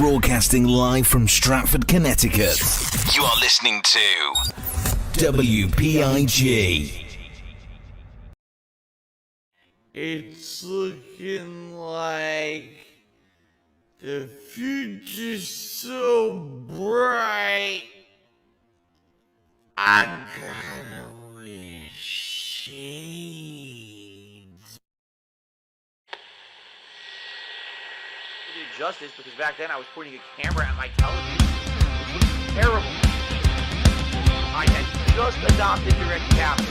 Broadcasting live from Stratford, Connecticut. You are listening to WPIG. It's looking like the future's so bright. I gotta wear shades. I did justice because back then I was pointing a camera at my television, which was terrible. I had just adopted direct capture.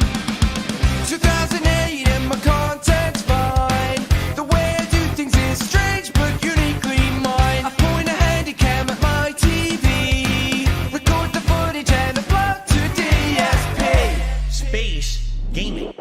2008 and my content's fine. The way I do things is strange but uniquely mine. I point a handycam at my TV, record the footage and upload to DSP. Space gaming.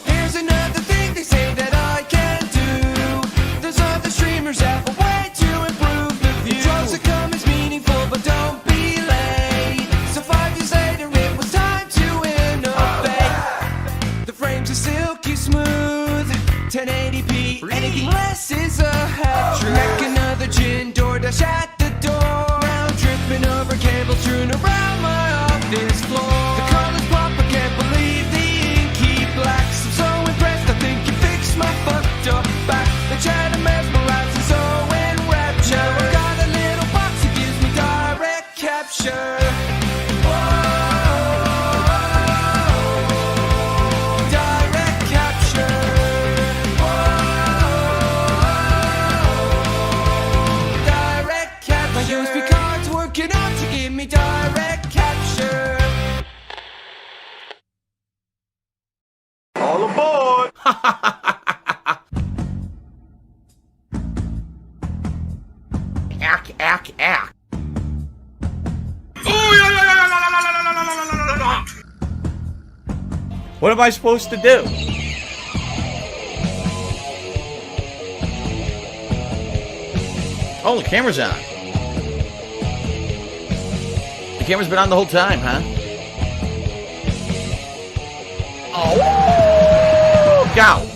Here's another thing they say that I can do. There's other streamers have a way to improve the view. The drugs that come is meaningful but don't be late. So 5 years later it was time to innovate. The frames are silky smooth, 1080p. Anything less is a hat trick. Make another gin, DoorDash at the door. Now dripping over cables strewn around my office floor. The colors pop, I can't believe the inky blacks. I'm so impressed, I think you fixed my fucked up back. The chat mesmerizing, so enraptured. I got a little box that gives me direct capture. Direct capture. Direct capture. My USB card's working out to give me direct capture. All aboard! Ack. What am I supposed to do? Oh, the camera's on. The camera's been on the whole time, huh? Oh! Gout!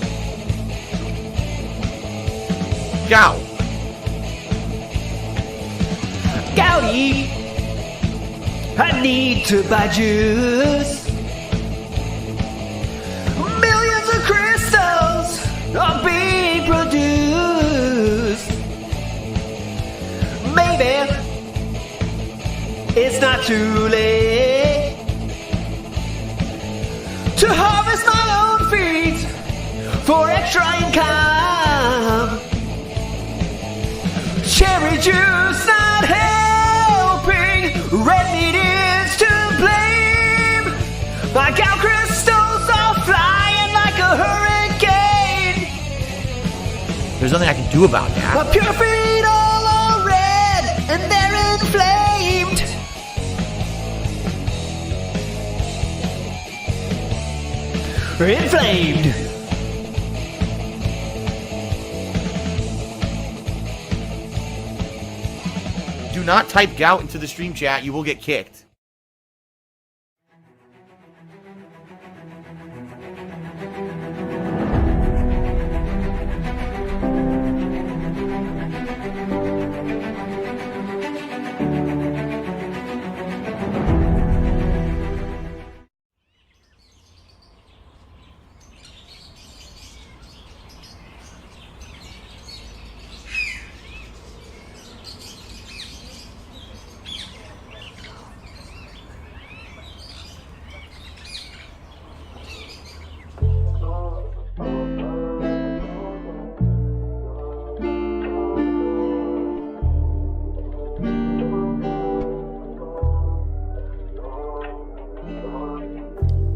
Gouty, I need to buy juice. Millions of crystals are being produced. Maybe it's not too late to harvest my own feeds for extra income. Cherry juice not helping, red meat is to blame. My gout crystals are flying like a hurricane. There's nothing I can do about that. My pure feet all are red and they're inflamed. Inflamed. Do not type gout into the stream chat. You will get kicked.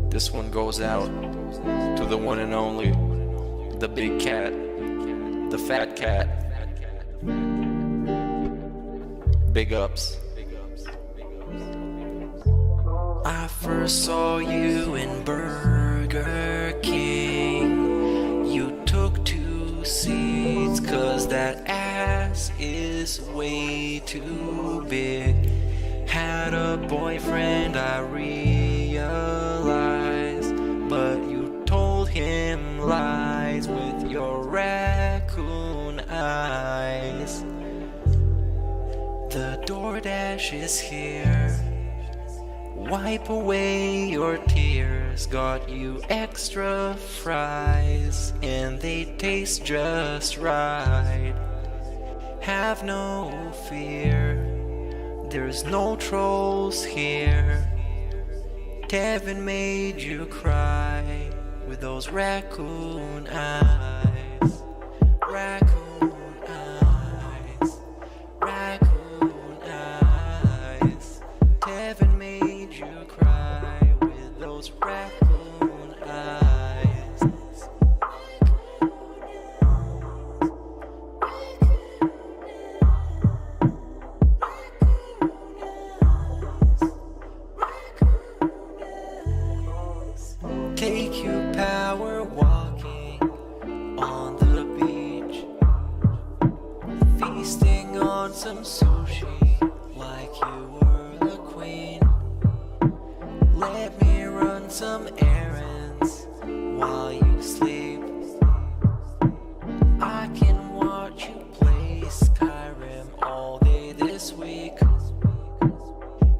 This one goes out to the one and only, the big cat, the fat cat. Big ups. I first saw you in Burger King. You took 2 seats 'cause that ass is way too big. Had a boyfriend, I realized, but you told him lies with your raccoon eyes. DoorDash is here. Wipe away your tears. Got you extra fries, and they taste just right. Have no fear, there's no trolls here. Devin made you cry with those raccoon eyes. Raccoon eyes. Raccoon eyes. Devin made you cry with those raccoon eyes. Take you power walking on the beach, feasting on some sushi like you were the queen. Let me run some errands while you sleep. I can watch you play Skyrim all day this week.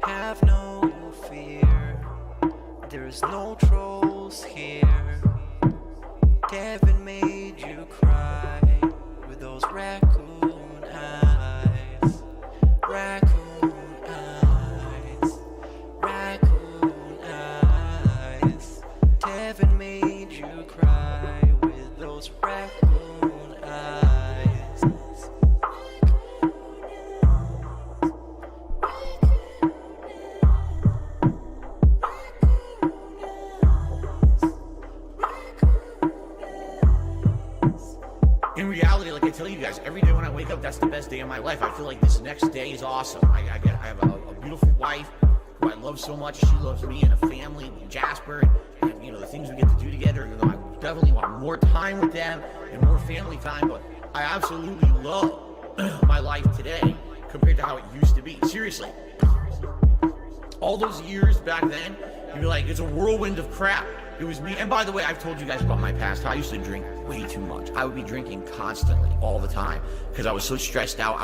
Have no fear, there's no trolls here. Devin made you cry with those raccoon eyes. Raccoon eyes. Raccoon eyes. Devin made you cry with those raccoon eyes. In reality, like I tell you guys, every day when I wake up, that's the best day of my life. I feel like this next day is awesome. I have a beautiful wife who I love so much. She loves me and a family, Jasper, and you know the things we get to do together. You know, I definitely want more time with them and more family time. But I absolutely love my life today compared to how it used to be. Seriously, all those years back then, you'd be like, it's a whirlwind of crap. It was me. And by the way, I've told you guys about my past. I used to drink way too much. I would be drinking constantly, all the time, because I was so stressed out.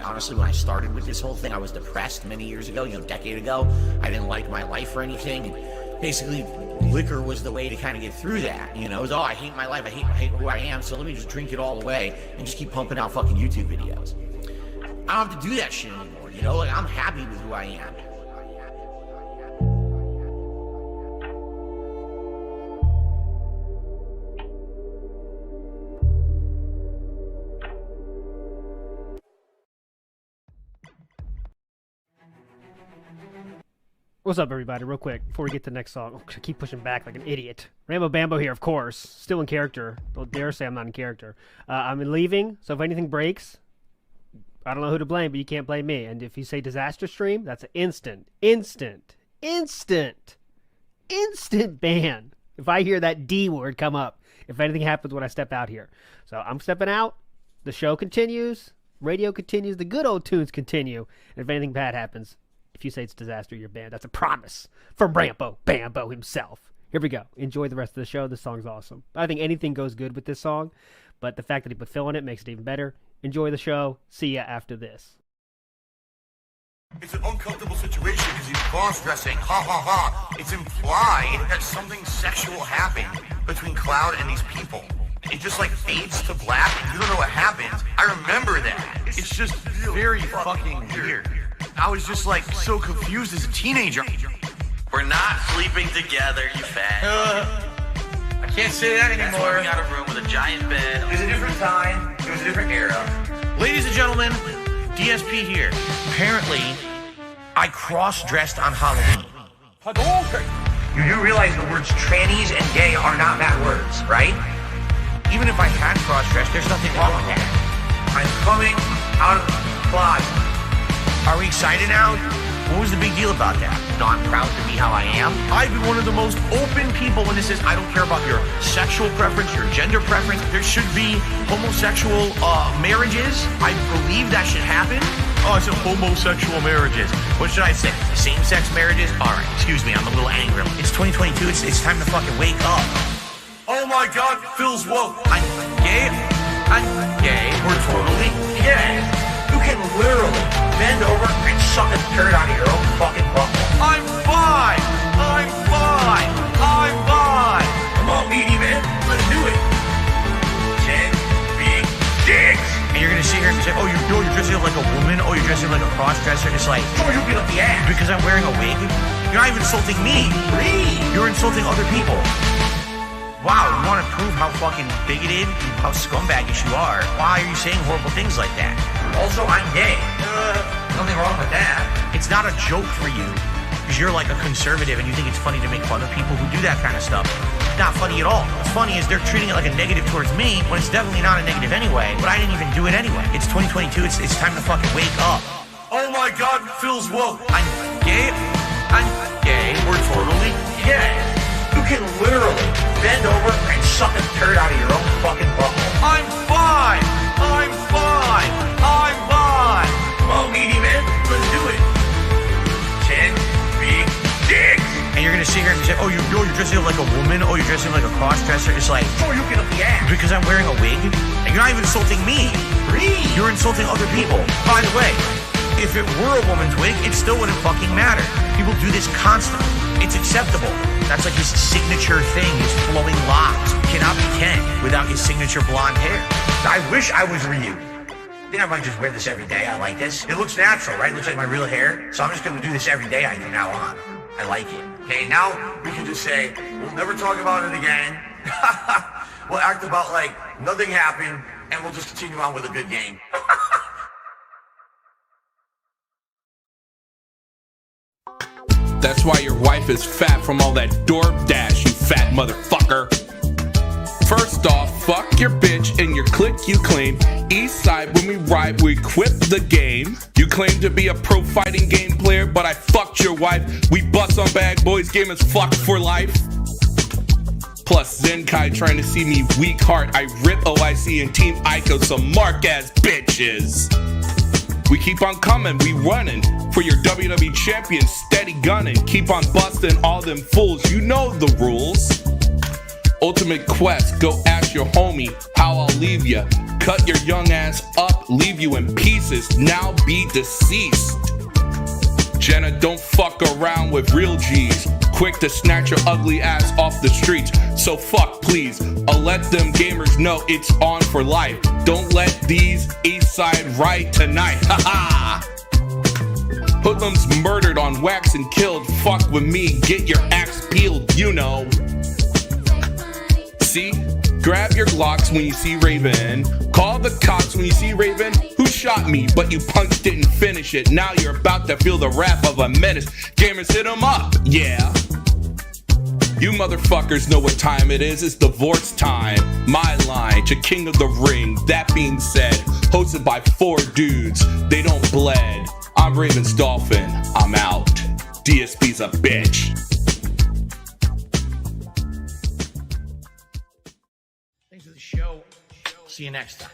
Honestly, when I started with this whole thing, I was depressed many years ago, a decade ago. I didn't like my life or anything. And basically, liquor was the way to kind of get through that. It was, I hate my life. I hate who I am. So let me just drink it all away and just keep pumping out fucking YouTube videos. I don't have to do that shit anymore. Like, I'm happy with who I am. What's up, everybody? Real quick, before we get to the next song. I keep pushing back like an idiot. Rambo Bambo here, of course. Still in character. Don't dare say I'm not in character. I'm leaving, so if anything breaks, I don't know who to blame, but you can't blame me. And if you say disaster stream, that's an instant ban. If I hear that D word come up, if anything happens when I step out here. So I'm stepping out. The show continues. Radio continues. The good old tunes continue. And if anything bad happens, if you say it's disaster, you're banned. That's a promise from Rambo Bambo himself. Here we go. Enjoy the rest of the show. This song's awesome. I think anything goes good with this song, but the fact that he put Phil in it makes it even better. Enjoy the show. See ya after this. It's an uncomfortable situation because he's cross-dressing. Ha ha ha. It's implied that something sexual happened between Cloud and these people. It just fades to black and you don't know what happens. I remember that. It's just very fucking weird. I was just so confused as a teenager. We're not sleeping together, you fat. I can't say that That's anymore. why we got a room with a giant bed. It was a different time. It was a different era. Ladies and gentlemen, DSP here. Apparently, I cross-dressed on Halloween. You do realize the words trannies and gay are not bad words, right? Even if I had cross-dressed, there's nothing wrong with that. I'm coming out of the closet. Are we excited now? What was the big deal about that? I'm proud to be how I am. I'd be one of the most open people when this is, I don't care about your sexual preference, your gender preference. There should be homosexual marriages. I believe that should happen. Oh, I said homosexual marriages. What should I say? Same-sex marriages? All right, excuse me, I'm a little angry. It's 2022, it's time to fucking wake up. Oh my god, Phil's woke. I'm gay. I'm gay. We're totally gay. You can literally bend over and suck a turd out of your own fucking butthole. I'm fine. I'm fine. I'm fine. Come on, meaty man. Let's do it. 10 big dicks. And you're gonna sit here and say, oh, you're dressing up like a woman. Oh, you're dressing like a cross-dresser. It's like, oh, you get up the ass. Because I'm wearing a wig? You're not even insulting me. You're insulting other people. Wow, you want to prove how fucking bigoted, how scumbaggish you are? Why are you saying horrible things like that? Also, I'm gay. Nothing wrong with that. It's not a joke for you, because you're like a conservative and you think it's funny to make fun of people who do that kind of stuff. It's not funny at all. What's funny is they're treating it like a negative towards me, when it's definitely not a negative anyway, but I didn't even do it anyway. It's 2022, it's time to fucking wake up. Oh my God, Phil's woke. I'm gay. We're totally gay. You can literally bend over and suck a turd out of your own fucking butthole. I'm fine. I'm fine. I'm fine. Come on, meaty man. Let's do it. 10 big dicks. And you're gonna sit here and say, oh, you're dressing up like a woman. Oh, you're dressing up like a cross-dresser. It's like, oh, you get up the ass. Because I'm wearing a wig? And you're not even insulting me. You're insulting other people. By the way, if it were a woman's wig, it still wouldn't fucking matter. People do this constantly. It's acceptable. That's like his signature thing, his flowing locks. Cannot be Ken without his signature blonde hair. I wish I was Ryu. I think I might just wear this every day. I like this. It looks natural, right? It looks like my real hair. So I'm just going to do this every day from now on. I like it. Okay, now we can just say, we'll never talk about it again. We'll act about like nothing happened, and we'll just continue on with a good game. That's why your wife is fat from all that DoorDash, you fat motherfucker. First off, fuck your bitch and your clique you claim. East side, when we ride, we equip the game. You claim to be a pro fighting game player, but I fucked your wife. We bust on bad boys, game is fucked for life. Plus Zenkai trying to see me weak heart. I rip OIC and Team Ico some mark ass bitches. We keep on coming, we running for your WWE champion, steady gunning. Keep on busting all them fools, you know the rules. Ultimate quest, go ask your homie how I'll leave ya. Cut your young ass up, leave you in pieces, now be deceased. Jenna, don't fuck around with real G's. Quick to snatch your ugly ass off the streets. So fuck please, I'll let them gamers know it's on for life. Don't let these east side ride tonight, haha. Hoodlums murdered on wax and killed. Fuck with me, get your axe peeled, you know. See? Grab your Glocks when you see Raven. Call the cops when you see Raven. Who shot me, but you punched it and finish it. Now you're about to feel the wrath of a menace. Gamers, hit 'em up, yeah. You motherfuckers know what time it is. It's divorce time. My line to King of the Ring. That being said, hosted by 4 dudes. They don't bled. I'm Raven's Dolphin. I'm out. DSP's a bitch. Thanks for the show. See you next time.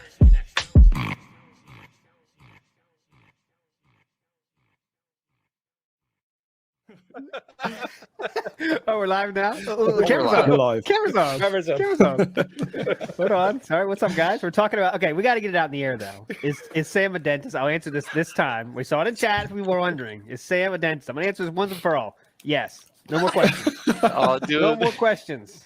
Oh, we're live now? Camera's on. Live. Camera's on. Camera's on. Hold on. Sorry, what's up, guys? We're talking about... Okay, we got to get it out in the air, though. Is Sam a dentist? I'll answer this time. We saw it in chat if we were wondering. Is Sam a dentist? I'm going to answer this once and for all. Yes. No more questions. Oh, dude. No more questions.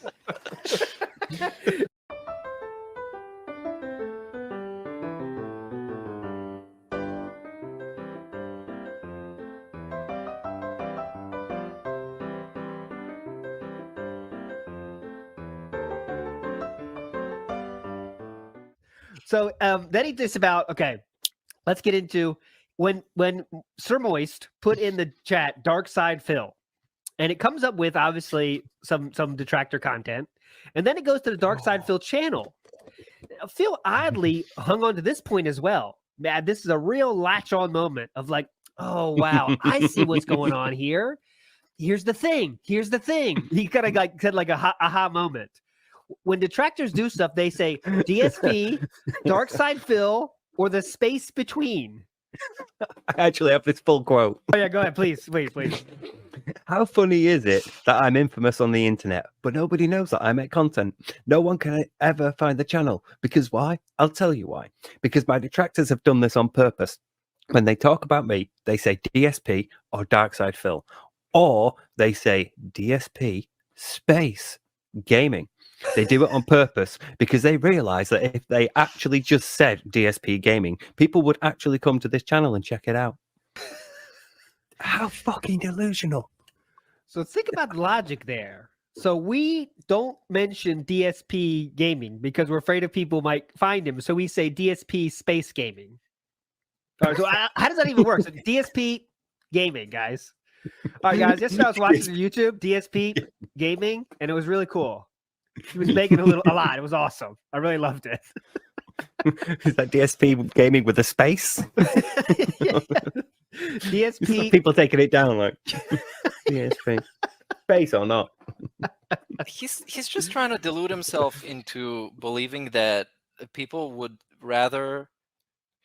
So then he just about, okay, let's get into when Sir Moist put in the chat Dark Side Phil, and it comes up with obviously some detractor content, and then it goes to the Dark Side Phil channel. Phil oddly hung on to this point as well. Man, this is a real latch on moment of like, oh wow, I see what's going on here. Here's the thing. He kind of like said like a aha moment. When detractors do stuff, they say DSP, Dark Side Phil, or the space between. I actually have this full quote. Oh yeah, go ahead, please. How funny is it that I'm infamous on the internet, but nobody knows that I make content? No one can ever find the channel. Because why? I'll tell you why. Because my detractors have done this on purpose. When they talk about me, they say DSP or Darkside Phil, or they say DSP space gaming. They do it on purpose because they realize that if they actually just said DSP gaming, people would actually come to this channel and check it out. How fucking delusional. So think about the logic there. So we don't mention DSP gaming because we're afraid of people might find him. So we say DSP space gaming. All right, so how does that even work? So DSP gaming, guys. All right, guys. Yesterday I was watching the YouTube DSP gaming, and it was really cool. He was making a lot. It was awesome. I really loved it. Is that DSP gaming with a space? Yeah. DSP. People taking it down like DSP space or not. He's just trying to delude himself into believing that people would rather,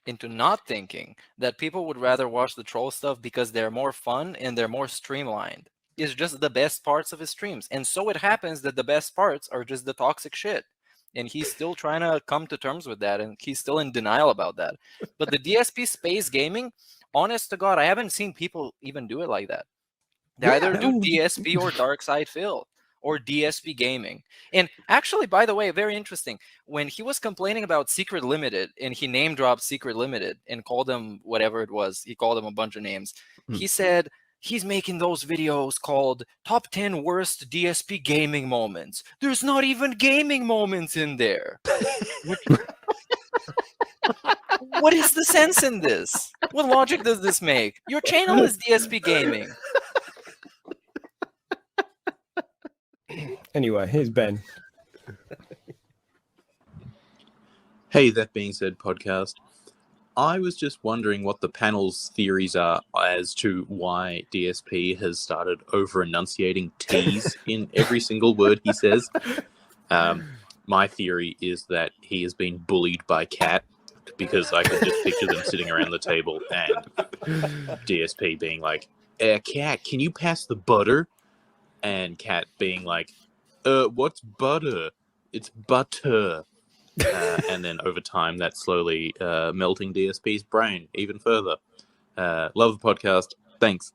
into not thinking that people would rather watch the troll stuff because they're more fun and they're more streamlined. It's just the best parts of his streams. And so it happens that the best parts are just the toxic shit. And he's still trying to come to terms with that, and he's still in denial about that. But the DSP space gaming, honest to God, I haven't seen people even do it like that. They either do DSP or Darkside Phil or DSP gaming. And actually, by the way, very interesting. When he was complaining about Secret Limited and he name dropped Secret Limited and called them whatever it was, he called them a bunch of names. He said he's making those videos called Top 10 Worst DSP Gaming Moments. There's not even gaming moments in there. What is the sense in this? What logic does this make? Your channel is DSP Gaming. Anyway, here's Ben. Hey, That Being Said podcast. I was just wondering what the panel's theories are as to why DSP has started over-enunciating T's in every single word he says. My theory is that he has been bullied by Khet, because I could just picture them sitting around the table and DSP being like, Khet, can you pass the butter? And Khet being like, what's butter? It's butter. And then over time, that's slowly melting DSP's brain even further. Love the podcast. Thanks.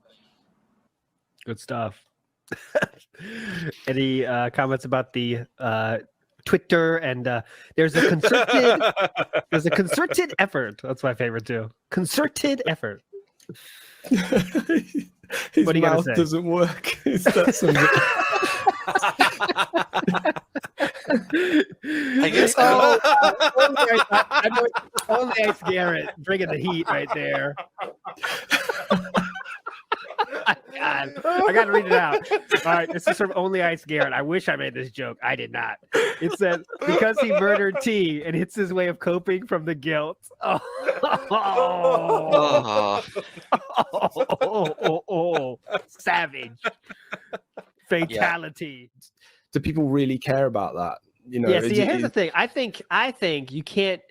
Good stuff. Any comments about the Twitter and there's a concerted effort. That's my favorite too. Concerted effort. His what are you mouth gonna say? doesn't work. I guess. Only Ice Garrett bringing the heat right there. God, I got to read it out. All right, this is from Only Ice Garrett. I wish I made this joke. I did not. It said, because he murdered T and it's his way of coping from the guilt. Savage. Fatality. Do people really care about that? You know, yeah, see, here's the thing. I think you can't.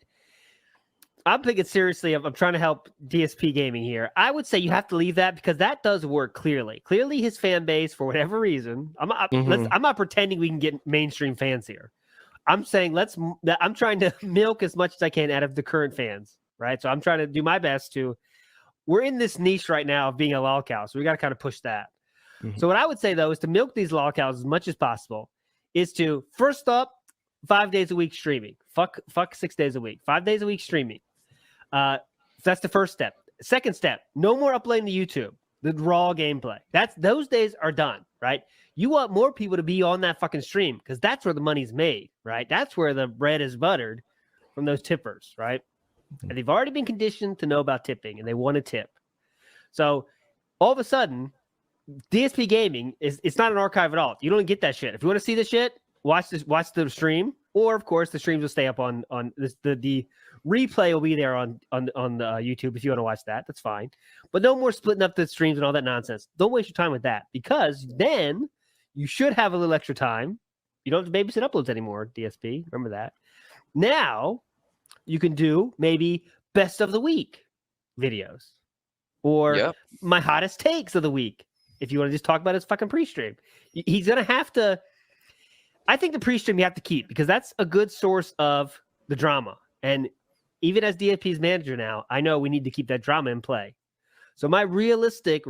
I'm thinking seriously. I'm trying to help DSP Gaming here. I would say you have to leave that because that does work clearly. Clearly, his fan base, for whatever reason, I'm not pretending we can get mainstream fans here. I'm saying I'm trying to milk as much as I can out of the current fans, right? So I'm trying to do my best to. We're in this niche right now of being a lolcow, so we got to kind of push that. So what I would say though is to milk these lolcows as much as possible. Is to first up 5 days a week streaming. Fuck 6 days a week. 5 days a week streaming. That's the first step. Second step, no more uploading to YouTube. The raw gameplay. Those days are done, right? You want more people to be on that fucking stream because that's where the money's made, right? That's where the bread is buttered from those tippers, right? And they've already been conditioned to know about tipping and they want to tip. So all of a sudden, DSP Gaming it's not an archive at all. You don't get that shit. If you want to see the shit, watch the stream, or of course the streams will stay up on this, the replay will be there on YouTube if you want to watch that. That's fine. But no more splitting up the streams and all that nonsense. Don't waste your time with that because then you should have a little extra time. You don't have to babysit uploads anymore, DSP. Remember that. Now you can do maybe best of the week videos or my hottest takes of the week. If you want to just talk about his fucking pre-stream, he's going to have to. I think the pre-stream you have to keep because that's a good source of the drama. And even as DSP's manager now, I know we need to keep that drama in play. So my realistic,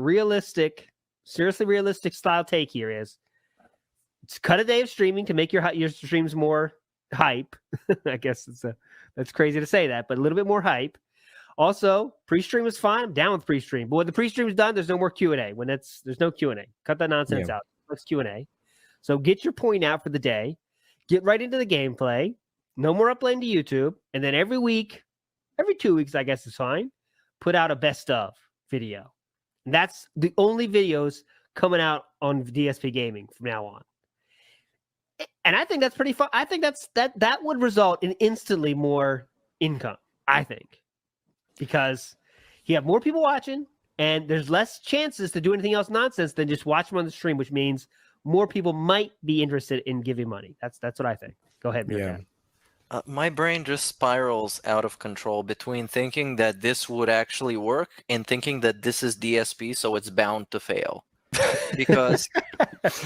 seriously realistic style take here is cut a day of streaming to make your streams more hype. I guess that's crazy to say that, but a little bit more hype. Also, pre-stream is fine. I'm down with pre-stream, but when the pre-stream is done, there's no more Q&A. There's no Q&A. Cut that nonsense out. Let's Q&A. So get your point out for the day. Get right into the gameplay. No more uploading to YouTube, and then every 2 weeks, I guess is fine. Put out a best of video. And that's the only videos coming out on DSP Gaming from now on. And I think that's pretty fun. I think that would result in instantly more income, I think. Because you have more people watching, and there's less chances to do anything else nonsense than just watch them on the stream, which means more people might be interested in giving money. That's what I think. Go ahead, Meerkat. My brain just spirals out of control between thinking that this would actually work and thinking that this is DSP, so it's bound to fail. Because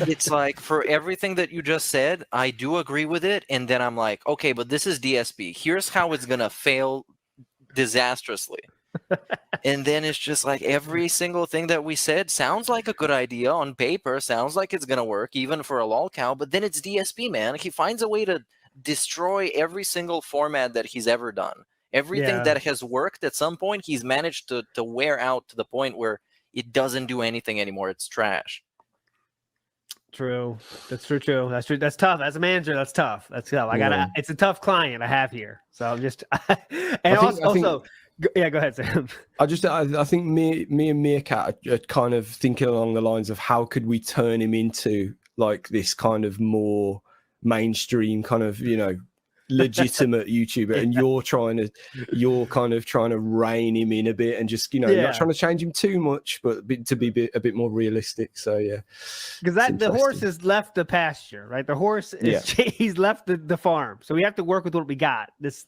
it's like, for everything that you just said, I do agree with it, and then I'm like, okay, but this is DSP. Here's how it's gonna fail disastrously. And then it's just like every single thing that we said sounds like a good idea on paper, sounds like it's gonna work even for a lolcow, but then it's DSP, man. He finds a way to destroy every single format that he's ever done. Everything that has worked at some point, he's managed to wear out to the point where it doesn't do anything anymore. It's trash. True. That's true. That's true. That's tough. As a manager, that's tough. It's a tough client I have here. So I'm just, go ahead, Sam. I think me and Meerkat are kind of thinking along the lines of how could we turn him into like this kind of more mainstream kind of, legitimate YouTuber, and you're kind of trying to rein him in a bit and just not trying to change him too much, but to be a bit more realistic. So because the horse has left the pasture, right? The horse is he's left the farm, so we have to work with what we got. This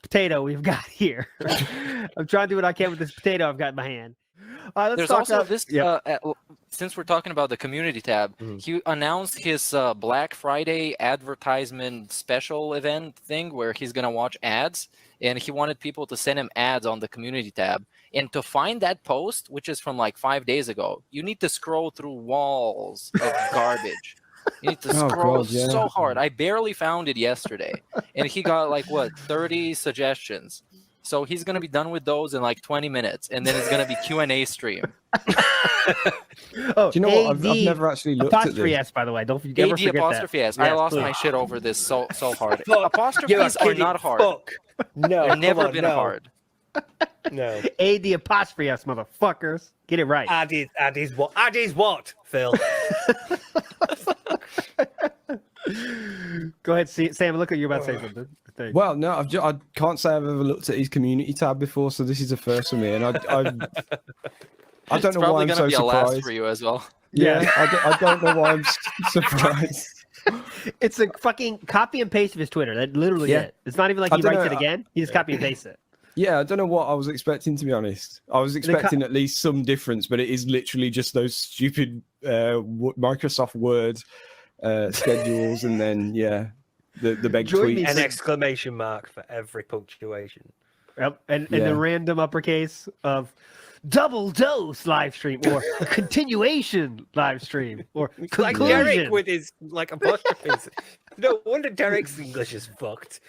potato we've got here. I'm trying to do what I can with this potato I've got in my hand. There's also this, since we're talking about the community tab, he announced his Black Friday advertisement special event thing where he's going to watch ads, and he wanted people to send him ads on the community tab. And to find that post, which is from like 5 days ago, you need to scroll through walls of garbage. You need to scroll so hard. I barely found it yesterday. And he got 30 suggestions. So he's going to be done with those in 20 minutes, and then it's going to be Q&A stream. Do you know what? I've never actually looked at this. S, by the way. Don't ever forget apostrophe that. S. I lost my shit over this so hard. Apostrophes are not hard. No, they've never been hard. No. AD apostrophe S, motherfuckers. Get it right. Ad is what, Phil? Go ahead, Sam. Look at you about to say something. Well, no, I can't say I've ever looked at his community tab before, so this is a first for me, and I don't know why I'm so surprised. It's probably going to be a last for you as well. Yeah, I don't know why I'm surprised. It's a fucking copy and paste of his Twitter. That literally it. It's not even like he writes it again. He just copy and paste it. Yeah, I don't know what I was expecting, to be honest. I was expecting at least some difference, but it is literally just those stupid Microsoft Word schedules, and then the big tweets. An exclamation mark for every punctuation. Yep, and the random uppercase of double dose live stream, or continuation live stream, or conclusion. Like Derek with his apostrophes. No wonder Derek's English is fucked.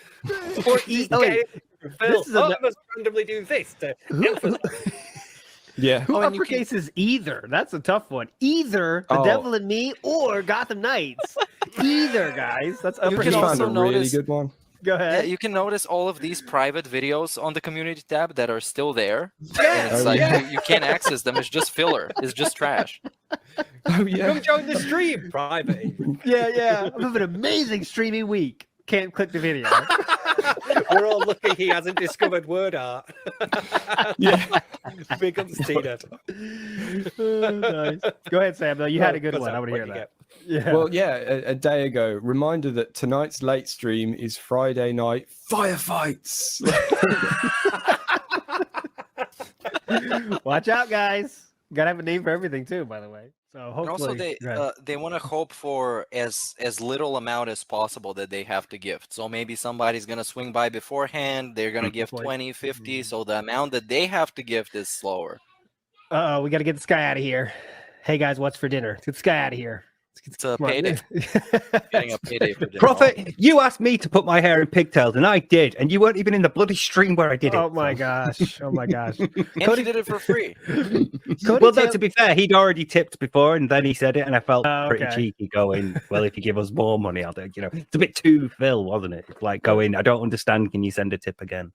Or I must randomly do this to emphasize. Yeah. Who uppercases either? That's a tough one. Either The Devil in Me or Gotham Knights. Either, guys. That's uppercase. You can also notice, really good one. Go ahead. Yeah, you can notice all of these private videos on the community tab that are still there. Yes. And it's you can't access them. It's just filler. It's just trash. Oh, yeah. Come join the stream, private. Yeah. I'm having an amazing streaming week. Can't click the video. We're all lucky he hasn't discovered word art. Yeah. Big ups, Tina. Nice. Go ahead, Sam. Though you had a good one. I want to hear that. Yeah. Well, a day ago. Reminder that tonight's late stream is Friday night firefights. Watch out, guys. Gotta have a name for everything too, by the way. So And hopefully, also they want to hope for as little amount as possible that they have to gift. So maybe somebody's gonna swing by beforehand. They're gonna give 20, 50. So the amount that they have to gift is slower. we got to get this guy out of here. Hey guys, what's for dinner? Get this guy out of here. It's a Come on. payday. Getting a payday for dinner. Prophet, you asked me to put my hair in pigtails, and I did, and you weren't even in the bloody stream where I did it. Oh my gosh! Oh my gosh! And he did it for free. Well, no, to be fair, he'd already tipped before, and then he said it, and I felt pretty okay. cheeky going, well, if you give us more money, I'll do it. You know, it's a bit too Phil, wasn't it? It's like going, I don't understand, can you send a tip again?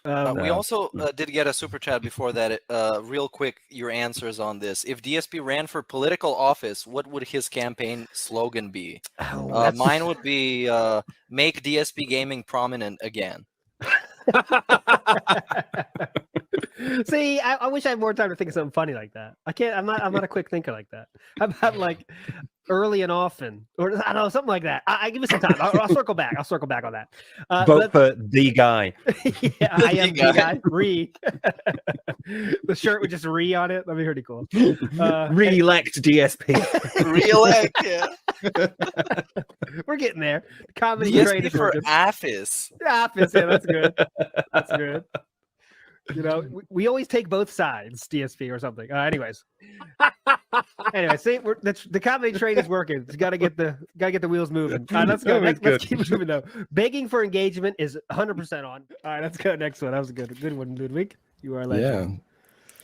We also did get a super chat before that. Real quick, your answers on this. If DSP ran for political office, what would his campaign slogan be? Mine would be make DSP gaming prominent again. See, I wish I had more time to think of something funny like that. I can't. I'm not a quick thinker like that. How about like early and often, or I don't know, something like that. I give me some time. I'll circle back. I'll circle back on that. Vote for the guy. Yeah, I am the guy. Re. The shirt with just re on it. That'd be pretty cool. Re-elect DSP. Re-elect, yeah. We're getting there. Comedy DSP for office. Office, yeah, that's good. That's good. You know, we always take both sides, DSP or something. Anyways, see, the comedy train is working. It's got to get the wheels moving. Let's go. Let's keep moving though. Begging for engagement is 100% on. All right, let's go next one. That was a good one, Ludwig. You are a legend.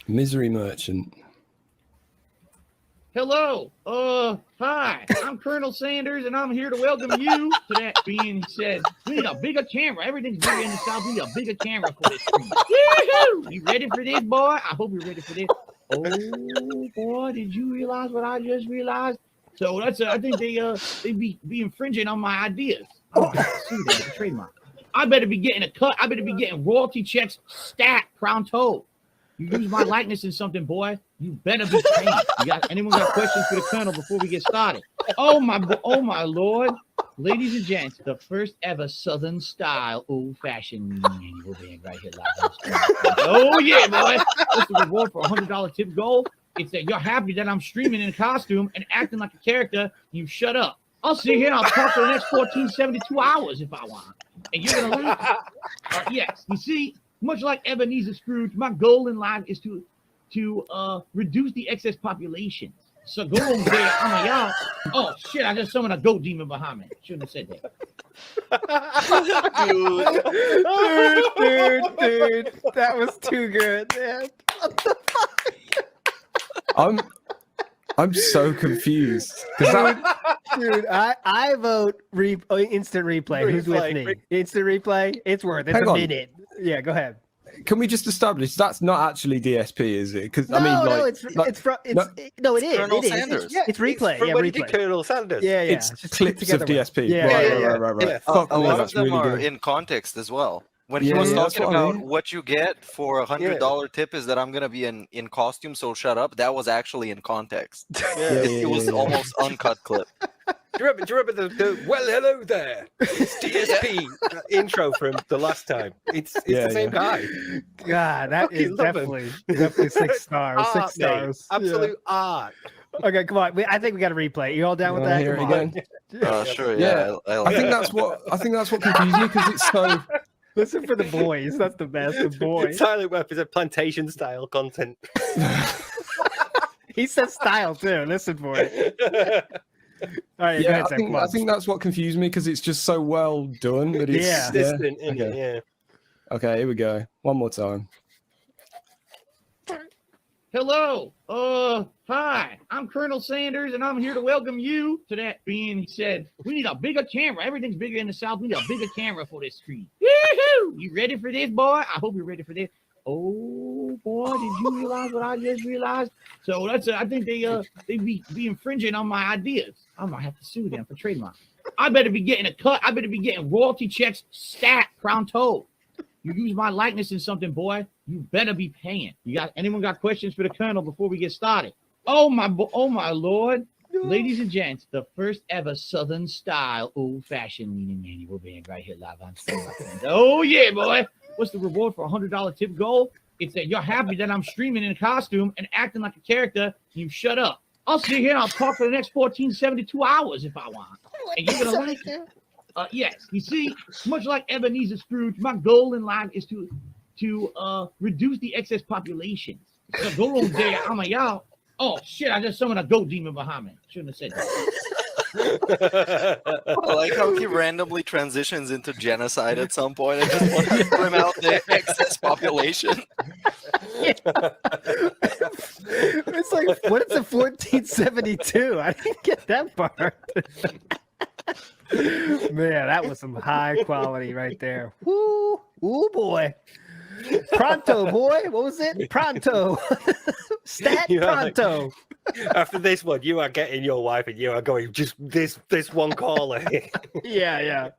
Yeah, Misery Merchant. Hello. Hi. I'm Colonel Sanders, and I'm here to welcome you to that being said. We need a bigger camera. Everything's bigger in the South. We need a bigger camera for this stream. Woo-hoo! You ready for this, boy? I hope you're ready for this. Oh, boy, did you realize what I just realized? So that's I think they be infringing on my ideas. I'm gonna have to sue them for trademark. I better be getting a cut. I better be getting royalty checks stacked, crown toe. You use my likeness in something, boy. You better be trained. Anyone got questions for the Colonel before we get started? Oh my Lord, ladies and gents, the first ever Southern style old-fashioned annual band right here live. Oh yeah, boy. What's the reward for a $100 tip goal? It's that you're happy that I'm streaming in a costume and acting like a character. You shut up. I'll sit here and I'll talk for the next 1472 hours if I want. And you're gonna leave. Yes, you see. Much like Ebenezer Scrooge, my goal in life is to reduce the excess populations. So go over there, I'm a y'all. Oh shit! I just summoned a goat demon behind me. Shouldn't have said that. Dude, that was too good, man. What the fuck? I'm so confused. Dude, I vote instant replay. Who's with me? Instant replay. It's worth it. It's a minute. Yeah, go ahead. Can we just establish that's not actually DSP, is it? Because it is. It's replay. From when he did Colonel Sanders. Yeah. It's just clips of DSP. Yeah. Right. A lot of them are in context as well. When he was talking about what you get for $100 tip is that I'm gonna be in costume, so shut up. That was actually in context. It was almost uncut clip. Do you remember the well, hello there, it's DSP intro from the last time? It's the same guy. God, that is definitely 6 stars. 6 stars. Absolute art. Okay, come on. I think we got a replay. You all down with that? Hear it again? Sure. Yeah. I think that's what confused me because it's so. Listen for the boys. That's the best. The boys. Silent Weapons are plantation style content. He says style too. Listen for it. All right, I think that's what confused me because it's just so well done that it's consistent. Okay, here we go. One more time. Hello. Hi. I'm Colonel Sanders, and I'm here to welcome you to that being said. We need a bigger camera. Everything's bigger in the South. We need a bigger camera for this stream. Woo-hoo! You ready for this, boy? I hope you're ready for this. Oh boy, did you realize what I just realized? So that's I think they be infringing on my ideas. I might have to sue them for trademark. I better be getting a cut. I better be getting royalty checks stacked, crown toe. You use my likeness in something, boy. You better be paying. Anyone got questions for the Colonel before we get started? Oh my Lord, ladies and gents, the first ever Southern style old-fashioned annual band right here live on stream. Oh yeah, boy. What's the reward for a $100 tip goal? It's that you're happy that I'm streaming in a costume and acting like a character. You shut up. I'll sit here and I'll talk for the next 1472 hours if I want. And you're gonna like it. Yes, you see, much like Ebenezer Scrooge, my goal in life is to reduce the excess population. So go on there, I'm a y'all. Oh shit! I just summoned a goat demon behind me. Shouldn't have said that. I like how he randomly transitions into genocide at some point and just wants to trim out the excess population. It's like, what is a 1472? I didn't get that part. Man, that was some high quality right there. Woo, ooh boy. Pronto, boy. What was it? Pronto. Stat pronto. Like, after this one, you are getting your wife and you are going just this one caller. Yeah.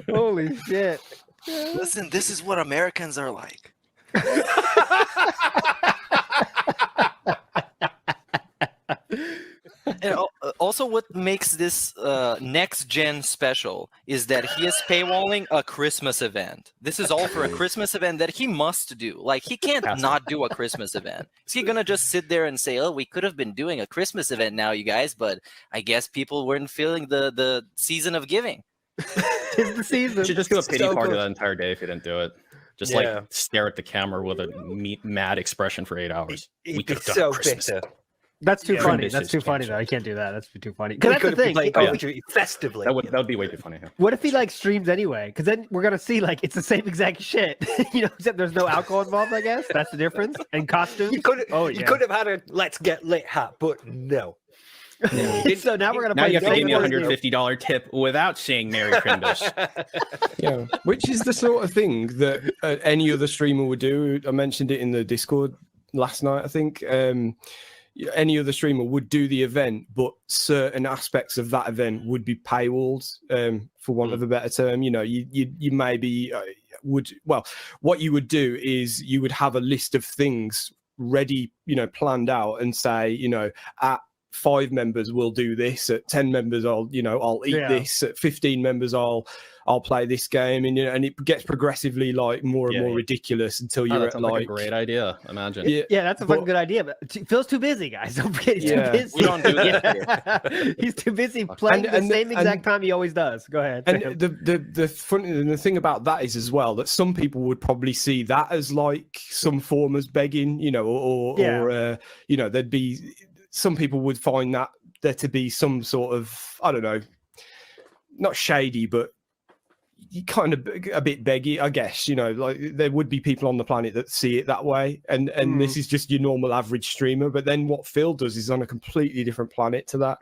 Holy shit. Listen, this is what Americans are like. And also, what makes this next gen special is that he is paywalling a Christmas event. This is all for a Christmas event that he must do. Like, he can't not do a Christmas event. Is he gonna just sit there and say, "Oh, we could have been doing a Christmas event now, you guys, but I guess people weren't feeling the season of giving." It's the season. You should just do a pity So party good. that entire day if you didn't do it. Just Yeah. like stare at the camera with a mad expression for 8 hours. It'd We be could have done so Christmas. bitter. That's too funny. This That's is too funny, canceled. though. I can't do that. That's too funny. We Because that's could the have been thing. playing Call of Duty festively. That would be way too funny. Yeah. What if he like streams anyway? Because then we're gonna see like it's the same exact shit, except there's no alcohol involved. I guess that's the difference. And costumes. You could Oh, you yeah. could have had a let's get lit hat, but no. So now we're gonna Now play. you have to give me a Same game. $150 tip without saying Merry Christmas. Yeah, which is the sort of thing that any other streamer would do. I mentioned it in the Discord last night, I think. Any other streamer would do the event, but certain aspects of that event would be paywalled, for want of a better term. You maybe what you would do is you would have a list of things ready, planned out, and say, at 5 members we'll do this, at 10 members I'll eat this, at 15 members I'll play this game, and it gets progressively like more and more ridiculous until you're That's at like like a great idea. Imagine. Yeah, that's a fucking good idea. But Phil's too busy, guys. Don't forget, he's Yeah. too busy. We don't do that. He's too busy playing the same exact time he always does. Go ahead. And the thing about that is as well that some people would probably see that as like some form of begging, or there'd be some people would find that there to be some sort of, I don't know, not shady, but kind of a bit beggy, I guess. Like there would be people on the planet that see it that way, and this is just your normal average streamer. But then what Phil does is on a completely different planet to that.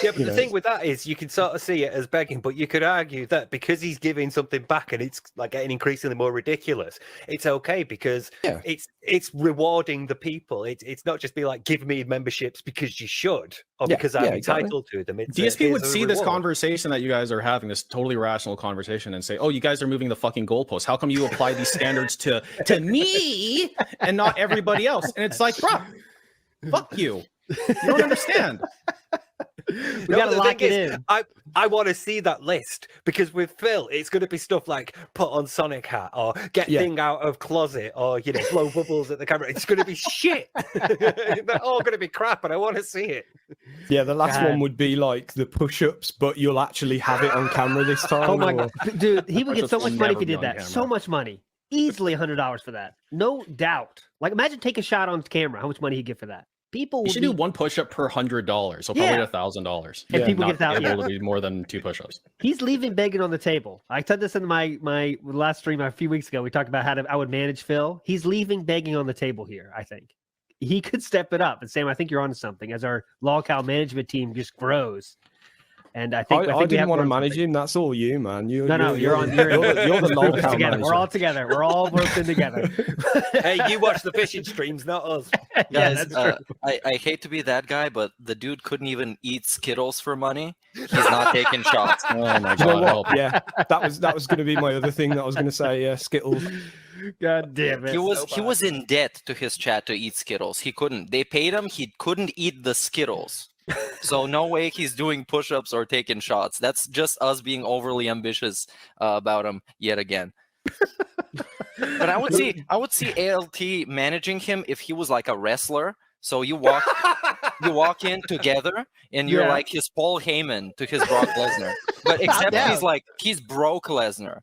Yeah, but the thing with that is you can sort of see it as begging, but you could argue that because he's giving something back and it's like getting increasingly more ridiculous, it's okay because it's rewarding the people. It's not just be like, give me memberships because you should or because I'm entitled to them. DSP would see this reward. conversation that you guys are having, this totally rational conversation, and say, "Oh, you guys are moving the fucking goalposts. How come you apply these standards to me and not everybody else?" And it's like, bro, fuck you. You don't understand. We gotta lock it in. I want to see that list because with Phil, it's going to be stuff like put on Sonic hat or get thing out of closet or blow bubbles at the camera. It's going to be shit. They're all going to be crap, and I want to see it. Yeah, the last one would be like the push-ups, but you'll actually have it on camera this time. Oh my god, dude, he would get so Push-ups much will money if never he be did on that. camera. So much money, easily $100 for that, no doubt. Like, imagine take a shot on camera. How much money he'd get for that? People You would should be... do one push-up per $100, so Yeah. probably $1,000. And people Not get able to do more than 2 push-ups. He's leaving begging on the table. I said this in my last stream a few weeks ago. We talked about how I would manage Phil. He's leaving begging on the table here, I think. He could step it up. And Sam, I think you're onto something as our lolcow management team just grows. And I think I didn't want to manage him. That's all you, man. You're the lolcow together. manager. We're all together. We're all working together. Hey, you watch the fishing streams, not us. Guys, I hate to be that guy, but the dude couldn't even eat Skittles for money. He's not taking shots. Oh my Do you know god! what? Help. Yeah, that was going to be my other thing that I was going to say. Skittles. God damn it. He was in debt to his chat to eat Skittles. He couldn't. They paid him. He couldn't eat the Skittles. So no way he's doing push-ups or taking shots. That's just us being overly ambitious about him yet again. But I would see ALT managing him if he was like a wrestler. So you walk you walk in together and you're Yeah. like his Paul Heyman to his Brock Lesnar, but except down. he's broke Lesnar.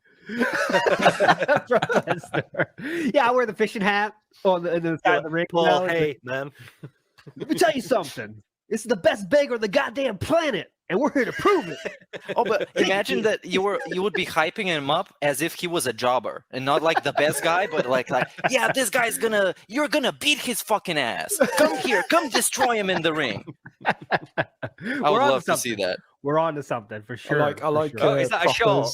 Brock Lesnar. Yeah, I wear the fishing hat on the side of the ring. Paul, you know, hey, man. let me tell you something. This is the best beggar on the goddamn planet, and we're here to prove it. Oh, but imagine that you would be hyping him up as if he was a jobber and not like the best guy, but like yeah, this guy's you're gonna beat his fucking ass. Come here, come destroy him in the ring. I would love to see that. We're on to something for sure. I like. for sure. Is that a shot?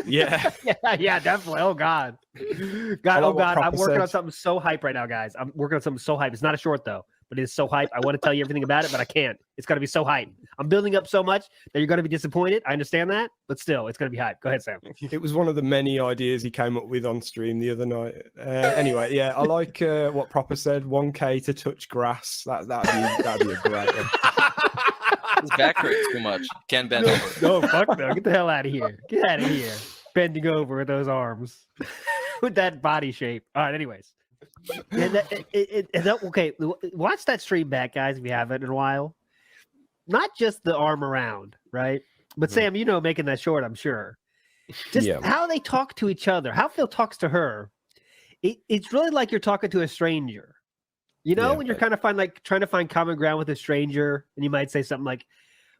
Yeah. yeah, definitely. Oh God, like what I'm Proper working on said. something so hype right now, guys. I'm working on something so hype. It's not a short though, but it is so hype. I want to tell you everything about it, but I can't. It's gonna be so hype. I'm building up so much that you're gonna be disappointed. I understand that, but still, it's gonna be hype. Go ahead, Sam. It was one of the many ideas he came up with on stream the other night. Anyway, yeah, I like what Proper said. 1K to touch grass. That'd be a great one. His back hurts too much. Can't bend over. No, fuck no. Get the hell out of here. Get out of here. Bending over with those arms, with that body shape. All right. Anyways, okay. Watch that stream back, guys, if you haven't in a while. Not just the arm around, right? But Sam, you know, making that short, I'm sure. Just how they talk to each other, how Phil talks to her. It's really like you're talking to a stranger. You know, when you're kind of trying to find common ground with a stranger, and you might say something like,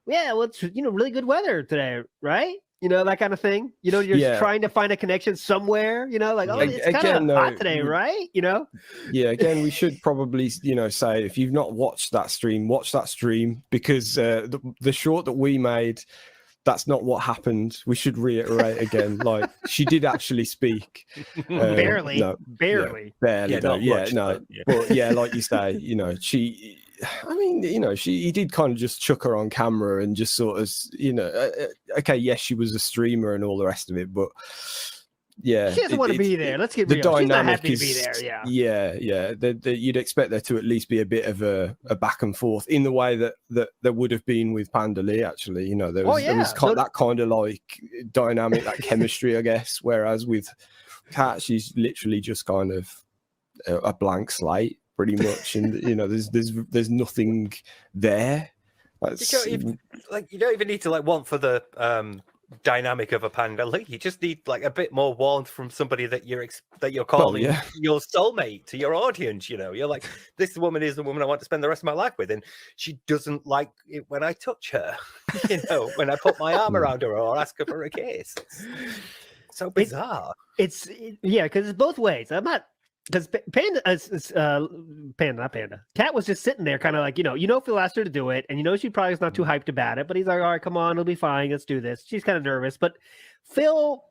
"Yeah, well, it's really good weather today, right?" You know, that kind of thing. You know, you're just trying to find a connection somewhere. You know, like, oh, it's kind of hot today, right? You know. Yeah. Again, we should probably say if you've not watched that stream, watch that stream because the short that we made. That's not what happened. We should reiterate again. Like she did actually speak. Barely. No, barely. Barely. Yeah, But yeah, like you say, she. I mean, he did kind of just chuck her on camera and just sort of, okay, yes, she was a streamer and all the rest of it, but yeah, she doesn't want to be there. Let's get real. She's not happy to be there. Yeah. You'd expect there to at least be a bit of a back and forth in the way that there would have been with Panda Lee. Actually, there was that kind of like dynamic, that chemistry, I guess. Whereas with Khet, she's literally just kind of a blank slate, pretty much, and there's nothing there. You don't even need to want for the dynamic of a Panda Lee. You just need a bit more warmth from somebody that you're calling your soulmate to your audience. You're like, this woman is the woman I want to spend the rest of my life with, and she doesn't like it when I touch her. When I put my arm around her or ask her for a kiss. It's so bizarre. Because it's both ways. I'm not. Because Khet was just sitting there kind of like, Phil asked her to do it, and she probably is not too hyped about it, but he's like, all right, come on, it'll be fine, let's do this. She's kind of nervous, but Phil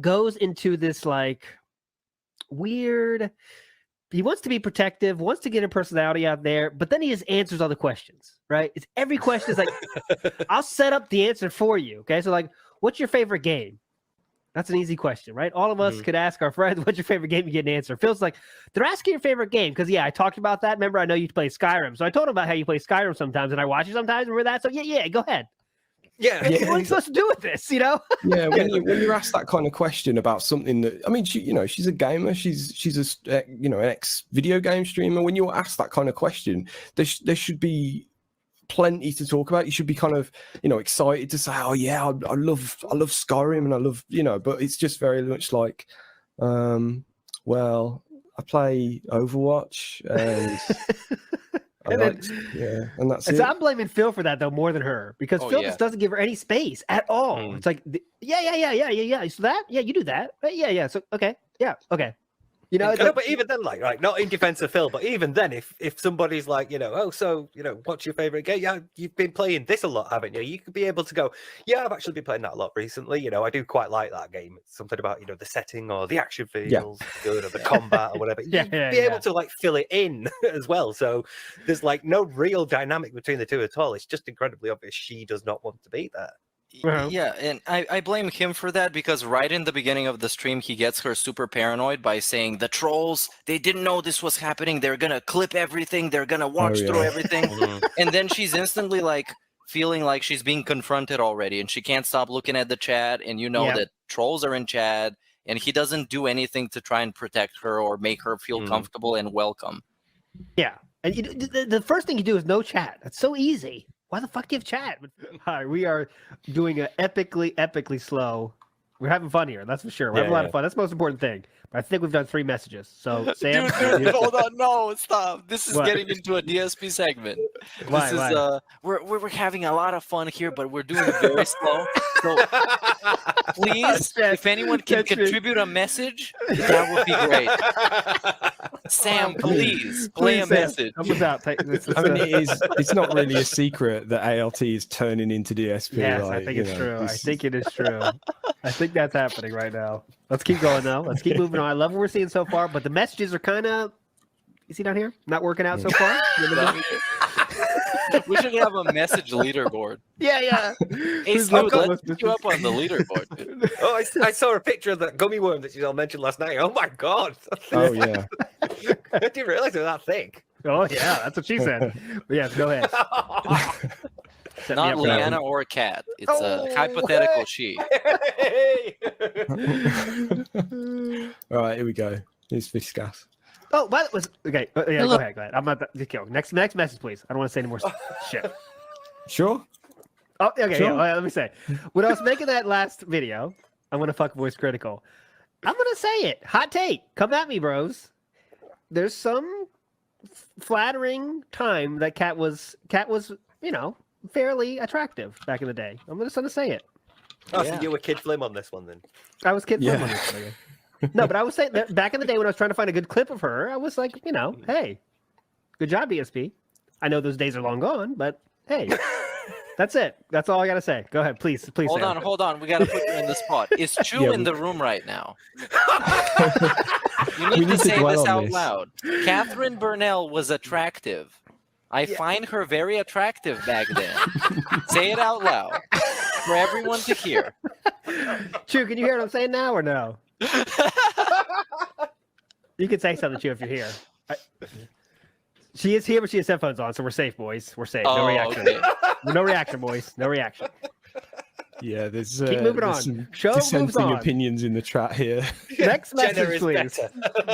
goes into this weird, he wants to be protective, wants to get her personality out there, but then he just answers all the questions, right? It's every question is like, I'll set up the answer for you, okay? So what's your favorite game? That's an easy question, right? All of us could ask our friends, what's your favorite game? You get an answer. Phil's like, they're asking your favorite game. Because, I talked about that. Remember, I know you play Skyrim. So I told him about how you play Skyrim sometimes, and I watch you sometimes. Remember that? So, go ahead. Yeah. What are you supposed to do with this, Yeah, when you're asked that kind of question about something that, I mean, she's a gamer. She's an ex-video game streamer. When you're asked that kind of question, there should be plenty to talk about. You should be kind of excited to say, oh yeah, I love Skyrim and I love but it's just very much like well, I play Overwatch and and that's it. So I'm blaming Phil for that though more than her, because Phil just doesn't give her any space at all. It's like yeah, so that you do that, so okay. But even then, not in defense of Phil, but even then, if somebody's like, what's your favorite game? Yeah, you've been playing this a lot, haven't you? You could be able to go, yeah, I've actually been playing that a lot recently. I do quite like that game. It's something about, the setting or the action feels good, or the combat or whatever. You'd be able to fill it in as well. So there's no real dynamic between the two at all. It's just incredibly obvious she does not want to be there. Yeah, and I blame him for that, because right in the beginning of the stream, he gets her super paranoid by saying, the trolls, they didn't know this was happening. They're going to clip everything. They're going to watch through everything. And then she's instantly feeling like she's being confronted already, and she can't stop looking at the chat. And that trolls are in chat, and he doesn't do anything to try and protect her or make her feel comfortable and welcome. Yeah. And the first thing you do is no chat. That's so easy. Why the fuck do you have chat? All right, we are doing an epically slow. We're having fun here. That's for sure. We're having a lot of fun. That's the most important thing. But I think we've done 3 messages. So Sam, dude, hold on, no, stop. This is getting into a DSP segment. Why? We're having a lot of fun here, but we're doing it very slow. So please, if anyone can contribute a message, that would be great. Sam, please play a message. I mean, it's not really a secret that ALT is turning into DSP. Yes, I think it's true. I think it is true. I think that's happening right now. Let's keep going though. Let's keep moving on. I love what we're seeing so far, but the messages are kind of, you see down here, not working out so far. We should have a message leaderboard. Yeah. Hey, Snoop, let's put you up on the leaderboard, dude. Oh, I saw a picture of that gummy worm that you all mentioned last night. Oh my god! Oh yeah. I didn't realize it was that thick. Oh yeah, that's what she said. But yes, go ahead. Not Leanna or a cat. It's a hypothetical she. All right, here we go. Here's Viscas. Oh, but was okay. Yeah, go ahead. I'm not just kidding. Next message, please. I don't want to say any more shit. Sure. Oh, okay. Sure. Yeah, let me say. When I was making that last video, I'm gonna fuck voice critical. I'm gonna say it. Hot take. Come at me, bros. There's some flattering time that Khet was, fairly attractive back in the day. I'm just gonna say it. Oh, so you were Kid Flim on this one then? I was Kid Flim on this one. No, but I was saying that back in the day when I was trying to find a good clip of her, I was like, hey, good job, DSP. I know those days are long gone, but hey, that's it. That's all I gotta say. Go ahead, please. Hold on. We gotta put you in the spot. Is Chu in the room right now? You need to say this out loud. Catherine Burnell was attractive. I find her very attractive back then. Say it out loud for everyone to hear. Chu, can you hear what I'm saying now or no? You can say something, Chu, if you're here. She is here, but she has headphones on, so we're safe, boys. We're safe. No reaction. Okay. No reaction, boys. No reaction. Yeah, there's keep moving on. Some Show moves dissenting on. opinions in the chat here. Next message, please.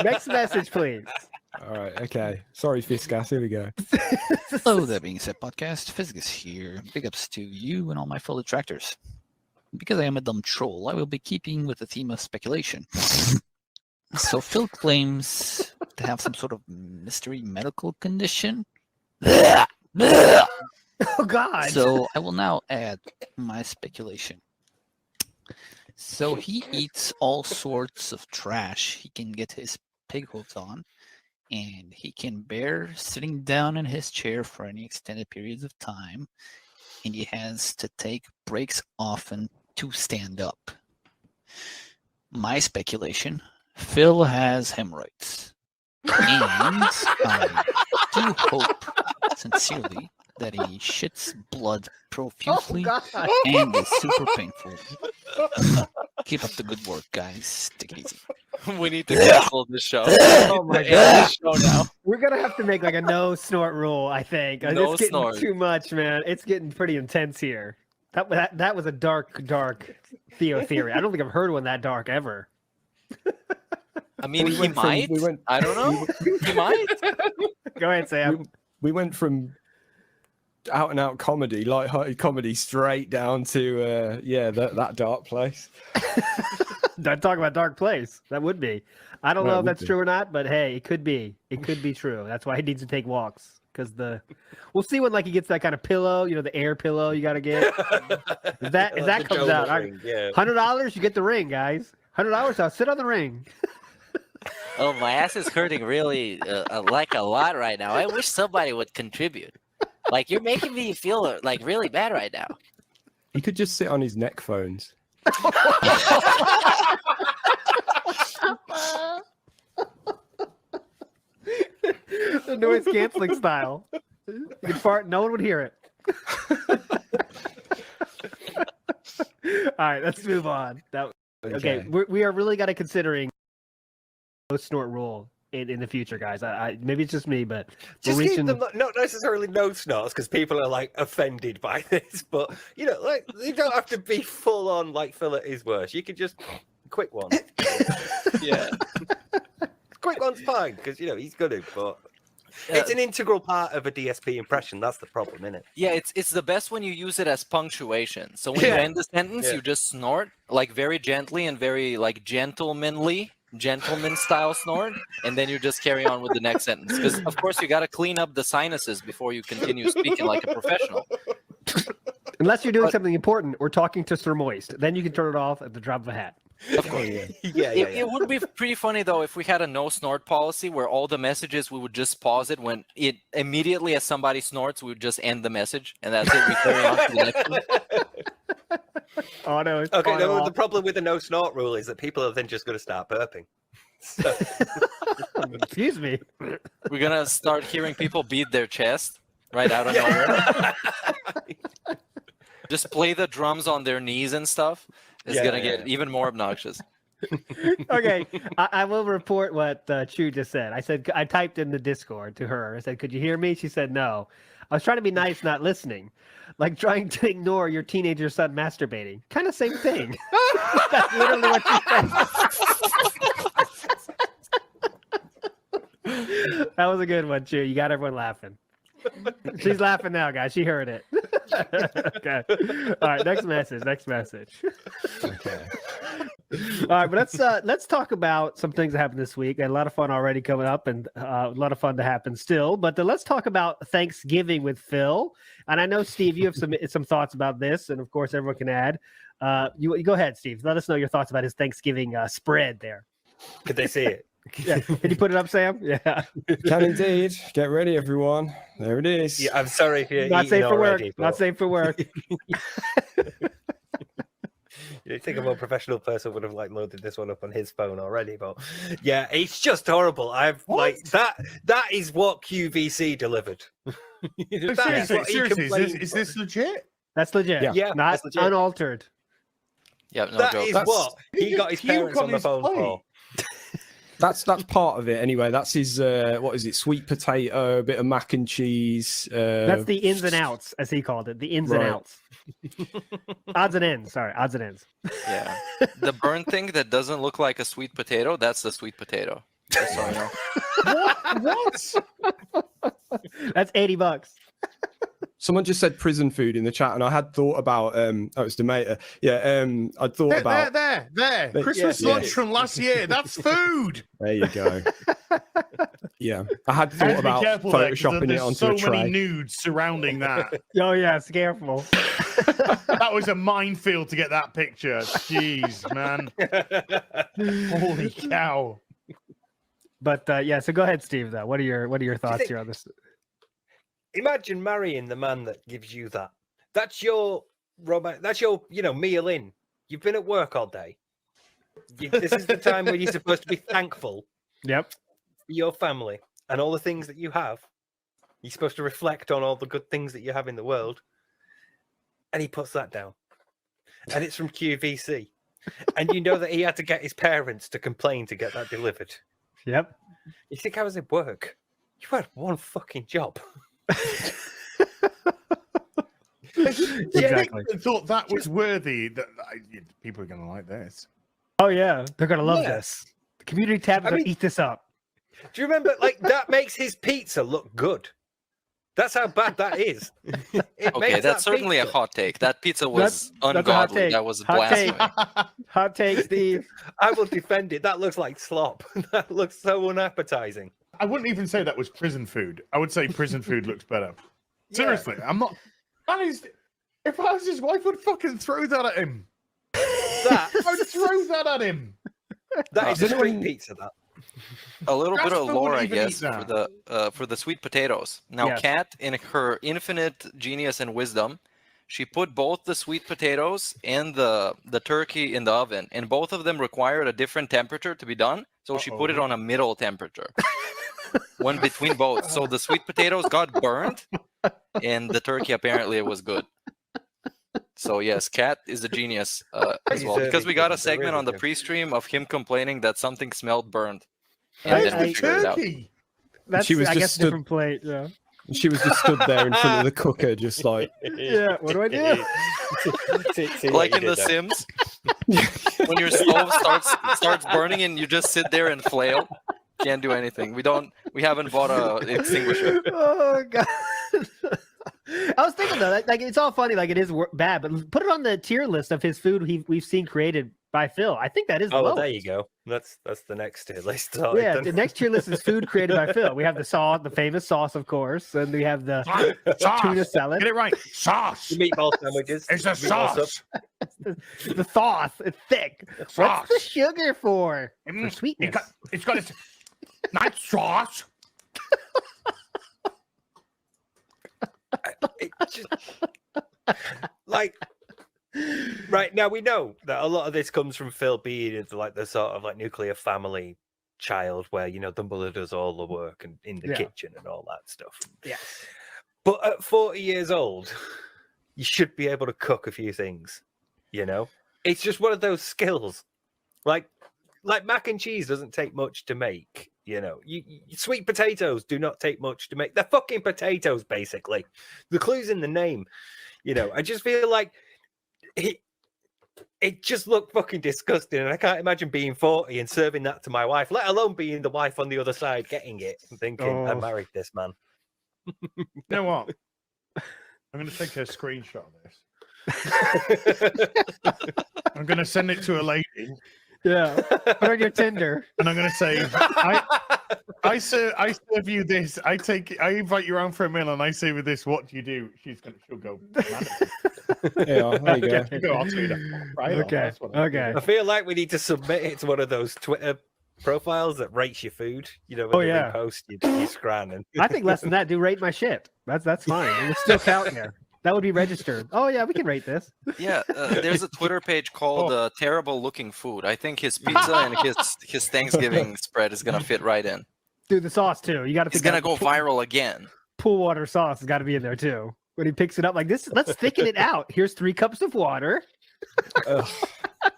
Next message, please. All right, okay. Sorry, Viscas. Here we go. Hello, That Being Said podcast. Fisgus here. Big ups to you and all my fellow detractors. Because I am a dumb troll, I will be keeping with the theme of speculation. So Phil claims to have some sort of mystery medical condition. Oh, God. So I will now add my speculation. So he eats all sorts of trash he can get his pig hooves on, and he can bear sitting down in his chair for any extended periods of time, and he has to take breaks often to stand up. My speculation, Phil has hemorrhoids. And I do hope, sincerely, that he shits blood profusely and is super painful. Keep up the good work, guys. Take it easy. We need to cancel the show. Oh my God. Show now. We're gonna have to make like a no snort rule, I think. No it's getting snort. too much, man. It's getting pretty intense here. That was a dark Theo theory. I don't think I've heard one that dark ever. I mean, he might. I don't know. He might. Go ahead, Sam. We went from out and out comedy, light-hearted comedy, straight down to that dark place. Don't talk about dark place. That would be. I don't know if that's true or not, but hey, it could be. It could be true. That's why he needs to take walks. Because we'll see when he gets that kind of pillow, the air pillow you got to get. If that comes out, $100 you get the ring, guys. $100 I'll sit on the ring. Oh, my ass is hurting really like a lot right now. I wish somebody would contribute. You're making me feel really bad right now. He could just sit on his neck phones. The noise canceling style. You can fart, no one would hear it. All right, let's move on. Okay, we are really got to considering no snort rule in the future, guys. I maybe it's just me, but just keep them not necessarily no snorts because people are offended by this, but you don't have to be full on Phil at his worst. You could just quick one. Yeah. Quick one's fine because he's good at, but It's an integral part of a DSP impression. That's the problem, isn't it? Yeah, it's the best when you use it as punctuation. So when you end the sentence, you just snort like very gently and very like gentleman style snort, and then you just carry on with the next sentence. Because of course you got to clean up the sinuses before you continue speaking like a professional. Unless you're doing something important or talking to Sir Moist, then you can turn it off at the drop of a hat. Of course. It would be pretty funny though if we had a no snort policy where all the messages we would just pause it when it immediately as somebody snorts we would just end the message and that's it. We carry on to the next one. Oh no! Okay, the problem with the no snort rule is that people are then just going to start burping. So... Excuse me. We're gonna start hearing people beat their chest right out of nowhere. Just play the drums on their knees and stuff. It's gonna get even more obnoxious. Okay, I will report what Chu just said. I typed in the Discord to her. I said, "Could you hear me?" She said, "No." I was trying to be nice, not listening, like trying to ignore your teenager son masturbating. Kind of same thing. That's literally what she said. That was a good one, Chu. You got everyone laughing. She's laughing now, guys. She heard it. Okay. All right. Next message. Okay. All right, but let's talk about some things that happened this week. Got a lot of fun already coming up, and a lot of fun to happen still. But let's talk about Thanksgiving with Phil. And I know, Steve, you have some thoughts about this, and of course, everyone can add. You go ahead, Steve. Let us know your thoughts about his Thanksgiving spread there. Could they see it? Yeah. Can you put it up, Sam? Yeah. Can indeed. Get ready, everyone. There it is. Yeah, I'm sorry if you're not safe for already, work. But... Not safe for work. You think a more professional person would have loaded this one up on his phone already, but yeah, it's just horrible. That is what QVC delivered. Seriously, is this legit? That's legit. Yeah, not that's legit. unaltered. Yeah, no that joke. is what he got his parents on the phone for. That's part of it anyway. That's his what is it? Sweet potato, a bit of mac and cheese. That's the ins and outs, as he called it. The ins and outs. Odds and ends. Sorry, odds and ends. Yeah. The burnt thing that doesn't look like a sweet potato, that's the sweet potato. Just so you know. What? That's $80. Someone just said prison food in the chat, and I had thought about it's Demeter. Yeah, I thought about there. Christmas lunch from last year. That's food. There you go. Yeah, I had thought about photoshopping it onto a tray. So many nudes surrounding that. Oh yeah, it's careful. That was a minefield to get that picture. Jeez, man. Holy cow. But yeah, so go ahead, Steve. Though, what are your thoughts here on this? Imagine marrying the man that gives you that. That's your meal in. You've been at work all day. This is the time where you're supposed to be thankful. Yep. For your family and all the things that you have. You're supposed to reflect on all the good things that you have in the world. And he puts that down. And it's from QVC. And you know that he had to get his parents to complain to get that delivered. Yep. You think I was at work? You had one fucking job. Exactly. I thought that was worthy. That people are going to like this. Oh yeah, they're going to love this. The community tab is going to eat this up. Do you remember? That makes his pizza look good. That's how bad that is. Okay, that's certainly a hot take. That pizza was ungodly. That was blasphemy. Hot take, Steve. I will defend it. That looks like slop. That looks so unappetizing. I wouldn't even say that was prison food. I would say prison food looks better. Seriously, I'm not. If I was his wife, I'd fucking throw that at him. I'd throw that at him. That is a street pizza. That. A little bit of lore, I guess, for the sweet potatoes. Now, Khet, in her infinite genius and wisdom, she put both the sweet potatoes and the turkey in the oven, and both of them required a different temperature to be done. So she put it on a middle temperature, one between both. So the sweet potatoes got burned, and the turkey apparently it was good. So yes, Khet is a genius as well, because we got a segment on the pre-stream of him complaining that something smelled burned. And then we figured it out. That's, she was I just guess, stood, different plate. Yeah. She was just stood there in front of the cooker, just like, yeah. What do I do? Like in The Sims, when your stove starts burning and you just sit there and flail. Can't do anything. We haven't bought a extinguisher. Oh god. I was thinking though, like it's all funny, like it is bad, but put it on the tier list of his food we've seen created by Phil. I think that is. Oh, well, lowest. there you go. That's the next tier list. Yeah, the next tier list is food created by Phil. We have the sauce, the famous sauce, of course, and we have the tuna salad. Get it right, sauce. The meatball sandwiches. It's a sauce. The sauce, it's thick. What's the sugar for? For sweetness. It's got its not sauce. It just, like, right now we know that a lot of this comes from Phil being like the sort of like nuclear family child where, you know, the mother does all the work and in the kitchen and all that stuff. Yeah. But at 40 years old, you should be able to cook a few things, you know? It's just one of those skills. Like mac and cheese doesn't take much to make. You know, sweet potatoes do not take much to make. They're fucking potatoes, basically. The clue's in the name. You know, I just feel like it just looked fucking disgusting. And I can't imagine being 40 and serving that to my wife, let alone being the wife on the other side getting it and thinking, I married this man. You know what? I'm going to take a screenshot of this. I'm going to send it to a lady. Yeah, put on your Tinder, and I'm gonna say, I serve you this. I invite you around for a meal, and I say with this, what do you do? She'll go. Yeah, there you go. Go, I'll tell you that. Right okay. Okay. I feel like we need to submit it to one of those Twitter profiles that rates your food. You know, when you post you scran. And I think less than that. Do rate my shit. That's fine. It's still counting there. That would be registered. Oh yeah, we can rate this. Yeah, there's a Twitter page called Terrible Looking Food. I think his pizza and his Thanksgiving spread is gonna fit right in. Dude, the sauce too. You got to. It's gonna go viral again. Pool water sauce has got to be in there too. When he picks it up like this, let's thicken it out. Here's 3 cups of water. All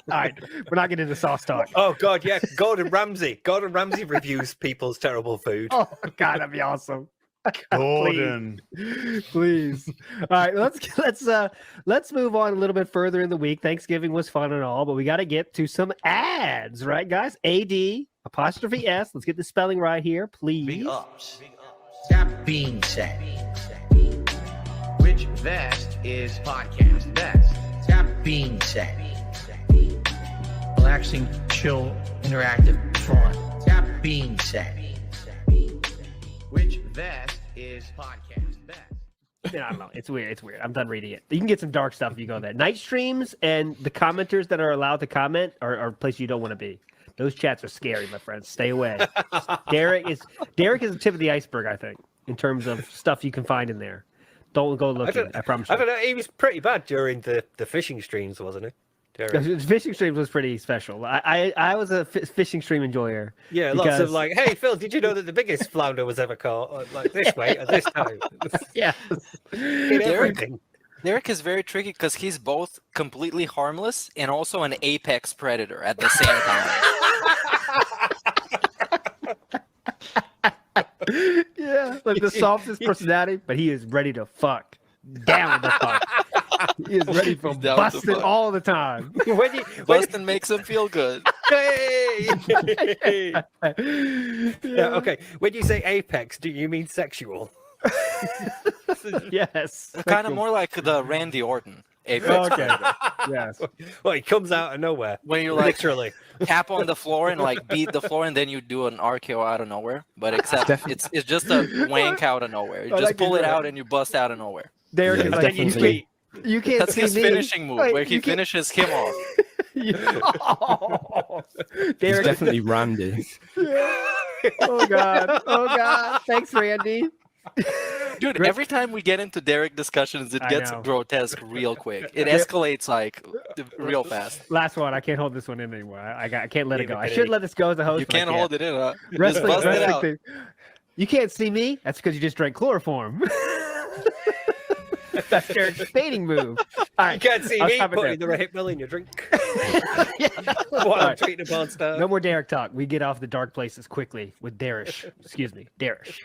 right, we're not getting into sauce talk. Oh god, yeah, Gordon Ramsay. Gordon Ramsay reviews people's terrible food. Oh god, that'd be awesome. Gordon, please. All right, let's move on a little bit further in the week. Thanksgiving was fun and all, but we got to get to some ads, right, guys? AD''S. Let's get the spelling right here, please. Big ups. That being said, which vest is podcast best? That being said, relaxing, chill, interactive, fun. That being said, which vest is podcast best? I don't know. It's weird. I'm done reading it. You can get some dark stuff if you go there. Night streams and the commenters that are allowed to comment are a place you don't want to be. Those chats are scary, my friends. Stay away. Derek is the tip of the iceberg, I think, in terms of stuff you can find in there. Don't go looking. I promise you. I don't know. He was pretty bad during the fishing streams, wasn't he? The fishing stream was pretty special. I was a fishing stream enjoyer. Yeah, lots of like, hey Phil, did you know that the biggest flounder was ever caught like this way at this time? Yeah, Derek is very tricky because he's both completely harmless and also an apex predator at the same time. Yeah, like the softest personality, but he is ready to fuck. Down the fuck. He is ready for busting all the time. Busting makes him feel good. Hey! Yeah, okay. When you say apex, do you mean sexual? Yes. Kind of more like the Randy Orton apex. Okay. Yes. Well, he comes out of nowhere. When you like literally tap on the floor and like beat the floor, and then you do an RKO out of nowhere. But except it's just a wank out of nowhere. You just pull it out and you bust out of nowhere. Derek is like, you can't That's see his me. finishing move, where he finishes him off. Derek's definitely Randy. Oh god. Thanks, Randy. Dude, every time we get into Derek discussions, it gets grotesque real quick. It escalates like real fast. Last one. I can't hold this one in anymore. I can't let it go. I should let this go as a host. You can't hold it in, huh? Wrestling, just bust it out. thing. You can't see me? That's because you just drank chloroform. That's Derek's dating move. All right. You can't see me putting the hip mill in your drink. What I'm treating a porn star. No more Derek talk. We get off the dark places quickly with Derish. Excuse me, Derish.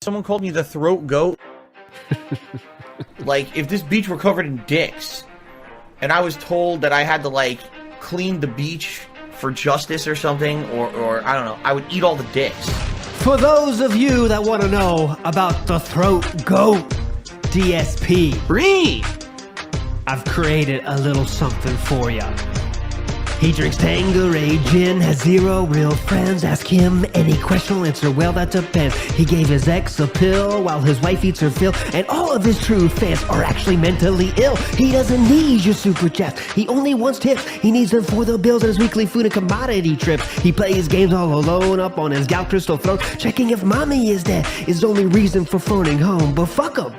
Someone called me the throat goat. Like, if this beach were covered in dicks, and I was told that I had to, like, clean the beach for justice or something, or I don't know, I would eat all the dicks. For those of you that want to know about the throat goat, DSP, I've created a little something for ya. He drinks Tanqueray gin, has 0 real friends. Ask him any question, he'll answer, well, that depends. He gave his ex a pill while his wife eats her fill, and all of his true fans are actually mentally ill. He doesn't need your super chats, he only wants tips. He needs them for the bills and his weekly food and commodity trips. He plays games all alone up on his Gout Crystal throne, checking if mommy is dead is the only reason for phoning home. But fuck him,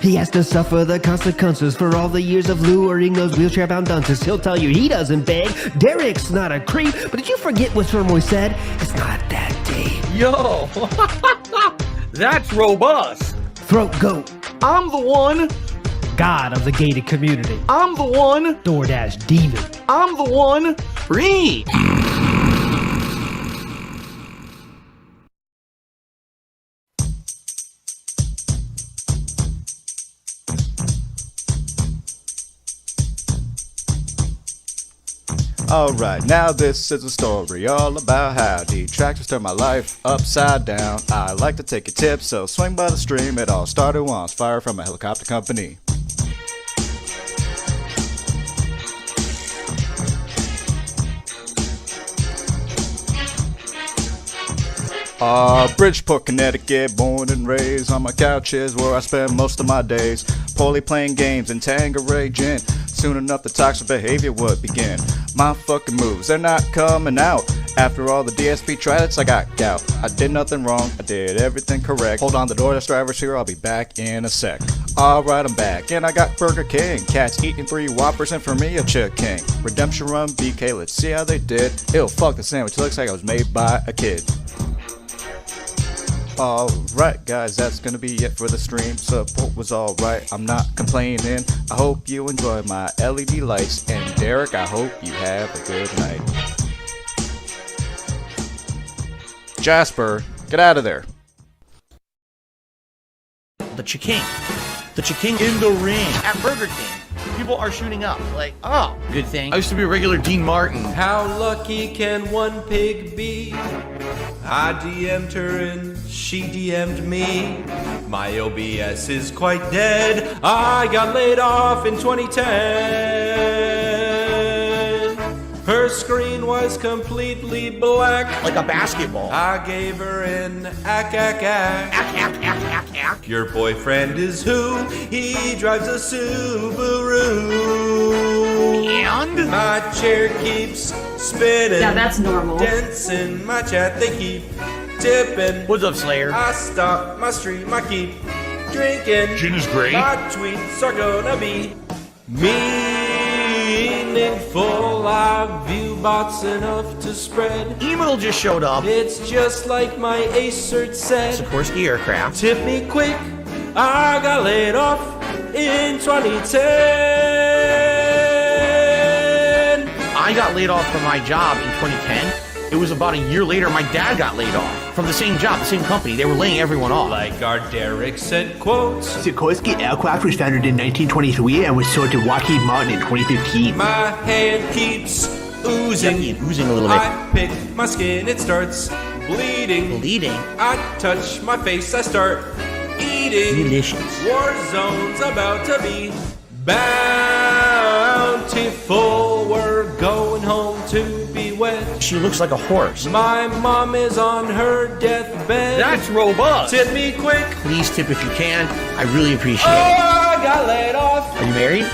he has to suffer the consequences for all the years of luring those wheelchair-bound dunces. He'll tell you he doesn't beg, Derek's not a creep, but did you forget what Surmoy said? It's not that deep. Yo, that's robust. Throat goat. I'm the one. God of the gated community. I'm the one. DoorDash demon. I'm the one. Reed. Alright, now this is a story all about how detractors turn my life upside down. I like to take a tip, so swing by the stream. It all started once, fire from a helicopter company. Bridgeport, Connecticut, born and raised. On my couch is where I spend most of my days. Poorly playing games and Tanqueray gin. Soon enough the toxic behavior would begin. My fucking moves, they're not coming out. After all the DSP tridents, I got gout. I did nothing wrong, I did everything correct. Hold on, the DoorDash driver's here, I'll be back in a sec. Alright, I'm back, and I got Burger King. Cats eating 3 Whoppers and for me a chicken. Redemption Run BK, let's see how they did. Ew, fuck the sandwich, looks like it was made by a kid. Alright guys, that's gonna be it for the stream. Support was alright, I'm not complaining. I hope you enjoy my LED lights. And Derek, I hope you have a good night. Jasper, get out of there. The Chiking. The Chiking in the ring at Burger King. People are shooting up. Like, oh, good thing. I used to be a regular Dean Martin. How lucky can one pig be? I DM'd her and she DM'd me. My OBS is quite dead. I got laid off in 2010. Her screen was completely black. Like a basketball. I gave her an ack. Your boyfriend is who? He drives a Subaru. And? My chair keeps spinning. Yeah, that's normal. Dents in my chat, they keep tipping. What's up, Slayer? I stop my stream, I keep drinking. Gin is great. My tweets are gonna be meaningful. I view bots enough to spread. Email just showed up. It's just like my Acert said. Sikorsky Aircraft. Tip me quick. I got laid off in 2010. I got laid off from my job in 2010. It was about a year later my dad got laid off from the same job, the same company. They were laying everyone off. Like our Derek said, quotes. Sikorsky Aircraft was founded in 1923 and was sold to Lockheed Martin in 2015. My hand keeps oozing. Yeah, oozing a little bit. I pick my skin, it starts bleeding. Bleeding? I touch my face, I start eating. Delicious. Warzone's about to be bountiful. We're going home to be wed. She looks like a horse. My mom is on her deathbed. That's robust. Tip me quick. Please tip if you can. I really appreciate it. I got laid off. Are you married?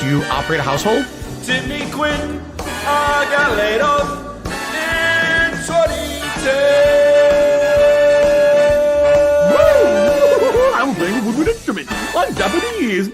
Do you operate a household? Tip me quick. I got laid off in 2010. Woo! I'm playing a woodwind instrument on Japanese.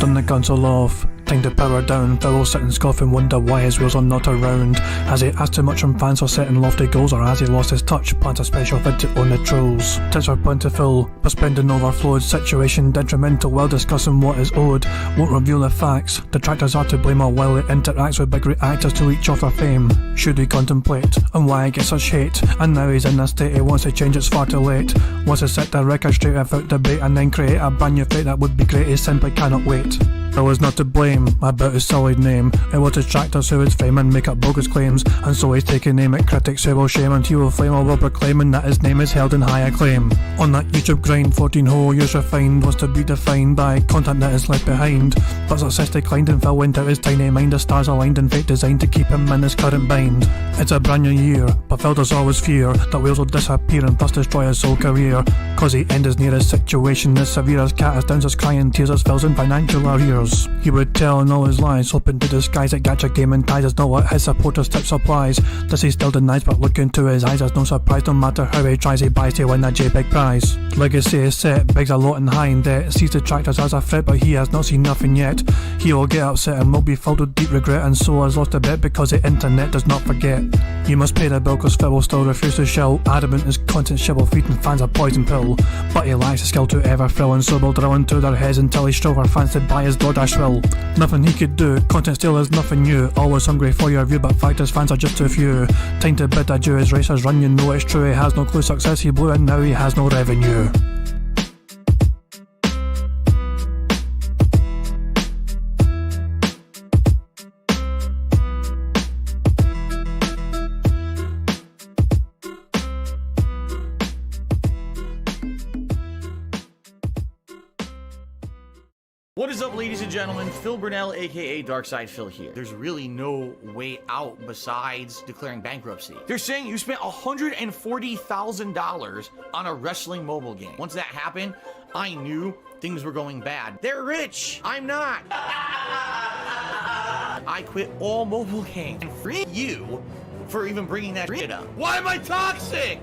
Turn the console off. Time to power down. Phil will sit and scoff and wonder why his wheels are not around. Has he asked too much from fans for setting lofty goals, or has he lost his touch? Plans a special visit on the trolls. Tips are plentiful, but spending overflowed. Situation detrimental while discussing what is owed. Won't reveal the facts. Detractors are to blame, or while it interacts with big reactors to leech off their fame. Should he contemplate on why I get such hate? And now he's in a state he wants to change, it's far too late. Wants to set the record straight without debate and then create a brand new fate that would be great. He simply cannot wait. I was not to blame about his solid name. It was detractors who would fame and make up bogus claims, and so he's taking aim at critics who will shame, and he will flame or will proclaiming that his name is held in high acclaim. On that YouTube grind, 14 whole years refined was to be defined by content that is left behind, but success declined and Phil went out his tiny mind. The stars aligned and fate designed to keep him in his current bind. It's a brand new year, but Phil does always fear that wheels will disappear and thus destroy his whole career, cause the end is near. His situation is severe as cat as downs his crying tears as Phil's in financial arrears. He would tell in all his lies, hoping to disguise it. Gacha gaming ties is not what his supporters tip supplies. This he still denies, but look into his eyes, there's no surprise. No matter how he tries, he buys to win that JPEG prize. Legacy is set, Big's a lot in high in debt. Sees detractors as a threat, but he has not seen nothing yet. He will get upset and will be filled with deep regret, and so has lost a bit because the internet does not forget. You must pay the bill cause Phil will still refuse to show. Adamant his content shit will feeding fans a poison pill, but he lacks the skill to ever thrill, and so will drill into their heads until he strove for fans to buy his DoorDash will. Nothing he could do, content still is nothing new. Always hungry for your view, but fact his fans are just too few. Time to bid adieu, his racers run, you know it's true. He has no clue, success he blew and now he has no revenue. What is up, ladies and gentlemen? Phil Burnell, aka Darkside Phil here. There's really no way out besides declaring bankruptcy. They're saying you spent $140,000 on a wrestling mobile game. Once that happened, I knew things were going bad. They're rich. I'm not. I quit all mobile games and free you for even bringing that shit up. Why am I toxic?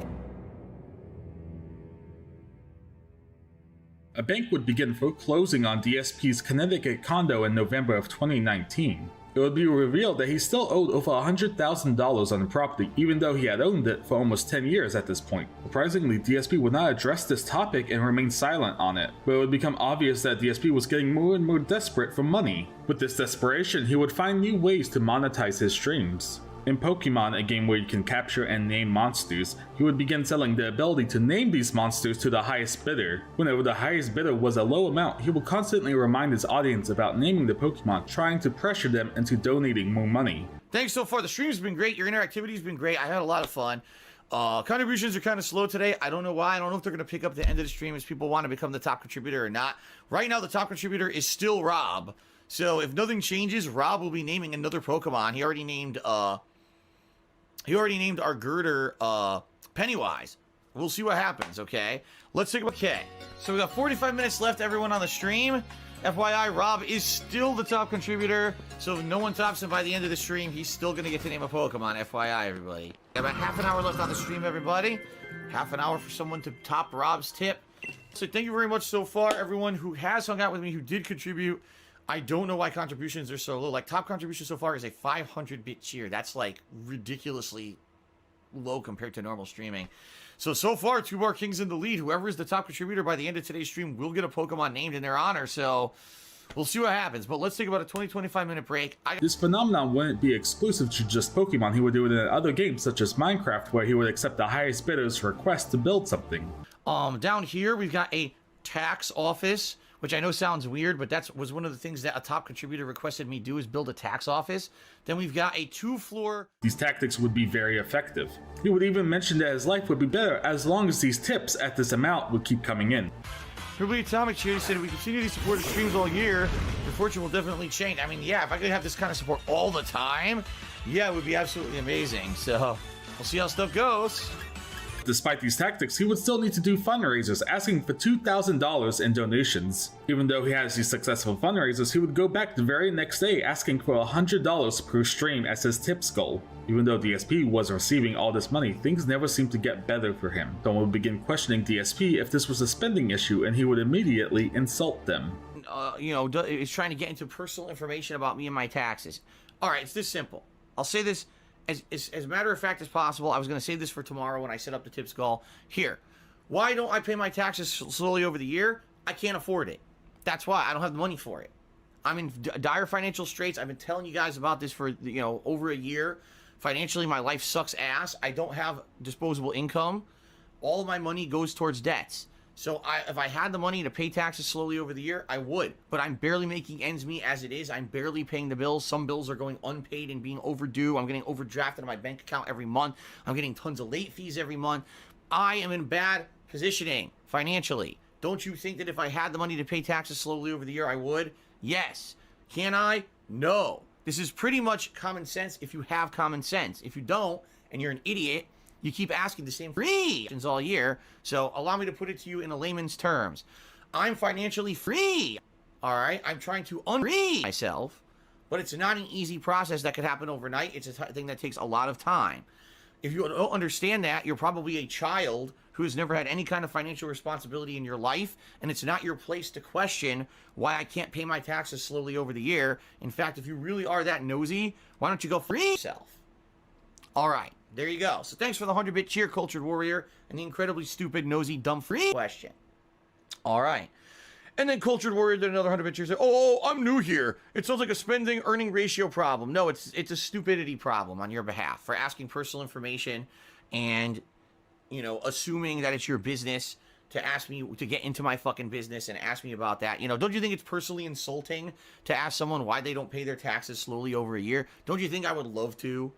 A bank would begin foreclosing on DSP's Connecticut condo in November of 2019. It would be revealed that he still owed over $100,000 on the property, even though he had owned it for almost 10 years at this point. Surprisingly, DSP would not address this topic and remain silent on it, but it would become obvious that DSP was getting more and more desperate for money. With this desperation, he would find new ways to monetize his streams. In Pokemon, a game where you can capture and name monsters, he would begin selling the ability to name these monsters to the highest bidder. Whenever the highest bidder was a low amount, he would constantly remind his audience about naming the Pokemon, trying to pressure them into donating more money. Thanks so far. The stream's been great. Your interactivity's been great. I had a lot of fun. Contributions are kind of slow today. I don't know why. I don't know if they're going to pick up the end of the stream as people want to become the top contributor or not. Right now, the top contributor is still Rob. So if nothing changes, Rob will be naming another Pokemon. He already named our girder Pennywise. We'll see what happens, okay? Let's take a look. Okay, so we got 45 minutes left, everyone on the stream. FYI, Rob is still the top contributor, so if no one tops him by the end of the stream, he's still going to get to name a Pokemon. FYI, everybody. About half an hour left on the stream, everybody. Half an hour for someone to top Rob's tip. So thank you very much so far, everyone who has hung out with me, who did contribute. I don't know why contributions are so low. Like, top contribution so far is a 500-bit cheer. That's, like, ridiculously low compared to normal streaming. So far, 2 more kings in the lead. Whoever is the top contributor by the end of today's stream will get a Pokemon named in their honor. So we'll see what happens. But let's take about a 20-25-minute break. This phenomenon wouldn't be exclusive to just Pokemon. He would do it in other games such as Minecraft, where he would accept the highest bidder's request to build something. Down here, we've got a tax office, which I know sounds weird, but that was one of the things that a top contributor requested me do, is build a tax office. Then we've got a 2-floor... These tactics would be very effective. He would even mention that his life would be better as long as these tips at this amount would keep coming in. Everybody Atomic Cheer said, if we continue these supportive streams all year, your fortune will definitely change. I mean, yeah, if I could have this kind of support all the time, yeah, it would be absolutely amazing. So we'll see how stuff goes. Despite these tactics, he would still need to do fundraisers, asking for $2,000 in donations. Even though he has these successful fundraisers, he would go back the very next day asking for $100 per stream as his tips goal. Even though DSP was receiving all this money, things never seemed to get better for him. Someone would begin questioning DSP if this was a spending issue, and he would immediately insult them. is trying to get into personal information about me and my taxes. All right, it's this simple. I'll say this as a matter of fact as possible. I was going to save this for tomorrow when I set up the tip skull. Here, why don't I pay my taxes slowly over the year? I can't afford it. That's why I don't have the money for it. I'm in dire financial straits. I've been telling you guys about this for over a year. Financially, my life sucks ass. I don't have disposable income. All of my money goes towards debts. So if I had the money to pay taxes slowly over the year, I would. But I'm barely making ends meet as it is. I'm barely paying the bills. Some bills are going unpaid and being overdue. I'm getting overdrafted in my bank account every month. I'm getting tons of late fees every month. I am in bad positioning financially. Don't you think that if I had the money to pay taxes slowly over the year, I would? Yes. Can I? No. This is pretty much common sense if you have common sense. If you don't, and you're an idiot, you keep asking the same questions all year. So allow me to put it to you in a layman's terms. I'm financially free. All right. I'm trying to unfree myself, but it's not an easy process that could happen overnight. It's a thing that takes a lot of time. If you don't understand that, you're probably a child who has never had any kind of financial responsibility in your life, and it's not your place to question why I can't pay my taxes slowly over the year. In fact, if you really are that nosy, why don't you go free yourself? All right. There you go. So thanks for the 100-bit cheer, Cultured Warrior, and the incredibly stupid, nosy, dumb, free question. All right. And then Cultured Warrior did another 100-bit cheer. Said, oh, I'm new here. It sounds like a spending-earning ratio problem. No, it's a stupidity problem on your behalf for asking personal information and, assuming that it's your business to ask me to get into my fucking business and ask me about that. Don't you think it's personally insulting to ask someone why they don't pay their taxes slowly over a year? Don't you think I would love to,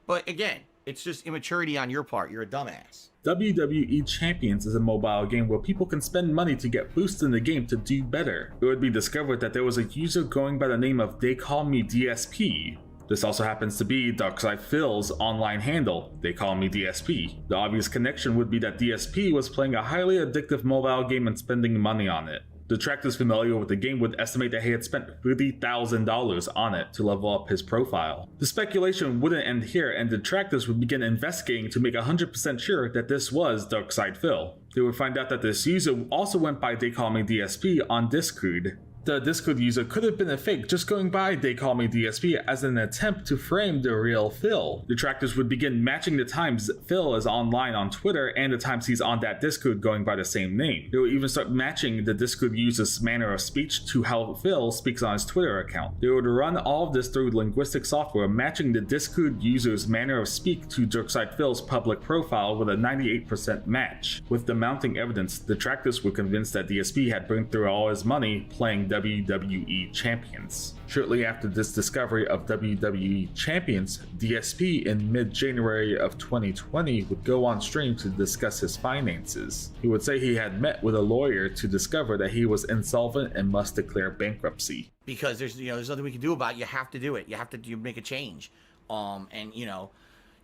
But again, it's just immaturity on your part. You're a dumbass. WWE Champions is a mobile game where people can spend money to get boosts in the game to do better. It would be discovered that there was a user going by the name of They Call Me DSP. This also happens to be Darkside Phil's online handle, They Call Me DSP. The obvious connection would be that DSP was playing a highly addictive mobile game and spending money on it. Detractors familiar with the game would estimate that he had spent $30,000 on it to level up his profile. The speculation wouldn't end here, and detractors would begin investigating to make 100% sure that this was Darkside Phil. They would find out that this user also went by They Call Me DSP on Discord. The Discord user could have been a fake just going by They Call Me DSP as an attempt to frame the real Phil. Detractors would begin matching the times Phil is online on Twitter and the times he's on that Discord going by the same name. They would even start matching the Discord user's manner of speech to how Phil speaks on his Twitter account. They would run all of this through linguistic software, matching the Discord user's manner of speak to Darkside Phil's public profile with a 98% match. With the mounting evidence, detractors were convinced that DSP had burned through all his money playing WWE Champions. Shortly after this discovery of WWE Champions, DSP in mid-January of 2020 would go on stream to discuss his finances. He would say he had met with a lawyer to discover that he was insolvent and must declare bankruptcy. Because there's nothing we can do about it. You have to do it. You have to make a change. You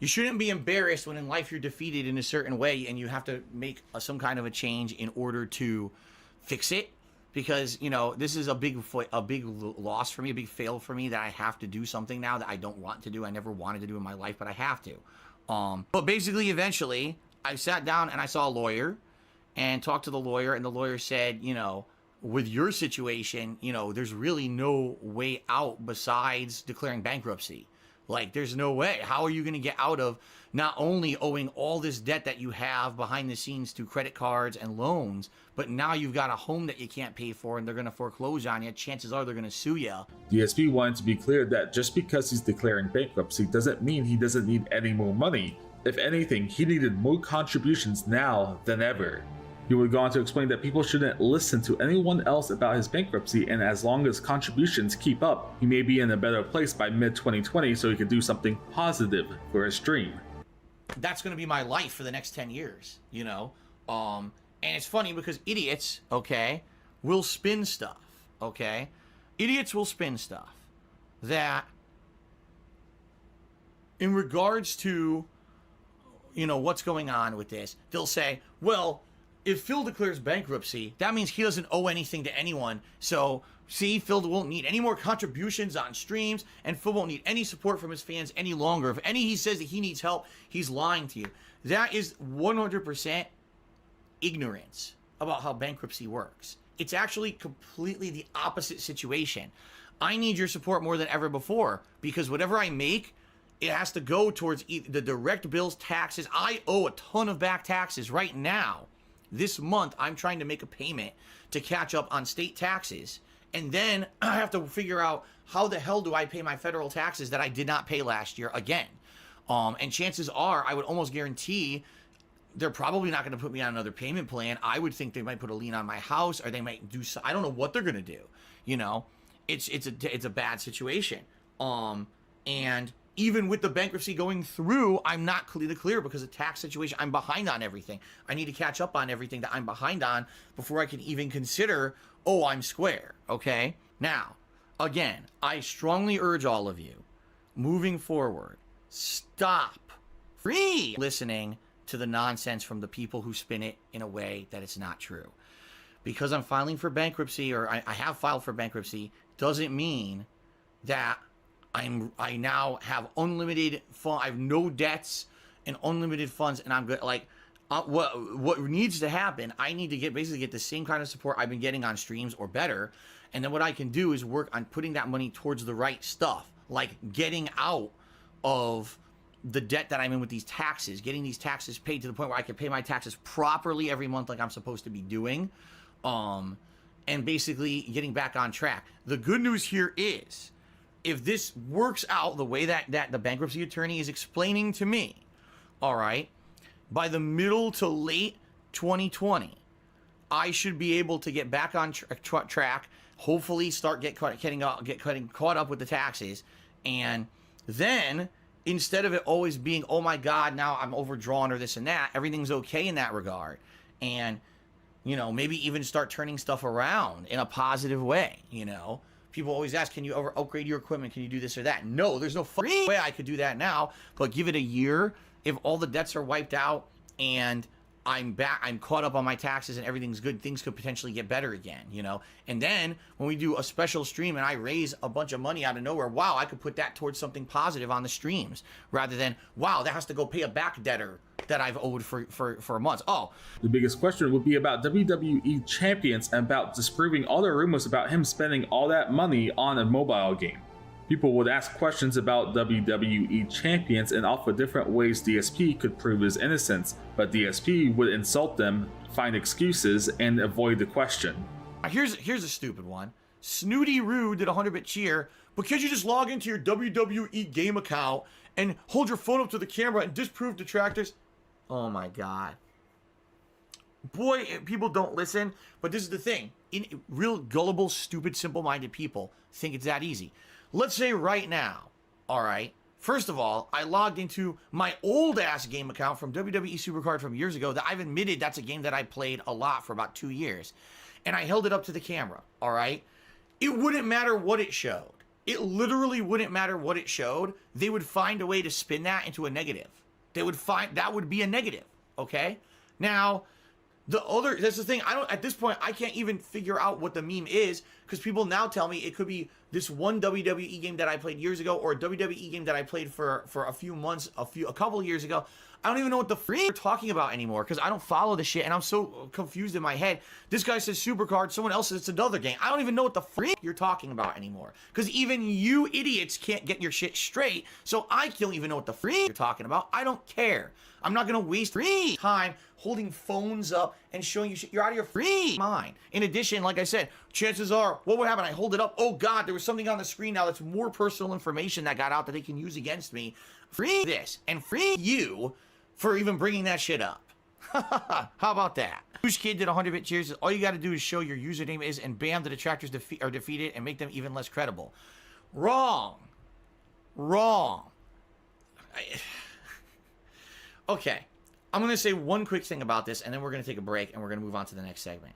shouldn't be embarrassed when in life you're defeated in a certain way and you have to make some kind of a change in order to fix it. Because, this is a big loss for me, a big fail for me that I have to do something now that I don't want to do. I never wanted to do in my life, but I have to. But basically, eventually, I sat down and I saw a lawyer and talked to the lawyer. And the lawyer said, with your situation, there's really no way out besides declaring bankruptcy. Like, there's no way. How are you going to get out of not only owing all this debt that you have behind the scenes through credit cards and loans, but now you've got a home that you can't pay for and they're going to foreclose on you. Chances are they're going to sue you. DSP wanted to be clear that just because he's declaring bankruptcy doesn't mean he doesn't need any more money. If anything, he needed more contributions now than ever. He would go on to explain that people shouldn't listen to anyone else about his bankruptcy, and as long as contributions keep up, he may be in a better place by mid-2020 so he can do something positive for his stream. That's going to be my life for the next 10 years, And it's funny because idiots, will spin stuff, Idiots will spin stuff that in regards to, what's going on with this, they'll say, well, if Phil declares bankruptcy, that means he doesn't owe anything to anyone. So, see, Phil won't need any more contributions on streams, and Phil won't need any support from his fans any longer. If he says that he needs help, he's lying to you. That is 100% ignorance about how bankruptcy works. It's actually completely the opposite situation. I need your support more than ever before, because whatever I make, it has to go towards the direct bills, taxes. I owe a ton of back taxes right now. This month, I'm trying to make a payment to catch up on state taxes. And then I have to figure out how the hell do I pay my federal taxes that I did not pay last year again. And chances are, I would almost guarantee they're probably not going to put me on another payment plan. I would think they might put a lien on my house, or they might do so. I don't know what they're going to do. You know, it's a bad situation. And even with the bankruptcy going through, I'm not clear because of tax situation. I'm behind on everything. I need to catch up on everything that I'm behind on before I can even consider, oh, I'm square. Okay. Now, again, I strongly urge all of you, moving forward, stop listening to the nonsense from the people who spin it in a way that it's not true. Because I'm filing for bankruptcy, or I have filed for bankruptcy, doesn't mean that I now have unlimited fun. I have no debts and unlimited funds, and I'm good. Like, what needs to happen? I need to basically get the same kind of support I've been getting on streams or better, and then what I can do is work on putting that money towards the right stuff, like getting out of the debt that I'm in with these taxes, getting these taxes paid to the point where I can pay my taxes properly every month, like I'm supposed to be doing, and basically getting back on track. The good news here is, if this works out the way that the bankruptcy attorney is explaining to me, all right, by the middle to late 2020, I should be able to get back on track, hopefully start getting caught up with the taxes, and then instead of it always being, oh my God, now I'm overdrawn or this and that, everything's okay in that regard. And, you know, maybe even start turning stuff around in a positive way, you know. People always ask, can you upgrade your equipment? Can you do this or that? No, there's no free way I could do that now, but give it a year. If all the debts are wiped out and I'm back, I'm caught up on my taxes and everything's good, things could potentially get better again, you know? And then when we do a special stream and I raise a bunch of money out of nowhere, wow, I could put that towards something positive on the streams rather than, wow, that has to go pay a back debtor that I've owed for months. Oh. The biggest question would be about WWE champions and about disproving all the rumors about him spending all that money on a mobile game. People would ask questions about WWE champions and offer different ways DSP could prove his innocence, but DSP would insult them, find excuses, and avoid the question. Here's a stupid one. Snooty Roo did a 100-bit cheer, but can't you just log into your WWE game account and hold your phone up to the camera and disprove detractors? Oh my God. Boy, people don't listen, but this is the thing. Real gullible, stupid, simple-minded people think it's that easy. Let's say right now, all right, first of all, I logged into my old-ass game account from WWE Supercard from years ago that I've admitted that's a game that I played a lot for about 2 years, and I held it up to the camera, all right? It wouldn't matter what it showed. It literally wouldn't matter what it showed. They would find a way to spin that into a negative. They would find that would be a negative, okay? Now, that's the thing, at this point, I can't even figure out what the meme is, because people now tell me it could be this one WWE game that I played years ago, or a WWE game that I played for a few months, a couple of years ago. I don't even know what the freak we're talking about anymore, because I don't follow the shit, and I'm so confused in my head. This guy says Supercard, someone else says it's another game. I don't even know what the freak you're talking about anymore, because even you idiots can't get your shit straight, so I don't even know what the freak you're talking about. I don't care. I'm not going to waste free time holding phones up and showing you shit. You're out of your free mind. In addition, like I said, chances are, what would happen? I hold it up. Oh, God, there was something on the screen now that's more personal information that got out that they can use against me. Free this and free you for even bringing that shit up. How about that? Whose kid did 100-bit cheers? All you got to do is show your username is, and bam, the detractors are defeated and make them even less credible. Wrong. Okay, I'm going to say one quick thing about this, and then we're going to take a break, and we're going to move on to the next segment.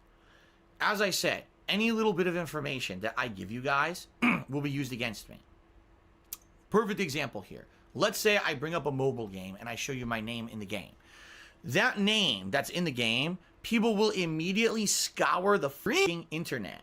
As I said, any little bit of information that I give you guys will be used against me. Perfect example here. Let's say I bring up a mobile game, and I show you my name in the game. That name that's in the game, people will immediately scour the freaking internet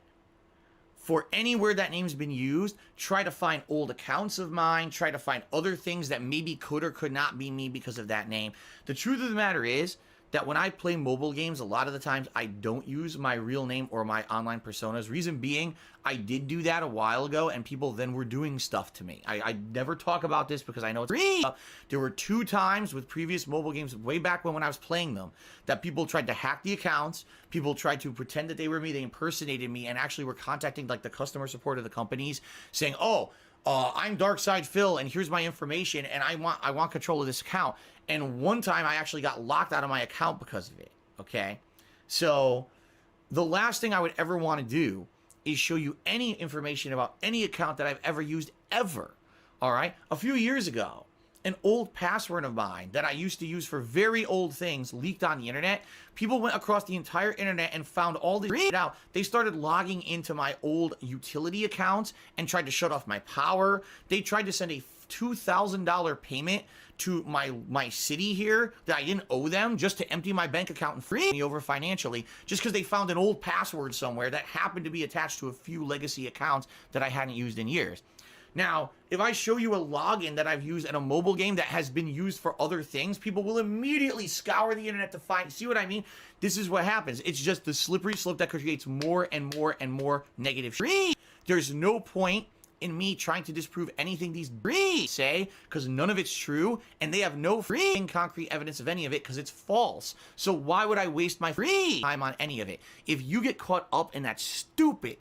for anywhere that name's been used, try to find old accounts of mine, try to find other things that maybe could or could not be me because of that name. The truth of the matter is, that when I play mobile games, a lot of the times I don't use my real name or my online personas. Reason being, I did do that a while ago, and people then were doing stuff to me. I never talk about this because I know it's free. There were 2 times with previous mobile games, way back when I was playing them, that people tried to hack the accounts. People tried to pretend that they were me. They impersonated me and actually were contacting like the customer support of the companies saying, oh, I'm Darkside Phil, and here's my information, and I want control of this account. And one time I actually got locked out of my account because of it. Okay, so the last thing I would ever want to do is show you any information about any account that I've ever used ever. All right, a few years ago, an old password of mine that I used to use for very old things leaked on the internet. People went across the entire internet and found all this shit out. They started logging into my old utility accounts and tried to shut off my power. They tried to send a $2,000 payment to my city here that I didn't owe them just to empty my bank account and free me over financially, just because they found an old password somewhere that happened to be attached to a few legacy accounts that I hadn't used in years. Now, if I show you a login that I've used in a mobile game that has been used for other things, people will immediately scour the internet to find. See what I mean? This is what happens. It's just the slippery slope that creates more and more and more negative shit. There's no point in me trying to disprove anything these say, because none of it's true, and they have no concrete evidence of any of it because it's false. So why would I waste my time on any of it? If you get caught up in that stupid,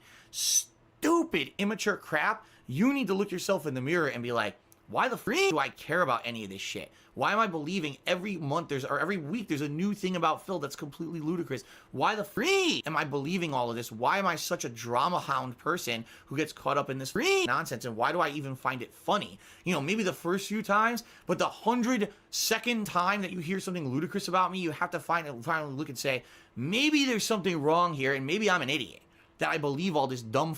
immature crap, you need to look yourself in the mirror and be like, why the do I care about any of this shit? Why am I believing every month or every week there's a new thing about Phil that's completely ludicrous? Why the am I believing all of this? Why am I such a drama hound person who gets caught up in this nonsense? And why do I even find it funny? You know, maybe the first few times, but the 102nd time that you hear something ludicrous about me, you have to finally look and say, maybe there's something wrong here, and maybe I'm an idiot that I believe all this dumb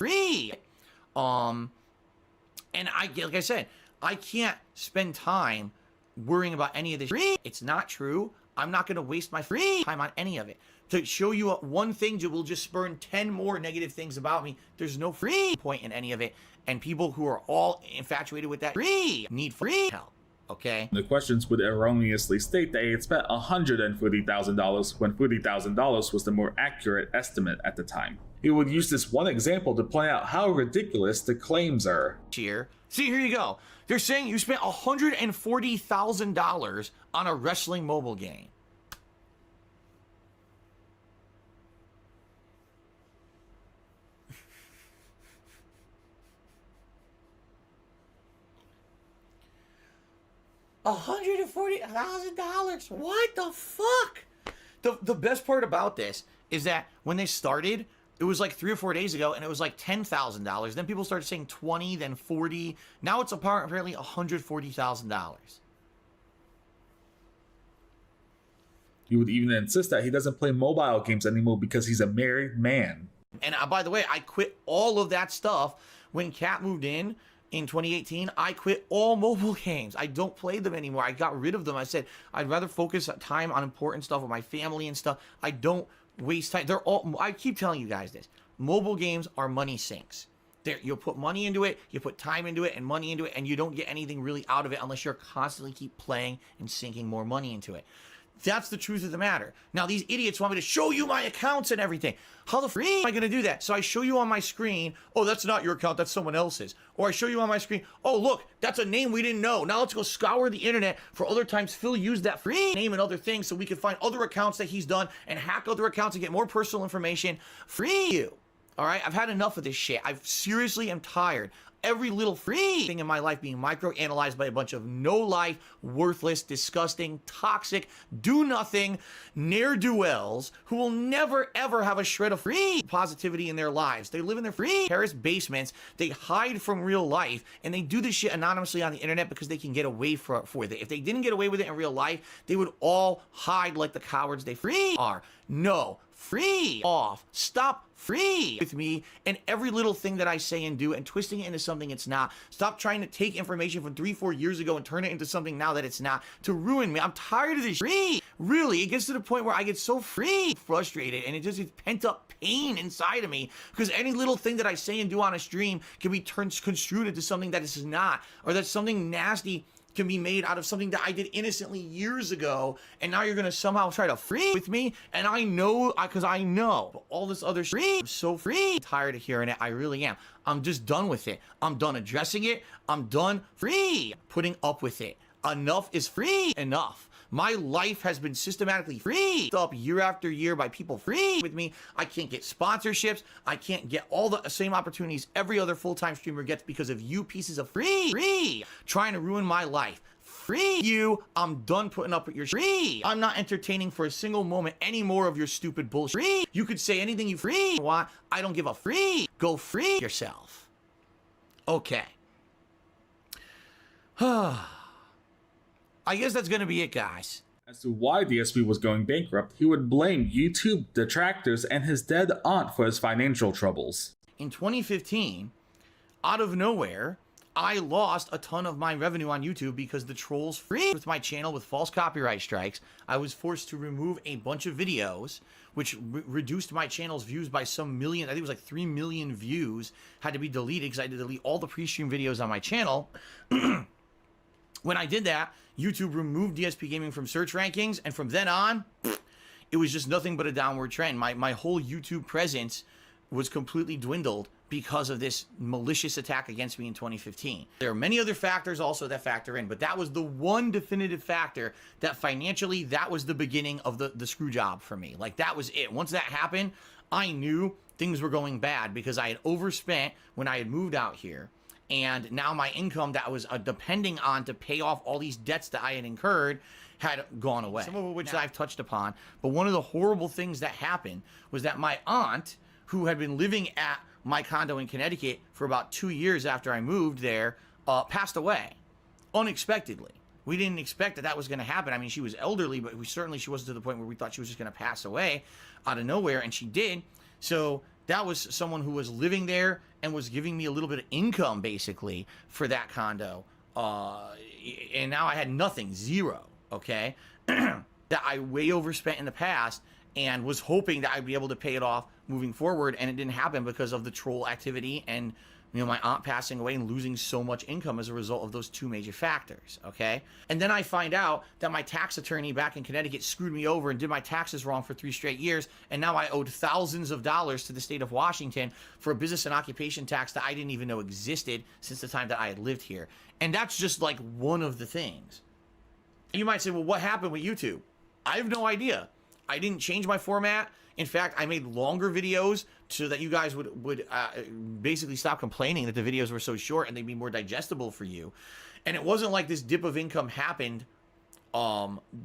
and like I said, I can't spend time worrying about any of this. It's not true. I'm not going to waste my time on any of it. To show you one thing will just spurn 10 more negative things about me. There's no point in any of it. And people who are all infatuated with that need help. Okay. The questions would erroneously state that he had spent $140,000 when $40,000 was the more accurate estimate at the time. He would use this one example to point out how ridiculous the claims are. See, here you go. They're saying you spent $140,000 on a wrestling mobile game. $140,000. What the fuck? The best part about this is that when they started, it was like 3 or 4 days ago, and it was like $10,000. Then people started saying 20, then 40. Now it's apparently $140,000. He would even insist that he doesn't play mobile games anymore because he's a married man. And by the way, I quit all of that stuff when Kat moved in 2018. I quit all mobile games. I don't play them anymore. I got rid of them. I said I'd rather focus time on important stuff with my family and stuff. I don't waste time. I keep telling you guys this. Mobile games are money sinks. You'll put money into it, you put time into it and money into it, and you don't get anything really out of it unless you're constantly keep playing and sinking more money into it. That's the truth of the matter. Now, these idiots want me to show you my accounts and everything. How the freak am I going to do that? So I show you on my screen, oh, that's not your account, that's someone else's. Or I show you on my screen, oh, look, that's a name we didn't know. Now let's go scour the internet for other times Phil used that free name and other things so we can find other accounts that he's done and hack other accounts and get more personal information. Free you. All right? I've had enough of this shit. I seriously am tired. Every little free thing in my life being micro-analyzed by a bunch of no-life, worthless, disgusting, toxic, do-nothing ne'er-do-wells who will never, ever have a shred of free positivity in their lives. They live in their free terrace basements, they hide from real life, and they do this shit anonymously on the internet because they can get away with it. If they didn't get away with it in real life, they would all hide like the cowards they free are. No. Free off. Stop free with me and every little thing that I say and do and twisting it into something it's not. Stop trying to take information from 3-4 years ago and turn it into something now that it's not to ruin me. I'm tired of this free. Really, it gets to the point where I get so frustrated, and it just is pent up pain inside of me because any little thing that I say and do on a stream can be construed into something that it's not, or that's something nasty can be made out of something that I did innocently years ago, and now you're gonna somehow try to free with me, and I know, because I know all this other shit. I'm so free. I'm tired of hearing it. I really am. I'm just done with it. I'm done addressing it. I'm done free putting up with it. Enough is free enough. My life has been systematically freed up year after year by people free with me. I can't get sponsorships. I can't get all the same opportunities every other full-time streamer gets because of you pieces of free trying to ruin my life. Free you. I'm done putting up with your free. I'm not entertaining for a single moment any more of your stupid bullshit. Free. You could say anything you free want. I don't give a free. Go free yourself. Okay. I guess that's going to be it, guys. As to why DSP was going bankrupt, he would blame YouTube detractors and his dead aunt for his financial troubles. In 2015, out of nowhere, I lost a ton of my revenue on YouTube because the trolls freaked with my channel with false copyright strikes. I was forced to remove a bunch of videos, which reduced my channel's views by some million. I think it was like 3 million views had to be deleted because I had to delete all the pre-stream videos on my channel. When I did that, YouTube removed DSP Gaming from search rankings, and from then on, it was just nothing but a downward trend. My whole YouTube presence was completely dwindled because of this malicious attack against me in 2015. There are many other factors also that factor in, but that was the one definitive factor that financially, that was the beginning of the screw job for me. Like, that was it. Once that happened, I knew things were going bad because I had overspent when I had moved out here. And now my income that I was depending on to pay off all these debts that I had incurred had gone away. Some of which I've touched upon. But one of the horrible things that happened was that my aunt, who had been living at my condo in Connecticut for about 2 years after I moved there, passed away unexpectedly. We didn't expect that was going to happen. I mean, she was elderly, but she wasn't to the point where we thought she was just going to pass away out of nowhere, and she did. So that was someone who was living there and was giving me a little bit of income, basically, for that condo. And now I had nothing, zero, okay? That I way overspent in the past and was hoping that I'd be able to pay it off moving forward, and it didn't happen because of the troll activity and, you know, my aunt passing away and losing so much income as a result of those two major factors, okay? And then I find out that my tax attorney back in Connecticut screwed me over and did my taxes wrong for 3 straight years, and now I owed thousands of dollars to the state of Washington for a business and occupation tax that I didn't even know existed since the time that I had lived here. And that's just like one of the things. You might say, well, what happened with YouTube? I have no idea. I didn't change my format. In fact, I made longer videos so that you guys would basically stop complaining that the videos were so short and they'd be more digestible for you. And it wasn't like this dip of income happened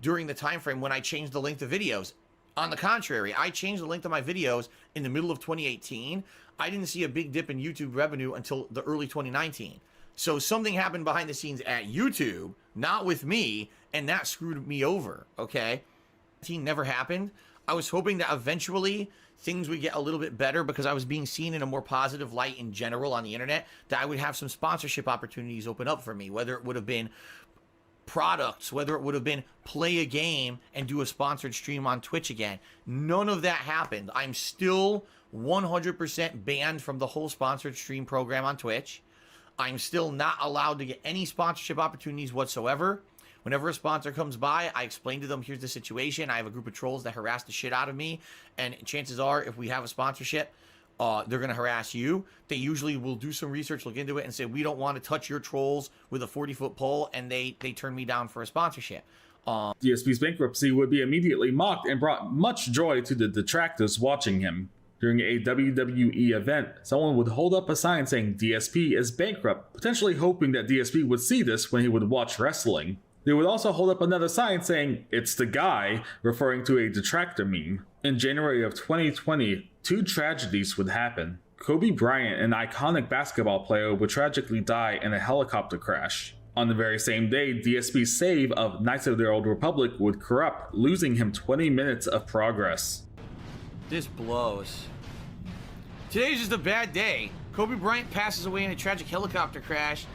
during the time frame when I changed the length of videos. On the contrary, I changed the length of my videos in the middle of 2018. I didn't see a big dip in YouTube revenue until the early 2019. So something happened behind the scenes at YouTube, not with me, and that screwed me over, okay? Never happened. I was hoping that eventually things would get a little bit better because I was being seen in a more positive light in general on the internet, that I would have some sponsorship opportunities open up for me, whether it would have been products, whether it would have been play a game and do a sponsored stream on Twitch again. None of that happened. I'm still 100% banned from the whole sponsored stream program on Twitch. I'm still not allowed to get any sponsorship opportunities whatsoever. Whenever a sponsor comes by, I explain to them, here's the situation. I have a group of trolls that harass the shit out of me. And chances are, if we have a sponsorship, they're going to harass you. They usually will do some research, look into it, and say, we don't want to touch your trolls with a 40-foot pole. And they turn me down for a sponsorship. DSP's bankruptcy would be immediately mocked and brought much joy to the detractors watching him. During a WWE event, someone would hold up a sign saying DSP is bankrupt, potentially hoping that DSP would see this when he would watch wrestling. They would also hold up another sign saying, "It's the guy," referring to a detractor meme. In January of 2020, 2 tragedies would happen. Kobe Bryant, an iconic basketball player, would tragically die in a helicopter crash. On the very same day, DSP's save of Knights of the Old Republic would corrupt, losing him 20 minutes of progress. This blows. Today's just a bad day. Kobe Bryant passes away in a tragic helicopter crash.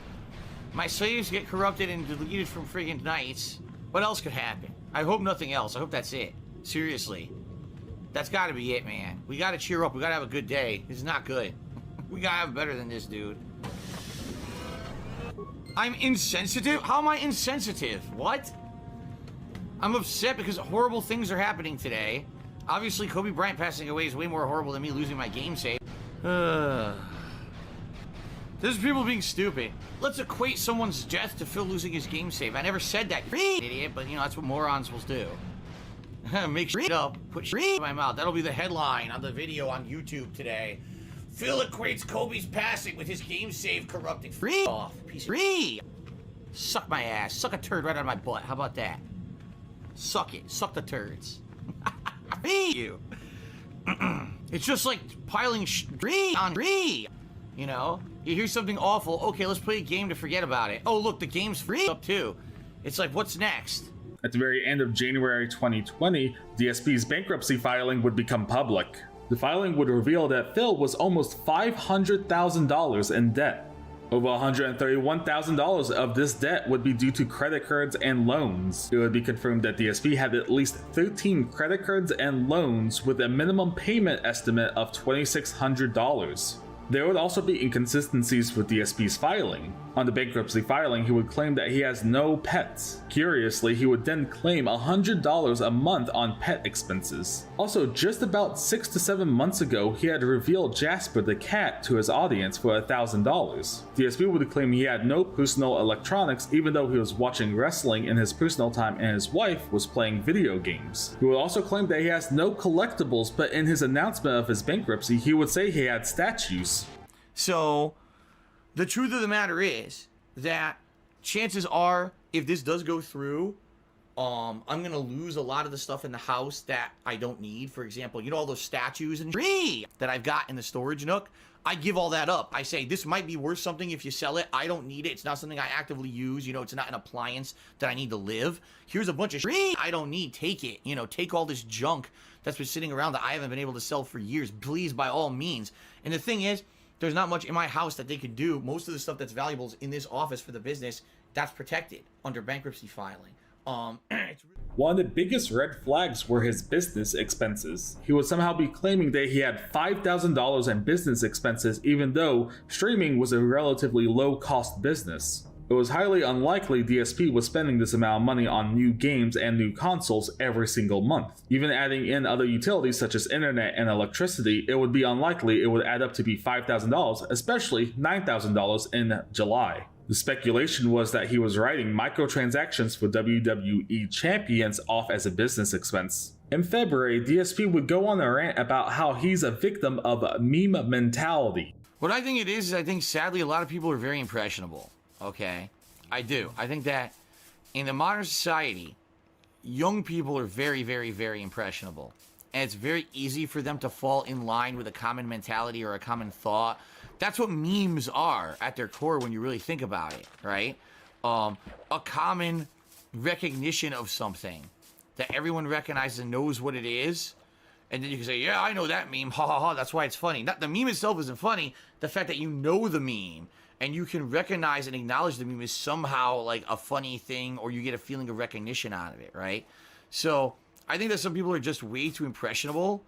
My saves get corrupted and deleted from friggin' Knights. What else could happen? I hope nothing else. I hope that's it. Seriously. That's gotta be it, man. We gotta cheer up. We gotta have a good day. This is not good. We gotta have better than this, dude. I'm insensitive? How am I insensitive? What? I'm upset because horrible things are happening today. Obviously, Kobe Bryant passing away is way more horrible than me losing my game save. There's people being stupid. Let's equate someone's death to Phil losing his game save. I never said that, idiot, but you know, that's what morons will do. Make sure up, put in my mouth. That'll be the headline on the video on YouTube today. Phil equates Kobe's passing with his game save corrupting. Free off, piece of free. Suck my ass. Suck a turd right out of my butt. How about that? Suck it. Suck the turds. You. It's just like piling on free. You know, you hear something awful. Okay, let's play a game to forget about it. Oh, look, the game's free up too. It's like, what's next? At the very end of January 2020, DSP's bankruptcy filing would become public. The filing would reveal that Phil was almost $500,000 in debt. Over $131,000 of this debt would be due to credit cards and loans. It would be confirmed that DSP had at least 13 credit cards and loans with a minimum payment estimate of $2,600. There would also be inconsistencies with DSP's filing. On the bankruptcy filing, he would claim that he has no pets. Curiously, he would then claim $100 a month on pet expenses. Also, just about 6 to 7 months ago, he had revealed Jasper the cat to his audience for $1,000. DSP would claim he had no personal electronics even though he was watching wrestling in his personal time and his wife was playing video games. He would also claim that he has no collectibles, but in his announcement of his bankruptcy, he would say he had statues. So, the truth of the matter is that chances are, if this does go through, I'm gonna lose a lot of the stuff in the house that I don't need. For example, you know, all those statues and tree that I've got in the storage nook. I give all that up. I say, this might be worth something if you sell it. I don't need it. It's not something I actively use. You know, it's not an appliance that I need to live. Here's a bunch of tree I don't need. Take it. You know, take all this junk that's been sitting around that I haven't been able to sell for years. Please, by all means. And the thing is, there's not much in my house that they could do. Most of the stuff that's valuable is in this office for the business. That's protected under bankruptcy filing. One of the biggest red flags were his business expenses. He would somehow be claiming that he had $5,000 in business expenses even though streaming was a relatively low-cost business. It was highly unlikely DSP was spending this amount of money on new games and new consoles every single month. Even adding in other utilities such as internet and electricity, it would be unlikely it would add up to be $5,000, especially $9,000 in July. The speculation was that he was writing microtransactions for WWE champions off as a business expense. In February, DSP would go on a rant about how he's a victim of meme mentality. What I think it is I think sadly a lot of people are very impressionable. Okay, I do. I think that in the modern society, young people are very, very, very impressionable. And it's very easy for them to fall in line with a common mentality or a common thought. That's what memes are at their core when you really think about it, right? A common recognition of something that everyone recognizes and knows what it is. And then you can say, yeah, I know that meme, ha ha ha, that's why it's funny. Not the meme itself isn't funny, the fact that you know the meme and you can recognize and acknowledge the meme is somehow like a funny thing, or you get a feeling of recognition out of it, right? So I think that some people are just way too impressionable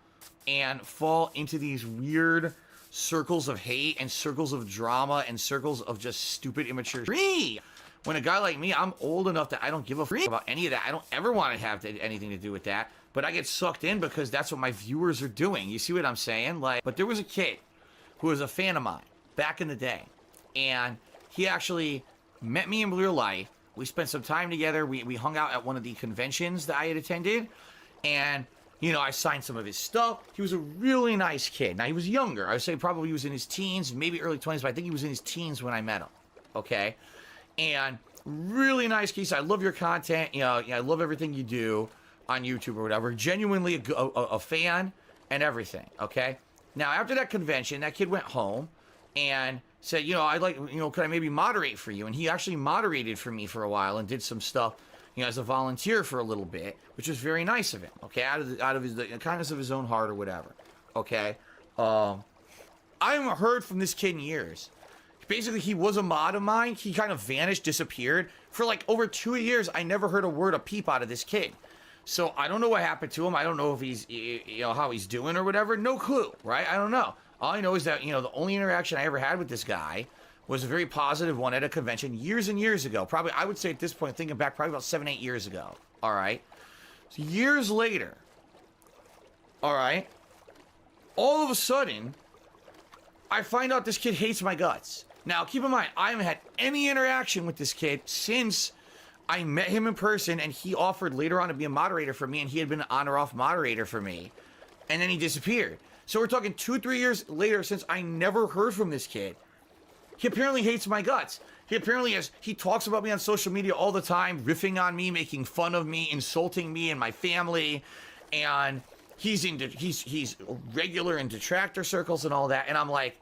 and fall into these weird circles of hate and circles of drama and circles of just stupid, immature free. When a guy like me, I'm old enough that I don't give a freak about any of that. I don't ever want to have anything to do with that. But I get sucked in because that's what my viewers are doing. You see what I'm saying? But there was a kid who was a fan of mine back in the day. And he actually met me in real life. We spent some time together. We hung out at one of the conventions that I had attended. And, you know, I signed some of his stuff. He was a really nice kid. Now, he was younger. I would say probably he was in his teens, maybe early 20s, but I think he was in his teens when I met him. Okay? And really nice kid. I love your content. You know, I love everything you do on YouTube or whatever. Genuinely a fan and everything. Okay? Now, after that convention, that kid went home and said, you know, I'd like, you know, could I maybe moderate for you? And he actually moderated for me for a while and did some stuff, you know, as a volunteer for a little bit, which was very nice of him, okay, out of the kindness of his own heart or whatever, okay. I haven't heard from this kid in years. Basically, he was a mod of mine. He kind of vanished, disappeared. For like over 2 years, I never heard a word, a peep out of this kid. So I don't know what happened to him. I don't know if he's, you know, how he's doing or whatever. No clue, right? I don't know. All I know is that, you know, the only interaction I ever had with this guy was a very positive one at a convention years and years ago. Probably, I would say at this point, thinking back, probably about 7-8 years ago. All right. So years later, all right, all of a sudden, I find out this kid hates my guts. Now, keep in mind, I haven't had any interaction with this kid since I met him in person, and he offered later on to be a moderator for me, and he had been an on or off moderator for me, and then he disappeared. So we're talking 2-3 years later since I never heard from this kid. He apparently hates my guts. He talks about me on social media all the time, riffing on me, making fun of me, insulting me and my family, and he's regular in detractor circles and all that. And I'm like,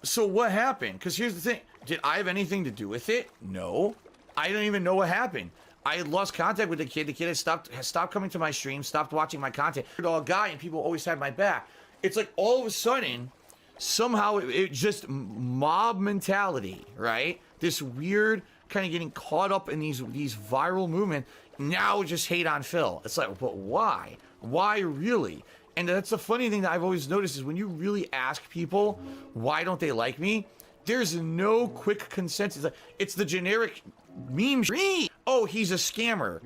so what happened? Because here's the thing: did I have anything to do with it? No, I don't even know what happened. I had lost contact with the kid. The kid had stopped coming to my stream, stopped watching my content. Dog guy, and people always had my back. It's like all of a sudden, somehow it just mob mentality, right? This weird kind of getting caught up in these viral movements. Now just hate on Phil. It's like, but why? Why really? And that's the funny thing that I've always noticed is when you really ask people why don't they like me, there's no quick consensus. It's the generic meme. Oh, he's a scammer.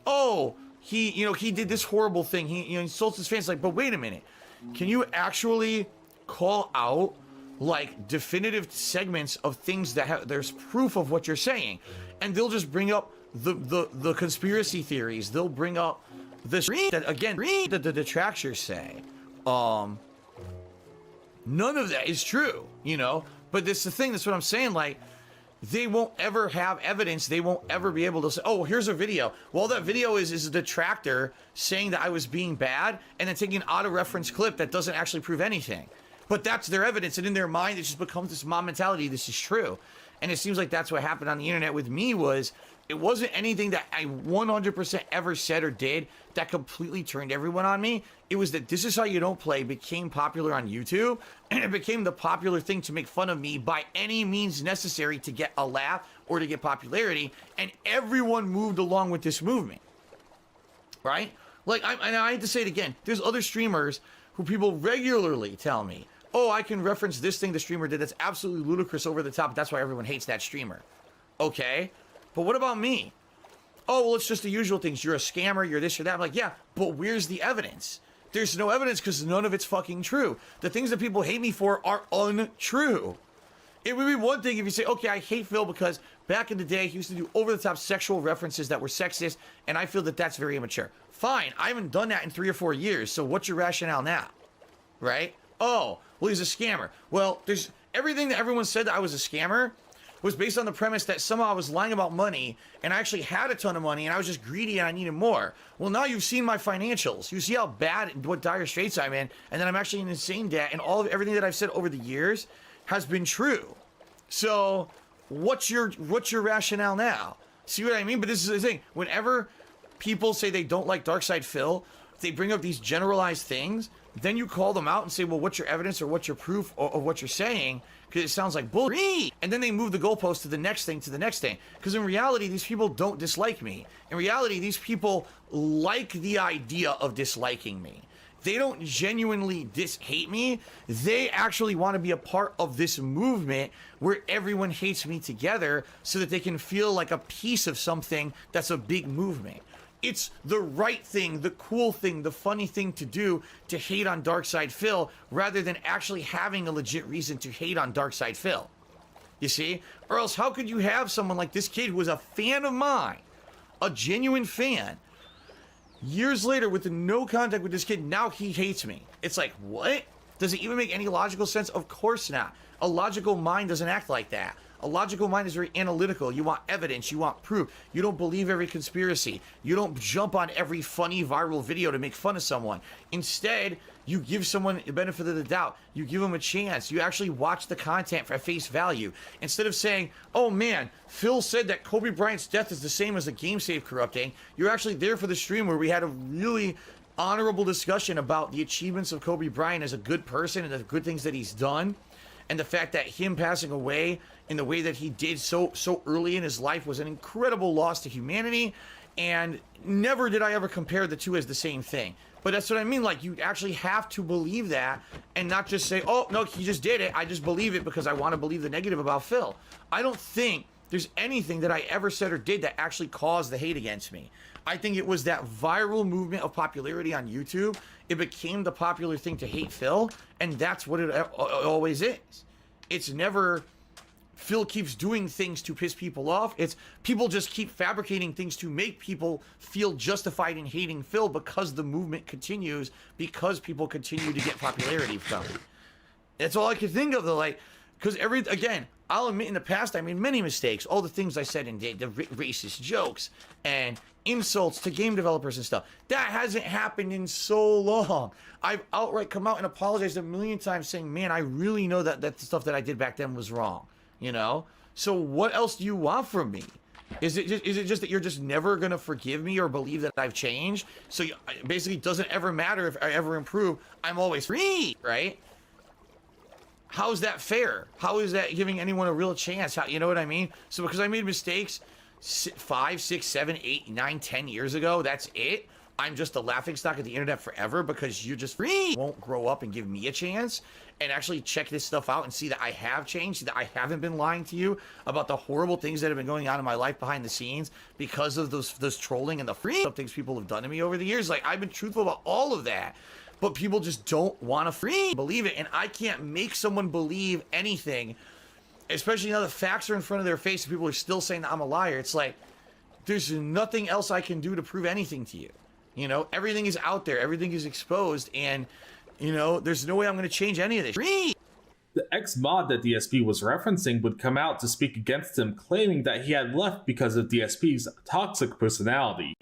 Oh, he did this horrible thing. He insults his fans. Like, but wait a minute. Can you actually call out like definitive segments of things that there's proof of what you're saying? And they'll just bring up the conspiracy theories. They'll bring up this that again that the detractors say. None of that is true, But this is the thing. That's what I'm saying. Like, they won't ever have evidence. They won't ever be able to say, oh, here's a video. Well, that video is a detractor saying that I was being bad and then taking an auto-reference clip that doesn't actually prove anything. But that's their evidence, and in their mind, it just becomes this mob mentality. This is true. And it seems like that's what happened on the internet with me. It wasn't anything that I 100% ever said or did that completely turned everyone on me. It was that This Is How You Don't Play became popular on YouTube, and it became the popular thing to make fun of me by any means necessary to get a laugh or to get popularity, and everyone moved along with this movement, right? Like, I hate to say it again, there's other streamers who people regularly tell me, oh, I can reference this thing the streamer did that's absolutely ludicrous, over the top, that's why everyone hates that streamer. Okay, but what about me? Oh, well, it's just the usual things. You're a scammer, you're this or that. I'm like, yeah, but where's the evidence? There's no evidence because none of it's fucking true. The things that people hate me for are untrue. It would be one thing if you say, okay, I hate Phil because back in the day he used to do over-the-top sexual references that were sexist, and I feel that that's very immature. Fine, I haven't done that in 3 or 4 years, so what's your rationale now? Right? Oh, well, he's a scammer. Well, there's everything that everyone said that I was a scammer was based on the premise that somehow I was lying about money, and I actually had a ton of money, and I was just greedy and I needed more. Well, now you've seen my financials. You see how bad, what dire straits I'm in, and then I'm actually in insane debt, and everything that I've said over the years has been true. So, what's your rationale now? See what I mean? But this is the thing. Whenever people say they don't like Darkside Phil, they bring up these generalized things, then you call them out and say, well, what's your evidence or what's your proof of what you're saying? Because it sounds like bullshit. And then they move the goalpost to the next thing, Because in reality, these people don't dislike me. In reality, these people like the idea of disliking me. They don't genuinely hate me. They actually want to be a part of this movement where everyone hates me together so that they can feel like a piece of something that's a big movement. It's the right thing, the cool thing, the funny thing to do to hate on Darkside Phil rather than actually having a legit reason to hate on Darkside Phil. You see? Or else how could you have someone like this kid who was a fan of mine, a genuine fan, years later with no contact with this kid, now he hates me? It's like, what? Does it even make any logical sense? Of course not. A logical mind doesn't act like that. A logical mind is very analytical. You want evidence. You want proof. You don't believe every conspiracy. You don't jump on every funny viral video to make fun of someone. Instead, you give someone the benefit of the doubt. You give them a chance. You actually watch the content for face value. Instead of saying, oh man, Phil said that Kobe Bryant's death is the same as the game save corrupting, you're actually there for the stream where we had a really honorable discussion about the achievements of Kobe Bryant as a good person and the good things that he's done. And the fact that him passing away in the way that he did so early in his life was an incredible loss to humanity. And never did I ever compare the two as the same thing. But that's what I mean. Like, you actually have to believe that and not just say, oh, no, he just did it. I just believe it because I want to believe the negative about Phil. I don't think there's anything that I ever said or did that actually caused the hate against me. I think it was that viral movement of popularity on YouTube. It became the popular thing to hate Phil, and that's what it always is. It's never Phil keeps doing things to piss people off. It's people just keep fabricating things to make people feel justified in hating Phil because the movement continues, because people continue to get popularity from it. That's all I can think of, though. Like, because again, I'll admit in the past I made many mistakes. All the things I said and did, the racist jokes and insults to game developers and stuff. That hasn't happened in so long. I've outright come out and apologized a million times saying, man, I really know that the stuff that I did back then was wrong. You know? So what else do you want from me? Is it just that you're just never going to forgive me or believe that I've changed? So basically it doesn't ever matter if I ever improve. I'm always free, right? How is that fair? How is that giving anyone a real chance? You know what I mean? So because I made mistakes 5, 6, 7, 8, 9, 10 years ago, that's it? I'm just a laughingstock of the internet forever because you're just free. Won't grow up and give me a chance and actually check this stuff out and see that I have changed, that I haven't been lying to you about the horrible things that have been going on in my life behind the scenes because of those trolling and the free things people have done to me over the years. Like, I've been truthful about all of that, but people just don't want to believe it. And I can't make someone believe anything, especially now the facts are in front of their face and people are still saying that I'm a liar. It's like, there's nothing else I can do to prove anything to you. You know, everything is out there, everything is exposed, and, you know, there's no way I'm going to change any of this. The ex-mod that DSP was referencing would come out to speak against him, claiming that he had left because of DSP's toxic personality.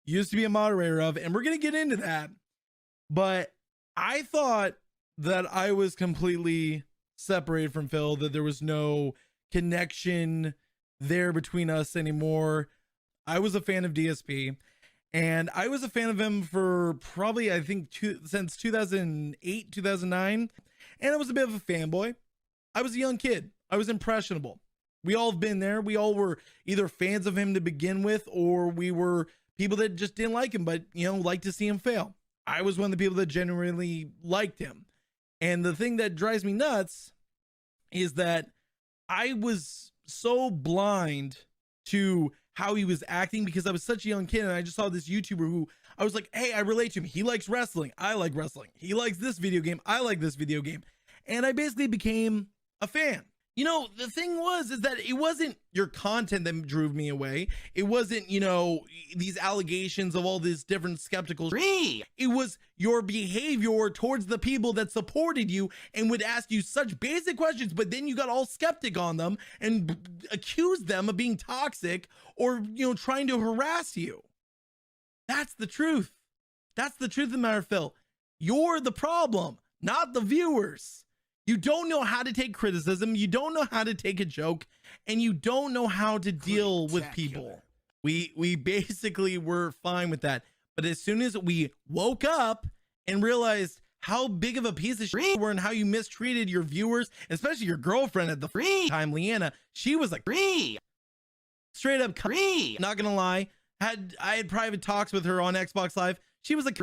Used to be a moderator of, and we're going to get into that, but I thought that I was completely separated from Phil, that there was no connection there between us anymore. I was a fan of DSP. And I was a fan of him for probably, I think, since 2008, 2009. And I was a bit of a fanboy. I was a young kid. I was impressionable. We all have been there. We all were either fans of him to begin with, or we were people that just didn't like him, but, you know, liked to see him fail. I was one of the people that genuinely liked him. And the thing that drives me nuts is that I was so blind to how he was acting because I was such a young kid and I just saw this YouTuber who I was like, hey, I relate to him. He likes wrestling. I like wrestling. He likes this video game. I like this video game. And I basically became a fan. You know, the thing is that it wasn't your content that drove me away. It wasn't, you know, these allegations of all this different skeptical. It was your behavior towards the people that supported you and would ask you such basic questions, but then you got all skeptic on them and accused them of being toxic or, you know, trying to harass you. That's the truth. That's the truth of the matter, Phil. You're the problem, not the viewers. You don't know how to take criticism. You don't know how to take a joke, and you don't know how to deal with people. We basically were fine with that. But as soon as we woke up and realized how big of a piece of shit you were and how you mistreated your viewers, especially your girlfriend at the time, Leanna, she was like straight up not gonna lie. I had private talks with her on Xbox Live. She was like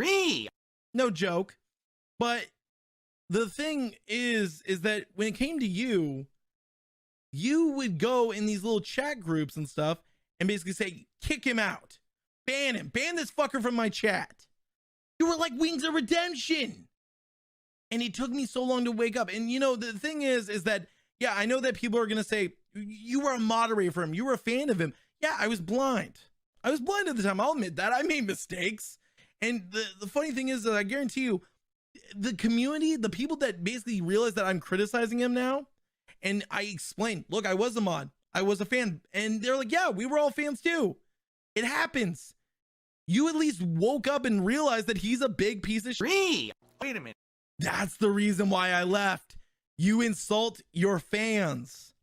no joke. But the thing is that when it came to you, you would go in these little chat groups and stuff and basically say, kick him out, ban him, ban this fucker from my chat. You were like Wings of Redemption. And it took me so long to wake up. And you know, the thing is that, yeah, I know that people are going to say, you were a moderator for him. You were a fan of him. Yeah, I was blind. I was blind at the time. I'll admit that. I made mistakes. And the funny thing is that I guarantee you, the community, the people that basically realize that I'm criticizing him now, and I explained, look, I was a mod, I was a fan, and they're like, yeah, we were all fans too. It happens. You at least woke up and realized that he's a big piece of shit. Wait a minute. That's the reason why I left. You insult your fans.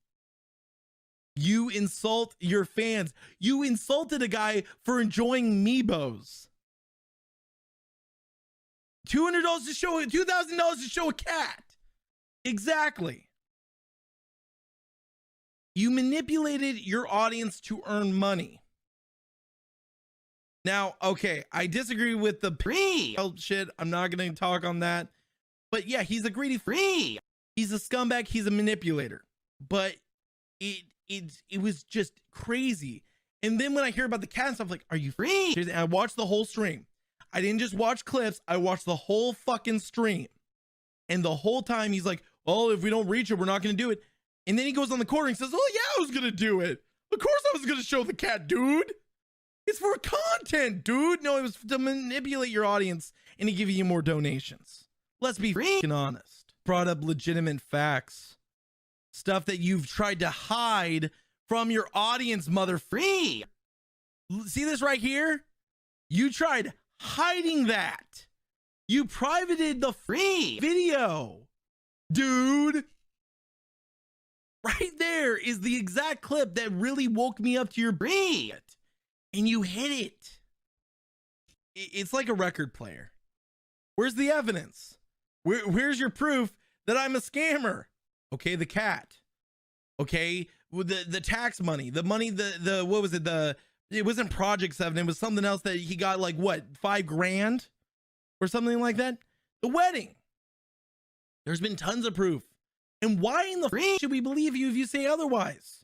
You insult your fans. You insulted a guy for enjoying Meebos. $200 to show it, $2,000 to show a cat. Exactly. You manipulated your audience to earn money. Now, okay, I disagree with the shit. I'm not going to talk on that. But yeah, he's a greedy free. He's a scumbag. He's a manipulator. But it was just crazy. And then when I hear about the cat and stuff, like, are you free? And I watched the whole stream. I didn't just watch clips. I watched the whole fucking stream. And the whole time he's like, well, if we don't reach it, we're not going to do it. And then he goes on the corner and says, oh, yeah, I was going to do it. Of course I was going to show the cat, dude. It's for content, dude. No, it was to manipulate your audience and to give you more donations. Let's be freaking honest. Brought up legitimate facts. Stuff that you've tried to hide from your audience, mother free. See this right here? You tried hiding that. You privated the free video. Dude. Right there is the exact clip that really woke me up to your brain. And you hit it. It's like a record player. Where's the evidence? Where's your proof that I'm a scammer? Okay, the cat. Okay, the tax money, the money, the what was it? It wasn't Project 7. It was something else that he got, like what, $5,000 or something like that. The wedding. There's been tons of proof. And why in the f should we believe you if you say otherwise?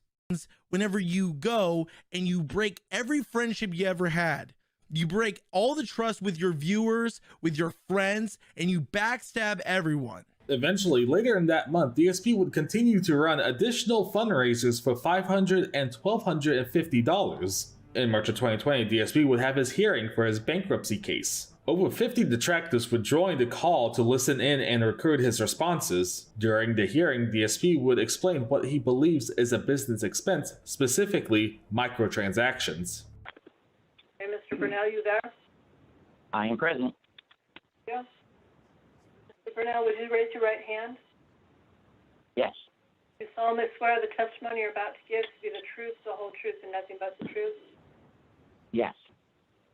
Whenever you go and you break every friendship you ever had, you break all the trust with your viewers, with your friends, and you backstab everyone. Eventually, later in that month, DSP would continue to run additional fundraisers for $500 and $1,250. In March of 2020, DSP would have his hearing for his bankruptcy case. Over 50 detractors would join the call to listen in and record his responses. During the hearing, DSP would explain what he believes is a business expense, specifically microtransactions. Hey, Mr. Burnell, you there? I am present. Yeah. Mr. Burnell, would you raise your right hand? Yes. You solemnly swear the testimony you're about to give to be the truth, the whole truth, and nothing but the truth? Yes.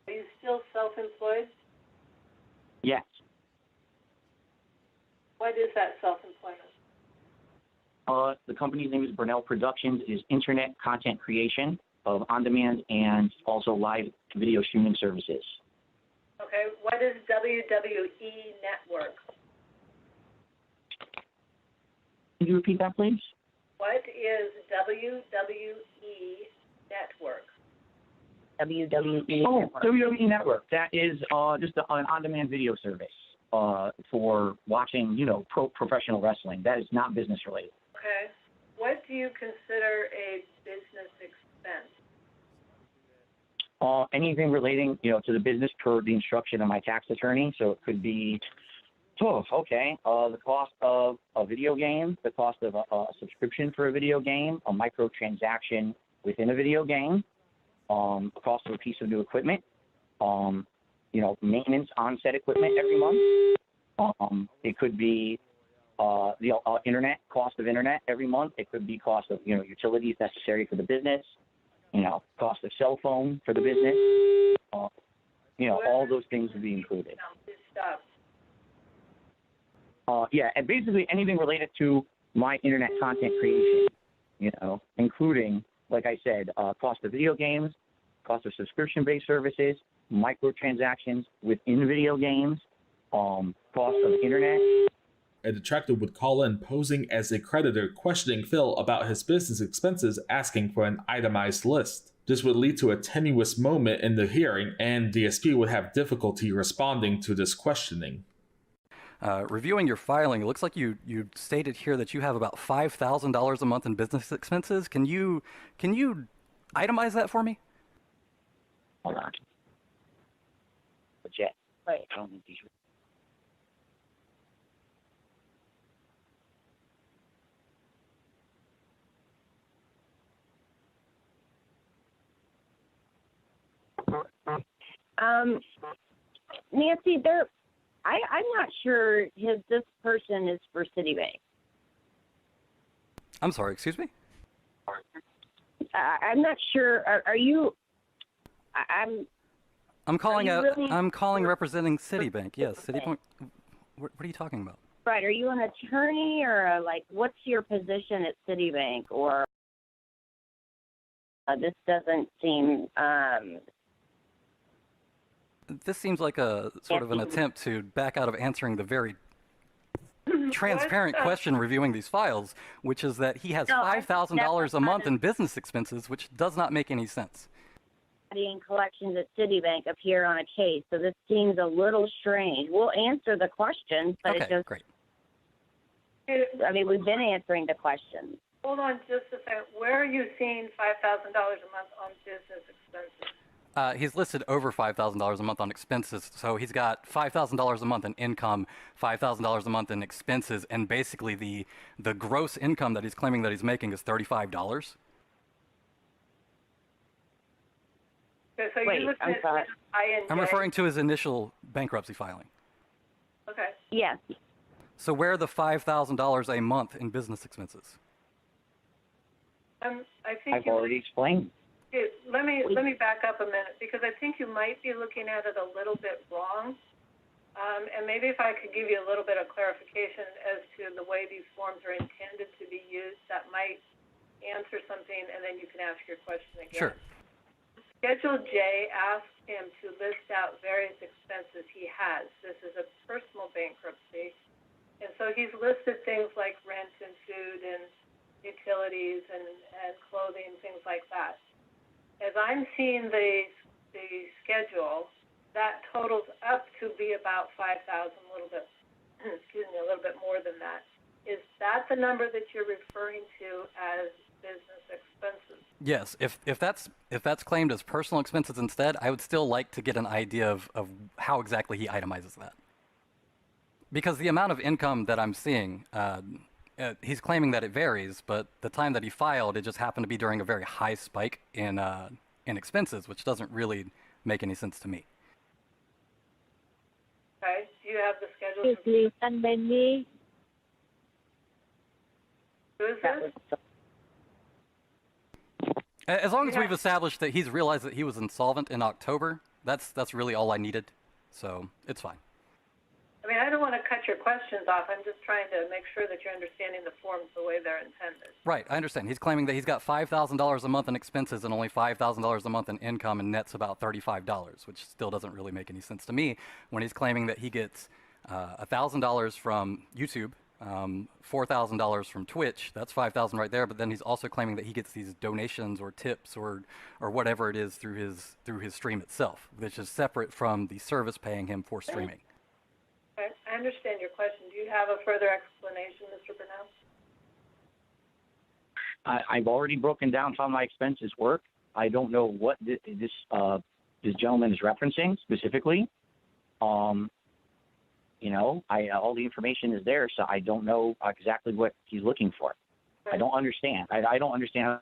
Are you still self-employed? Yes. What is that self-employment? The company's name is Burnell Productions. It is internet content creation of on-demand and also live video streaming services. Okay, what is WWE Network? Can you repeat that, please? What is WWE Network? WWE. Oh, WWE Network. That is just an on-demand video service for watching, professional wrestling. That is not business related. Okay. What do you consider a business expense? Anything relating, to the business per the instruction of my tax attorney. So it could be, the cost of a video game, the cost of a subscription for a video game, a microtransaction within a video game, the cost of a piece of new equipment, maintenance on set equipment every month. It could be the internet, cost of internet every month. It could be cost of, utilities necessary for the business, cost of cell phone for the business. All those things would be included. And basically anything related to my internet content creation, including, like I said, cost of video games, cost of subscription-based services, microtransactions within video games, cost of internet. A detractor would call in posing as a creditor, questioning Phil about his business expenses, asking for an itemized list. This would lead to a tenuous moment in the hearing, and DSP would have difficulty responding to this questioning. Reviewing your filing, it looks like you stated here that you have about $5,000 a month in business expenses. Can you itemize that for me? Hold on. Legit. Right. I don't need these. Nancy, I'm not sure this person is for Citibank. I'm sorry, excuse me? I'm not sure. Are you? I'm calling Are you really- I'm calling representing Citibank. Yes, Citibank. What are you talking about? Right. Are you an attorney or what's your position at Citibank? Or this doesn't seem This seems like a sort of an attempt to back out of answering the very transparent question reviewing these files, which is that he has $5,000 a month in business expenses, which does not make any sense. In collections at Citibank appear on a case, so this seems a little strange. We'll answer the questions, but Okay, it just, great. I mean, we've been answering the questions. Hold on just a second. Where are you seeing $5,000 a month on business expenses? He's listed over $5,000 a month on expenses, so he's got $5,000 a month in income, $5,000 a month in expenses, and basically the gross income that he's claiming that he's making is $35. Okay, so Wait, you looked I'm at sorry. INJ. I'm referring to his initial bankruptcy filing. Okay. Yes. So where are the $5,000 a month in business expenses? I think I've already explained. Okay, let me back up a minute, because I think you might be looking at it a little bit wrong. And maybe if I could give you a little bit of clarification as to the way these forms are intended to be used, that might answer something, and then you can ask your question again. Sure. Schedule J asks him to list out various expenses he has. This is a personal bankruptcy. And so he's listed things like rent and food and utilities and clothing, things like that. As I'm seeing the schedule, that totals up to be about 5,000, a little bit, excuse me, a little bit more than that. Is that the number that you're referring to as business expenses? Yes, if that's claimed as personal expenses instead, I would still like to get an idea of how exactly he itemizes that. Because the amount of income that I'm seeing, he's claiming that it varies, but the time that he filed, it just happened to be during a very high spike in expenses, which doesn't really make any sense to me. Okay, do you have the schedule? Please, and Wendy. Who is this? As long as we've established that he's realized that he was insolvent in October, that's really all I needed. So it's fine. I mean, I don't want to cut your questions off. I'm just trying to make sure that you're understanding the forms the way they're intended. Right, I understand. He's claiming that he's got $5,000 a month in expenses and only $5,000 a month in income, and net's about $35, which still doesn't really make any sense to me when he's claiming that he gets $1,000 from YouTube, $4,000 from Twitch. That's $5,000 right there. But then he's also claiming that he gets these donations or tips or whatever it is through his stream itself, which is separate from the service paying him for streaming. I understand your question. Do you have a further explanation, Mr. Burnell? I've already broken down how my expenses work. I don't know what this gentleman is referencing specifically. All the information is there, so I don't know exactly what he's looking for. I don't understand. I don't understand.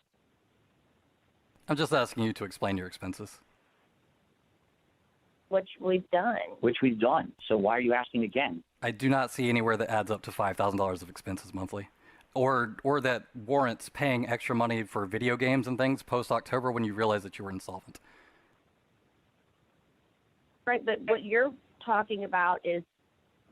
I'm just asking you to explain your expenses. Which we've done. So why are you asking again? I do not see anywhere that adds up to $5,000 of expenses monthly, or that warrants paying extra money for video games and things post-October when you realize that you were insolvent. Right, but what you're talking about is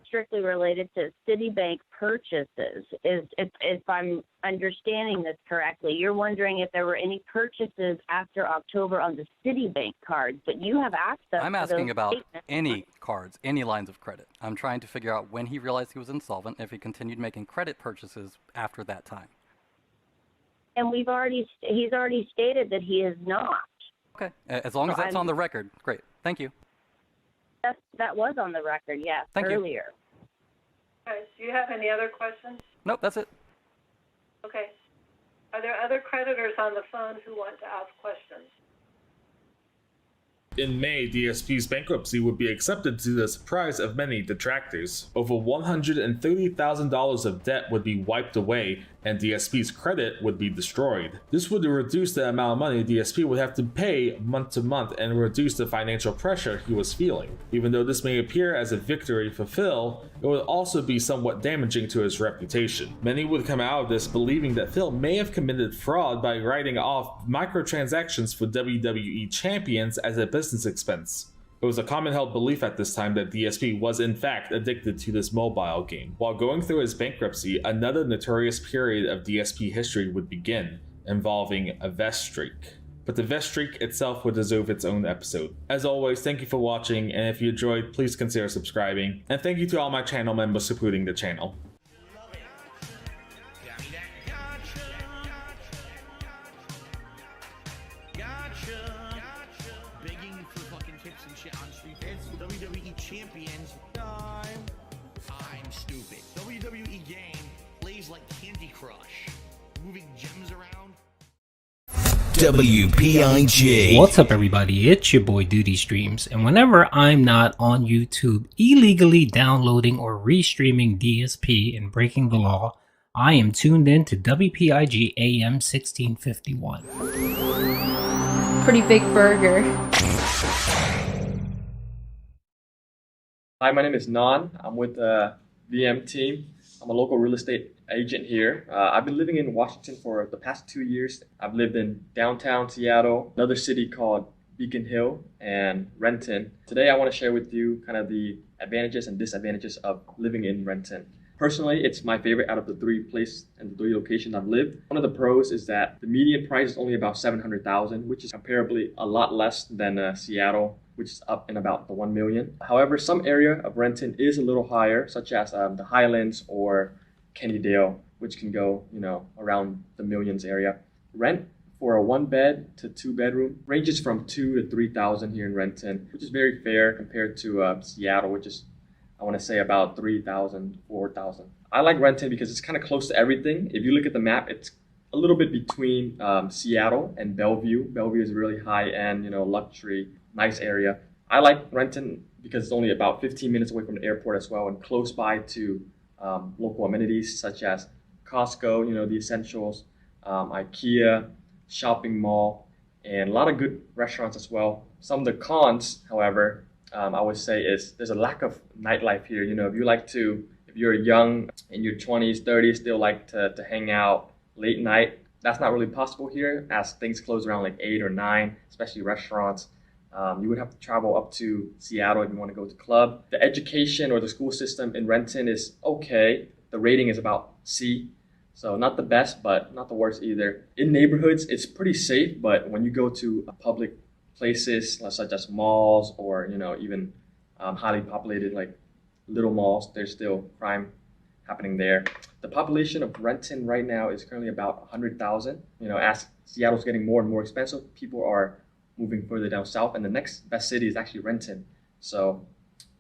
strictly related to Citibank purchases. If I'm understanding this correctly, you're wondering if there were any purchases after October on the Citibank cards, but you have access I'm to asking those about statements. any cards, any lines of credit. I'm trying to figure out when he realized he was insolvent, if he continued making credit purchases after that time. And he's already stated that he is not. Okay, as long as that's on the record, great. Thank you. That was on the record, yes, Thank you. earlier. Okay. Do you have any other questions? Nope, that's it. Okay. Are there other creditors on the phone who want to ask questions? In May, DSP's bankruptcy would be accepted to the surprise of many detractors. Over $130,000 of debt would be wiped away, and DSP's credit would be destroyed. This would reduce the amount of money DSP would have to pay month to month and reduce the financial pressure he was feeling. Even though this may appear as a victory for Phil, it would also be somewhat damaging to his reputation. Many would come out of this believing that Phil may have committed fraud by writing off microtransactions for WWE champions as a business expense. It was a common held belief at this time that DSP was in fact addicted to this mobile game. While going through his bankruptcy, another notorious period of DSP history would begin, involving a vest streak. but the vest streak itself would deserve its own episode. As always, thank you for watching, and if you enjoyed, please consider subscribing. And thank you to all my channel members supporting the channel. Begging for fucking tips and shit on street. It's WWE Champions time. I'm stupid. WWE game plays like Candy Crush, moving gems around. WPIG. What's up, everybody? It's your boy Duty Streams, and whenever I'm not on YouTube illegally downloading or restreaming DSP and breaking the law, I am tuned in to WPIG AM1651. Pretty big burger. Hi, my name is Nan. I'm with the VM team. I'm a local real estate agent here. I've been living in Washington for the past 2 years. I've lived in downtown Seattle, another city called Beacon Hill, and Renton. Today I want to share with you kind of the advantages and disadvantages of living in Renton. Personally, it's my favorite out of the three places and the three locations I've lived. One of the pros is that the median price is only about $700,000, which is comparably a lot less than Seattle, which is up in about the 1 million. However, some area of Renton is a little higher, such as the Highlands or Kennydale, which can go, around the millions area. Rent for a 1-bed to 2-bedroom ranges from $2,000 to $3,000 here in Renton, which is very fair compared to Seattle, which is, I want to say, about $3,000, $4,000. I like Renton because it's kind of close to everything. If you look at the map, it's a little bit between Seattle and Bellevue. Bellevue is really high-end, luxury, nice area. I like Renton because it's only about 15 minutes away from the airport as well, and close by to local amenities such as Costco, the essentials, IKEA, shopping mall, and a lot of good restaurants as well. Some of the cons, however, I would say is there's a lack of nightlife here. If you're young, in your 20s, 30s, still like to hang out late night, that's not really possible here as things close around like 8 or 9, especially restaurants. You would have to travel up to Seattle if you want to go to club. The education or the school system in Renton is okay. The rating is about C. So not the best, but not the worst either. In neighborhoods, it's pretty safe, but when you go to public places such as malls or even highly populated like little malls, there's still crime happening there. The population of Renton right now is currently about 100,000. As Seattle's getting more and more expensive, people are moving further down south, and the next best city is actually Renton. So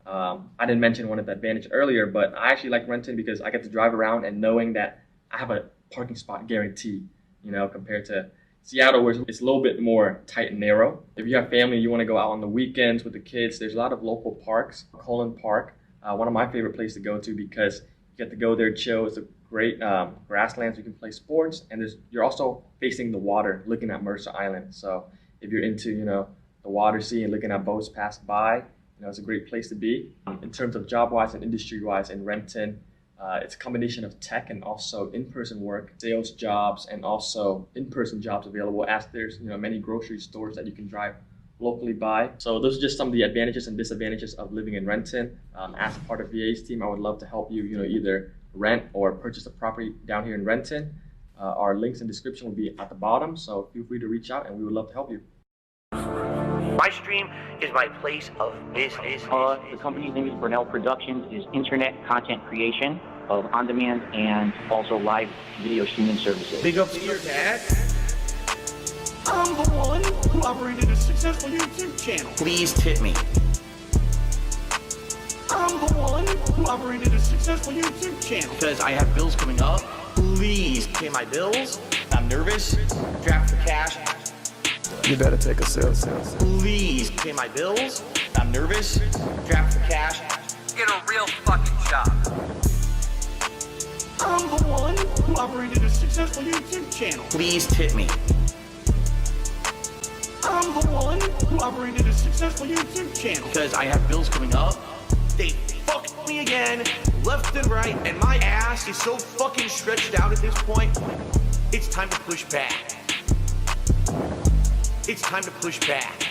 I didn't mention one of the advantage earlier, but I actually like Renton because I get to drive around and knowing that I have a parking spot guarantee, compared to Seattle, where it's a little bit more tight and narrow. If you have family, you want to go out on the weekends with the kids, there's a lot of local parks. Cullen Park, one of my favorite places to go to because you get to go there, chill. It's a great grasslands. You can play sports, and you're also facing the water, looking at Mercer Island. So if you're into, the water sea and looking at boats pass by, it's a great place to be. In terms of job-wise and industry-wise in Renton, it's a combination of tech and also in-person work, sales jobs, and also in-person jobs available as there's, many grocery stores that you can drive locally by. So those are just some of the advantages and disadvantages of living in Renton. As part of VA's team, I would love to help you, either rent or purchase a property down here in Renton. Our links in the description will be at the bottom, so feel free to reach out and we would love to help you. My stream is my place of business. The company's name is Brunel Productions. It is internet content creation of on-demand and also live video streaming services. Big up to your dad. I'm the one who operated a successful YouTube channel. Please tip me. I'm the one who operated a successful YouTube channel. Because I have bills coming up. Please pay my bills. I'm nervous. Draft for cash. You better take a sale. Please pay my bills. I'm nervous. Draft for cash. Get a real fucking job. I'm the one who operated a successful YouTube channel. Please tip me. I'm the one who operated a successful YouTube channel. Because I have bills coming up. They fucked me again, left and right, and my ass is so fucking stretched out at this point. It's time to push back. It's time to push back.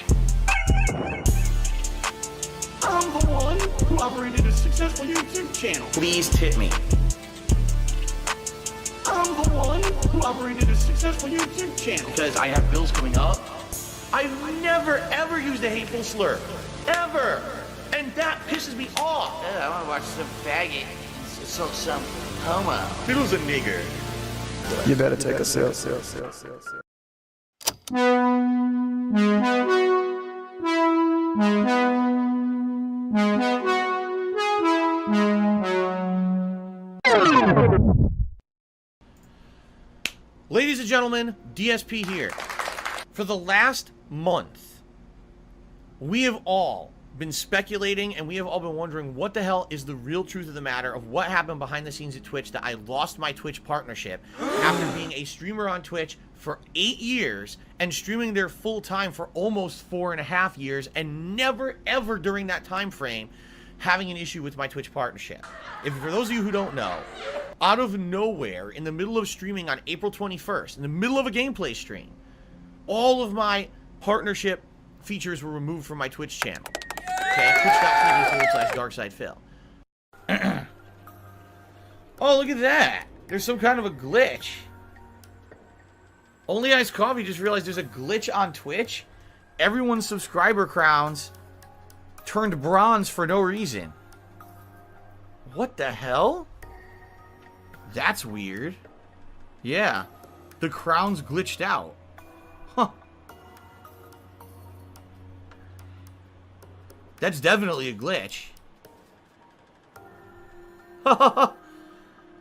I'm the one who operated a successful YouTube channel. Please tip me. I'm the one who operated a successful YouTube channel. Because I have bills coming up. I've never, ever used a hateful slur. Ever. And that pisses me off. I want to watch some faggot. Some homo. Fiddle's a nigger. You better take a sip. Ladies and gentlemen, DSP here. For the last month, we have all been speculating and we have all been wondering what the hell is the real truth of the matter of what happened behind the scenes at Twitch, that I lost my Twitch partnership after being a streamer on Twitch for 8 years and streaming there full time for almost 4.5 years, and never ever during that time frame having an issue with my Twitch partnership. For those of you who don't know, out of nowhere, in the middle of streaming on April 21st, in the middle of a gameplay stream, all of my partnership features were removed from my Twitch channel. Okay, twitch.tv/DarksidePhil. Oh, look at that. There's some kind of a glitch. Only Iced Coffee just realized there's a glitch on Twitch. Everyone's subscriber crowns turned bronze for no reason. What the hell? That's weird. Yeah. The crowns glitched out. Huh. That's definitely a glitch.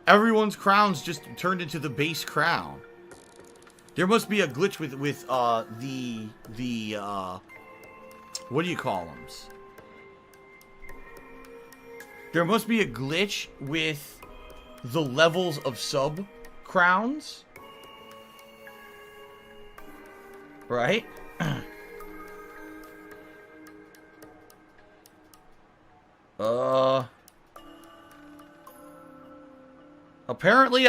Everyone's crowns just turned into the base crown. There must be a glitch with the what do you call them? There must be a glitch with the levels of sub crowns. Right? Apparently,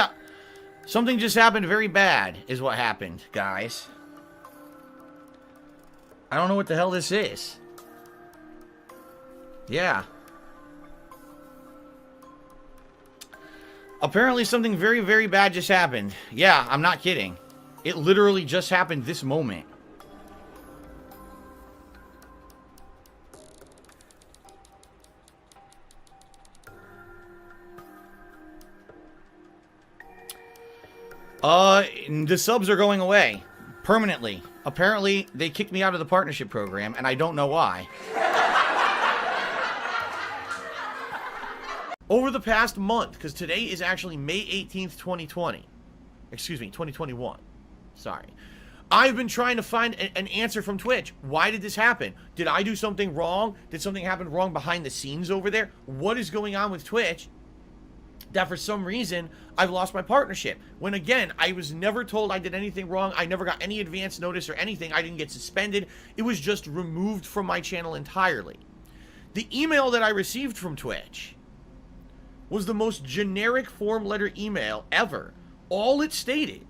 something just happened very bad, is what happened, guys. I don't know what the hell this is. Yeah. Apparently, something very, very bad just happened. Yeah, I'm not kidding. It literally just happened this moment. The subs are going away permanently. Apparently, they kicked me out of the partnership program, and I don't know why. Over the past month, because today is actually May 18th, 2020. Excuse me, 2021. Sorry. I've been trying to find an answer from Twitch. Why did this happen? Did I do something wrong? Did something happen wrong behind the scenes over there? What is going on with Twitch that for some reason I've lost my partnership? When again, I was never told I did anything wrong. I never got any advance notice or anything. I didn't get suspended. It was just removed from my channel entirely. The email that I received from Twitch was the most generic form letter email ever. All it stated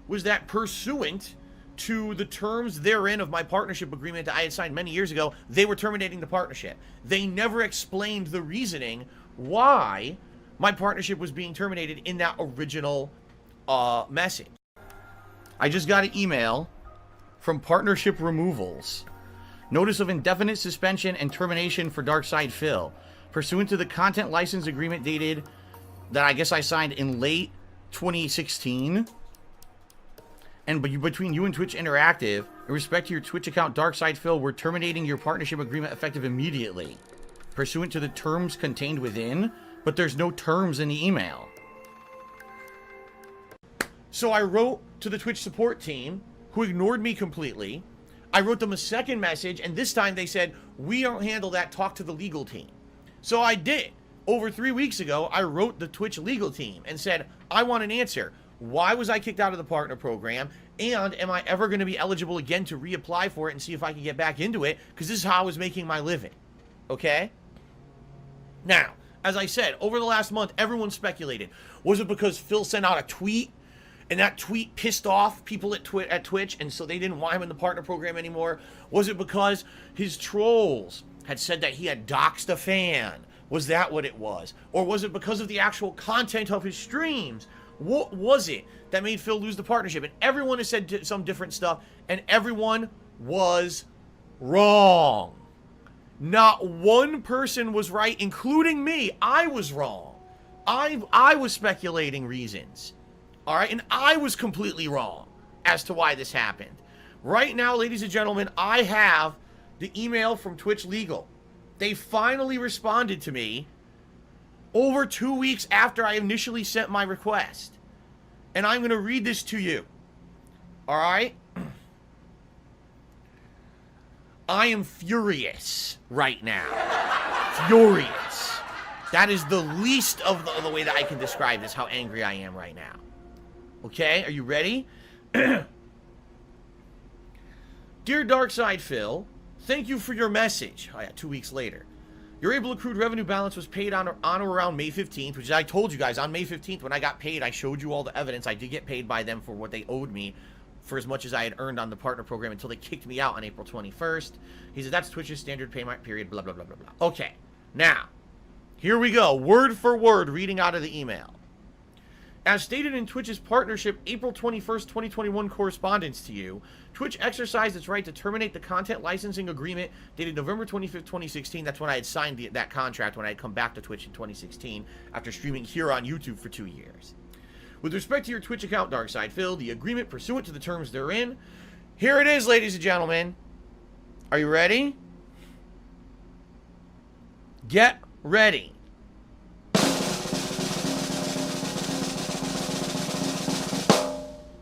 was that pursuant to the terms therein of my partnership agreement that I had signed many years ago, they were terminating the partnership. They never explained the reasoning why my partnership was being terminated in that original message. I just got an email from Partnership Removals. Notice of indefinite suspension and termination for DarksidePhil. Pursuant to the content license agreement dated that I guess I signed in late 2016. And between you and Twitch Interactive, in respect to your Twitch account DarksidePhil, we're terminating your partnership agreement effective immediately. Pursuant to the terms contained within, but there's no terms in the email. So I wrote to the Twitch support team, who ignored me completely. I wrote them a second message, and this time they said, we don't handle that, talk to the legal team. So I did. Over 3 weeks ago, I wrote the Twitch legal team and said, I want an answer. Why was I kicked out of the partner program? And am I ever going to be eligible again to reapply for it and see if I can get back into it? Because this is how I was making my living. Okay? Now, as I said, over the last month, everyone speculated. Was it because Phil sent out a tweet, and that tweet pissed off people at Twitch, and so they didn't want him in the partner program anymore? Was it because his trolls had said that he had doxed a fan? Was that what it was? Or was it because of the actual content of his streams? What was it that made Phil lose the partnership? And everyone has said some different stuff, and everyone was wrong. Not one person was right, including me. I was wrong. I was speculating reasons. All right, and I was completely wrong as to why this happened. Right now, ladies and gentlemen, I have the email from Twitch Legal. They finally responded to me over 2 weeks after I initially sent my request. And I'm going to read this to you. All right? I am furious right now. Furious. That is the least of the way that I can describe this, how angry I am right now. Okay, are you ready? Dear Darkside Phil, thank you for your message. Oh yeah, 2 weeks later. Your able accrued revenue balance was paid on or around May 15th, which I told you guys, on May 15th when I got paid, I showed you all the evidence. I did get paid by them for what they owed me for as much as I had earned on the partner program until they kicked me out on April 21st. He said, that's Twitch's standard payment period, blah, blah, blah, blah, blah. Okay, now, here we go, word for word, reading out of the email. As stated in Twitch's partnership April 21st, 2021 correspondence to you, Twitch exercised its right to terminate the content licensing agreement dated November 25th, 2016. That's when I had signed that contract when I had come back to Twitch in 2016 after streaming here on YouTube for 2 years. With respect to your Twitch account, Darkside Phil, the agreement pursuant to the terms therein, here it is, ladies and gentlemen. Are you ready? Get ready.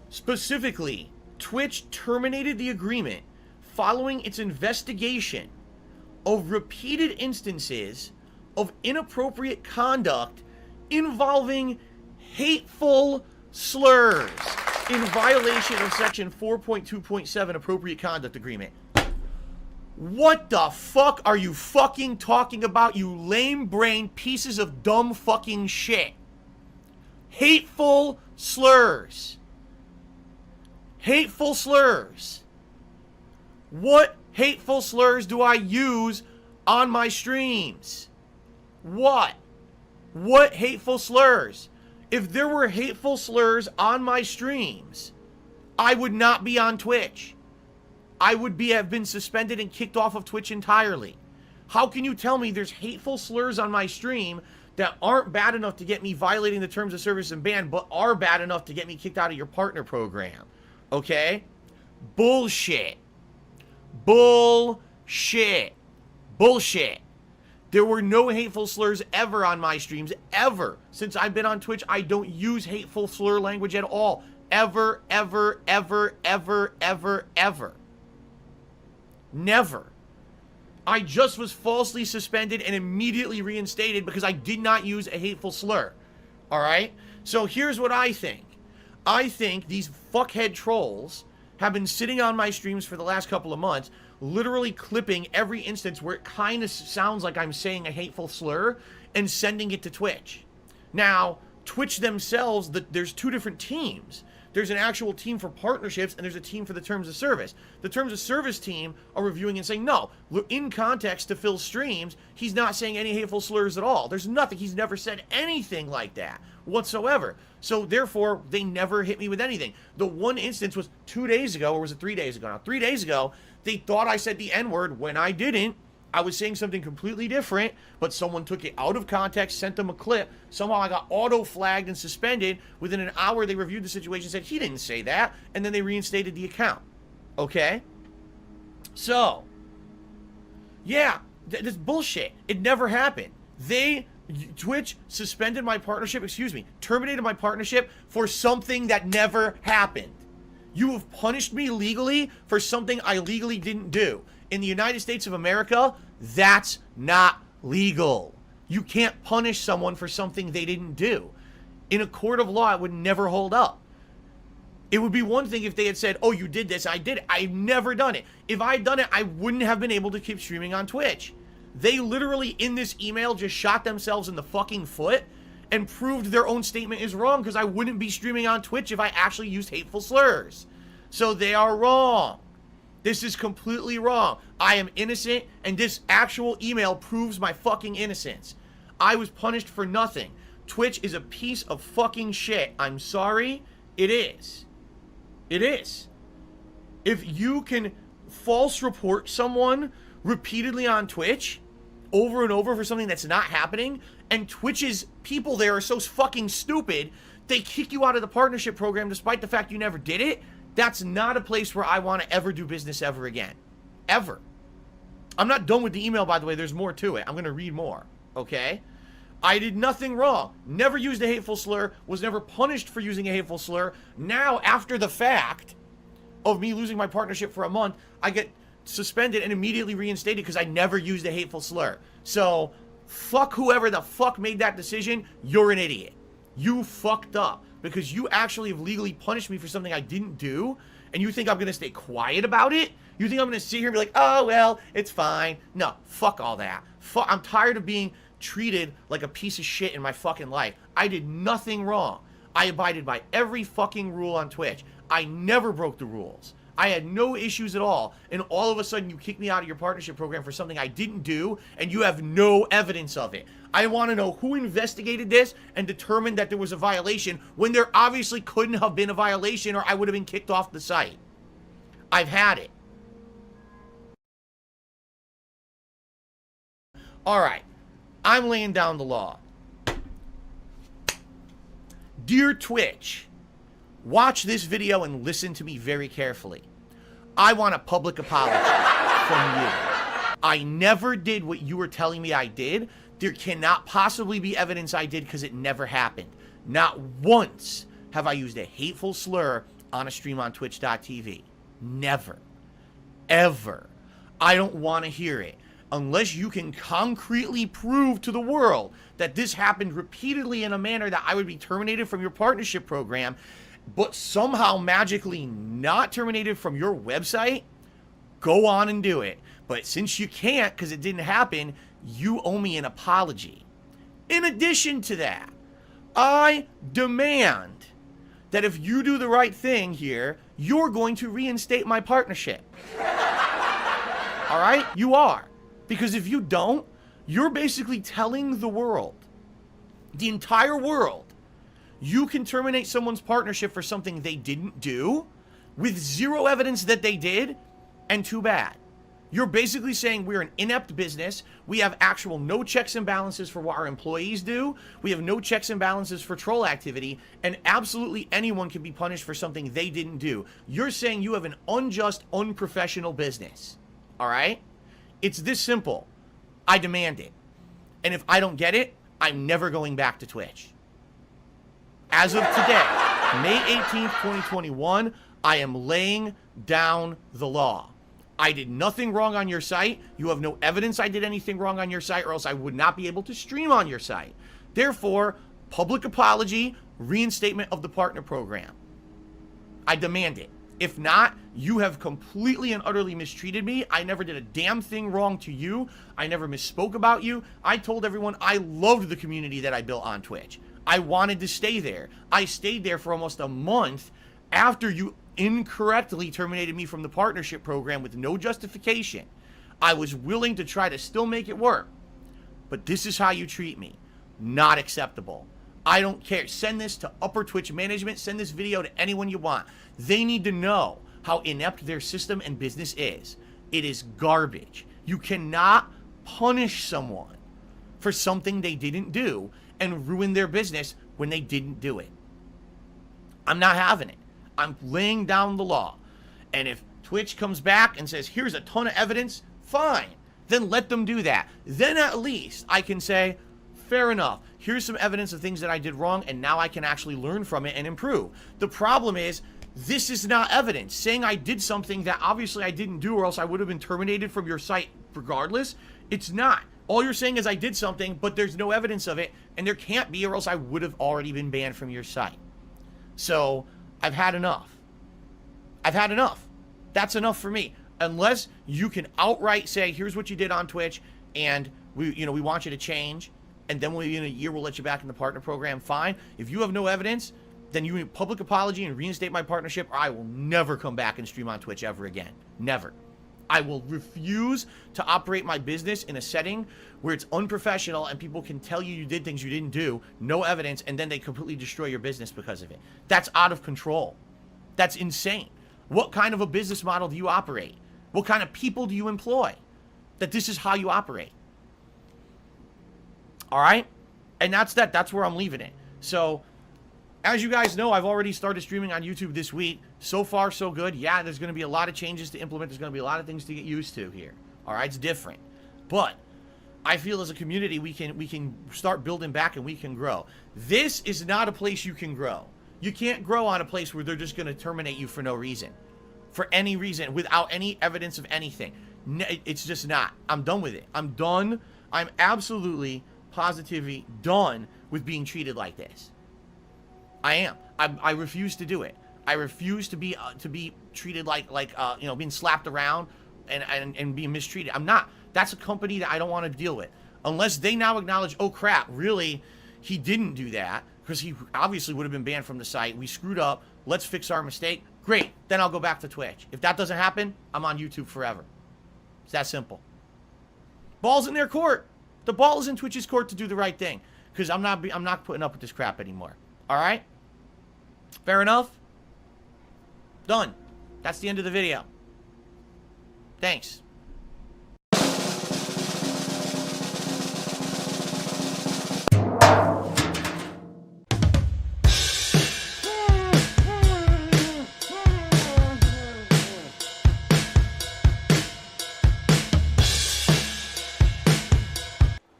Specifically, Twitch terminated the agreement following its investigation of repeated instances of inappropriate conduct involving hateful slurs in violation of Section 4.2.7 Appropriate Conduct Agreement. What the fuck are you fucking talking about, you lame-brained pieces of dumb fucking shit? Hateful slurs. Hateful slurs. What hateful slurs do I use on my streams? What? What hateful slurs? If there were hateful slurs on my streams, I would not be on Twitch. I would have been suspended and kicked off of Twitch entirely. How can you tell me there's hateful slurs on my stream that aren't bad enough to get me violating the terms of service and ban, but are bad enough to get me kicked out of your partner program? Okay? Bullshit. Bullshit. Bullshit. There were no hateful slurs ever on my streams, ever. Since I've been on Twitch, I don't use hateful slur language at all. Ever, ever, ever, ever, ever, ever. Never. I just was falsely suspended and immediately reinstated because I did not use a hateful slur. Alright? So here's what I think. I think these fuckhead trolls have been sitting on my streams for the last couple of months, literally clipping every instance where it kind of sounds like I'm saying a hateful slur and sending it to Twitch. Now, Twitch themselves, there's two different teams. There's an actual team for partnerships and there's a team for the terms of service. The terms of service team are reviewing and saying, no, in context to Phil's streams, he's not saying any hateful slurs at all. There's nothing. He's never said anything like that whatsoever. So therefore, they never hit me with anything. The one instance was 2 days ago, or was it 3 days ago now? 3 days ago, they thought I said the N-word when I didn't. I was saying something completely different, but someone took it out of context, sent them a clip. Somehow I got auto-flagged and suspended. Within an hour, they reviewed the situation, said he didn't say that, and then they reinstated the account. Okay? So, yeah, this bullshit. It never happened. Twitch suspended my partnership, terminated my partnership for something that never happened. You have punished me legally for something I legally didn't do. In the United States of America, that's not legal. You can't punish someone for something they didn't do. In a court of law, it would never hold up. It would be one thing if they had said, oh, you did this, I did it. I've never done it. If I had done it, I wouldn't have been able to keep streaming on Twitch. They literally, in this email, just shot themselves in the fucking foot and proved their own statement is wrong because I wouldn't be streaming on Twitch if I actually used hateful slurs. So they are wrong. This is completely wrong. I am innocent, and this actual email proves my fucking innocence. I was punished for nothing. Twitch is a piece of fucking shit. I'm sorry. It is. It is. If you can false report someone repeatedly on Twitch over and over for something that's not happening, and Twitch's people there are so fucking stupid, they kick you out of the partnership program despite the fact you never did it, that's not a place where I want to ever do business ever again. Ever. I'm not done with the email, by the way. There's more to it. I'm going to read more. Okay? I did nothing wrong. Never used a hateful slur. Was never punished for using a hateful slur. Now, after the fact of me losing my partnership for a month, I get suspended and immediately reinstated because I never used a hateful slur. So, fuck whoever the fuck made that decision. You're an idiot. You fucked up because you actually have legally punished me for something I didn't do, and you think I'm going to stay quiet about it? You think I'm going to sit here and be like, oh, well, it's fine. No, fuck all that. I'm tired of being treated like a piece of shit in my fucking life. I did nothing wrong. I abided by every fucking rule on Twitch. I never broke the rules. I had no issues at all. And all of a sudden you kick me out of your partnership program for something I didn't do, and you have no evidence of it. I want to know who investigated this and determined that there was a violation when there obviously couldn't have been a violation, or I would have been kicked off the site. I've had it. All right. I'm laying down the law. Dear Twitch, watch this video and listen to me very carefully. I want a public apology from you. I never did what you were telling me I did. There cannot possibly be evidence I did because it never happened. Not once have I used a hateful slur on a stream on twitch.tv. Never. Ever. I don't want to hear it. Unless you can concretely prove to the world that this happened repeatedly in a manner that I would be terminated from your partnership program, but somehow magically not terminated from your website, go on and do it. But since you can't because it didn't happen, you owe me an apology. In addition to that, I demand that if you do the right thing here, you're going to reinstate my partnership. All right? You are. Because if you don't, you're basically telling the world, the entire world, you can terminate someone's partnership for something they didn't do with zero evidence that they did, and too bad. You're basically saying we're an inept business. We have actual no checks and balances for what our employees do. We have no checks and balances for troll activity, and absolutely anyone can be punished for something they didn't do. You're saying you have an unjust, unprofessional business. All right? It's this simple. I demand it. And if I don't get it, I'm never going back to Twitch. As of today, May 18th, 2021, I am laying down the law. I did nothing wrong on your site. You have no evidence I did anything wrong on your site, or else I would not be able to stream on your site. Therefore, public apology, reinstatement of the partner program. I demand it. If not, you have completely and utterly mistreated me. I never did a damn thing wrong to you. I never misspoke about you. I told everyone I loved the community that I built on Twitch. I wanted to stay there. I stayed there for almost a month after you incorrectly terminated me from the partnership program with no justification. I was willing to try to still make it work. But this is how you treat me. Not acceptable. I don't care. Send this to upper Twitch management. Send this video to anyone you want. They need to know how inept their system and business is. It is garbage. You cannot punish someone for something they didn't do and ruin their business when they didn't do it. I'm not having it. I'm laying down the law. And if Twitch comes back and says, here's a ton of evidence, fine. Then let them do that. Then at least I can say, fair enough. Here's some evidence of things that I did wrong, and now I can actually learn from it and improve. The problem is, this is not evidence. Saying I did something that obviously I didn't do, or else I would have been terminated from your site regardless, it's not. All you're saying is I did something, but there's no evidence of it, and there can't be, or else I would have already been banned from your site. So, I've had enough. I've had enough. That's enough for me. Unless you can outright say, here's what you did on Twitch, and we want you to change, and then in a year we'll let you back in the partner program, fine. If you have no evidence, then you need public apology and reinstate my partnership, or I will never come back and stream on Twitch ever again. Never. I will refuse to operate my business in a setting where it's unprofessional and people can tell you did things you didn't do, no evidence, and then they completely destroy your business because of it. That's out of control. That's insane. What kind of a business model do you operate? What kind of people do you employ? That this is how you operate. All right? And that's that. That's where I'm leaving it. So, as you guys know, I've already started streaming on YouTube this week. So far, so good. Yeah, there's going to be a lot of changes to implement. There's going to be a lot of things to get used to here. All right? It's different. But I feel as a community, we can start building back and we can grow. This is not a place you can grow. You can't grow on a place where they're just going to terminate you for no reason. For any reason, without any evidence of anything. It's just not. I'm done with it. I'm done. I'm absolutely, positively done with being treated like this. I am. I refuse to do it. I refuse to be treated like you know, being slapped around and being mistreated. I'm not. That's a company that I don't want to deal with. Unless they now acknowledge, oh crap, really, he didn't do that, because he obviously would have been banned from the site. We screwed up. Let's fix our mistake. Great. Then I'll go back to Twitch. If that doesn't happen, I'm on YouTube forever. It's that simple. Ball's in their court. The ball is in Twitch's court to do the right thing, because I'm not putting up with this crap anymore. All right? Fair enough? Done. That's the end of the video. Thanks.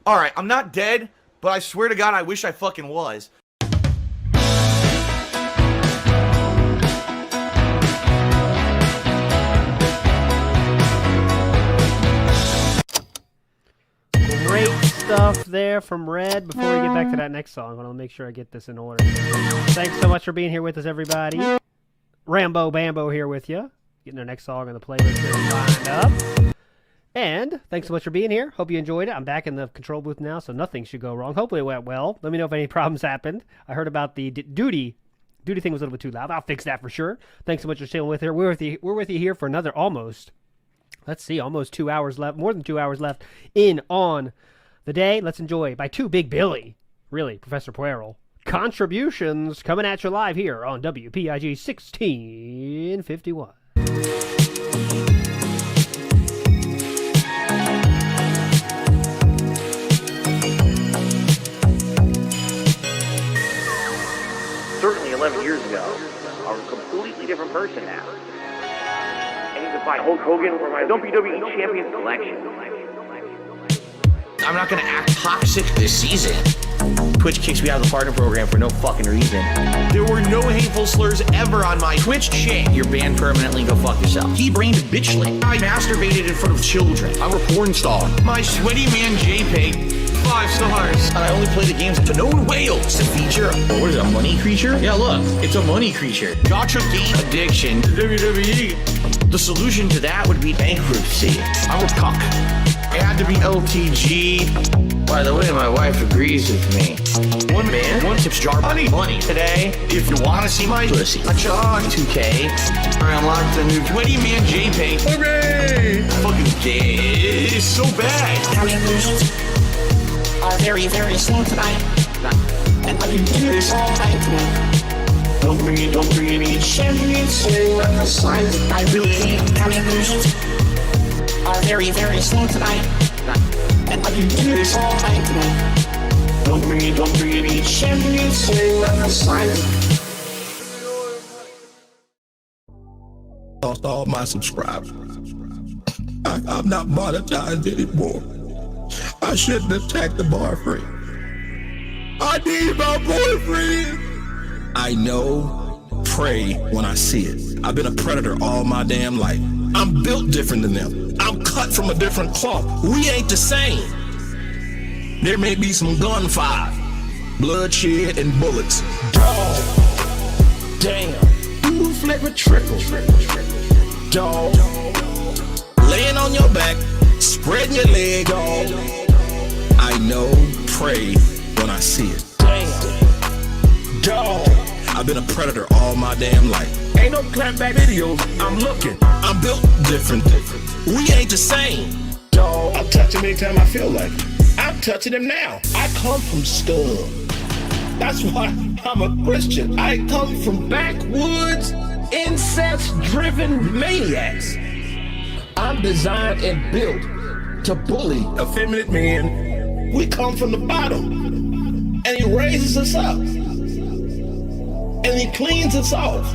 Alright, I'm not dead, but I swear to God, I wish I fucking was. Great stuff there from Red. Before we get back to that next song, I want to make sure I get this in order. Thanks so much for being here with us, everybody. Rambo Bambo here with you. Getting our next song on the playlist here lined up. And thanks so much for being here. Hope you enjoyed it. I'm back in the control booth now, so nothing should go wrong. Hopefully it went well. Let me know if any problems happened. I heard about the duty thing was a little bit too loud. I'll fix that for sure. Thanks so much for chilling with here. We're with you here for another almost 2 hours left, more than 2 hours left in on the day. Let's enjoy by two Big Billy, really, Professor Pueril. Contributions coming at you live here on WPIG 1651. Certainly 11 years ago, I'm a completely different person now. I need to buy Hulk Hogan for my WWE Champion collection. I'm not gonna act toxic this season. Twitch kicks me out of the partner program for no fucking reason. There were no hateful slurs ever on my Twitch shit. You're banned permanently, go fuck yourself. He brained bitchlit. I masturbated in front of children. I'm a porn star. My sweaty man JPEG, 5 stars. And I only play the games to known whales. It's a feature. Oh, what is it, a money creature? Yeah, look, it's a money creature. Gotcha game addiction. WWE. The solution to that would be bankruptcy. I'm a cuck. I had to be LTG. By the way, my wife agrees with me. One man, one tips jar. Money today. If you want to see my pussy, I charge 2K. I unlocked the new 20 man JPEG. Hooray! Fucking gay. It's so bad. Contributions are very, very slow tonight. And I can do this all night tonight. Don't bring it, champion, say what the signs of I really need. Contributions are very, very slow tonight. And I can do this all night tonight. Don't bring it, champion, say what the signs Lost all my subscribers. I'm not monetized anymore. I shouldn't attack the boyfriend. I need my boyfriend. I know, pray when I see it. I've been a predator all my damn life. I'm built different than them. I'm cut from a different cloth. We ain't the same. There may be some gunfire, bloodshed, and bullets. Dog. Damn. Blue flavor trickle. Dog. Laying on your back, spreading your leg, dog. I know, pray when I see it. Damn. Dog. I've been a predator all my damn life. Ain't no clapback videos, I'm looking. I'm built different. We ain't the same. Dog, I'm touching anytime I feel like it. I'm touching him now. I come from scum. That's why I'm a Christian. I come from backwoods, incest-driven maniacs. I'm designed and built to bully effeminate men. We come from the bottom, and he raises us up, and he cleans us off.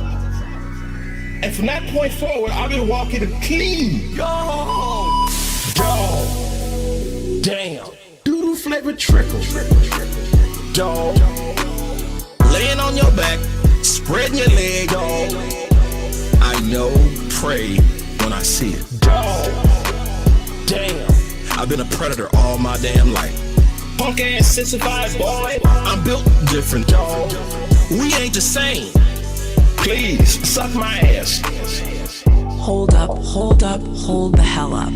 And from that point forward, I've been walking clean. Yo! Dog. Damn. Doodle flavored trickle. Dog. Laying on your back, spreading your leg, dog. I know, pray when I see it. Dog. Damn. I've been a predator all my damn life. Punk ass sensified boy. I'm built different, dog. We ain't the same. Please, suck my ass. Hold up, hold the hell up.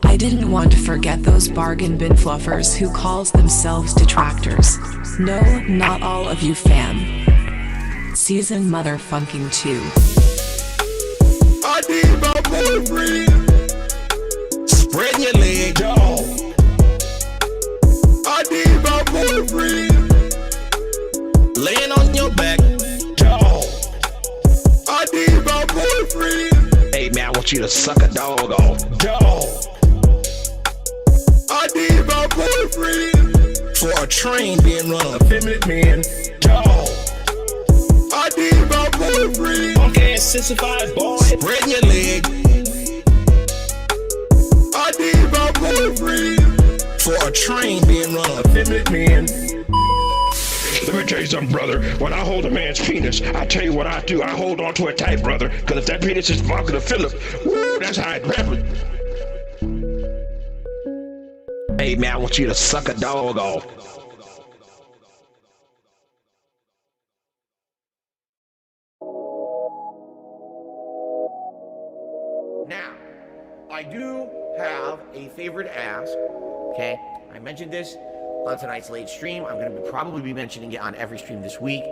I didn't want to forget those bargain bin fluffers who calls themselves detractors. No, not all of you fam. Season motherfucking 2. I need my boyfriend. Spreading your leg, dog. I need my boyfriend. Laying on your back, dog. I need my boyfriend. Hey man, I want you to suck a dog off, dog. I need my boyfriend. For a train being run, effeminate men, dog. I need my boyfriend. Punk ass sensified boy, spreading your leg. I need my boyfriend. For a train being run, effeminate men. Let me tell you something, brother. When I hold a man's penis, I tell you what I do. I hold on to it tight, brother. Because if that penis is Mark to Philip, woo, that's how it happens. Hey man, I want you to suck a dog off. Now, I do have a favor to ask, okay? I mentioned this on tonight's late stream. I'm going to probably be mentioning it on every stream this week.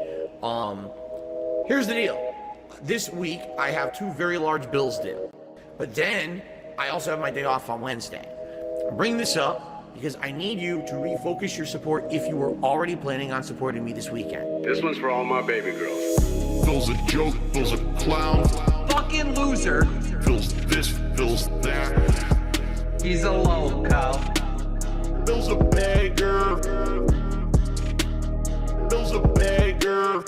Here's the deal. This week, I have 2 very large bills due. But then, I also have my day off on Wednesday. I bring this up because I need you to refocus your support if you were already planning on supporting me this weekend. This one's for all my baby girls. Phil's a joke, Phil's a clown. Fucking loser. Phil's this, Phil's that. He's a loco. Phil's a beggar. Phil's a beggar.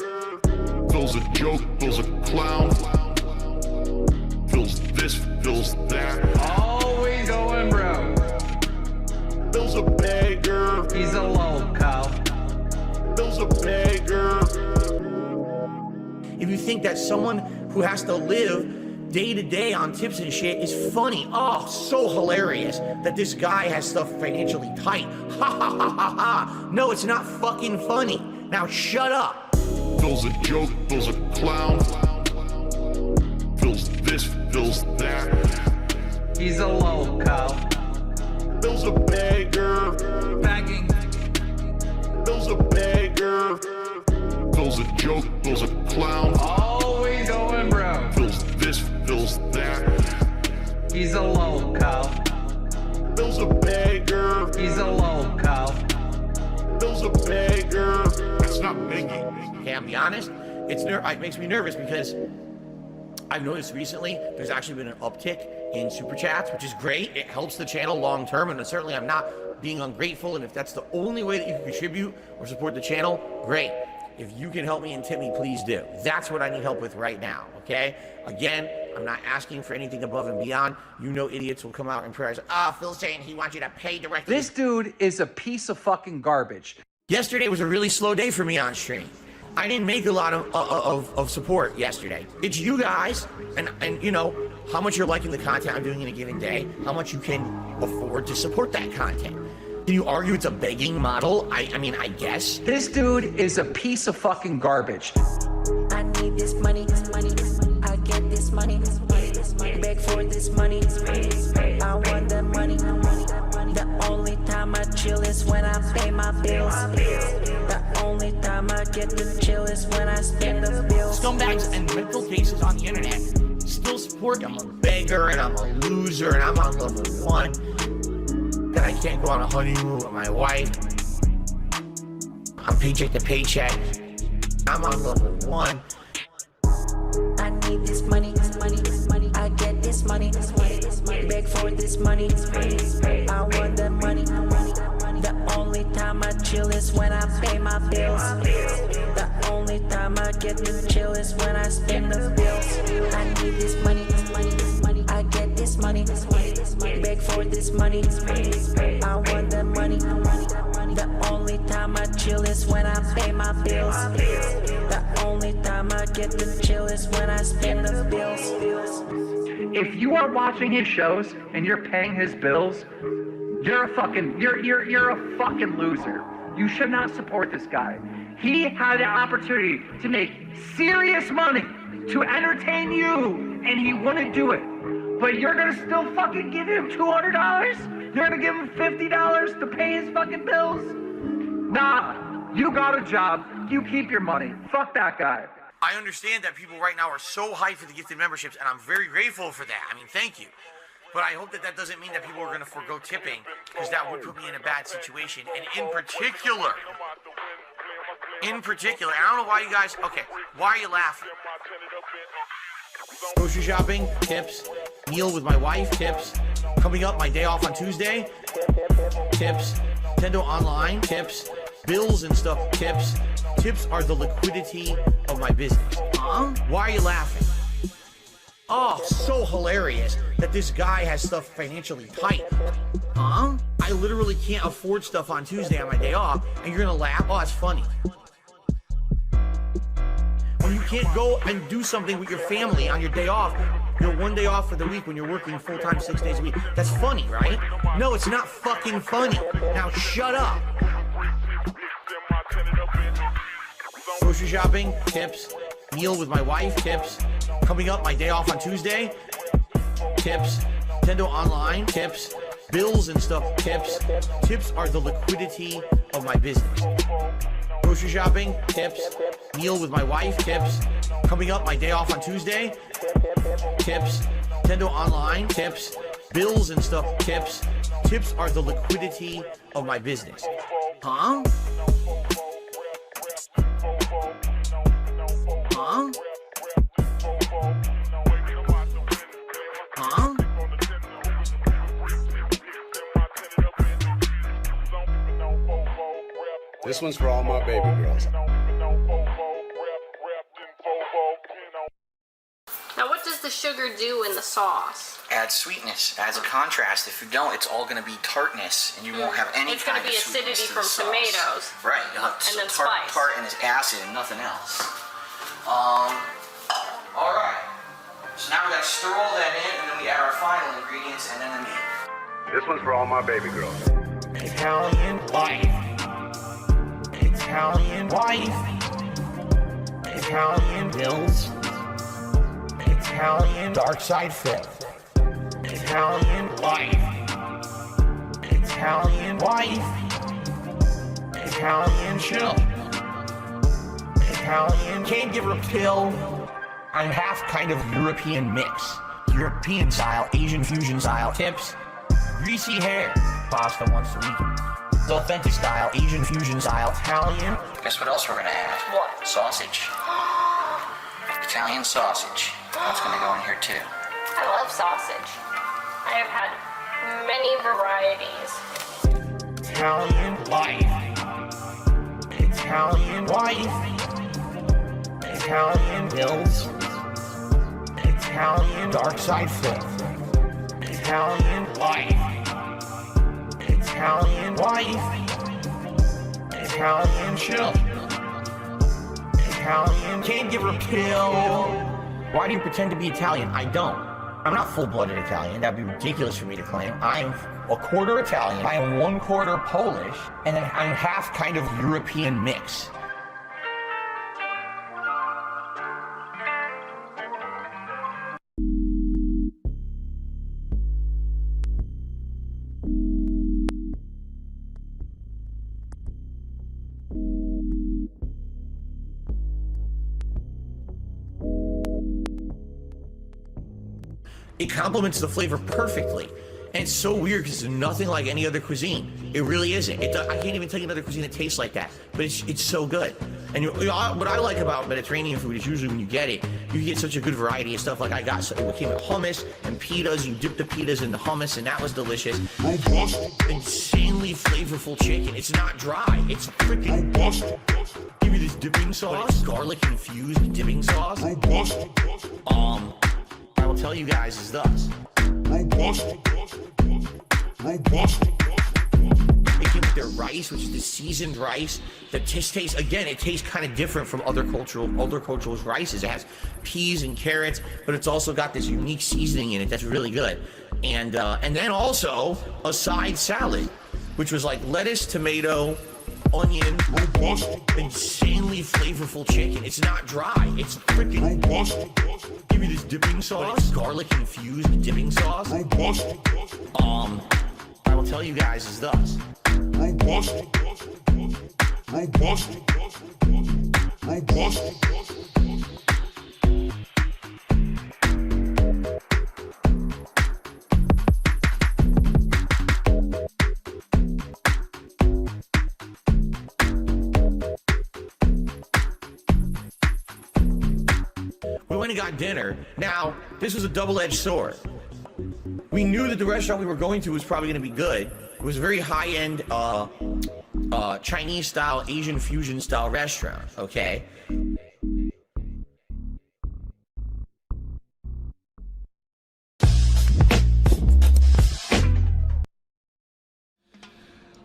Phil's a joke, Phil's a clown. Phil's this, Phil's that. Always going broke. Phil's a beggar. He's a loco. Phil's a beggar. If you think that someone who has to live day to day on tips and shit is funny, oh, so hilarious that this guy has stuff financially tight. Ha ha ha ha ha. No, it's not fucking funny. Now shut up. Phil's a joke, Phil's a clown. Phil's this, Phil's that. He's a loco. Phil's a beggar. Begging. Phil's a beggar. Phil's a joke, Phil's a clown. Always going broke. Phil's this, Phil's that. He's a loco. Phil's a beggar. He's a loco. Phil's a beggar. That's not begging. Okay, I'll be honest. It makes me nervous because I've noticed recently there's actually been an uptick in super chats, which is great. It helps the channel long term, and certainly I'm not being ungrateful. And if that's the only way that you can contribute or support the channel, great. If you can help me and tip me, please do. That's what I need help with right now, okay? Again, I'm not asking for anything above and beyond. You know idiots will come out in prayers. Phil's saying he wants you to pay directly. This dude is a piece of fucking garbage. Yesterday was a really slow day for me on stream. I didn't make a lot of support yesterday. It's you guys, and you know, how much you're liking the content I'm doing in a given day, how much you can afford to support that content. Can you argue it's a begging model? I mean, I guess. This dude is a piece of fucking garbage. I need this money, I get this money, beg for this money, I want the money, the only time I chill is when I pay my bills, the only time I get to chill is when I spend the bills. Scumbags and mental cases on the internet still support. I'm a beggar and I'm a loser and I'm on level 1. That I can't go on a honeymoon with my wife. I'm paycheck to paycheck. I'm on level 1. I need this money, this money, this money. I get this money, this money, this money. Beg for this money, this money, this money. I want that money, The only time I chill is when I pay my bills. The only time I get to chill is when I spend the bills. I need this money, this money, this money. I get this money, this money, this money. Beg for this money, this money, this money. I want that money, The only time I chill is when I pay my bills. The only time I get to chill is when I spend the bills. If you are watching his shows and you're paying his bills, you're a fucking loser. You should not support this guy. He had an opportunity to make serious money to entertain you, and he wouldn't do it. But you're gonna still fucking give him $200? You're gonna give him $50 to pay his fucking bills? Nah, you got a job. You keep your money. Fuck that guy. I understand that people right now are so hyped for the gifted memberships, and I'm very grateful for that. I mean, thank you. But I hope that that doesn't mean that people are going to forego tipping, because that would put me in a bad situation. And in particular, and I don't know why you guys, okay, why are you laughing? Grocery shopping, tips. Meal with my wife, tips. Coming up, my day off on Tuesday, tips. Nintendo Online, tips. Bills and stuff, tips. Tips are the liquidity of my business. Why are you laughing? Oh, so hilarious that this guy has stuff financially tight. I literally can't afford stuff on Tuesday on my day off, and you're gonna laugh? Oh, that's funny. When you can't go and do something with your family on your day off, your one day off for the week when you're working full-time 6 days a week, that's funny, right? No, it's not fucking funny. Now shut up. Grocery shopping, tips. Meal with my wife, tips. Coming up, my day off on Tuesday, tips. Nintendo Online, tips. Bills and stuff, tips. Tips are the liquidity of my business. Grocery shopping, tips. Meal with my wife, tips. Coming up, my day off on Tuesday, tips. Nintendo Online, tips. Bills and stuff, tips. Tips are the liquidity of my business. Huh? Huh? Huh? This one's for all my baby girls. Now, what does the sugar do in the sauce? Adds sweetness, adds a contrast. If you don't, it's all going to be tartness, and you won't have any It's kind going to be of sweetness acidity to from the sauce. tomatoes. Right, you'll have And then tart spice. and it's acid and nothing else. All right. So now we got to stir all that in, and then we add our final ingredients, and then the meat. This one's for all my baby girls. Italian wife. Italian wife. Italian bills. Italian dark side fifth. Italian wife. Italian wife. Italian chill. Italian can't give her a pill. I'm half kind of European mix. European style, Asian fusion style tips. Greasy hair. Pasta once a week. The authentic style, Asian fusion style, Italian. Guess what else we're going to add? What? Sausage. Italian sausage. That's going to go in here too. I love sausage. I have had many varieties. Italian wife. Italian wife. Italian bills. Italian dark side fifth. Italian wife. Italian wife. Italian chill. Italian can't give her a pill. Why do you pretend to be Italian? I don't. I'm not full-blooded Italian. That'd be ridiculous for me to claim. I'm a quarter Italian. I am 1/4 Polish, and then I'm half kind of European mix. It complements the flavor perfectly. And it's so weird because it's nothing like any other cuisine. It really isn't. I can't even tell you another cuisine that tastes like that, but it's so good. And what I like about Mediterranean food is usually when you get it, you get such a good variety of stuff. Like I got it came with hummus and pitas. You dip the pitas in the hummus, and that was delicious. Robust, insanely flavorful chicken. It's not dry. It's freaking robust. Give you this dipping sauce, garlic infused dipping sauce. Robust. I will tell you guys is thus. Robust. Robust. They came with their rice, which is the seasoned rice. The tastes again, it tastes kind of different from other cultures' rices. It has peas and carrots, but it's also got this unique seasoning in it that's really good. And then also a side salad, which was like lettuce, tomato, onion, robust, insanely flavorful chicken. It's not dry. It's freaking robust. Give you this dipping sauce, garlic infused dipping sauce. Robust. I will tell you guys is thus. Robust. Robust. Robust. We went and got dinner. Now, this was a double-edged sword. We knew that the restaurant we were going to was probably going to be good. It was a very high-end Chinese-style, Asian fusion-style restaurant, okay?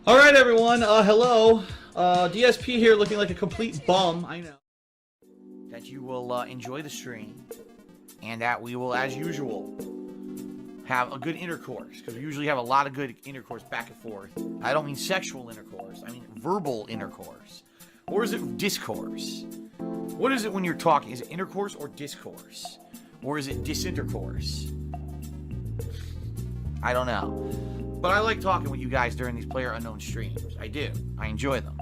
All right, everyone. Hello. DSP here, looking like a complete bum. I know. That you will enjoy the stream, and that we will, as usual, have a good intercourse, because we usually have a lot of good intercourse back and forth. I don't mean sexual intercourse, I mean verbal intercourse. Or is it discourse? What is it when you're talking? Is it intercourse or discourse? Or is it disintercourse? I don't know. But I like talking with you guys during these PlayerUnknown streams. I do. I enjoy them.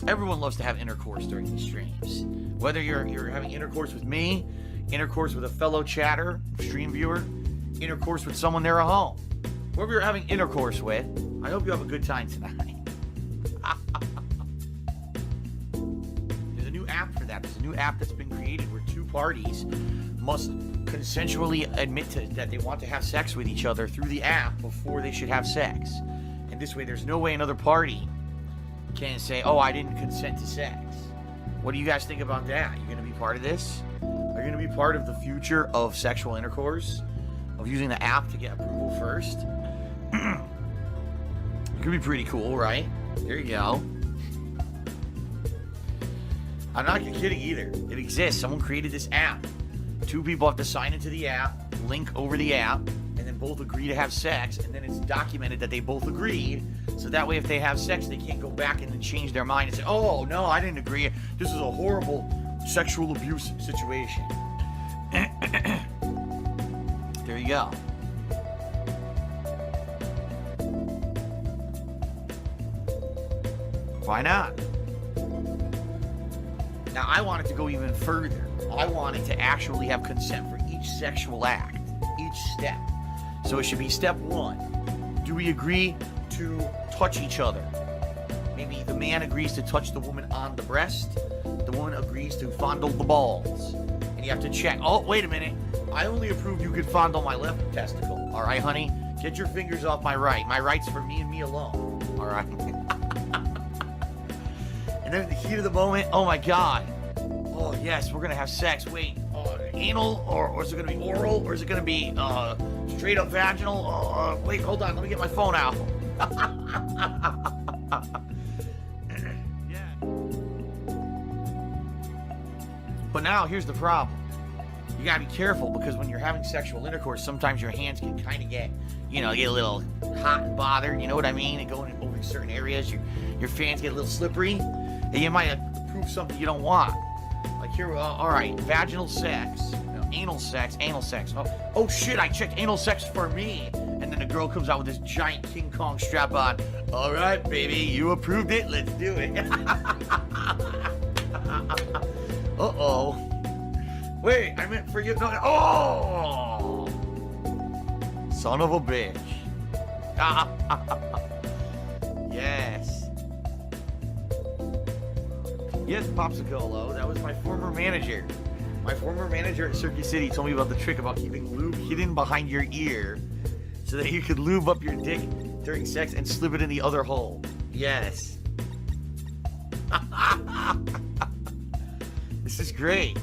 Everyone loves to have intercourse during these streams. Whether you're having intercourse with me, intercourse with a fellow chatter, stream viewer, intercourse with someone there at home. Whoever you're having intercourse with, I hope you have a good time tonight. There's a new app for that. There's a new app that's been created where two parties must consensually admit that they want to have sex with each other through the app before they should have sex. And this way, there's no way another party can say, oh, I didn't consent to sex. What do you guys think about that? You going to be part of this? Are you going to be part of the future of sexual intercourse? Of using the app to get approval first? It could be pretty cool, right? There you go. I'm not kidding either. It exists. Someone created this app. Two people have to sign into the app, link over the app, and then both agree to have sex, and then it's documented that they both agreed, so that way if they have sex, they can't go back and then change their mind and say, oh, no, I didn't agree. This is a horrible sexual abuse situation. There you go. Why not? Now, I want it to go even further. I want it to actually have consent for each sexual act, each step. So it should be step one. Do we agree to touch each other? Maybe the man agrees to touch the woman on the breast. The woman agrees to fondle the balls. And you have to check. Oh, wait a minute. I only approve you could fondle my left testicle. All right, honey? Get your fingers off my right. My right's for me and me alone. All right? And then at the heat of the moment, oh my God. Oh, yes, we're going to have sex. Wait, anal, or is it going to be oral, or is it going to be straight up vaginal? Wait, hold on. Let me get my phone out. Yeah. But now, here's the problem. You got to be careful, because when you're having sexual intercourse, sometimes your hands can kind of get, get a little hot and bothered. You know what I mean? And going over certain areas, your fans get a little slippery. And you might approve something you don't want. Like here, all right, vaginal sex, anal sex. Oh shit, I checked anal sex for me. And then the girl comes out with this giant King Kong strap on. All right, baby, you approved it. Let's do it. Uh-oh. Wait, I meant for you. No, oh! Son of a bitch. Yes. Yes, Popsicolo. That was my former manager. My former manager at Circuit City told me about the trick about keeping lube hidden behind your ear so that you could lube up your dick during sex and slip it in the other hole. Yes. This is great.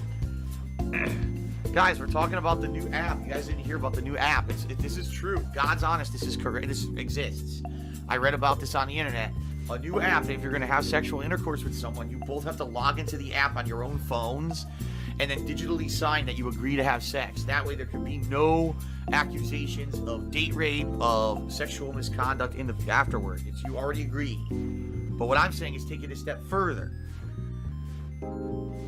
Guys, we're talking about the new app. You guys didn't hear about the new app. This is true. God's honest. This is correct. This exists. I read about this on the internet. A new app that if you're going to have sexual intercourse with someone, you both have to log into the app on your own phones and then digitally sign that you agree to have sex. That way there can be no accusations of date rape, of sexual misconduct in the afterward. It's you already agreed. But what I'm saying is take it a step further.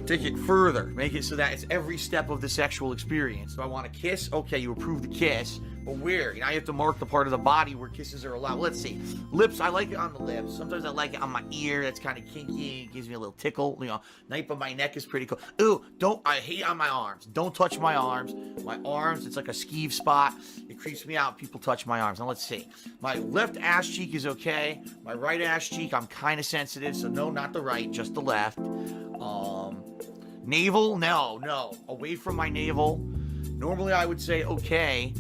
Take it further. Make it so that it's every step of the sexual experience. Do I want to kiss? Okay, you approve the kiss. But where? You know, you have to mark the part of the body where kisses are allowed. Let's see. Lips, I like it on the lips. Sometimes I like it on my ear. That's kind of kinky. It gives me a little tickle. You know, nape of my neck is pretty cool. Ooh, I hate on my arms. Don't touch my arms. My arms, it's like a skeeve spot. It creeps me out. People touch my arms. Now, let's see. My left ass cheek is okay. My right ass cheek, I'm kind of sensitive. So, no, not the right, just the left. Navel, no. Away from my navel. Normally, I would say okay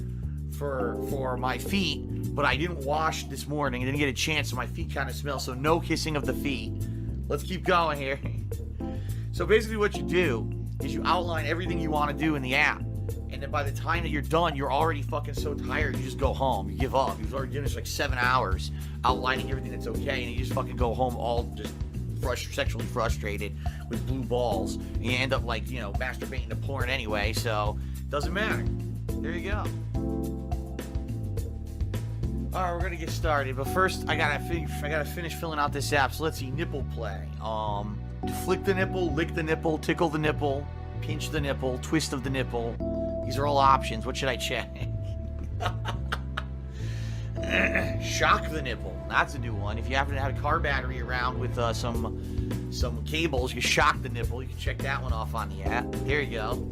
for my feet, but I didn't wash this morning. I didn't get a chance, so my feet kind of smell. So no kissing of the feet. Let's keep going here. So basically what you do is you outline everything you want to do in the app. And then by the time that you're done, you're already fucking so tired, you just go home. You give up. You've already done this like 7 hours outlining everything that's okay, and you just fucking go home all just sexually frustrated with blue balls. And you end up like, you know, masturbating to porn anyway, so it doesn't matter. There you go. Alright, we're gonna get started, but first I gotta finish filling out this app. So let's see, nipple play. Flick the nipple, lick the nipple, tickle the nipple, pinch the nipple, twist of the nipple. These are all options. What should I check? Shock the nipple. That's a new one. If you happen to have a car battery around with some cables, you shock the nipple. You can check that one off on the app. There you go.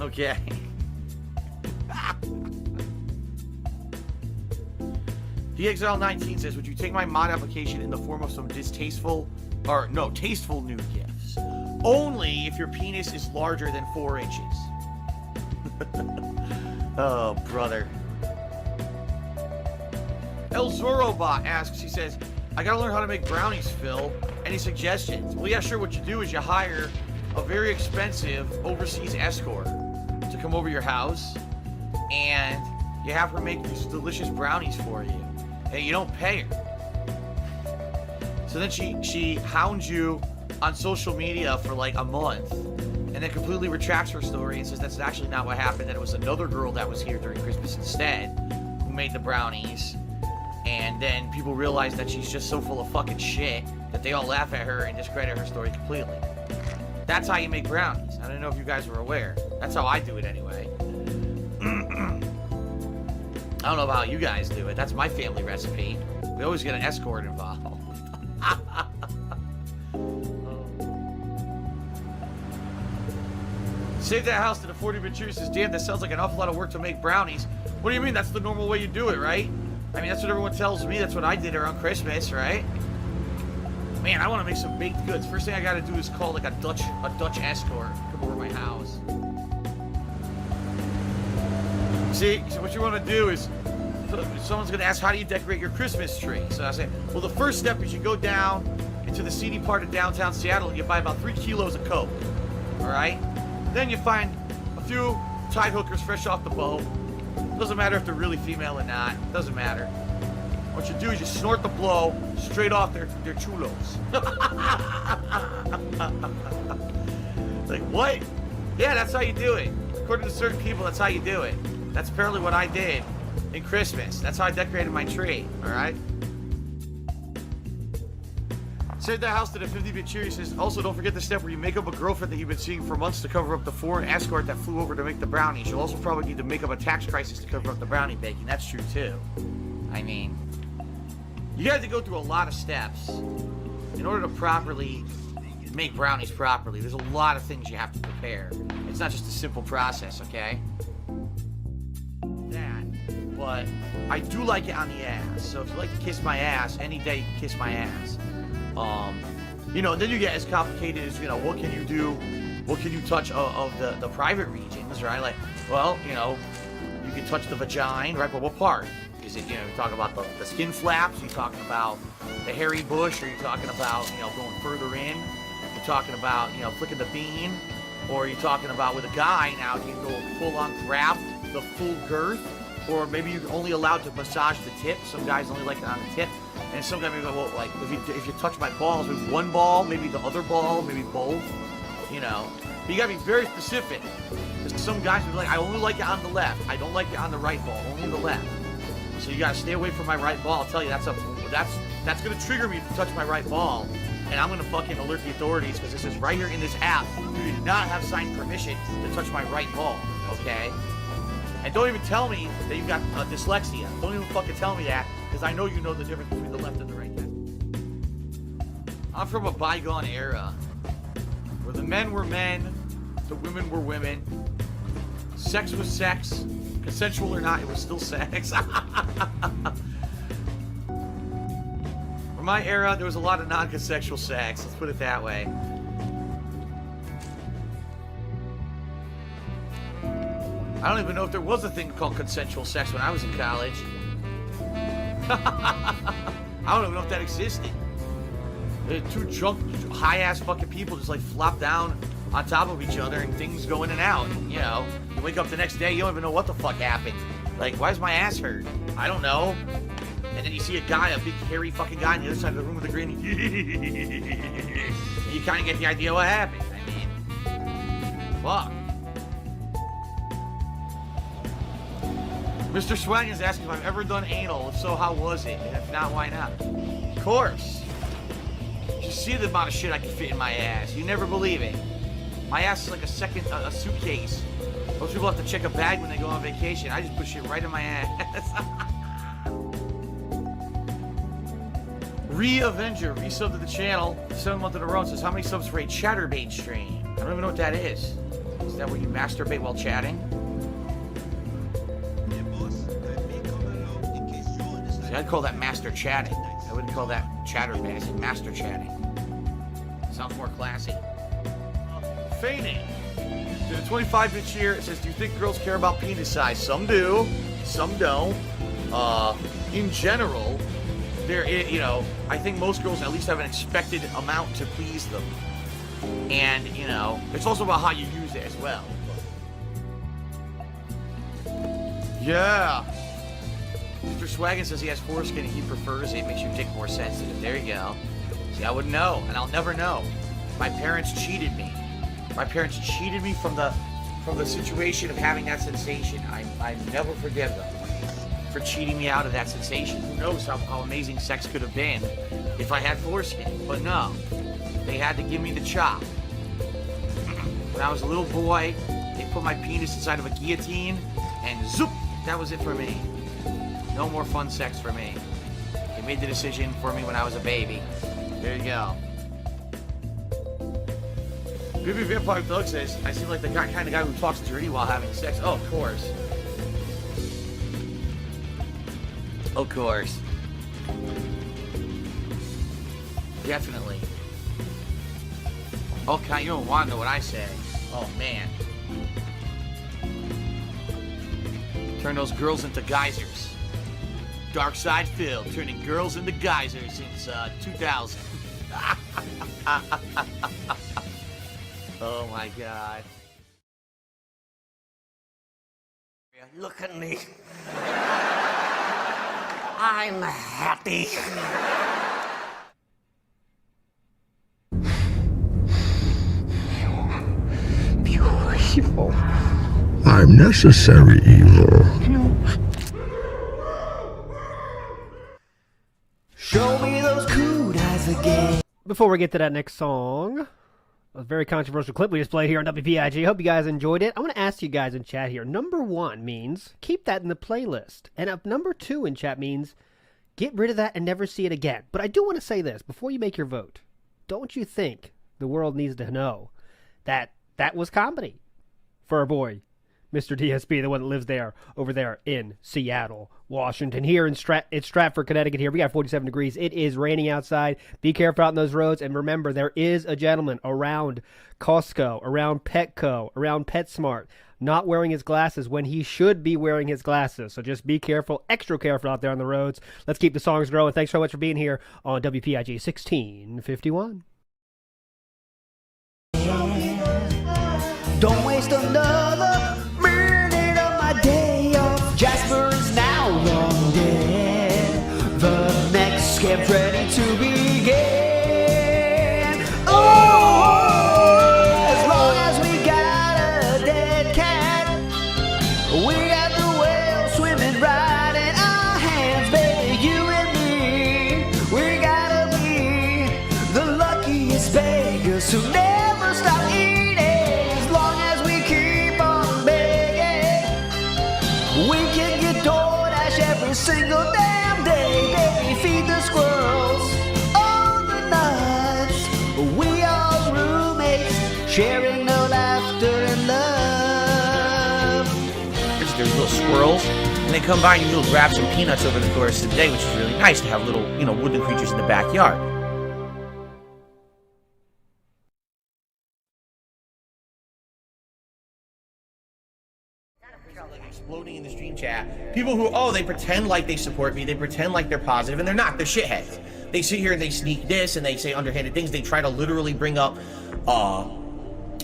Okay. DXL19 says, would you take my mod application in the form of some tasteful nude gifts? Only if your penis is larger than 4 inches. Oh, brother. El Zorobot asks, he says, I gotta learn how to make brownies, Phil. Any suggestions? Well, yeah, sure. What you do is you hire a very expensive overseas escort to come over your house, and you have her make these delicious brownies for you. And you don't pay her. So then she hounds you on social media for like a month, and then completely retracts her story and says that's actually not what happened, that it was another girl that was here during Christmas instead who made the brownies. And then people realize that she's just so full of fucking shit that they all laugh at her and discredit her story completely. That's how you make brownies. I don't know if you guys were aware. That's how I do it anyway. I don't know about how you guys do it. That's my family recipe. We always get an escort involved. Save that house to the 40-bit cheer says, damn, that sounds like an awful lot of work to make brownies. What do you mean? That's the normal way you do it, right? I mean, that's what everyone tells me. That's what I did around Christmas, right? Man, I want to make some baked goods. First thing I got to do is call like a Dutch escort come over to my house. See, so what you want to do is, someone's going to ask, how do you decorate your Christmas tree? So I say, well, the first step is you go down into the seedy part of downtown Seattle and you buy about 3 kilos of Coke. All right? Then you find a few tide hookers fresh off the boat. Doesn't matter if they're really female or not. Doesn't matter. What you do is you snort the blow straight off their chulos. Like, what? Yeah, that's how you do it. According to certain people, that's how you do it. That's apparently what I did in Christmas. That's how I decorated my tree, all right? Save that house to the 50-bit cheer. Says, also, don't forget the step where you make up a girlfriend that you've been seeing for months to cover up the foreign escort that flew over to make the brownies. You'll also probably need to make up a tax crisis to cover up the brownie baking. That's true, too. I mean, you have to go through a lot of steps in order to properly make brownies properly. There's a lot of things you have to prepare. It's not just a simple process, okay? But I do like it on the ass. So if you like to kiss my ass, any day you can kiss my ass. You know, then you get as complicated as, you know, what can you do? What can you touch of the private regions, right? Like, well, you know, you can touch the vagina, right? But what part? Is it, you know, you're talking about the skin flaps? Are you talking about the hairy bush? Are you talking about, you know, going further in? You're talking about, you know, flicking the bean? Or are you talking about with a guy now, you can go full on grab the full girth? Or maybe you're only allowed to massage the tip. Some guys only like it on the tip. And some guys maybe go, well, like, if you touch my balls, maybe one ball, maybe the other ball, maybe both, you know. But you gotta be very specific. Because some guys will be like, I only like it on the left. I don't like it on the right ball, only the left. So you gotta stay away from my right ball. I'll tell you, that's gonna trigger me if you touch my right ball. And I'm gonna fucking alert the authorities because this is right here in this app. You do not have signed permission to touch my right ball, okay? And don't even tell me that you've got dyslexia. Don't even fucking tell me that, because I know you know the difference between the left and the right hand. I'm from a bygone era, where the men were men, the women were women, sex was sex, consensual or not, it was still sex. For my era, there was a lot of non-consensual sex, let's put it that way. I don't even know if there was a thing called consensual sex when I was in college. I don't even know if that existed. Two drunk, high-ass fucking people just like flop down on top of each other and things go in and out. You know, you wake up the next day, you don't even know what the fuck happened. Like, why is my ass hurt? I don't know. And then you see a guy, a big hairy fucking guy on the other side of the room with a grin. You kind of get the idea what happened. I mean, fuck. Mr. Swang is asking if I've ever done anal. If so, how was it? And if not, why not? Of course. You see the amount of shit I can fit in my ass. You never believe it. My ass is like a suitcase. Most people have to check a bag when they go on vacation. I just put shit right in my ass. Re-Avenger, resub to the channel, 7 months in a row, says, how many subs for a chatterbait stream? I don't even know what that is. Is that where you masturbate while chatting? See, I'd call that master chatting. I wouldn't call that chatterbait. I said master chatting. Sounds more classy. Feigning. To the 25-bit cheer, it says, do you think girls care about penis size? Some do, some don't. In general, you know, I think most girls at least have an expected amount to please them. And, you know, it's also about how you use it as well. Yeah. Mr. Swaggin says he has foreskin and he prefers it. Makes you dick more sensitive. There you go. See, I wouldn't know, and I'll never know. My parents cheated me. My parents cheated me from the situation of having that sensation. I never forgive them for cheating me out of that sensation. Who knows how amazing sex could have been if I had foreskin. But no, they had to give me the chop. When I was a little boy, they put my penis inside of a guillotine, and zoop, that was it for me. No more fun sex for me. They made the decision for me when I was a baby. There you go. Baby Vampire Thug says, I seem like the kind of guy who talks dirty while having sex. Oh, of course. Of course. Definitely. Okay, you don't want to know what I say. Oh, man. Turn those girls into geysers. Dark Side Phil, turning girls into geysers since 2000. Oh my God. Look at me. I'm happy. Pure evil. I'm necessary evil. Show me those cool eyes again. Before we get to that next song, a very controversial clip we just played here on WPIG. Hope you guys enjoyed it. I want to ask you guys in chat here. Number 1 means keep that in the playlist. And number 2 in chat means get rid of that and never see it again. But I do want to say this before you make your vote. Don't you think The world needs to know that that was comedy for our boy, Mr. DSP, the one that lives there, over there in Seattle, Washington. Here in Stratford, Connecticut, here, we got 47 degrees. It is raining outside. Be careful out on those roads. And remember, there is a gentleman around Costco, around Petco, around PetSmart, not wearing his glasses when he should be wearing his glasses. So just be careful, extra careful out there on the roads. Let's keep the songs growing. Thanks so much for being here on WPIG 1651. Don't waste another minute of my day off. Jasper is now long dead. The next scamp's ready to begin. Oh, as long as we got a dead cat, we got the whale swimming right in our hands, baby. You and me, we gotta be the luckiest beggars who never stop eating. Single damn day, baby, feed the squirrels all the nuts. We all roommates, sharing no laughter and love. There's little squirrels, and they come by and you'll grab some peanuts over the course of the day, which is really nice to have little, woodland creatures in the backyard. Exploding in the stream chat. People who, they pretend like they support me, they pretend like they're positive, and they're not. They're shitheads. They sit here and they sneak this, and they say underhanded things. They try to literally bring up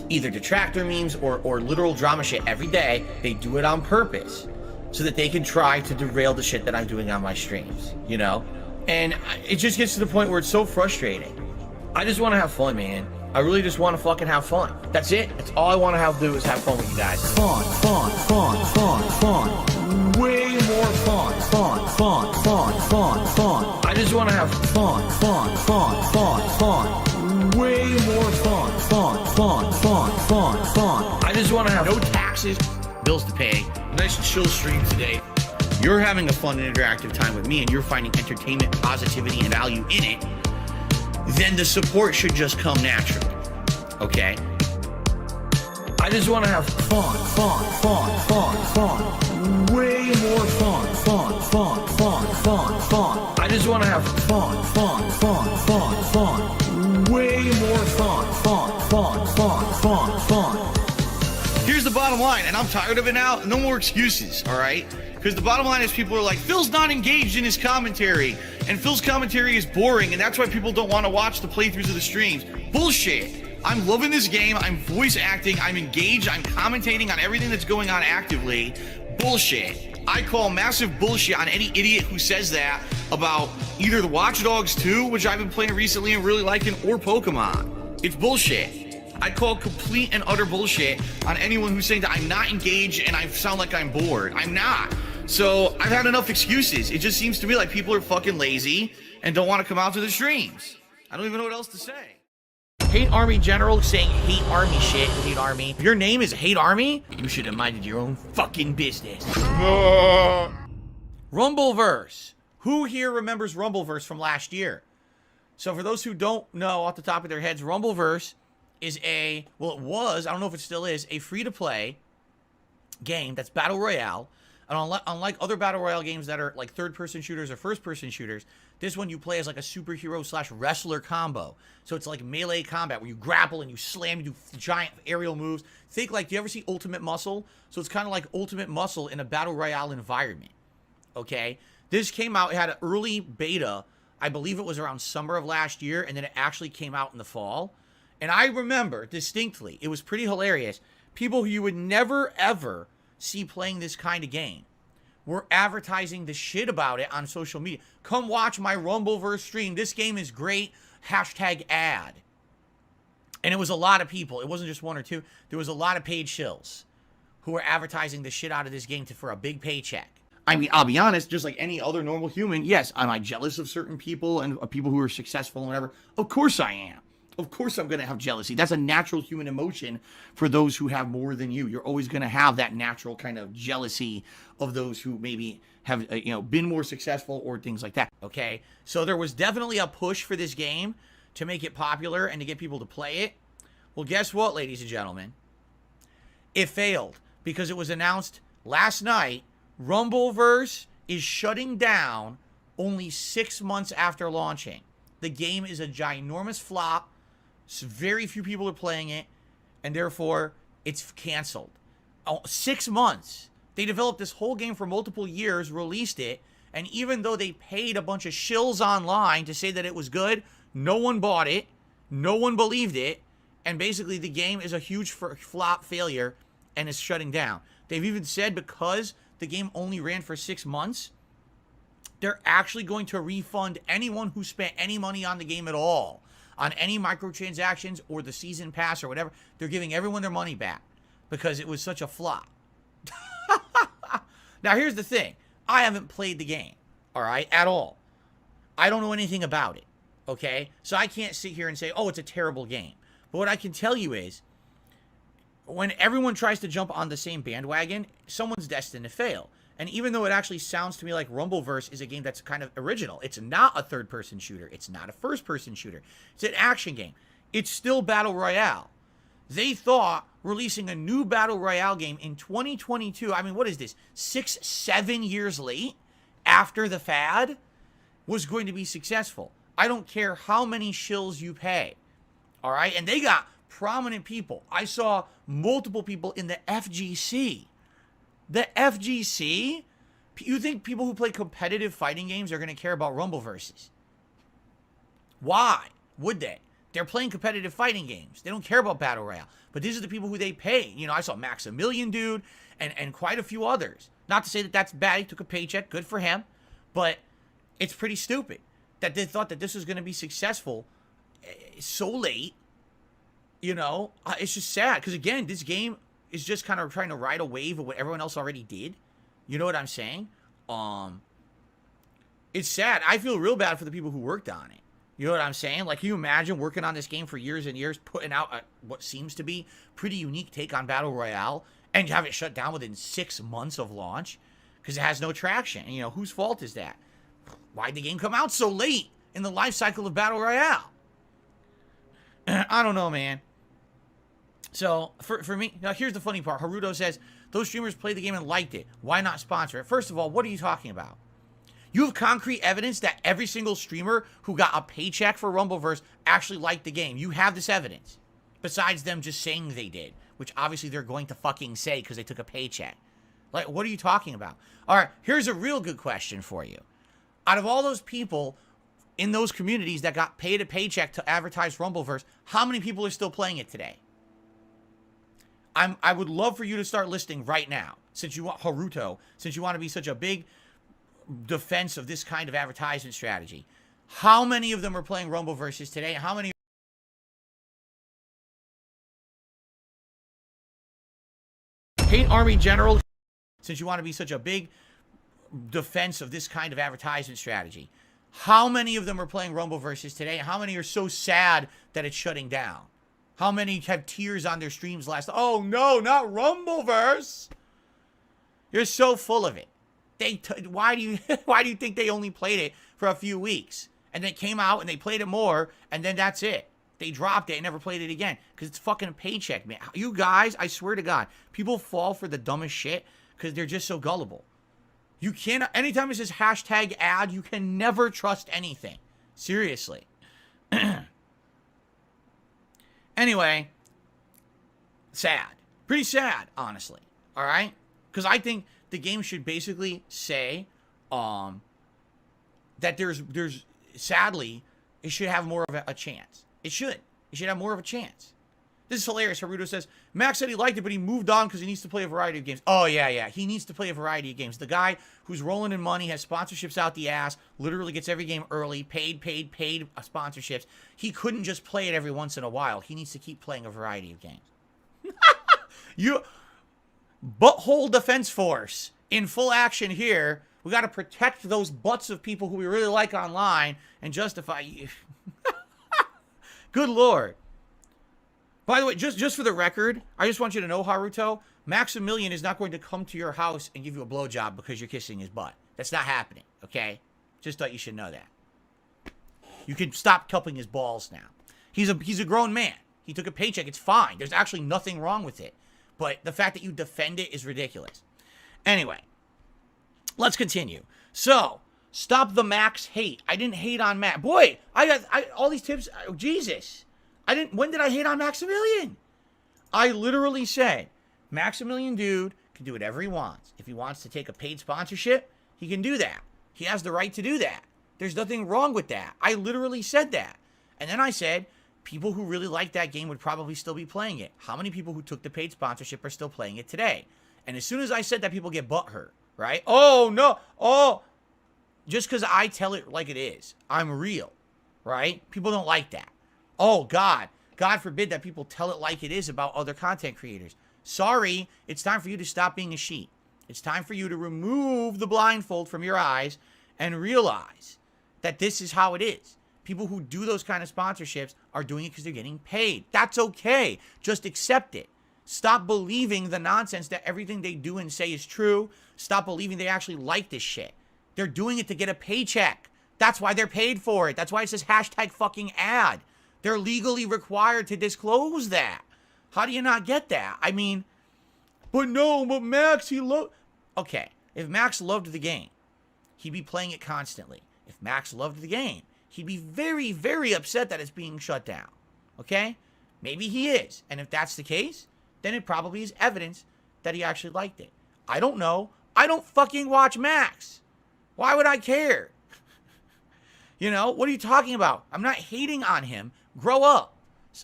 either detractor memes or literal drama shit every day. They do it on purpose so that they can try to derail the shit that I'm doing on my streams, And it just gets to the point where it's so frustrating. I just want to have fun, man. I really just want to fucking have fun. That's it. That's all I want to do is have fun with you guys. Fun. Way more fun. I just want to have fun. Way more fun. I just want to have no taxes, bills to pay, nice chill stream today. You're having a fun and interactive time with me, and you're finding entertainment, positivity, and value in it. Then the support should just come naturally, okay? I just want to have fun. Way more fun. I just want to have fun. Way more fun. Here's the bottom line, and I'm tired of it now. No more excuses, all right? Because the bottom line is people are like, Phil's not engaged in his commentary, and Phil's commentary is boring, and that's why people don't want to watch the playthroughs of the streams. Bullshit. I'm loving this game. I'm voice acting. I'm engaged. I'm commentating on everything that's going on actively. Bullshit. I call massive bullshit on any idiot who says that about either the Watch Dogs 2, which I've been playing recently and really liking, or Pokemon. It's bullshit. I call complete and utter bullshit on anyone who's saying that I'm not engaged and I sound like I'm bored. I'm not. So I've had enough excuses. It just seems to me like people are fucking lazy and don't want to come out to the streams. I don't even know what else to say. Hate Army General saying hate Army shit. Hate Army. If your name is Hate Army, you should have minded your own fucking business. Rumbleverse. Who here remembers Rumbleverse from last year? So for those who don't know off the top of their heads, Rumbleverse is it was, I don't know if it still is, a free-to-play game that's Battle Royale. And unlike other Battle Royale games that are like third-person shooters or first-person shooters, this one you play as like a superhero/wrestler combo. So it's like melee combat where you grapple and you slam, you do giant aerial moves. Think like, do you ever see Ultimate Muscle? So it's kind of like Ultimate Muscle in a Battle Royale environment. Okay? This came out, it had an early beta. I believe it was around summer of last year, and then it actually came out in the fall. And I remember distinctly, it was pretty hilarious. People who you would never, ever see playing this kind of game were advertising the shit about it on social media. Come watch my Rumbleverse stream. This game is great. #ad. And it was a lot of people. It wasn't just one or two. There was a lot of paid shills who were advertising the shit out of this game for a big paycheck. I mean, I'll be honest, just like any other normal human, yes, am I jealous of certain people and people who are successful and whatever? Of course I am. Of course I'm going to have jealousy. That's a natural human emotion for those who have more than you. You're always going to have that natural kind of jealousy of those who maybe have, been more successful or things like that. Okay? So there was definitely a push for this game to make it popular and to get people to play it. Well, guess what, ladies and gentlemen? It failed because it was announced last night. Rumbleverse is shutting down only 6 months after launching. The game is a ginormous flop. Very few people are playing it, and therefore it's canceled. 6 months. They developed this whole game for multiple years, released it, and even though they paid a bunch of shills online to say that it was good, no one bought it, no one believed it, and basically the game is a huge flop failure and is shutting down. They've even said because the game only ran for 6 months, they're actually going to refund anyone who spent any money on the game at all, on any microtransactions or the season pass or whatever. They're giving everyone their money back because it was such a flop. Now, here's the thing. I haven't played the game, all right, at all. I don't know anything about it, okay? So I can't sit here and say, oh, it's a terrible game. But what I can tell you is, when everyone tries to jump on the same bandwagon, someone's destined to fail. And even though it actually sounds to me like Rumbleverse is a game that's kind of original, it's not a third-person shooter. It's not a first-person shooter. It's an action game. It's still Battle Royale. They thought releasing a new Battle Royale game in 2022, I mean, what is this, 6, 7 years late after the fad, was going to be successful. I don't care how many shills you pay, all right? And they got prominent people. I saw multiple people in the FGC. The FGC? You think people who play competitive fighting games are going to care about Rumbleverses? Why would they? They're playing competitive fighting games. They don't care about Battle Royale. But these are the people who they pay. You know, I saw Maximilian Dude and quite a few others. Not to say that that's bad. He took a paycheck. Good for him. But it's pretty stupid that they thought that this was going to be successful so late. You know, it's just sad. Because, again, this game is just kind of trying to ride a wave of what everyone else already did. You know what I'm saying? It's sad. I feel real bad for the people who worked on it. You know what I'm saying? Like, can you imagine working on this game for years and years, putting out what seems to be pretty unique take on Battle Royale, and have it shut down within 6 months of launch because it has no traction? And, you know, whose fault is that? Why'd the game come out so late in the life cycle of Battle Royale? I don't know, man. So, for me, now here's the funny part. Haruto says, those streamers played the game and liked it. Why not sponsor it? First of all, what are you talking about? You have concrete evidence that every single streamer who got a paycheck for Rumbleverse actually liked the game. You have this evidence. Besides them just saying they did, which obviously they're going to fucking say because they took a paycheck. Like, what are you talking about? All right, here's a real good question for you. Out of all those people in those communities that got paid a paycheck to advertise Rumbleverse, how many people are still playing it today? I would love for you to start listing right now, since you want Haruto, since you want to be such a big defense of this kind of advertisement strategy. How many of them are playing Rumbleverses today? How many? Hate Army General, since you want to be such a big defense of this kind of advertisement strategy. How many of them are playing Rumbleverses today? How many are so sad that it's shutting down? How many have tears on their streams last? Oh no, not Rumbleverse! You're so full of it. Why do you think they only played it for a few weeks? And then it came out and they played it more, and then that's it. They dropped it and never played it again. Because it's fucking a paycheck, man. You guys, I swear to God, people fall for the dumbest shit because they're just so gullible. You can't, anytime it says hashtag ad, you can never trust anything. Seriously. Anyway, sad. Pretty sad, honestly. All right? Because I think the game should basically say that there's sadly, it should have more of a chance. It should have more of a chance. This is hilarious. Haruto says, Max said he liked it, but he moved on because he needs to play a variety of games. Oh, yeah. He needs to play a variety of games. The guy who's rolling in money, has sponsorships out the ass, literally gets every game early, paid sponsorships. He couldn't just play it every once in a while. He needs to keep playing a variety of games. Butthole Defense Force in full action here. We got to protect those butts of people who we really like online and justify you. Good Lord. By the way, just for the record, I just want you to know, Haruto, Maximilian is not going to come to your house and give you a blowjob because you're kissing his butt. That's not happening, okay? Just thought you should know that. You can stop cupping his balls now. He's a grown man. He took a paycheck. It's fine. There's actually nothing wrong with it. But the fact that you defend it is ridiculous. Anyway, let's continue. So, stop the Max hate. I didn't hate on Max. Boy, I got all these tips. Jesus. When did I hate on Maximilian? I literally said, Maximilian dude can do whatever he wants. If he wants to take a paid sponsorship, he can do that. He has the right to do that. There's nothing wrong with that. I literally said that. And then I said, people who really like that game would probably still be playing it. How many people who took the paid sponsorship are still playing it today? And as soon as I said that, people get butthurt, right? Oh, no. Oh, just because I tell it like it is. I'm real, right? People don't like that. Oh, God. God forbid that people tell it like it is about other content creators. Sorry, it's time for you to stop being a sheep. It's time for you to remove the blindfold from your eyes and realize that this is how it is. People who do those kind of sponsorships are doing it because they're getting paid. That's okay. Just accept it. Stop believing the nonsense that everything they do and say is true. Stop believing they actually like this shit. They're doing it to get a paycheck. That's why they're paid for it. That's why it says hashtag fucking ad. They're legally required to disclose that. How do you not get that? I mean, but Max, he loved... Okay, if Max loved the game, he'd be playing it constantly. If Max loved the game, he'd be very, very upset that it's being shut down. Okay? Maybe he is. And if that's the case, then it probably is evidence that he actually liked it. I don't know. I don't fucking watch Max. Why would I care? You know, what are you talking about? I'm not hating on him. Grow up.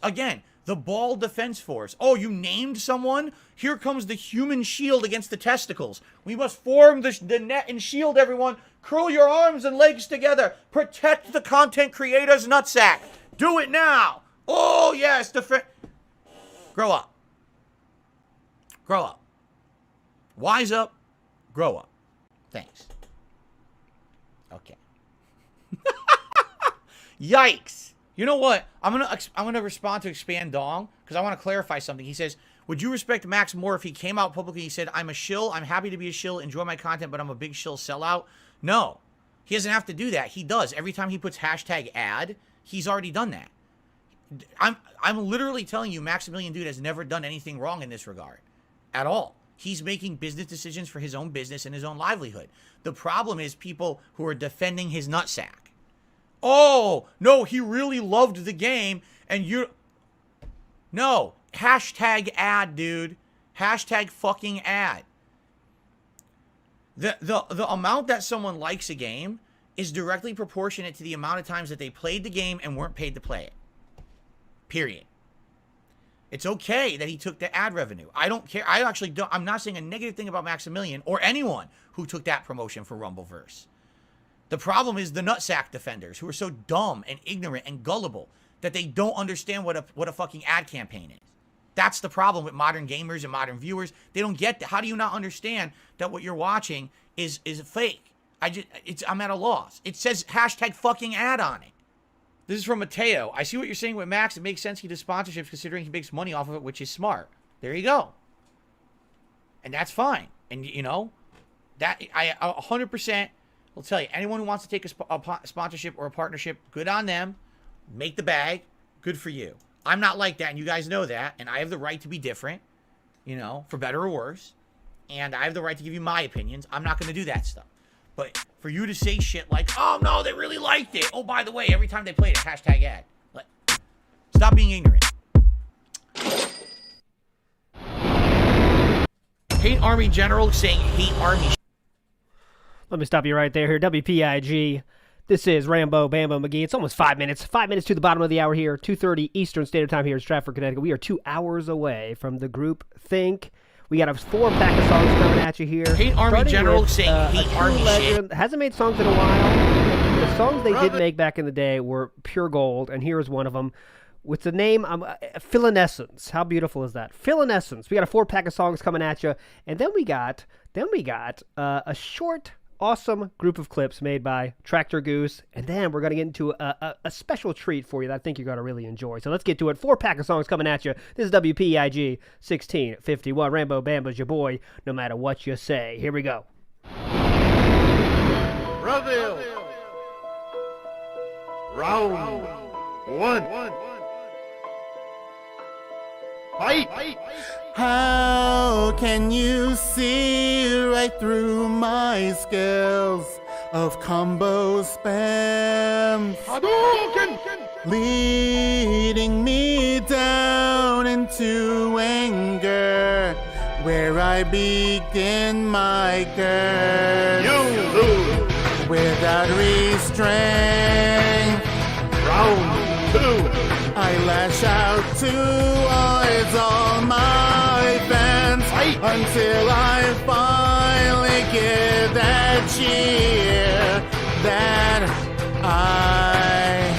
Again, the Ball Defense Force. Oh, you named someone? Here comes the human shield against the testicles. We must form the net and shield, everyone. Curl your arms and legs together. Protect the content creator's nutsack. Do it now. Oh, yes. Grow up. Grow up. Wise up. Grow up. Thanks. Okay. Yikes. You know what? I'm gonna respond to Expand Dong because I want to clarify something. He says, would you respect Max more if he came out publicly and he said, I'm a shill, I'm happy to be a shill, enjoy my content, but I'm a big shill sellout? No. He doesn't have to do that. He does. Every time he puts hashtag ad, he's already done that. I'm literally telling you, Maximilian Dude has never done anything wrong in this regard. At all. He's making business decisions for his own business and his own livelihood. The problem is people who are defending his nutsack. Oh, no, he really loved the game, and you... No, hashtag ad, dude. Hashtag fucking ad. The amount that someone likes a game is directly proportionate to the amount of times that they played the game and weren't paid to play it. Period. It's okay that he took the ad revenue. I don't care. I'm not saying a negative thing about Maximilian or anyone who took that promotion for Rumbleverse. The problem is the nutsack defenders who are so dumb and ignorant and gullible that they don't understand what a fucking ad campaign is. That's the problem with modern gamers and modern viewers. They don't get that. How do you not understand that what you're watching is fake? I'm at a loss. It says hashtag fucking ad on it. This is from Mateo. I see what you're saying with Max. It makes sense he does sponsorships considering he makes money off of it, which is smart. There you go. And that's fine. And, you know, that I 100% will tell you, anyone who wants to take a sponsorship or a partnership, good on them. Make the bag. Good for you. I'm not like that, and you guys know that. And I have the right to be different, you know, for better or worse. And I have the right to give you my opinions. I'm not going to do that stuff. But for you to say shit like, oh, no, they really liked it. Oh, by the way, every time they played it, hashtag ad. Stop being ignorant. Hate Army General saying hate Army. Let me stop you right there here. WPIG. This is Rambo, Bambo, McGee. It's almost 5 minutes. 5 minutes to the bottom of the hour here. 2:30 Eastern Standard Time here in Stratford, Connecticut. We are 2 hours away from the group Think. We got a 4-pack of songs coming at you here. Hate Army General saying hate Army shit. Hasn't made songs in a while. The songs they did make back in the day were pure gold, and here's one of them. With the name Philanescence. How beautiful is that? Philanescence. We got a 4-pack of songs coming at you, and then we got a short, awesome group of clips made by Tractor Goose, and then we're going to get into a special treat for you that I think you're going to really enjoy. So let's get to it. 4-pack of songs coming at you. This is WPIG 1651. Rambo Bambo's your boy, no matter what you say. Here we go. Reveal. Round one. Fight! How can you see right through my skills of combo spam? Hadouken! Leading me down into anger, where I begin my curse. You lose! Without restraint. Round two. I lash out towards all my fans until I finally get that cheer that I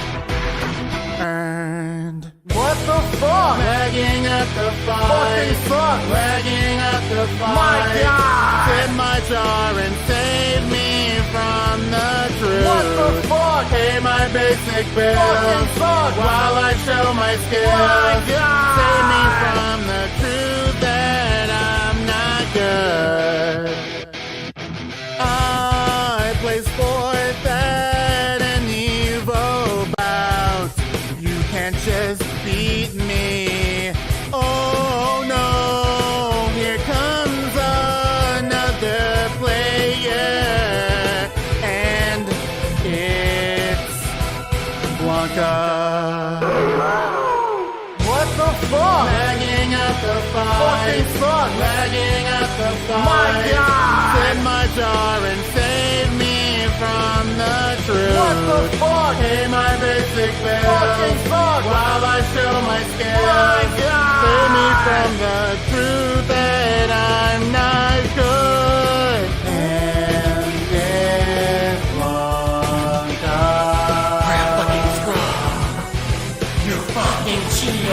earned. What the fuck? Lagging at the fight. Fucking suck. Lagging at the fight. My God. Tip my jar and save me from the truth. What the fuck? Pay my basic bills. Fucking suck. While I show my skills. My God. Save me from the truth that I'm not good. I place forth at an evil bout. You can't just beat me. Oh no, here comes another player, and it's Blanca. What the fuck? Lagging at the fight. Fucking suck. Lagging at the fight. My God. Tip my jar and save me from the truth. What the fuck? Pay my basic bills. Fucking suck. While I show my skills. My God. Save me from the truth that I'm not good. And it's Blanca. fucking scrub. You're fucking cheating.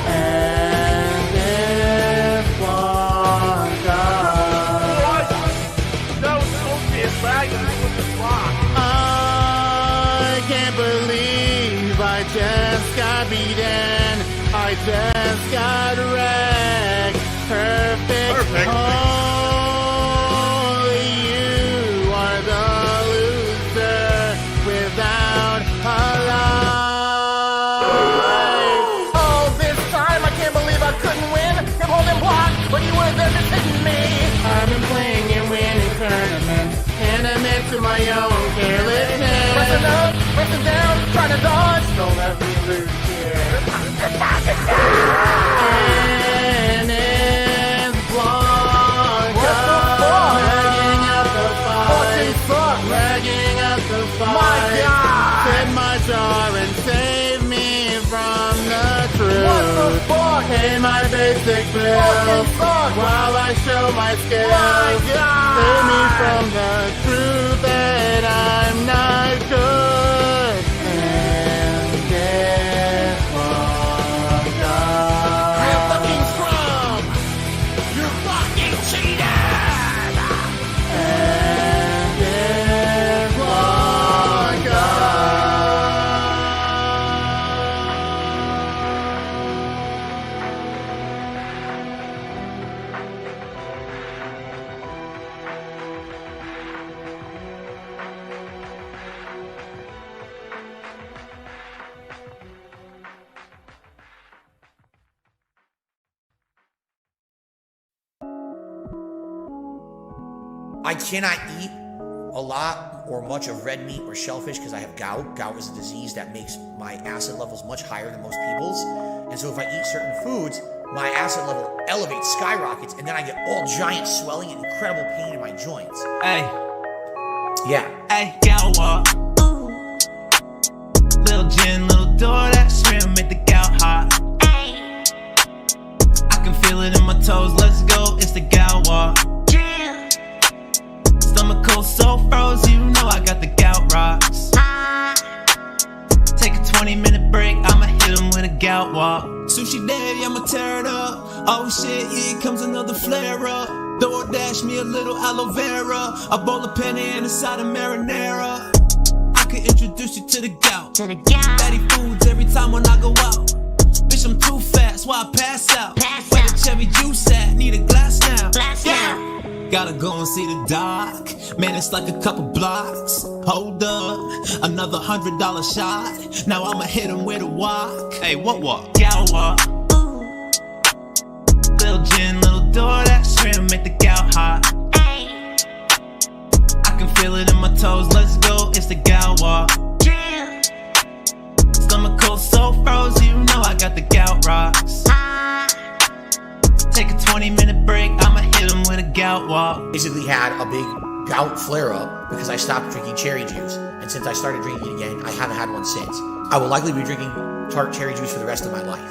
And it's Blanca. What? That was supposed to be a dragon. It was a rock. I can't believe I just got beaten. I just got wrecked. Perfect. Only you are the loser without a life. Oh, this time I can't believe I couldn't win. Kept holding block, but you were there defending me. I've been playing and winning tournaments, and admit to my own carelessness. Pressing up, pressing down, trying to dodge. Don't let me lose here. And it's Blanca. What the fuck? Lagging at the fight. Fucking suck. Lagging at the fight. My God. Tip my jar and save me from the truth. What the fuck? Pay my basic bills. Fucking suck. While I show my skills. My God. Save me from the truth that I'm not good. And it's Blanca. You're fucking scrub. You're fucking cheating. And it's Blanca. I cannot eat a lot or much of red meat or shellfish because I have gout. Gout is a disease that makes my acid levels much higher than most people's. And so if I eat certain foods, my acid level elevates, skyrockets, and then I get all giant swelling and incredible pain in my joints. Hey. Yeah. Hey, gout walk. Little gin, little DoorDash, shrimp, make the gout hot. I can feel it in my toes, let's go, it's the gout walk. Stomach cold, so froze, you know I got the gout rocks. Take a 20-minute break, I'ma hit him with a gout walk. Sushi daddy, I'ma tear it up. Oh shit, here comes another flare up. DoorDash me a little aloe vera, a bowl of penne and a side of marinara. I could introduce you to the gout. Fatty foods every time when I go out. Bitch, I'm too fast, why I pass out? Where the cherry juice at? Need a glass now. Yeah. Gotta go and see the doc. Man, it's like a couple blocks. Hold up, another $100 shot. Now I'ma hit him with a walk. Hey, what walk? Gout walk. Little gin, little door, that shrimp make the gout hot. I can feel it in my toes, let's go, it's the gout walk. Stomach cold, so froze, you know I got the gout rocks. Take a 20-minute break, I'ma hit him with a gout walk. Basically had a big gout flare-up because I stopped drinking cherry juice. And since I started drinking it again, I haven't had one since. I will likely be drinking tart cherry juice for the rest of my life.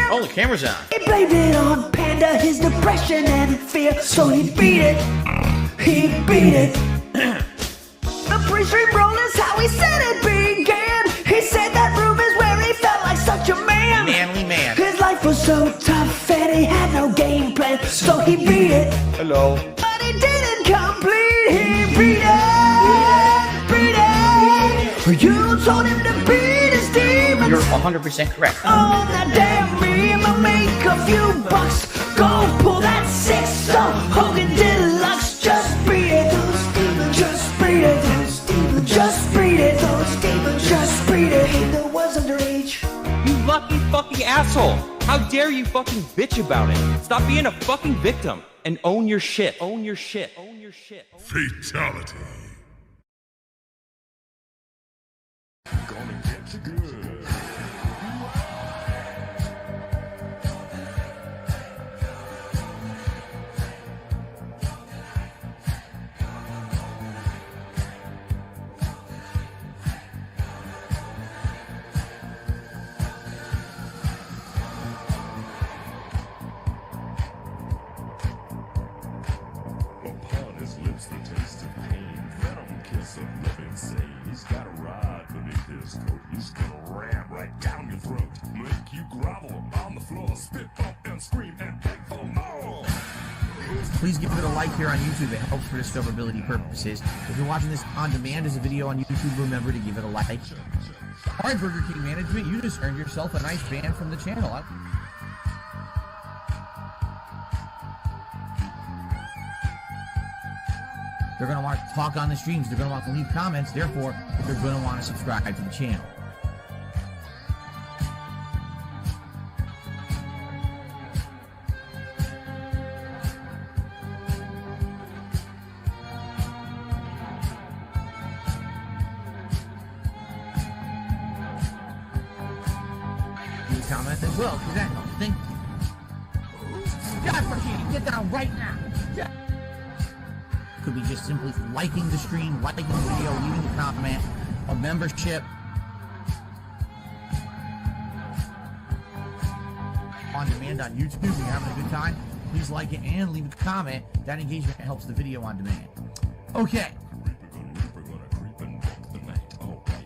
Oh, the camera's on. He blamed it on Panda, his depression and fear. So he beat it. He beat it. The pre-stream roll is how he said it began. He said that room is where he felt like such a man. Manly man. His life was so tough and he had no game plan. So he beat it. Hello. But he didn't complete. He beat it. Beat it. You told him to beat his demons. You're 100% correct. Oh, that damn meme, I'll make a few bucks. Go pull that 6 star Hogan Deluxe. Just beat it, those demons. Just beat it, those demons. Just beat it, those demons. Just beat it. He was underage. You lucky fucking asshole. How dare you fucking bitch about it? Stop being a fucking victim and own your shit. Own your shit. Own your shit. Fatality. Gonna get you good. Upon his lips the taste of pain, venom kiss of living sane. He's got a rod beneath his coat. He's gonna ram right down your throat, make you grovel on the floor, spit up and scream and beg for more. Please give it a like here on YouTube. It helps for discoverability purposes. If you're watching this on demand as a video on YouTube, remember to give it a like. All right, Burger King management, you just earned yourself a nice ban from the channel. They're going to want to talk on the streams. They're going to want to leave comments. Therefore, they're going to want to subscribe to the channel. Leave comments as well, because that helps. Thank you. Josh Martini, get down right now. Could be just simply liking the stream, liking the video, leaving a comment, a membership on demand on YouTube. If you're having a good time, please like it and leave a comment. That engagement helps the video on demand. Okay. Creeper gonna creep and walk the night.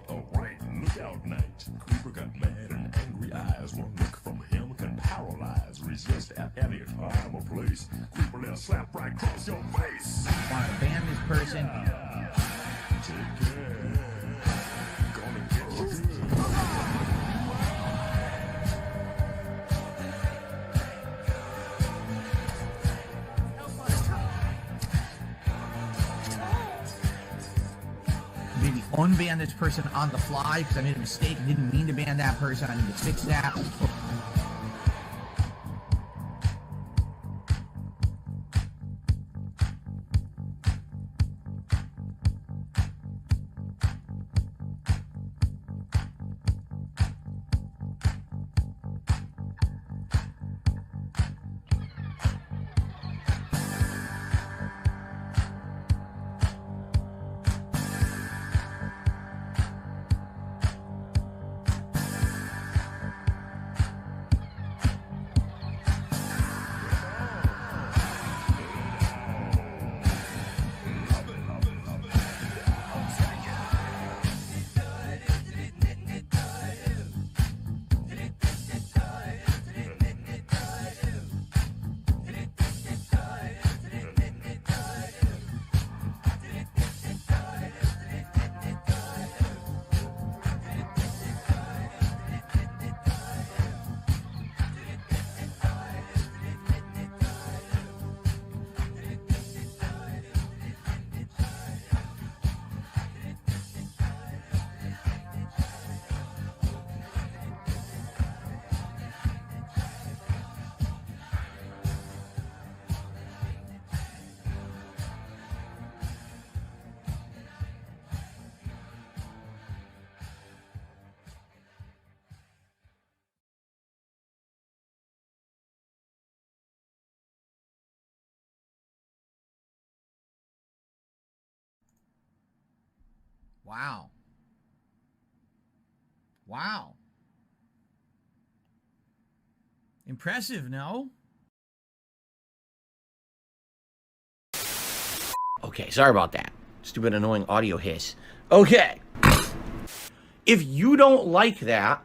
Alright, look out night. Creeper got mad and angry eyes. One look from him can paralyze. Resist at any time or place. Creeper let slap right across your face. Want to ban this person? Take care. Gonna get you good. Maybe unban this person on the fly because I made a mistake. I didn't mean to ban that person. I need to fix that. Wow. Wow. Impressive, no? Okay, sorry about that. Stupid, annoying audio hiss. Okay. If you don't like that,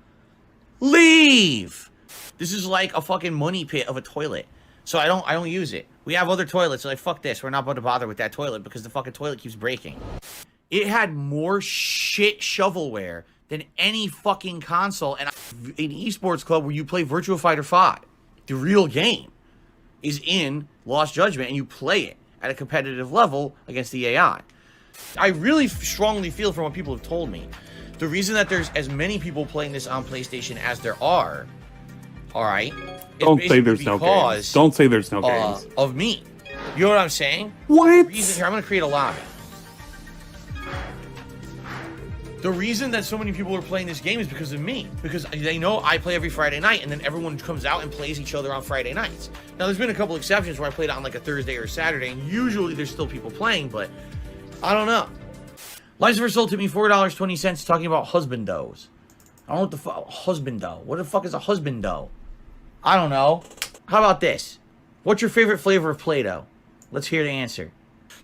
leave. This is like a fucking money pit of a toilet. So I don't use it. We have other toilets, so like, fuck this. We're not about to bother with that toilet because the fucking toilet keeps breaking. It had more shit shovelware than any fucking console and an esports club where you play Virtua Fighter 5. The real game is in Lost Judgment, and you play it at a competitive level against the AI. I really strongly feel from what people have told me, the reason that there's as many people playing this on PlayStation as there are, all right, don't say there's no games. Don't say there's no games. Of me. You know what I'm saying? What? The reason here, I'm going to create a lobby. The reason that so many people are playing this game is because of me. Because they know I play every Friday night, and then everyone comes out and plays each other on Friday nights. Now, there's been a couple exceptions where I played it on like a Thursday or a Saturday, and usually there's still people playing, but I don't know. Lucifer Soul to me $4.20 talking about husbandos. I don't know what the fuck, husbando. What the fuck is a husbando? I don't know. How about this? What's your favorite flavor of Play-Doh? Let's hear the answer.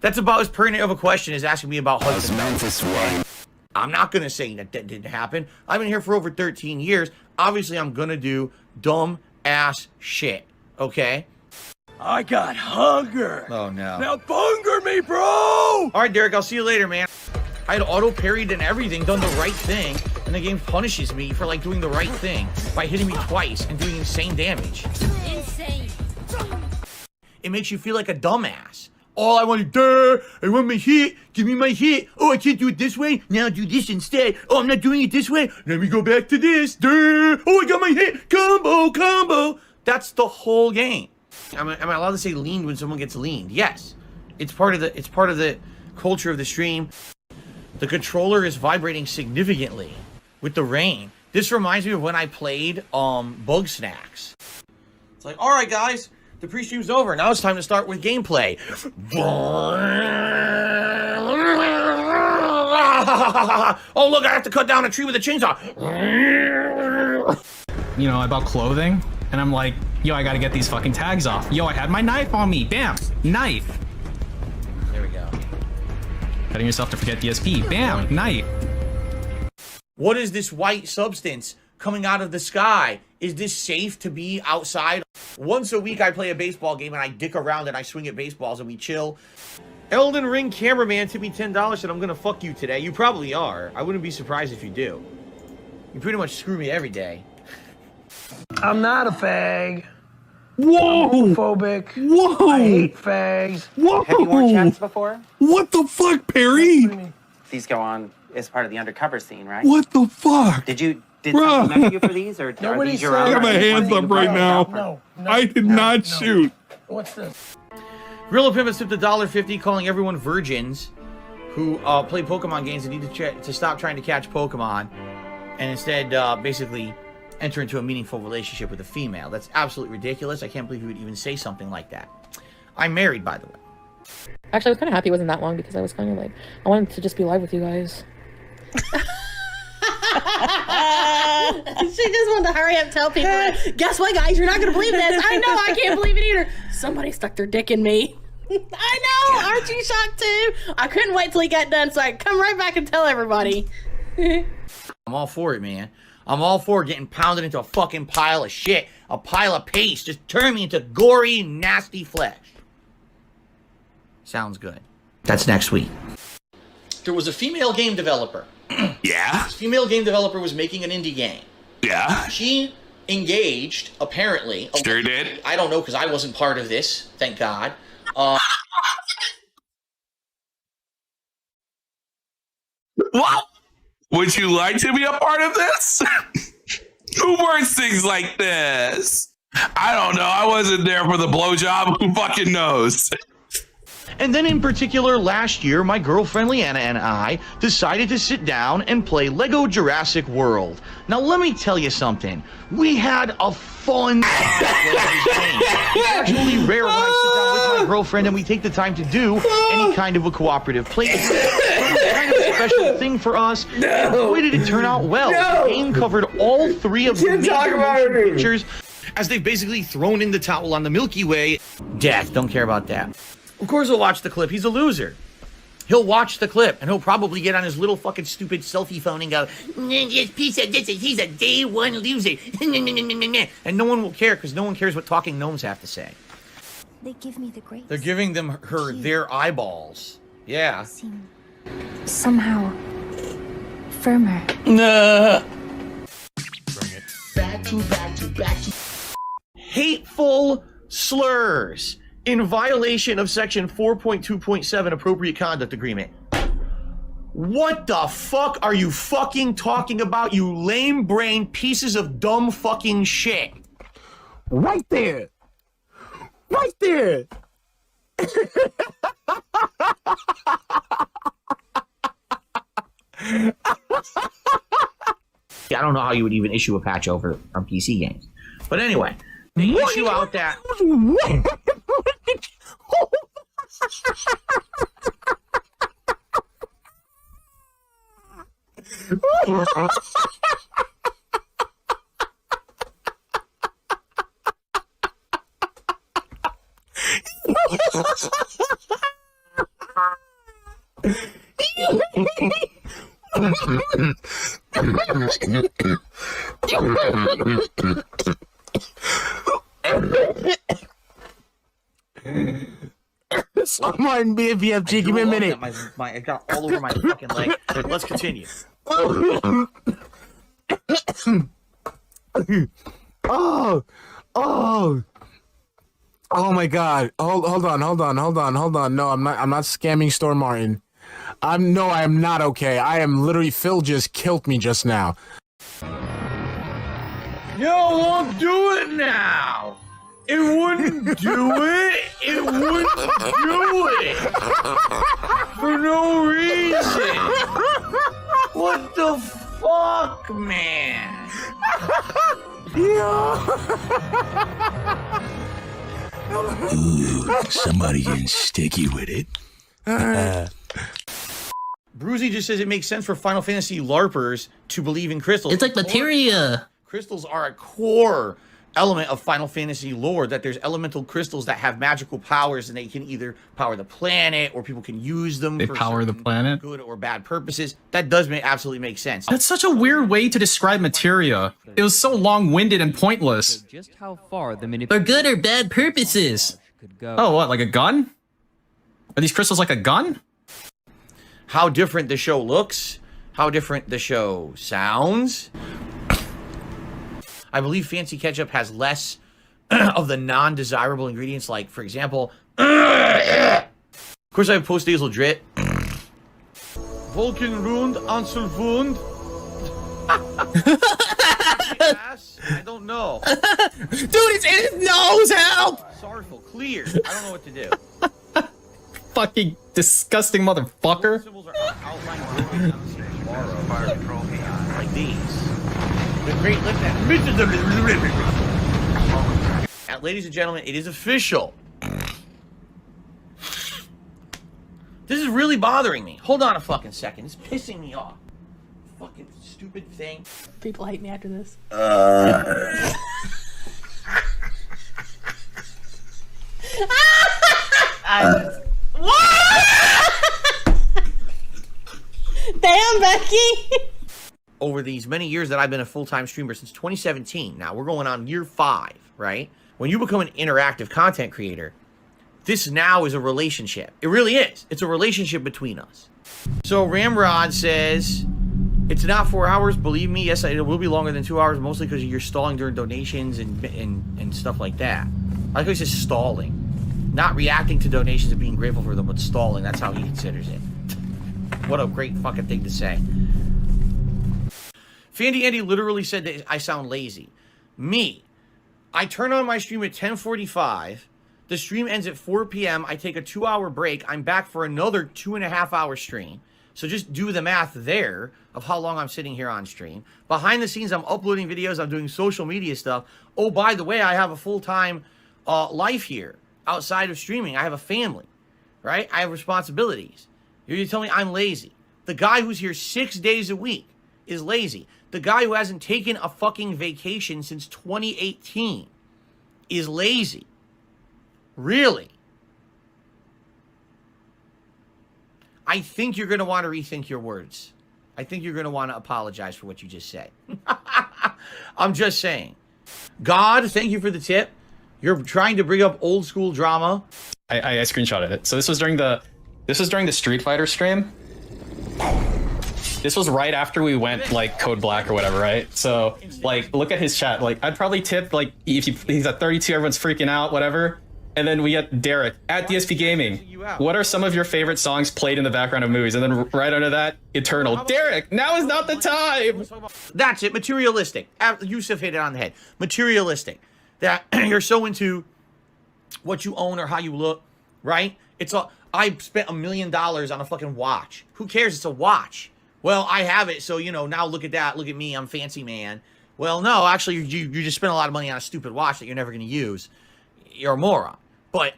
That's about as pertinent of a question as asking me about husbando. I'm not going to say that didn't happen. I've been here for over 13 years. Obviously, I'm going to do dumb ass shit. Okay? I got hunger. Oh, no. Now bunger me, bro. All right, Derek, I'll see you later, man. I had auto-parried and everything, done the right thing, and the game punishes me for, like, doing the right thing by hitting me twice and doing insane damage. Insane. It makes you feel like a dumbass. All I want to I want my hit. Give me my hit. Oh, I can't do it this way. Now do this instead. Oh, I'm not doing it this way. Let me go back to this. Oh, I got my hit. Combo. That's the whole game. Am I allowed to say leaned when someone gets leaned? Yes. It's part of the culture of the stream. The controller is vibrating significantly with the rain. This reminds me of when I played Bug Snacks. It's like, all right, guys. The pre-stream's over. Now it's time to start with gameplay. Oh, look, I have to cut down a tree with a chainsaw. You know, I bought clothing, and I'm like, yo, I gotta get these fucking tags off. Yo, I had my knife on me. Bam. Knife. There we go. Cutting yourself to forget DSP. Bam. Knife. What is this white substance coming out of the sky? Is this safe to be outside? Once a week I play a baseball game and I dick around and I swing at baseballs and we chill. Elden Ring cameraman tipped me $10 said I'm gonna fuck you today. You probably are. I wouldn't be surprised if you do. You pretty much screw me every day. I'm not a fag. Whoa! I'm homophobic. Whoa! I hate fags. Whoa! Have you worn chats before? What the fuck, Perry? These go on as part of the undercover scene, right? What the fuck? Did someone mess you for these, or are these your own? I got my hands up right now. No, I did not shoot. What's this? Gorilla Pimp has tipped $1.50 calling everyone virgins who play Pokemon games and need to stop trying to catch Pokemon and instead basically enter into a meaningful relationship with a female. That's absolutely ridiculous. I can't believe you would even say something like that. I'm married, by the way. Actually, I was kind of happy it wasn't that long because I was kind of like, I wanted to just be live with you guys. She just wanted to hurry up and tell people, guess what, guys? You're not going to believe this. I know, I can't believe it either. Somebody stuck their dick in me. I know. Aren't you shocked too? I couldn't wait till he got done so I could come right back and tell everybody. I'm all for it, man. I'm all for getting pounded into a fucking pile of shit. A pile of paste. Just turn me into gory, nasty flesh. Sounds good. That's next week. There was a female game developer. Yeah? This female game developer was making an indie game. Yeah? She engaged, apparently. Sure did. I don't know because I wasn't part of this, thank God. What? Would you like to be a part of this? Who works things like this? I don't know. I wasn't there for the blowjob. Who fucking knows? And then in particular, last year, my girlfriend Leanna and I decided to sit down and play Lego Jurassic World. Now, let me tell you something. We had a fun time playing this game. It's actually rare when I sit down with my girlfriend and we take the time to do any kind of a cooperative play. It's kind of special thing for us. And boy, did it turn out well. The game covered all three of the major motion pictures, as they've basically thrown in the towel on the Milky Way. Death, don't care about that. Of course he'll watch the clip. He's a loser. He'll watch the clip, and he'll probably get on his little fucking stupid selfie phone and go, he's a day one loser. And no one will care, because no one cares what talking gnomes have to say. They give me the grace. They're giving them their eyeballs. Yeah. Seem somehow firmer. Nah. Bring it. Back to. Hateful slurs in violation of section 4.2.7 appropriate conduct agreement. What the fuck are you fucking talking about, you lame brain pieces of dumb fucking shit? Right there. Right there. I don't know how you would even issue a patch over on PC games. But anyway, they issue out that. Someone BFG, give me a minute. I got all over my fucking leg. Let's continue. Oh, my God. Hold on. No, I'm not scamming Storm Martin. I am not okay. I am literally, Phil just killed me just now. Yo, won't do it now. It wouldn't do it. It wouldn't do it. For no reason. What the fuck, man? Ooh, somebody getting sticky with it. Bruzy just says it makes sense for Final Fantasy LARPers to believe in crystals. It's like materia. Crystals are a core element of Final Fantasy lore, that there's elemental crystals that have magical powers, and they can either power the planet, or people can use them They for power the planet? good or bad purposes. That does absolutely make sense. That's such a weird way to describe materia. It was so long-winded and pointless. Just how far the For good or bad purposes. Oh, what, like a gun? Are these crystals like a gun? How different the show looks, how different the show sounds. I believe Fancy Ketchup has less of the non-desirable ingredients, like, for example, of course I have post-nasal drit. Vulcan Rund, Ansel Wund. I don't know. Dude, it's in his nose, help! Sorrowful, clear. I don't know what to do. Fucking disgusting motherfucker. Like these. The great lip. Ladies and gentlemen, it is official. This is really bothering me. Hold on a fucking second. It's pissing me off. Fucking stupid thing. People hate me after this. Damn, Becky. Over these many years that I've been a full-time streamer, since 2017, now we're going on year 5, right? When you become an interactive content creator, this now is a relationship. It really is. It's a relationship between us. So Ramrod says, it's not 4 hours. Believe me, yes, it will be longer than 2 hours, mostly because you're stalling during donations and stuff like that. I like how he says stalling. Not reacting to donations and being grateful for them, but stalling. That's how he considers it. What a great fucking thing to say. Fandy Andy literally said that I sound lazy. Me. I turn on my stream at 10:45. The stream ends at 4 p.m. I take a 2-hour break. I'm back for another 2.5-hour stream. So just do the math there of how long I'm sitting here on stream. Behind the scenes, I'm uploading videos. I'm doing social media stuff. Oh, by the way, I have a full-time life here outside of streaming. I have a family, right? I have responsibilities. You're telling me I'm lazy. The guy who's here 6 days a week is lazy. The guy who hasn't taken a fucking vacation since 2018 is lazy. Really? I think you're going to want to rethink your words. I think you're going to want to apologize for what you just said. I'm just saying. God, thank you for the tip. You're trying to bring up old school drama. I screenshotted it. So this was during the Street Fighter stream. This was right after we went like code black or whatever, right? So like look at his chat. Like I'd probably tip like if he's at 32, everyone's freaking out, whatever. And then we get Derek at DSP Gaming. What are some of your favorite songs played in the background of movies? And then right under that, Eternal. Derek, now is not the time. That's it. Materialistic. Yusuf hit it on the head. Materialistic. That you're so into what you own or how you look, right? It's all. I spent $1 million on a fucking watch. Who cares? It's a watch. Well, I have it, so, you know, now look at that. Look at me. I'm fancy man. Well, no, actually, you just spent a lot of money on a stupid watch that you're never going to use. You're a moron. But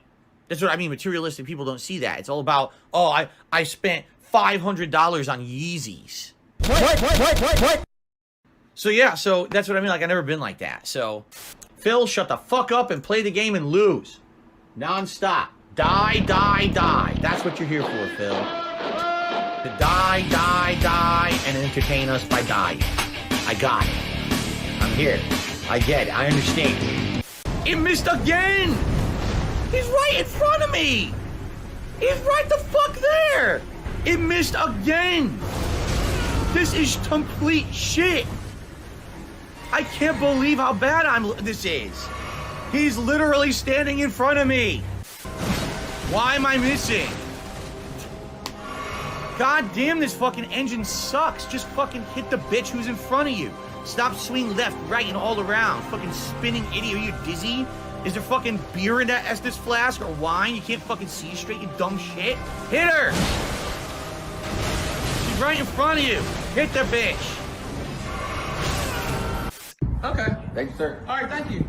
that's what I mean. Materialistic people don't see that. It's all about, oh, I spent $500 on Yeezys. What? So, yeah, so that's what I mean. Like, I've never been like that. So, Phil, shut the fuck up and play the game and lose. Non-stop. Die, die, die. That's what you're here for, Phil. To die, die, die, and entertain us by dying. I got it. I'm here. I get it. I understand. It missed again! He's right in front of me! He's right the fuck there! It missed again! This is complete shit! I can't believe how bad this is. He's literally standing in front of me. Why am I missing? God damn, this fucking engine sucks. Just fucking hit the bitch who's in front of you. Stop swinging left, right, and all around. Fucking spinning idiot. Are you dizzy? Is there fucking beer in that Estes flask or wine? You can't fucking see straight, you dumb shit. Hit her! She's right in front of you. Hit the bitch. Okay. Thank you, sir. All right, thank you.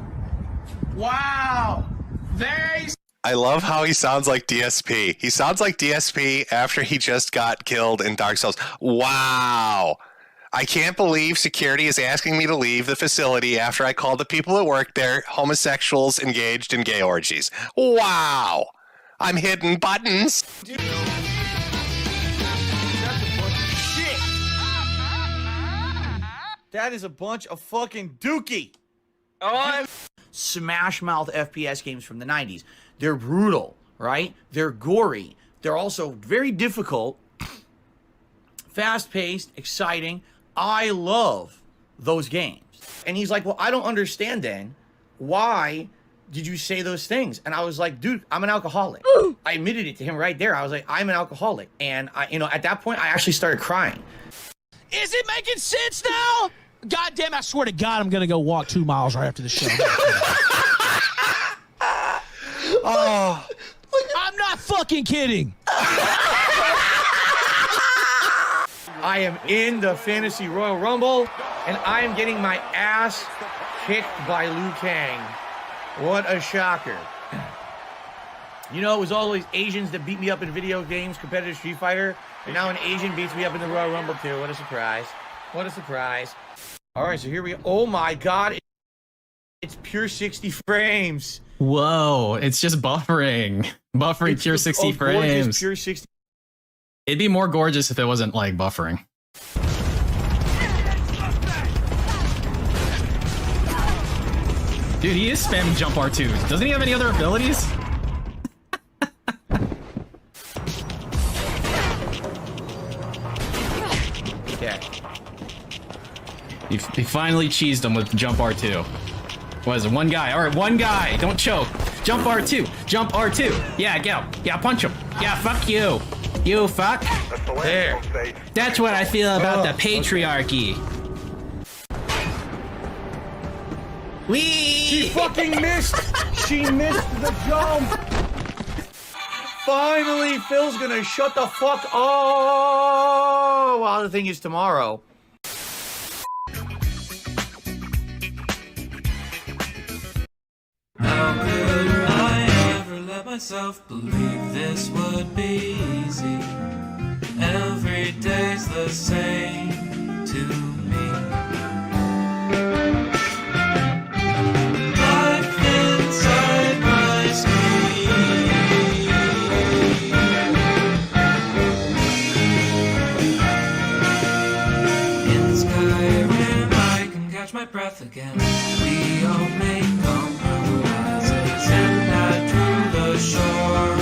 Wow. Very. I love how he sounds like DSP. He sounds like DSP after he just got killed in Dark Souls. Wow. I can't believe security is asking me to leave the facility after I called the people that work there homosexuals engaged in gay orgies. Wow. I'm hitting buttons. Dude. That's a bunch of shit. That is a bunch of fucking dookie. Oh, Smash Mouth FPS games from the 90s. They're brutal, right? They're gory. They're also very difficult, fast-paced, exciting. I love those games. And he's like, well, I don't understand then. Why did you say those things? And I was like, dude, I'm an alcoholic. I admitted it to him right there. I was like, I'm an alcoholic. And at that point, I actually started crying. Is it making sense now? God damn, I swear to God, I'm going to go walk 2 miles right after the show. Oh, I'm not fucking kidding. I am in the Fantasy Royal Rumble, and I am getting my ass kicked by Liu Kang. What a shocker. You know, it was always Asians that beat me up in video games, competitive Street Fighter, and now an Asian beats me up in the Royal Rumble too. What a surprise. What a surprise. All right, so here we go. Oh my God. It's pure 60 frames. Whoa, it's just buffering. Buffering it's pure 60 frames. Pure 60. It'd be more gorgeous if it wasn't like buffering. Dude, he is spamming jump R2. Doesn't he have any other abilities? Okay. He finally cheesed him with jump R2. What is it? One guy. All right, one guy. Don't choke. Jump R2. Jump R2. Yeah, go. Yeah, punch him. Yeah, fuck you. You fuck. There. That's what I feel about the patriarchy. Wee! She fucking missed. She missed the jump. Finally, Phil's gonna shut the fuck up. Oh, well, the thing is tomorrow. How could I ever let myself believe this would be easy? Every day's the same to me. Life inside my screen. In Skyrim I can catch my breath again. We all make compromises and I drew the shore.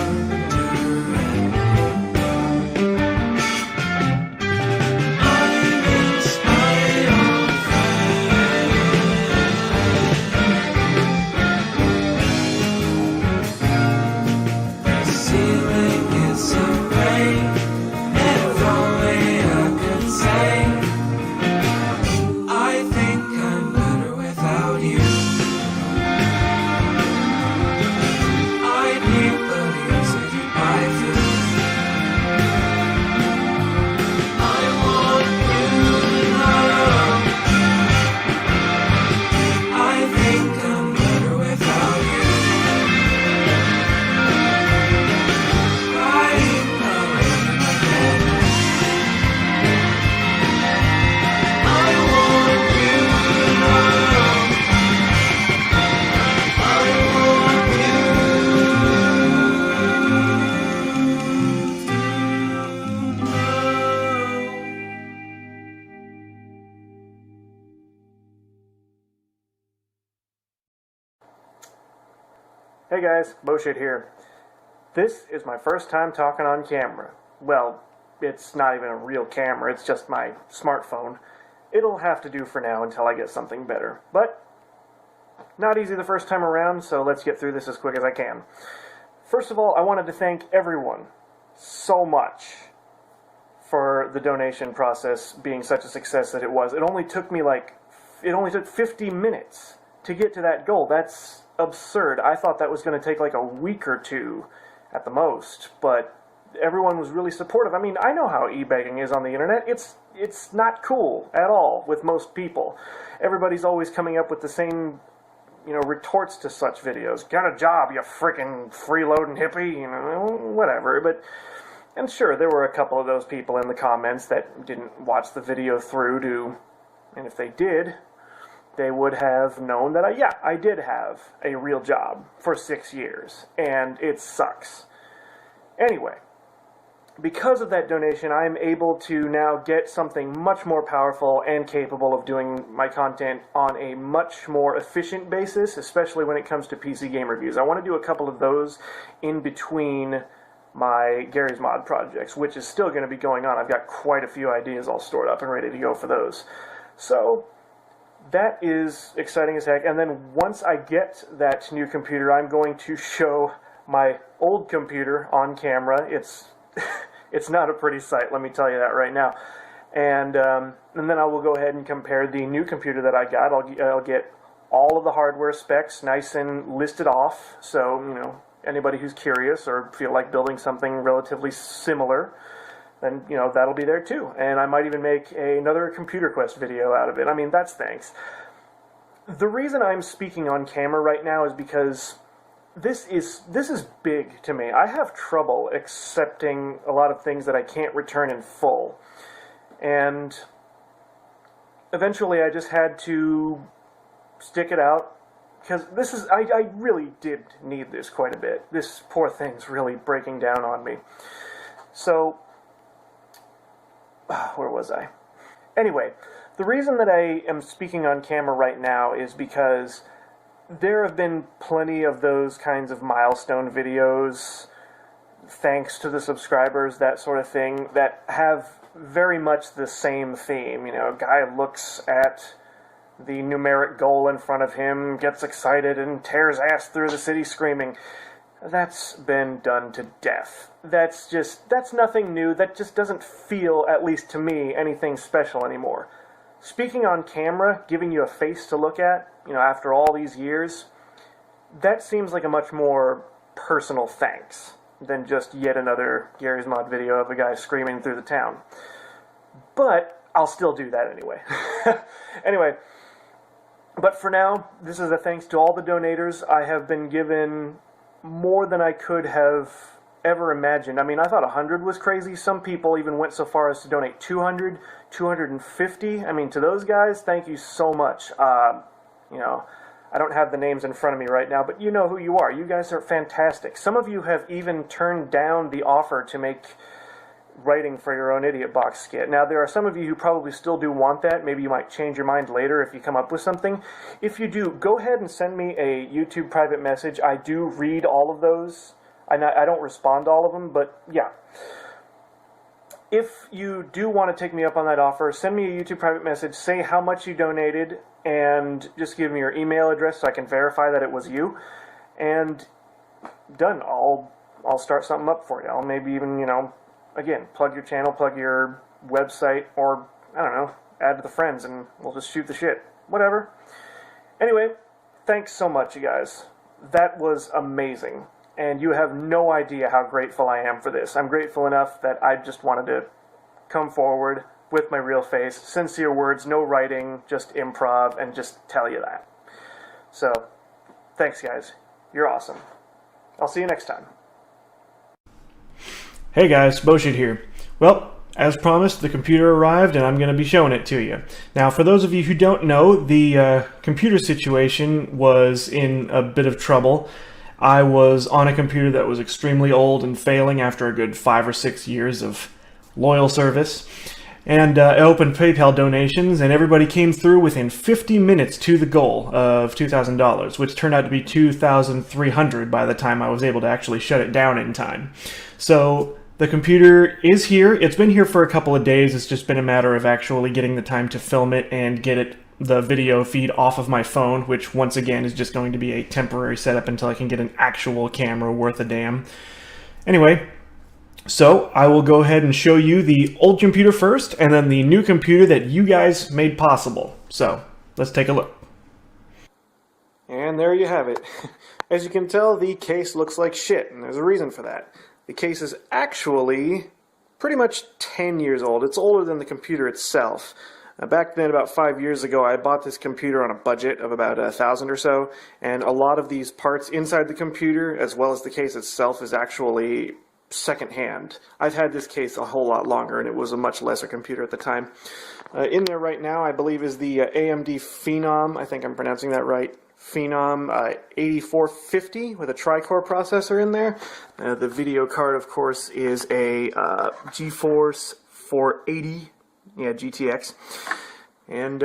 Hey guys, Bullshit here. This is my first time talking on camera. Well, it's not even a real camera, it's just my smartphone. It'll have to do for now until I get something better. But, not easy the first time around, so let's get through this as quick as I can. First of all, I wanted to thank everyone so much for the donation process being such a success that it was. It only took 50 minutes to get to that goal. That's absurd. I thought that was going to take like a week or two at the most, but everyone was really supportive. I mean, I know how e-begging is on the internet. It's not cool at all with most people. Everybody's always coming up with the same, retorts to such videos. Get a job, you freaking freeloading hippie, whatever. And sure, there were a couple of those people in the comments that didn't watch the video through and if they did, they would have known that I did have a real job for 6 years, and it sucks. Anyway, because of that donation, I'm able to now get something much more powerful and capable of doing my content on a much more efficient basis, especially when it comes to PC game reviews. I want to do a couple of those in between my Gary's Mod projects, which is still going to be going on. I've got quite a few ideas all stored up and ready to go for those. So that is exciting as heck. And then once I get that new computer, I'm going to show my old computer on camera. It's not a pretty sight, let me tell you that right now. And then I will go ahead and compare the new computer that I got. I'll get all of the hardware specs nice and listed off, so anybody who's curious or feel like building something relatively similar, then, that'll be there too. And I might even make another Computer Quest video out of it. I mean, that's thanks. The reason I'm speaking on camera right now is because this is big to me. I have trouble accepting a lot of things that I can't return in full. And eventually I just had to stick it out, because I really did need this quite a bit. This poor thing's really breaking down on me. So, where was I? Anyway, the reason that I am speaking on camera right now is because there have been plenty of those kinds of milestone videos, thanks to the subscribers, that sort of thing, that have very much the same theme. A guy looks at the numeric goal in front of him, gets excited, and tears ass through the city screaming. That's been done to death. That's nothing new. That just doesn't feel, at least to me, anything special anymore. Speaking on camera, giving you a face to look at, after all these years, that seems like a much more personal thanks than just yet another Gary's Mod video of a guy screaming through the town. But I'll still do that anyway. Anyway, but for now, this is a thanks to all the donators. I have been given more than I could have ever imagined. I mean, I thought 100 was crazy. Some people even went so far as to donate 200, 250. I mean, to those guys, thank you so much. You know, I don't have the names in front of me right now, but you know who you are. You guys are fantastic. Some of you have even turned down the offer to make writing for your own Idiot Box skit. Now, there are some of you who probably still do want that. Maybe you might change your mind later if you come up with something. If you do, go ahead and send me a YouTube private message. I do read all of those. I don't respond to all of them, but yeah. If you do want to take me up on that offer, send me a YouTube private message, say how much you donated, and just give me your email address so I can verify that it was you. And done. I'll start something up for you. I'll maybe even, you know, again, plug your channel, plug your website, or, I don't know, add to the friends, and we'll just shoot the shit. Whatever. Anyway, thanks so much, you guys. That was amazing. And you have no idea how grateful I am for this. I'm grateful enough that I just wanted to come forward with my real face, sincere words, no writing, just improv, and just tell you that. So, thanks, guys. You're awesome. I'll see you next time. Hey guys, Boshit here. Well, as promised, the computer arrived and I'm going to be showing it to you. Now, for those of you who don't know, the computer situation was in a bit of trouble. I was on a computer that was extremely old and failing after a good 5 or 6 years of loyal service. And I opened PayPal donations, and everybody came through within 50 minutes to the goal of $2,000, which turned out to be $2,300 by the time I was able to actually shut it down in time. So the computer is here. It's been here for a couple of days. It's just been a matter of actually getting the time to film it and get the video feed off of my phone, which once again is just going to be a temporary setup until I can get an actual camera worth a damn. Anyway, so I will go ahead and show you the old computer first, and then the new computer that you guys made possible. So, let's take a look. And there you have it. As you can tell, the case looks like shit, and there's a reason for that. The case is actually pretty much 10 years old. It's older than the computer itself. Back then, about 5 years ago, I bought this computer on a budget of about $1,000 or so, and a lot of these parts inside the computer, as well as the case itself, is actually secondhand. I've had this case a whole lot longer, and it was a much lesser computer at the time. In there right now, I believe, is the AMD Phenom, I think I'm pronouncing that right, Phenom 8450 with a tri-core processor in there. The video card, of course, is a GeForce 480, GTX. And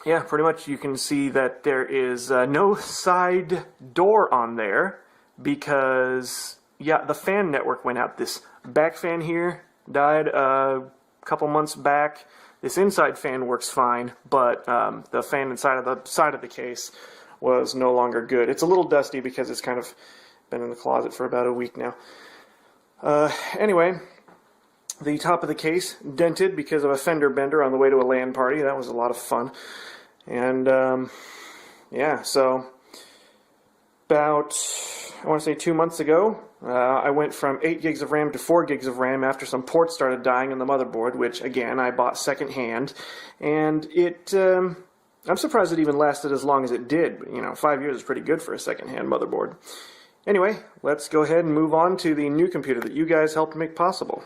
yeah, pretty much you can see that there is no side door on there because, yeah, the fan network went out. This back fan here died a couple months back. This inside fan works fine, but the fan inside of the side of the case was no longer good. It's a little dusty because it's kind of been in the closet for about a week now. Anyway, the top of the case dented because of a fender bender on the way to a LAN party. That was a lot of fun. And yeah, so about, I want to say 2 months ago, I went from 8 gigs of RAM to 4 gigs of RAM after some ports started dying on the motherboard, which, again, I bought secondhand. And it, I'm surprised it even lasted as long as it did. But, you know, 5 years is pretty good for a secondhand motherboard. Anyway, let's go ahead and move on to the new computer that you guys helped make possible.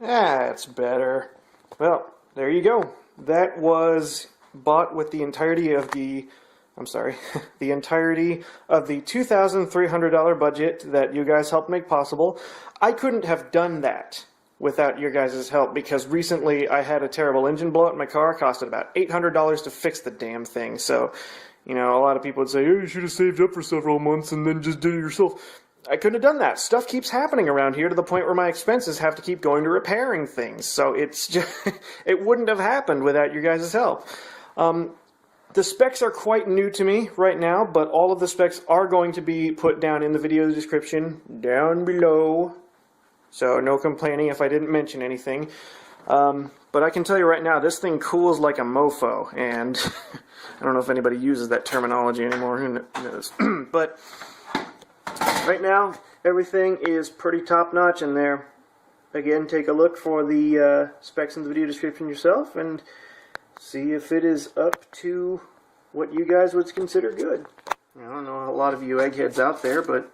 That's better. Well, there you go. That was bought with the entirety of the, the entirety of the $2,300 budget that you guys helped make possible. I couldn't have done that without your guys' help because recently I had a terrible engine blowout in my car. It costed about $800 to fix the damn thing. So, you know, a lot of people would say, oh, you should have saved up for several months and then just did it yourself. I couldn't have done that. Stuff keeps happening around here to the point where my expenses have to keep going to repairing things. So it's just, it wouldn't have happened without your guys' help. The specs are quite new to me right now, but all of the specs are going to be put down in the video description down below. So no complaining if I didn't mention anything. But I can tell you right now, this thing cools like a mofo. And I don't know if anybody uses that terminology anymore. Who knows? But right now, everything is pretty top-notch in there. Again, take a look for the specs in the video description yourself and see if it is up to what you guys would consider good. I don't know a lot of you eggheads out there, but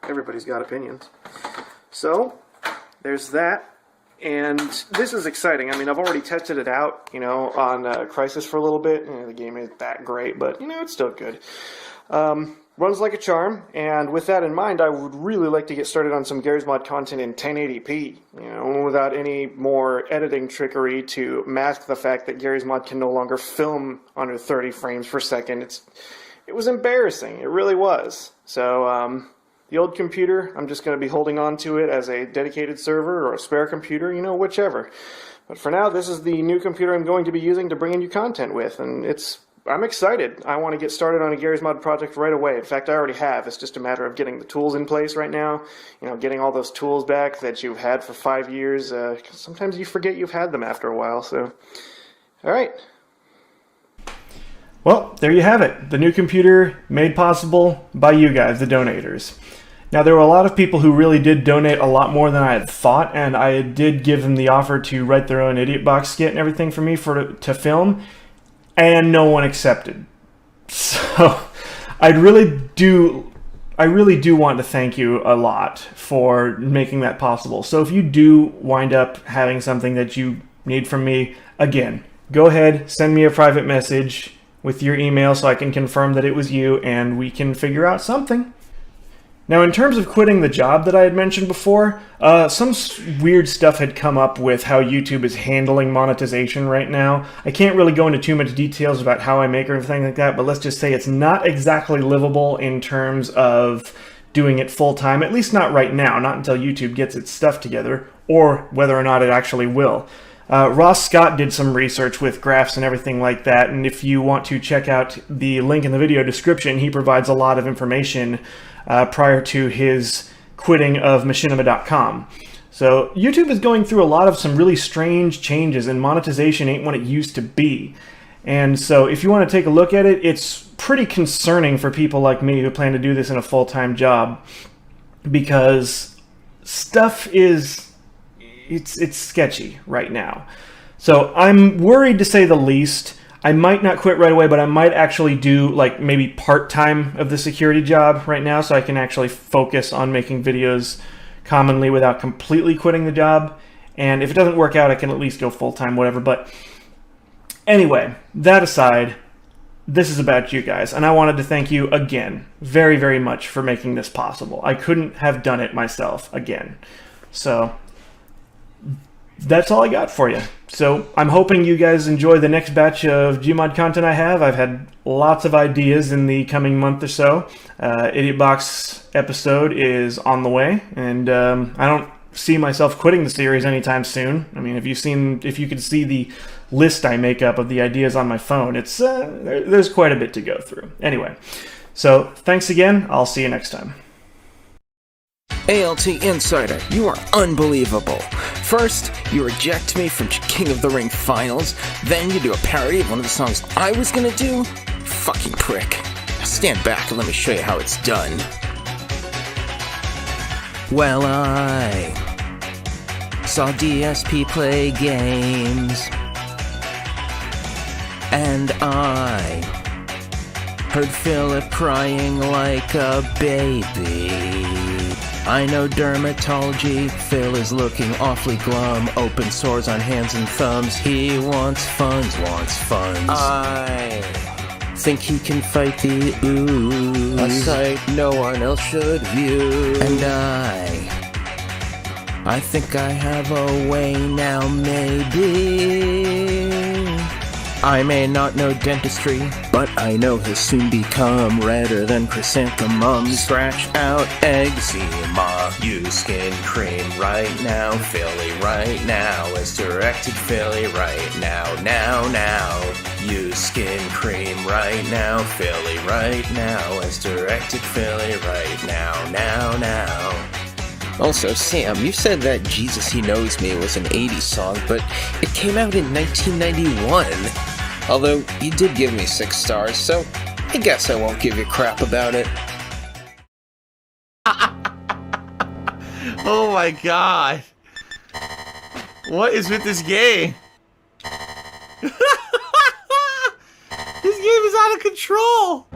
everybody's got opinions. So, there's that. And this is exciting. I mean, I've already tested it out, on Crisis for a little bit. The game isn't that great, but, it's still good. Runs like a charm, and with that in mind, I would really like to get started on some Garry's Mod content in 1080p, without any more editing trickery to mask the fact that Garry's Mod can no longer film under 30 frames per second. It was embarrassing. It really was. So, the old computer, I'm just going to be holding on to it as a dedicated server or a spare computer, whichever. But for now, this is the new computer I'm going to be using to bring in you content with, and I'm excited. I want to get started on a Garry's Mod project right away. In fact, I already have. It's just a matter of getting the tools in place right now. Getting all those tools back that you've had for 5 years. 'Cause sometimes you forget you've had them after a while. So, all right. Well, there you have it. The new computer made possible by you guys, the donators. Now, there were a lot of people who really did donate a lot more than I had thought, and I did give them the offer to write their own Idiot Box skit and everything for me to film. And no one accepted. So I really do want to thank you a lot for making that possible. So if you do wind up having something that you need from me, again, go ahead, send me a private message with your email so I can confirm that it was you and we can figure out something. Now, in terms of quitting the job that I had mentioned before, some weird stuff had come up with how YouTube is handling monetization right now. I can't really go into too much details about how I make or anything like that, but let's just say it's not exactly livable in terms of doing it full-time, at least not right now, not until YouTube gets its stuff together, or whether or not it actually will. Ross Scott did some research with graphs and everything like that, and if you want to check out the link in the video description, he provides a lot of information prior to his quitting of machinima.com. So YouTube is going through a lot of some really strange changes, and monetization ain't what it used to be. And so if you want to take a look at it, it's pretty concerning for people like me who plan to do this in a full-time job, because stuff is... It's sketchy right now. So I'm worried, to say the least. I might not quit right away, but I might actually do like maybe part-time of the security job right now, so I can actually focus on making videos commonly without completely quitting the job. And if it doesn't work out, I can at least go full-time, whatever. But anyway, that aside, this is about you guys, and I wanted to thank you again very, very much for making this possible. I couldn't have done it myself again. So that's all I got for you. So I'm hoping you guys enjoy the next batch of Gmod content I have. I've had lots of ideas in the coming month or so. Idiot Box episode is on the way, and I don't see myself quitting the series anytime soon. I mean, if you could see the list I make up of the ideas on my phone, it's there's quite a bit to go through. Anyway, so thanks again. I'll see you next time. ALT Insider, you are unbelievable. First, you reject me from King of the Ring finals, then you do a parody of one of the songs I was gonna do? You fucking prick. Now stand back and let me show you how it's done. Well, I saw DSP play games, and I heard Philip crying like a baby. I know dermatology, Phil is looking awfully glum. Open sores on hands and thumbs, he wants funds. I think he can fight the ooze, a sight no one else should view. And I think I have a way now, maybe. I may not know dentistry, but I know he'll soon become redder than chrysanthemums. Scratch out eczema, use skin cream right now, Philly right now, as directed Philly right now. Use skin cream right now, Philly right now, as directed Philly right now. Also, Sam, you said that Jesus He Knows Me was an 80s song, but it came out in 1991. Although, you did give me 6 stars, so I guess I won't give you crap about it. Oh my god. What is with this game? This game is out of control.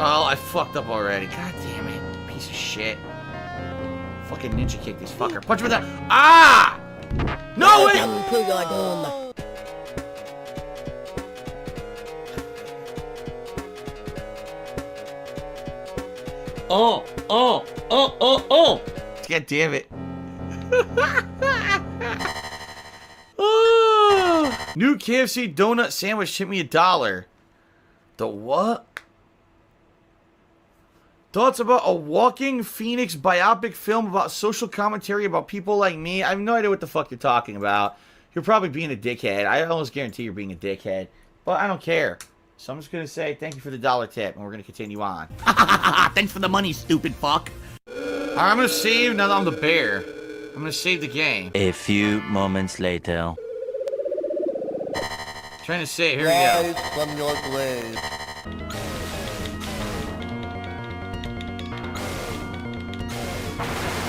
Oh, I fucked up already. God damn it. Piece of shit. Fucking ninja kick this fucker. Punch him with that. Ah! No way! Oh. God damn it. Oh. New KFC donut sandwich hit me $1. The what? Thoughts about a Walking Phoenix biopic film about social commentary about people like me? I have no idea what the fuck you're talking about. You're probably being a dickhead. I almost guarantee you're being a dickhead. But I don't care. So I'm just going to say thank you for the $1 tip, and we're going to continue on. Thanks for the money, stupid fuck. Alright, I'm going to save now that I'm the bear. I'm going to save the game. A few moments later. Trying to save. Here we go. From your grave.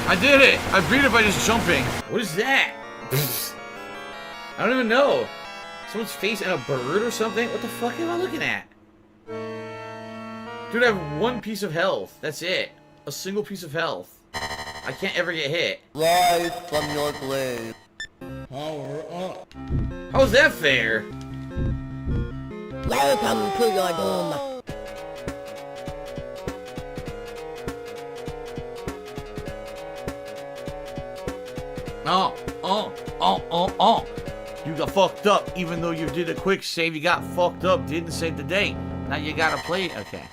I did it! I beat it by just jumping. What is that? I don't even know. Someone's face and a bird or something? What the fuck am I looking at? Dude, I have 1 piece of health. That's it. A single piece of health. I can't ever get hit. Rise from your grave. Power up. How is that fair? Welcome to your doom. Oh. You got fucked up, even though you did a quick save. You got fucked up, didn't save the date. Now you gotta play it. Okay.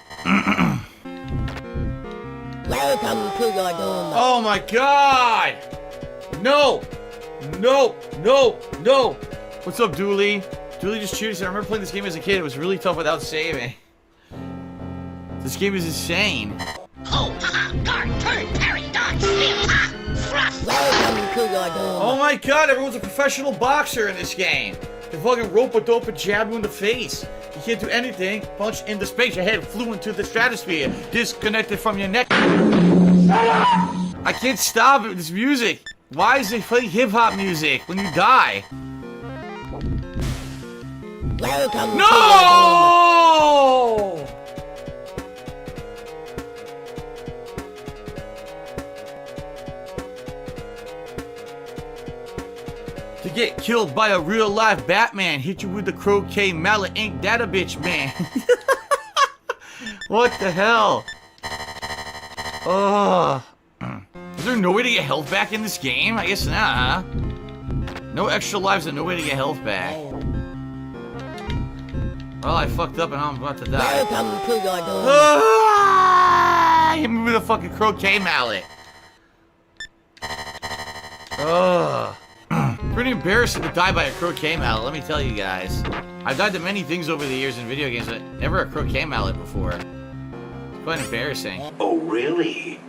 Welcome to your doom. Oh my god! No! What's up, Dooley? Dooley just cheered. I remember playing this game as a kid. It was really tough without saving. This game is insane. Oh my god, everyone's a professional boxer in this game. They fucking rope-a-dope and jab you in the face. You can't do anything. Punch into space. Your head flew into the stratosphere. Disconnected from your neck. I can't stop it with this music. Why is it playing hip-hop music when you die? No! To get killed by a real-life Batman, hit you with the croquet mallet, ain't that a bitch, man? What the hell? Oh. Is there no way to get health back in this game? I guess not, huh? No extra lives and no way to get health back. Well, I fucked up and I'm about to die. Hit me with a fucking croquet mallet. Ugh. Pretty embarrassing to die by a croquet mallet, let me tell you guys. I've died to many things over the years in video games, but never a croquet mallet before. It's quite embarrassing. Oh, really?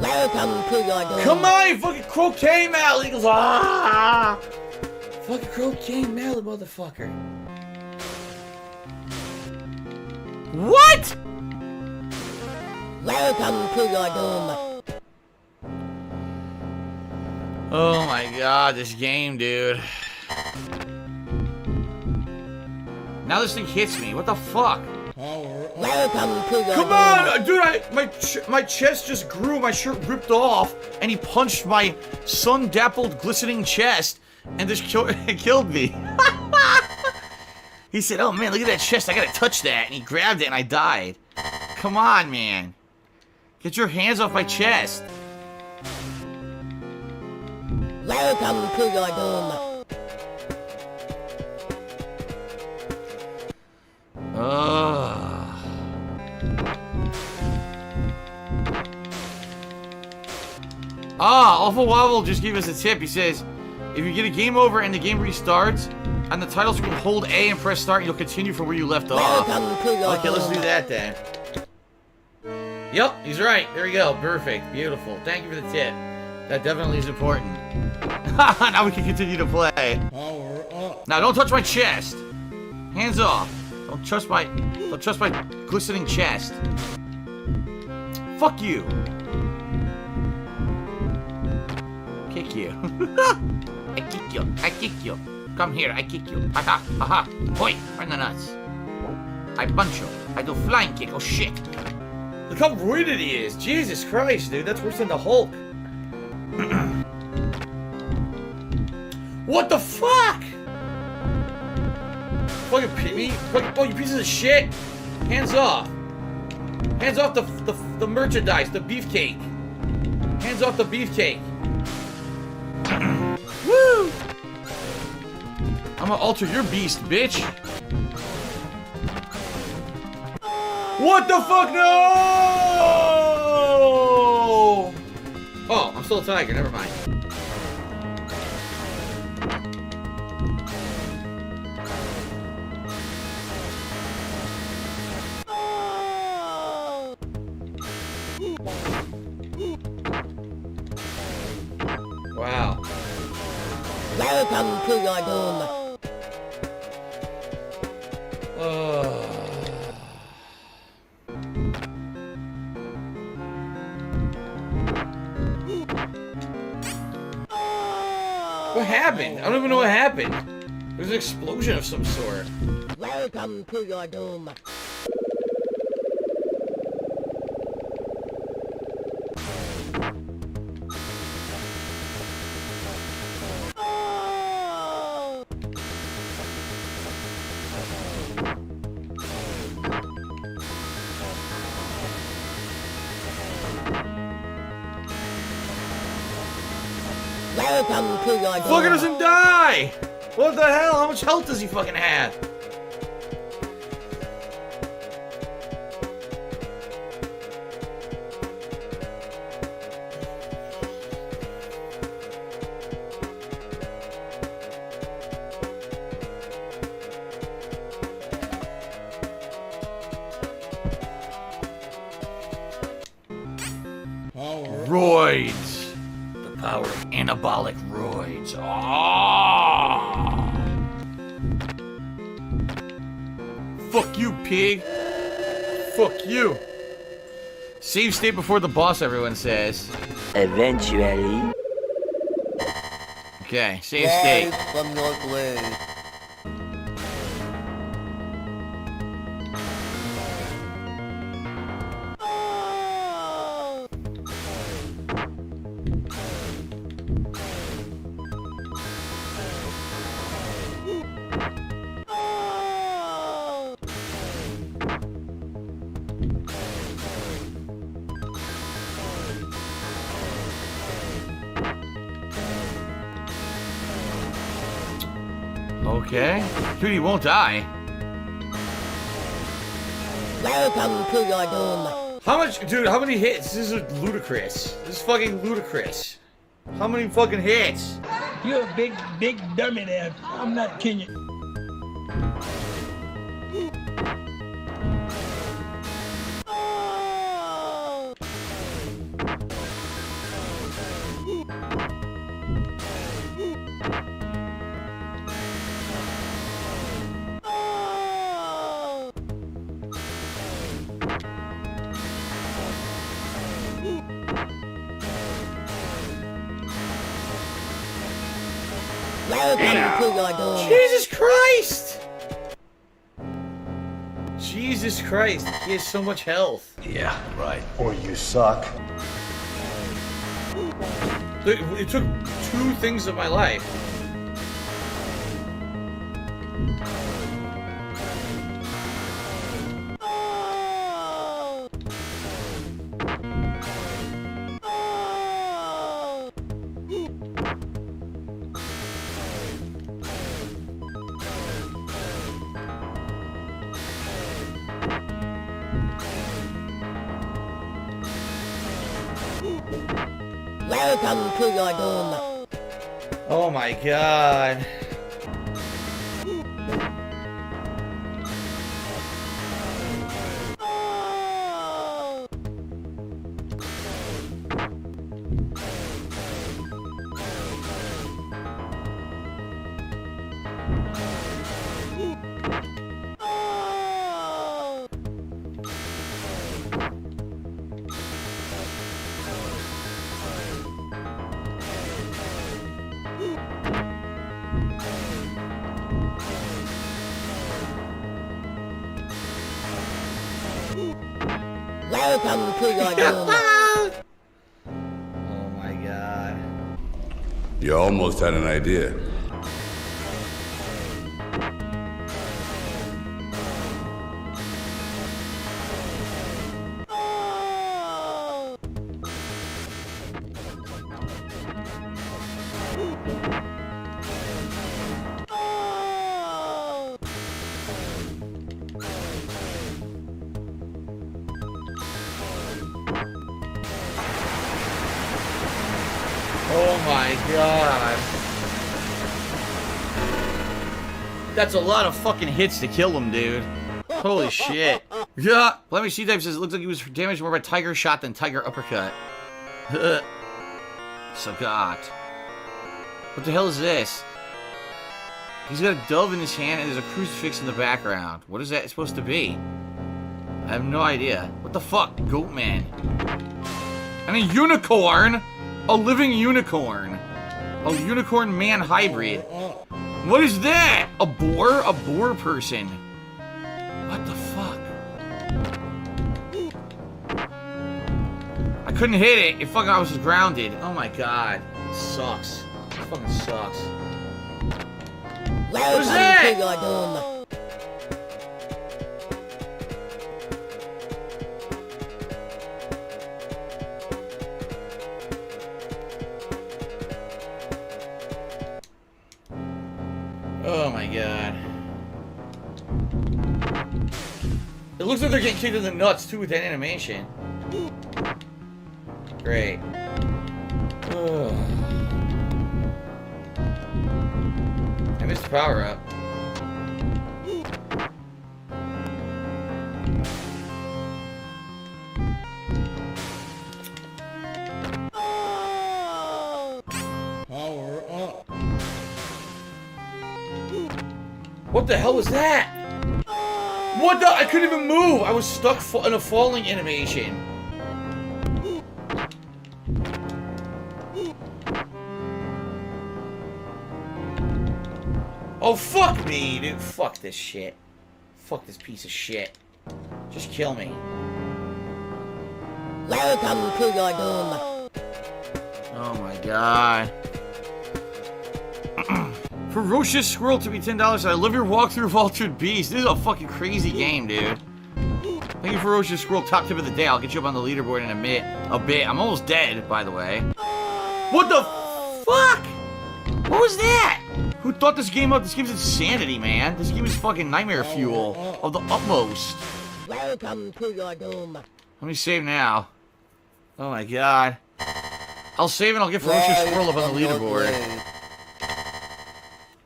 Welcome to your doom. Come on, you fucking croquet mallet! He goes, ah! Fucking croquet mallet, motherfucker. What? Welcome to your doom. Oh my god, this game, dude. Now this thing hits me. What the fuck? Welcome to your Come on, dude! My chest just grew. My shirt ripped off, and he punched my sun-dappled, glistening chest, and this killed me. He said, "Oh man, look at that chest! I gotta touch that," and he grabbed it, and I died. Come on, man! Get your hands off my chest! Welcome to your doom. Awful Wobble just gave us a tip. He says, if you get a game over and the game restarts, on the title screen, hold A and press start, and you'll continue from where you left off. Okay, let's do that then. Yep, he's right. There we go. Perfect. Beautiful. Thank you for the tip. That definitely is important. Now we can continue to play. Now don't touch my chest. Hands off. Don't trust my glistening chest. Fuck you. Kick you. I kick you. I kick you. Come here, I kick you. Ha ha ha ha. Hoi, right in the nuts. I buncho. I do flying kick. Oh shit. Look how roided he is. Jesus Christ, dude. That's worse than the Hulk. What the fuck? Fucking me? Oh, you pieces of shit. Hands off. Hands off the merchandise, the beefcake. Hands off the beefcake. Woo! I'm gonna alter your beast, bitch. What the fuck? No! Oh, I'm still a tiger. Never mind. Wow. Welcome to your doom. What happened? I don't even know what happened. There was an explosion of some sort. Welcome to your doom. Welcome to your doom. Fucker doesn't die! What the hell? How much health does he fucking have? Roids. The power of anabolic roids. Ah! Fuck you, pig. Fuck you. Save state before the boss, everyone says. Eventually. Okay, save state. From your grave. Okay. Dude, he won't die. Welcome to your doom. How much, dude, how many hits? This is ludicrous. This is fucking ludicrous. How many fucking hits? You're a big dummy there. I'm not kidding you. Welcome to your doom. Jesus Christ! Jesus Christ, he has so much health. Yeah, right. Or you suck. It took 2 things of my life. Welcome to your doom. Oh my god. Welcome to your doom. Oh my god. You almost had an idea. Oh my god. That's a lot of fucking hits to kill him, dude. Holy shit. Yeah. Let me see. Type says it looks like he was damaged more by tiger shot than tiger uppercut. Sagat. What the hell is this? He's got a dove in his hand and there's a crucifix in the background. What is that supposed to be? I have no idea. What the fuck? Goat man. And a unicorn? A living unicorn. A unicorn man hybrid. What is that? A boar? A boar person. What the fuck? I couldn't hit it. It fucking, I was grounded. Oh my god. It sucks. It fucking sucks. What is that? To your doom. Oh my god. It looks like they're getting kicked in the nuts too with that animation. Great. Ugh. I missed the power up. Power up. What the hell was that? What the? I couldn't even move. I was stuck in a falling animation. Oh, fuck me, dude. Fuck this shit. Fuck this piece of shit. Just kill me. Welcome to your doom. Oh my god. Ferocious Squirrel to be $10. I love your walkthrough of Altered Beast. This is a fucking crazy game, dude. Thank you, Ferocious Squirrel. Top tip of the day. I'll get you up on the leaderboard in a bit. I'm almost dead, by the way. What the fuck? What was that? Who thought this game up? This game's insanity, man. This game is fucking nightmare fuel of the utmost. Welcome to your doom. Let me save now. Oh my god. I'll save and I'll get Ferocious Squirrel up on the leaderboard.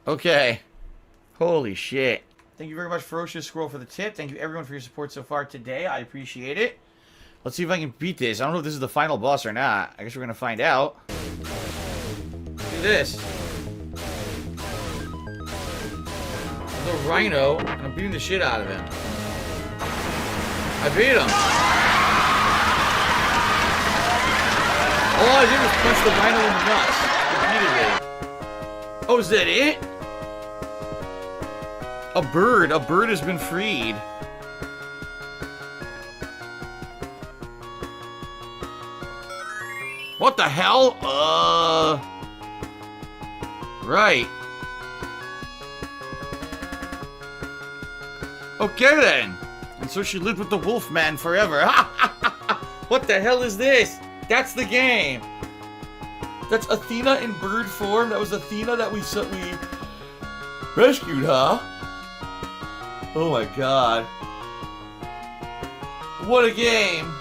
Okay. Holy shit. Thank you very much, Ferocious Squirrel, for the tip. Thank you, everyone, for your support so far today. I appreciate it. Let's see if I can beat this. I don't know if this is the final boss or not. I guess we're going to find out. Look at this. The rhino, and I'm beating the shit out of him. I beat him. All I did was punch the rhino in the nuts. Repeatedly. Oh, is that it? A bird has been freed. What the hell? Right. Okay then. And so she lived with the Wolfman forever. What the hell is this? That's the game. That's Athena in bird form. That was Athena that we rescued, huh? Oh my god. What a game.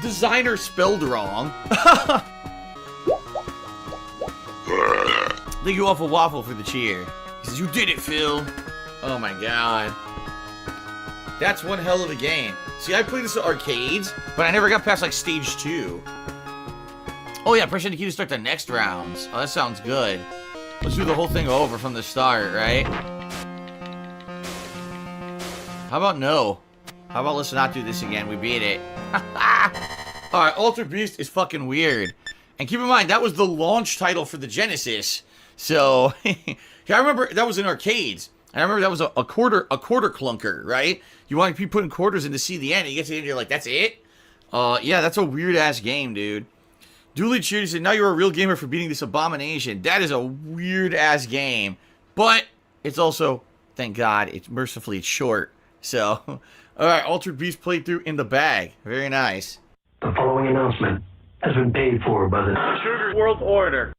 Designer spelled wrong. Thank you, Awful Waffle, for the cheer. He says, you did it, Phil. Oh my god. That's one hell of a game. See, I played this at arcades, but I never got past, like, stage 2. Oh yeah, press the key to start the next rounds. Oh, that sounds good. Let's do the whole thing over from the start, right? How about no? How about let's not do this again? We beat it. Alright, Altered Beast is fucking weird. And keep in mind, that was the launch title for the Genesis. So, I remember that was in arcades. And I remember that was a quarter clunker, right? You want to be putting quarters in to see the end, and you get to the end, you're like, that's it? Yeah, that's a weird ass game, dude. Dooley Cheery said, now you're a real gamer for beating this abomination. That is a weird ass game. But it's also, thank God, it's mercifully short. So, alright, Altered Beast playthrough in the bag. Very nice. The following announcement has been paid for by the Sugar World Order.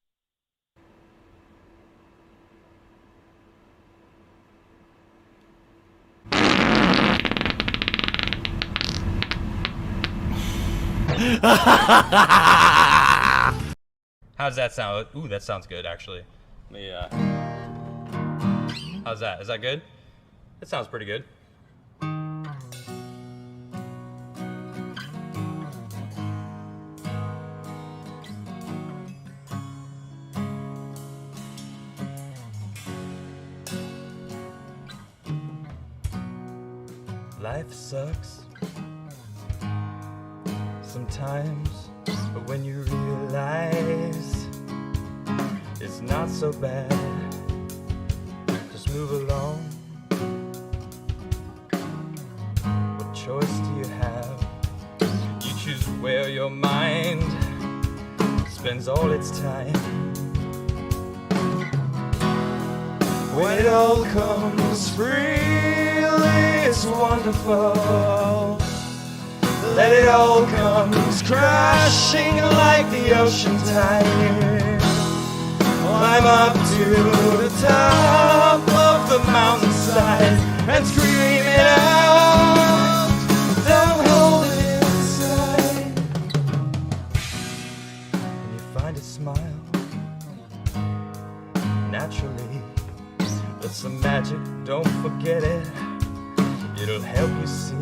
How does that sound? Ooh, that sounds good, actually. Yeah. How's that? Is that good? That sounds pretty good. Life sucks sometimes, but when you realize it's not so bad, just move along. What choice do you have? You choose where your mind spends all its time. When it all comes freely, it's wonderful. Let it all come crashing like the ocean tide. Climb up to the top of the mountainside and scream it out. Don't hold it inside. And you find a smile naturally. That's some magic, don't forget it. It'll help you see.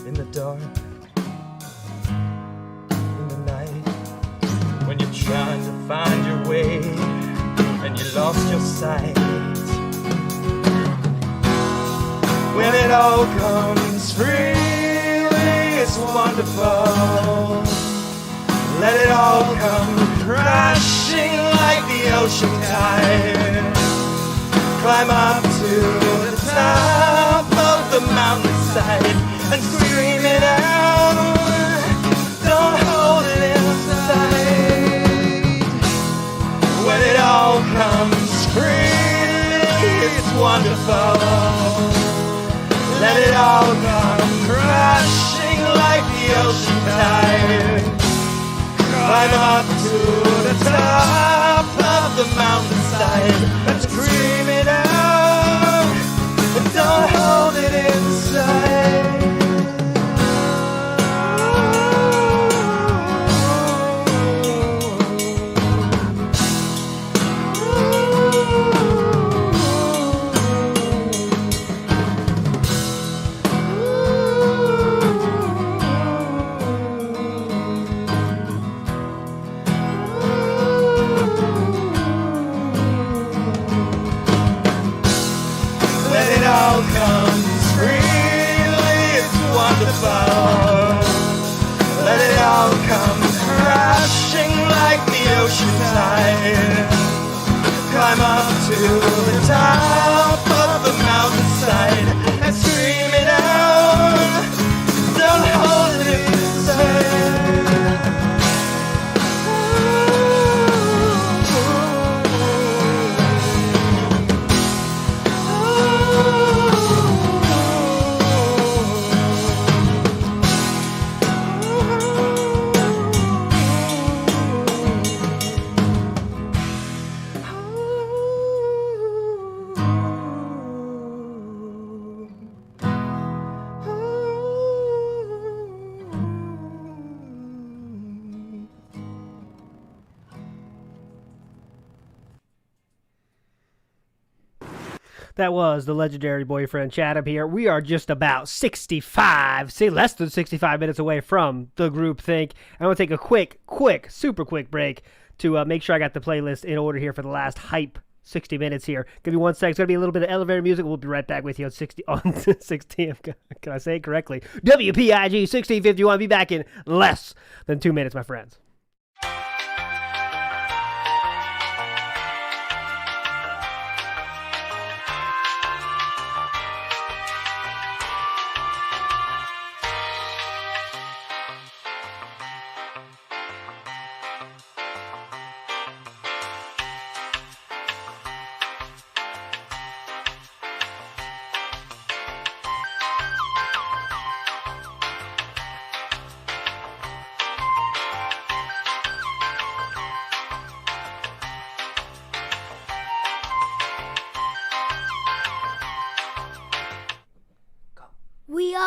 In the dark, in the night, when you're trying to find your way and you lost your sight. When it all comes freely, it's wonderful. Let it all come crashing like the ocean tide. Climb up to the top of the mountainside and scream it out. Don't hold it inside. When it all comes freely, it's wonderful. Let it all come crashing like the ocean tide. Climb up to the top of the mountainside and scream it out. But don't hold it inside. Let it all come crashing like the ocean tide. Climb up to the top of the mountainside and scream it out. Don't hold it inside. That was the legendary boyfriend Chatham here. We are just about 65, say less than 65 minutes away from the group think. I want to take a super quick break to make sure I got the playlist in order here for the last hype 60 minutes here. Give me 1 second. It's going to be a little bit of elevator music. We'll be right back with you on 16. Can I say it correctly? WPIG 1651. Be back in less than 2 minutes, my friends.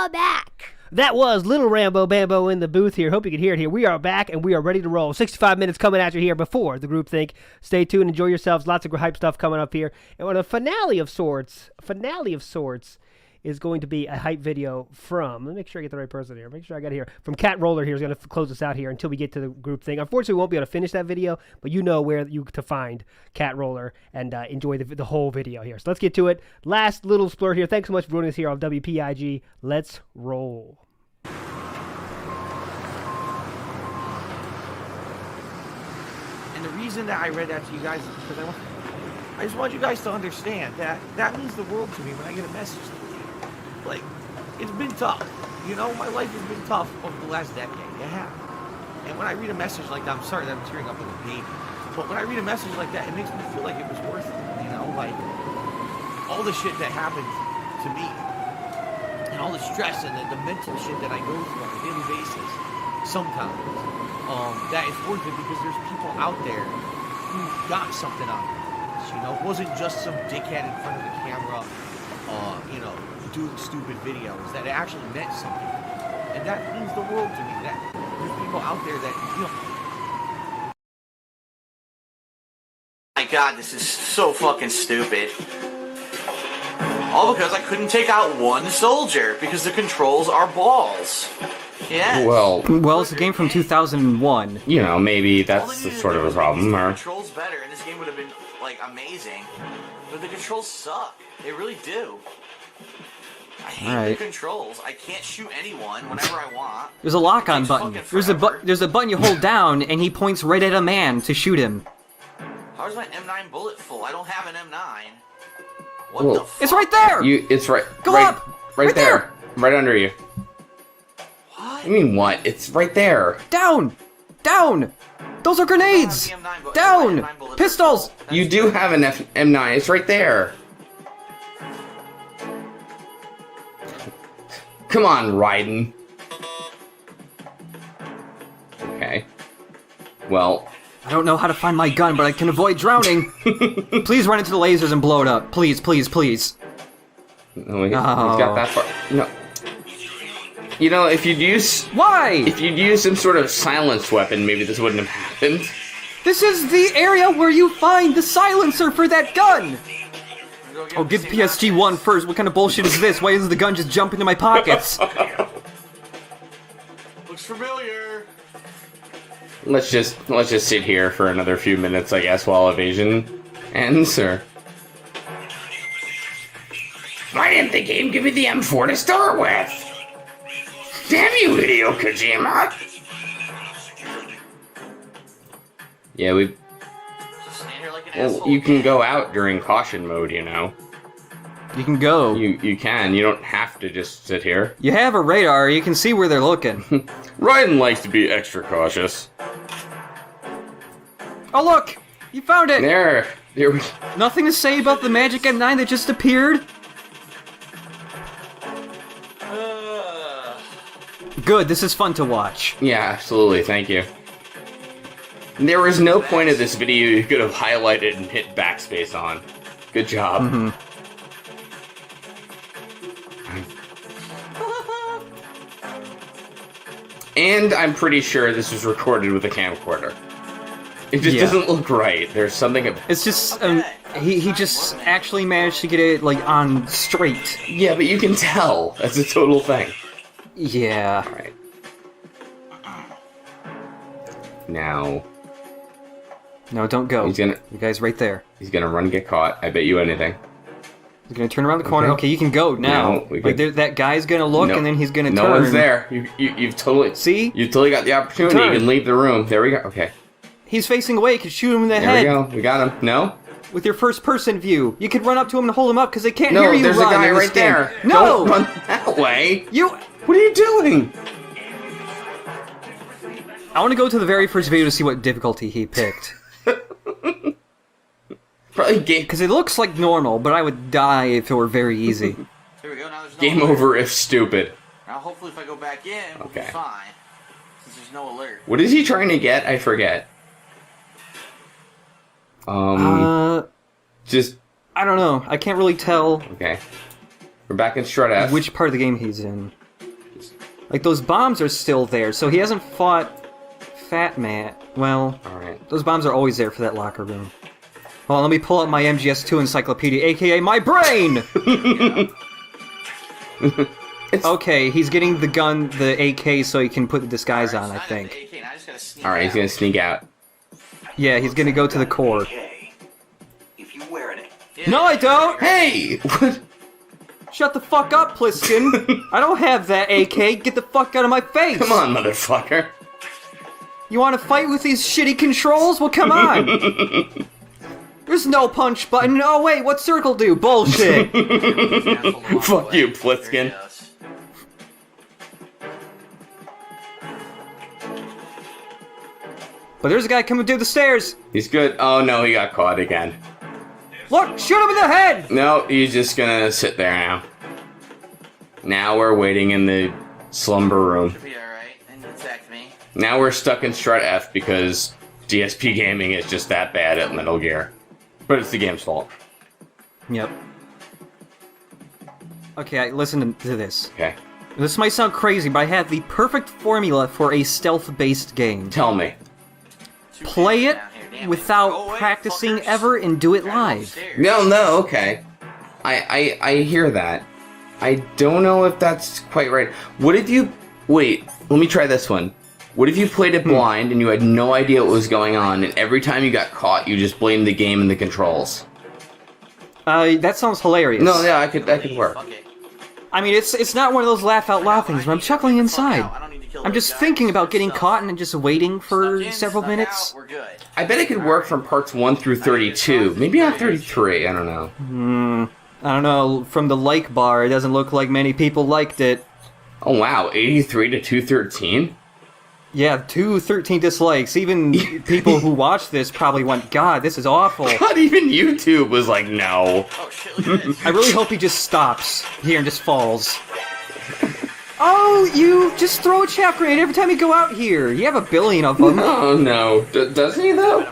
are back. That was Little Rambo Bambo in the booth here. Hope you can hear it here. We are back and we are ready to roll. 65 minutes coming at you here before the groupthink. Stay tuned, enjoy yourselves. Lots of hype stuff coming up here. And what a finale of sorts is going to be a hype video from, let me make sure I get the right person here. Make sure I got it here. From Cat Roller here is going to close us out here until we get to the groupthink. Unfortunately, we won't be able to finish that video, but you know where you to find Cat Roller and enjoy the whole video here. So let's get to it. Last little splurt here. Thanks so much for joining us here on WPIG. Let's roll. And the reason that I read that to you guys is because I just want you guys to understand that that means the world to me when I get a message like that. Like, it's been tough. You know, my life has been tough over the last decade. It has. And when I read a message like that, I'm sorry that I'm tearing up like a baby. But when I read a message like that, it makes me feel like it was worth it. You know, like, all the shit that happened to me, and all the stress and the mental shit that I go through on a daily basis, sometimes, that is worth it because there's people out there who got something out of this. You know, it wasn't just some dickhead in front of the camera, you know, doing stupid videos, that it actually meant something. And that means the world to me, that there's people out there that, you know. My God, this is so fucking stupid. All because I couldn't take out one soldier, because the controls are balls. Yeah. Well, it's a game from 2001. You know, maybe that's sort of a problem, or... The controls better, and this game would have been, like, amazing. But the controls suck. They really do. I hate the controls. I can't shoot anyone whenever I want. There's a lock-on button. There's a button you hold down, and he points right at a man to shoot him. How's my M9 bullet full? I don't have an M9. What the fuck? It's right there! It's right... Go up! Right there! Right under you. What? I mean, what? It's right there. Down! Down! Those are grenades! Down! Pistols! You do have an M9. It's right there. Come on, Raiden. Okay. Well... I don't know how to find my gun, but I can avoid drowning. Please run into the lasers and blow it up. Please, please, please. No, he's got that far. No. You know, if you'd use... Why? If you'd use some sort of silence weapon, maybe this wouldn't have happened. This is the area where you find the silencer for that gun! Oh, get the PSG-1 first. What kind of bullshit is this? Why isn't the gun just jump into my pockets? Looks familiar. Let's just sit here for another few minutes, I guess, while evasion ends, or... Why didn't the game give me the M4 to start with? Damn you, Hideo Kojima! Yeah, we... Well, you can go out during caution mode, you know. You can go. You can. You don't have to just sit here. You have a radar. You can see where they're looking. Raiden likes to be extra cautious. Oh, look! You found it! There we... Nothing to say about the magic M9 that just appeared? Good, this is fun to watch. Yeah, absolutely. Thank you. There was no point of this video you could have highlighted and hit backspace on. Good job. Mm-hmm. And I'm pretty sure this was recorded with a camcorder. It just doesn't look right. There's something... It's just... he just actually managed to get it, like, on straight. Yeah, but you can tell. That's a total thing. Yeah. Alright. Now... No, don't go. He's gonna... The guy's right there. He's gonna run, get caught. I bet you anything. He's gonna turn around the corner. Okay, you can go now. No, like, that guy's gonna look, and then he's gonna turn. No one's there. You've totally... See? You've totally got the opportunity. You can leave the room. There we go. Okay. He's facing away. You can shoot him in the head. There we go. We got him. No? With your first-person view. You could run up to him and hold him up, because they can't hear you there's run a guy in this right game. there. No! Don't run that way. You... What are you doing? I want to go to the very first video to see what difficulty he picked. Probably game... Because it looks like normal, but I would die if it were very easy. There we go. Now there's no Game alert. over if stupid. Now hopefully if I go back in, we'll be fine. Since there's no alert. What is he trying to get? I forget. Just... I don't know. I can't really tell. Okay. We're back in Strut F. Which part of the game he's in. Like, those bombs are still there, so he hasn't fought Fat Man. Well, alright. Those bombs are always there for that locker room. Well, let me pull up my MGS2 encyclopedia, aka my brain! Okay, he's getting the gun, the AK, so he can put the disguise on, I think. Alright, he's gonna sneak out. Yeah, he's gonna go to the core. If you wearing it. No, I don't! Hey! Shut the fuck up, Pliskin! I don't have that AK, get the fuck out of my face! Come on, motherfucker. You wanna fight with these shitty controls? Well, come on! There's no punch button. Oh, wait, what's circle do? Bullshit! Fuck you, Pliskin. But there's a guy coming through the stairs! He's good. Oh no, he got caught again. Look! Shoot him in the head! No, he's just gonna sit there now. Now we're waiting in the slumber room. Now we're stuck in Strut F because DSP Gaming is just that bad at Metal Gear. But it's the game's fault. Yep. Okay, listen to this. Okay. This might sound crazy, but I have the perfect formula for a stealth-based game. Tell me. Play it without practicing ever and do it live. No, okay. I hear that. I don't know if that's quite right. What if you... Wait, let me try this one. What if you played it blind and you had no idea what was going on, and every time you got caught, you just blamed the game and the controls? That sounds hilarious. No, yeah, that could work. I mean, it's not one of those laugh-out-loud things, but I'm chuckling inside. I'm just thinking about getting caught and just waiting for several minutes. I bet it could work from parts 1 through 32. Maybe not 33, I don't know. I don't know. From the like bar, it doesn't look like many people liked it. Oh wow, 83 to 213? Yeah, 213 dislikes. Even people who watch this probably went, God, this is awful. God, even YouTube was like, no. I really hope he just stops here and just falls. Oh, you just throw a chaff grenade every time you go out here. You have a billion of them. Oh, no. Doesn't he, though?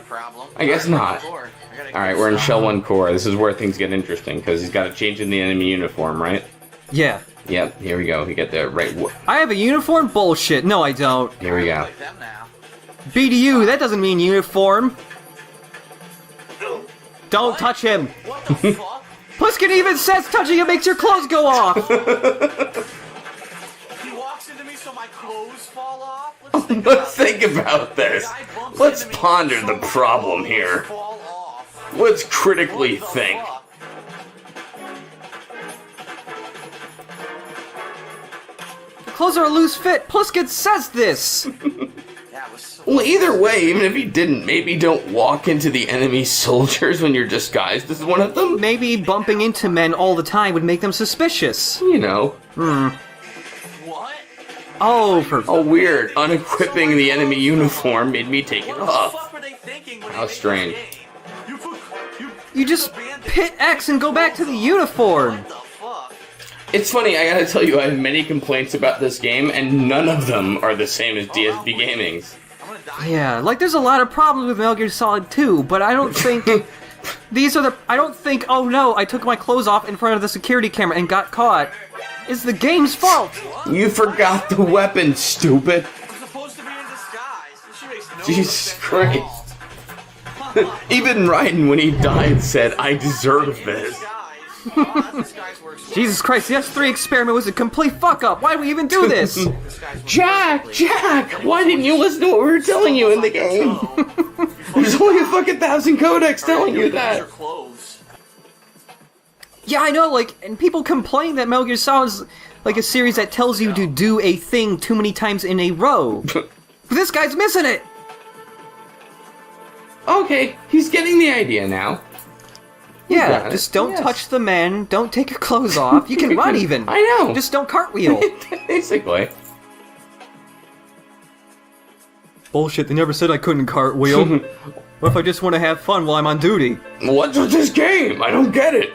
I guess not. Alright, we're in Shell 1 core. This is where things get interesting, because he's got to change in the enemy uniform, right? Yeah. Yep, here we go. We get the right... I have a uniform? Bullshit. No, I don't. Here we go. BDU, that doesn't mean uniform. Don't touch him. Pliskin even says touching him makes your clothes go off. He walks into me so my clothes fall off? Let's think about this. Let's ponder the problem here. Let's critically think. Clothes are a loose fit. Pliskin says this. Well, either way, even if he didn't, maybe don't walk into the enemy soldiers when you're disguised as one of them. Maybe bumping into men all the time would make them suspicious. You know. What? Oh, weird. Unequipping the enemy uniform made me take it off. How strange. You just hit X and go back to the uniform. It's funny, I gotta tell you, I have many complaints about this game, and none of them are the same as DSP Gaming's. Yeah, like there's a lot of problems with Metal Gear Solid 2, but I don't think these are the... I don't think, oh no, I took my clothes off in front of the security camera and got caught. It's the game's fault. You forgot the weapon, stupid. I'm supposed to be in disguise. She makes no Jesus Christ. Even Raiden, when he died, said, I deserve this. Jesus Christ, the S3 experiment was a complete fuck-up. Why do we even do this? Jack! Why didn't you listen to what we were telling you in the game? There's only a fucking 1,000 codecs telling you that. Yeah, I know, like, and people complain that Metal Gear Solid is like a series that tells you to do a thing too many times in a row. But this guy's missing it! Okay, he's getting the idea now. Yeah, just don't touch the men, don't take your clothes off. You can run even. I know. Just don't cartwheel. Basically. Bullshit, they never said I couldn't cartwheel. What if I just want to have fun while I'm on duty? What's with this game? I don't get it.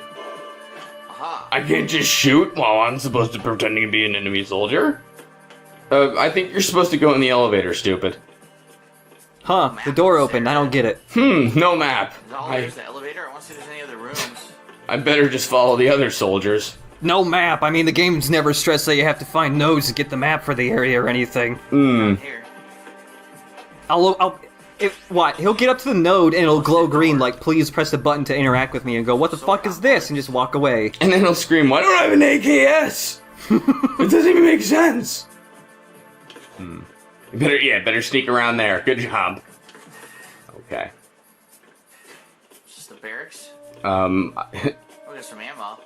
I can't just shoot while I'm supposed to pretending to be an enemy soldier. I think you're supposed to go in the elevator, stupid. Huh, the door opened, I don't get it. No map. There's the elevator. I want to see if there's any other rooms. I better just follow the other soldiers. No map. I mean, the game's never stressed that you have to find nodes to get the map for the area or anything. Here. He'll get up to the node and it'll glow green like, please press the button to interact with me, and go, what the fuck is this? And just walk away. And then he'll scream, why don't I have an AKS? It doesn't even make sense. Better sneak around there. Good job. Okay. Is this the barracks? Oh, there's some ammo.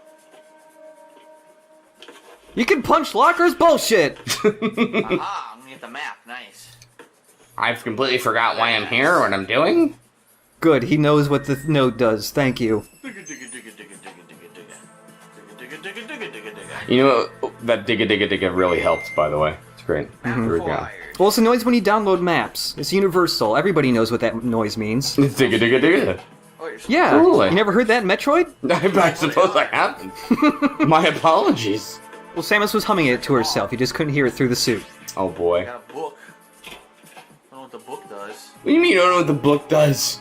You can punch lockers? Bullshit! Aha, I'm gonna get the map. Nice. I've completely forgot why I'm here, what I'm doing. Good, he knows what the node does. Thank you. You know, that digga really helps, by the way. It's great. Here we go. Well, it's a noise when you download maps. It's universal. Everybody knows what that noise means. It's digga. Yeah, Totally. You never heard that in Metroid? I suppose I haven't. My apologies. Well, Samus was humming it to herself. You just couldn't hear it through the suit. Oh boy. I got a book. I don't know what the book does. What do you mean you don't know what the book does?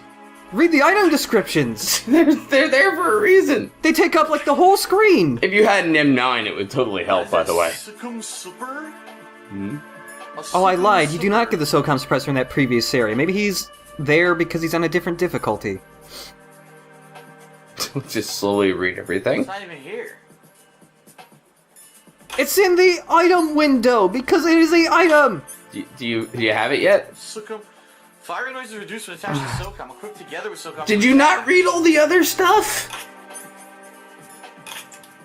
Read the item descriptions. They're there for a reason. They take up like the whole screen. If you had an M9, it would totally help, by the way. Super? Oh, I lied. You do not get the SOCOM suppressor in that previous area. Maybe he's there because he's on a different difficulty. Just slowly read everything. It's not even here. It's in the item window because it is an item. Do you have it yet? Fire noise is reduced when attached to SOCOM. Equipped together with SOCOM. Did you not read all the other stuff?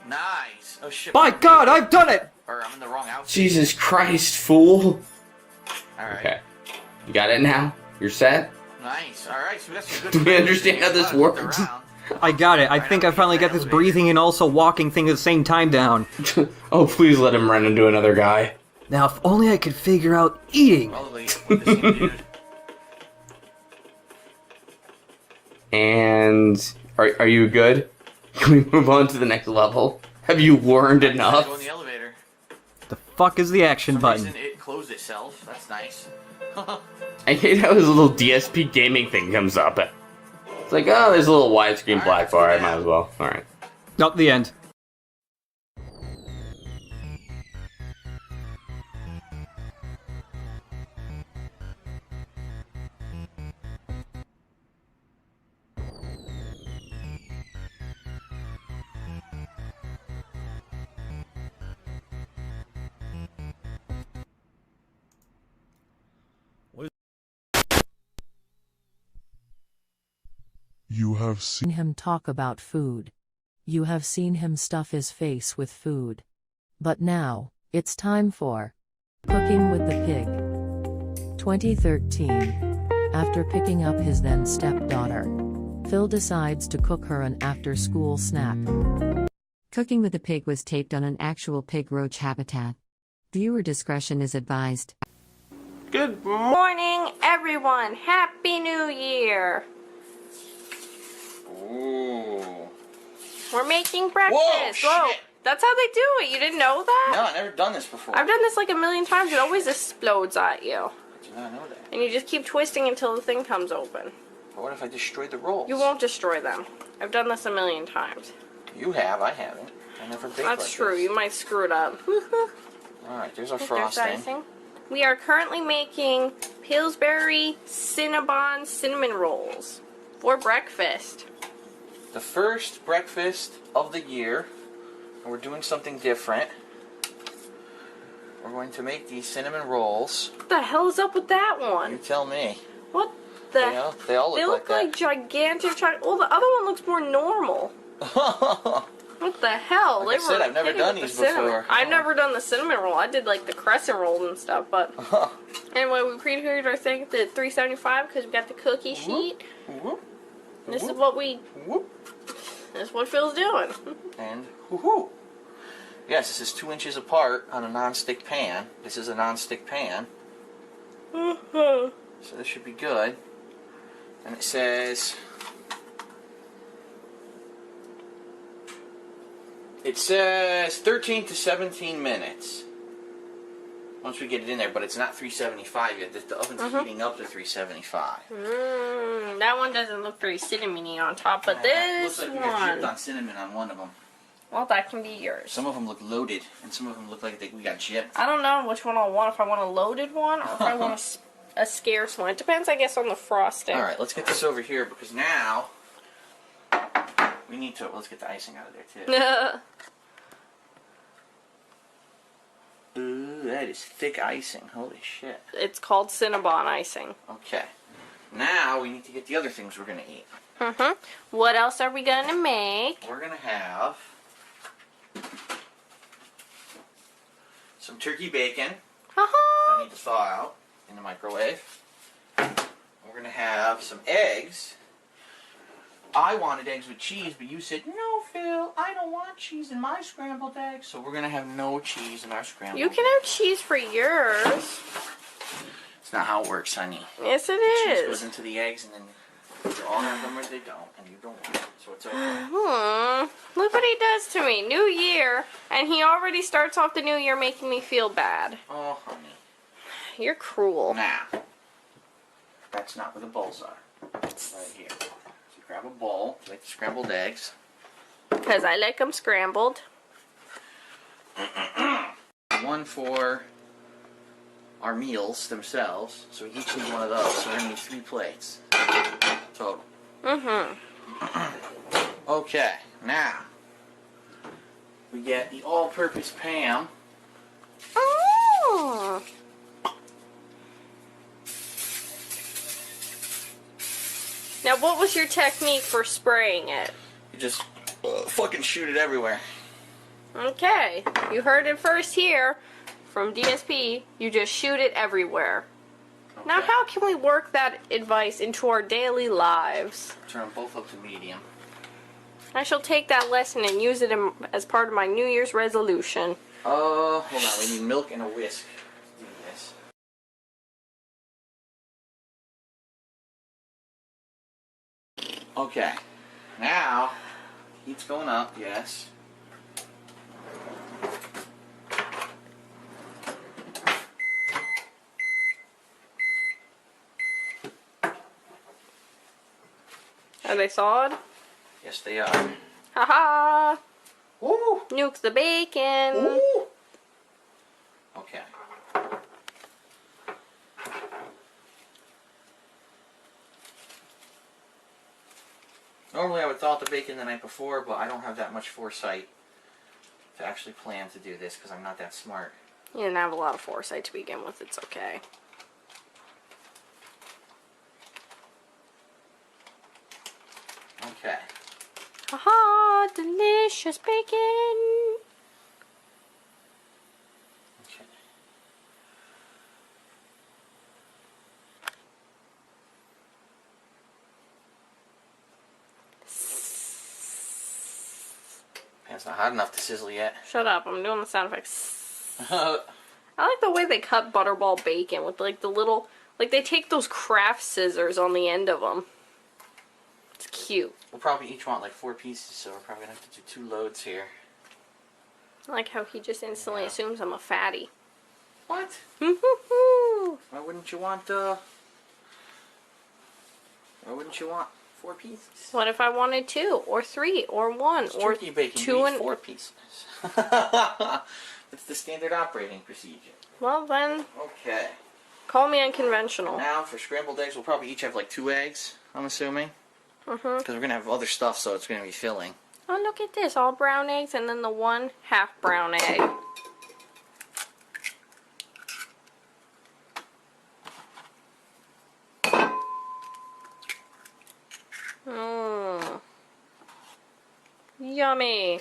Nice. Oh shit. By God, I've done it. Or I'm in the wrong outfit. Jesus Christ, fool. Alright. Okay. You got it now? You're set? Nice. Alright, so we got some good. Do we understand how this works? I got it. I think I finally got this breathing and also walking thing at the same time down. Oh, please let him run into another guy. Now, if only I could figure out eating. Probably with the same dude. And are you good? Can we move on to the next level? Have you learned enough? Go in the elevator. The fuck is the action button? It closed itself. That's nice. I hate how his little DSP gaming thing comes up. It's like, oh, there's a little widescreen black bar. I might as well. All right. Nope, the end. You have seen him talk about food. You have seen him stuff his face with food. But now, it's time for Cooking with the Pig. 2013. After picking up his then stepdaughter, Phil decides to cook her an after-school snack. Cooking with the Pig was taped on an actual pig roach habitat. Viewer discretion is advised. Good morning, everyone. Happy New Year. Ooh. We're making breakfast. Whoa, shit. That's how they do it. You didn't know that? No, I've never done this before. I've done this like a million times. It always explodes at you. I did not know that. And you just keep twisting until the thing comes open. But what if I destroy the rolls? You won't destroy them. I've done this a million times. You have, I haven't. I never baked That's like true. this. You might screw it up. Alright, there's our There's frosting. icing. We are currently making Pillsbury Cinnabon cinnamon rolls for breakfast. The first breakfast of the year. And we're doing something different. We're going to make these cinnamon rolls. What the hell is up with that You one? tell me. What the? They all They look look like gigantic chocolate. Oh, the other one looks more normal. What the hell? Like I said, I've never done with the these cinnamon. before. I've never done the cinnamon roll. I did like the crescent rolls and stuff, but anyway, we preheated our thing at the 375 because we got the cookie sheet. And this is what this is what Phil's doing. And woohoo! Yes, this is 2 inches apart on a non-stick pan. This is a non-stick pan. So this should be good. And it says... It says 13 to 17 minutes. Once we get it in there, but it's not 375 yet. The oven's heating up to 375. That one doesn't look very cinnamony on top, but this looks like we got one. dripped on cinnamon on one of them. Well, that can be yours. Some of them look loaded, and some of them look like we got gypped. I don't know which one I want. If I want a loaded one, or if I want a scarce one. It depends, I guess, on the frosting. All right, let's get this over here because now we need to. Let's get the icing out of there too. Ooh, that is thick icing. Holy shit. It's called Cinnabon icing. Okay. Now we need to get the other things we're gonna eat. What else are we gonna make? We're gonna have some turkey bacon. I need to thaw out in the microwave. We're gonna have some eggs. I wanted eggs with cheese, but you said, no, Phil, I don't want cheese in my scrambled eggs. So we're gonna have no cheese in our scrambled You can have cheese for yours. It's not how it works, honey. Yes, it The cheese is. goes into the eggs, and then you all have them or they don't, and you don't want it. So it's okay. Look what he does to me. New year, and he already starts off the new year making me feel bad. Oh, honey. You're cruel. Now, that's not where the bowls are. Right here. So grab a bowl, make the scrambled eggs. Because I like them scrambled. One for our meals themselves. So we each need one of those. So we're going to need 3 plates total. Okay, now we get the all-purpose Pam. Oh. Now, what was your technique for spraying it? You just fucking shoot it everywhere. Okay, you heard it first here from DSP. You just shoot it everywhere. Okay. Now, how can we work that advice into our daily lives? Turn them both up to medium. I shall take that lesson and use it as part of my New Year's resolution. Hold on. We need milk and a whisk to do this. Okay. Now, heat's going up, yes. Are they solid? Yes, they are. Haha! Woo! Nukes the bacon! Ooh. Okay. Normally I would thaw the bacon the night before, but I don't have that much foresight to actually plan to do this because I'm not that smart. You didn't have a lot of foresight to begin with, it's okay. Okay. Haha! Delicious bacon! Okay. It's not hot enough to sizzle yet. Shut up, I'm doing the sound effects. I like the way they cut butterball bacon with like the little, like they take those craft scissors on the end of them. It's cute. We'll probably each want like 4 pieces, so we're probably gonna have to do 2 loads here. I like how he just instantly assumes I'm a fatty. What? Why wouldn't you want 4 pieces? What if I wanted 2 or 3 or 1 It's or turkey bacon, 2 you and eat 4 pieces. That's the standard operating procedure. Well then, Okay. call me unconventional. Now for scrambled eggs, we'll probably each have like 2 eggs, I'm assuming. Because we're going to have other stuff, so it's going to be filling. Oh, look at this. All brown eggs and then the 1 half brown egg. Mmm. Yummy.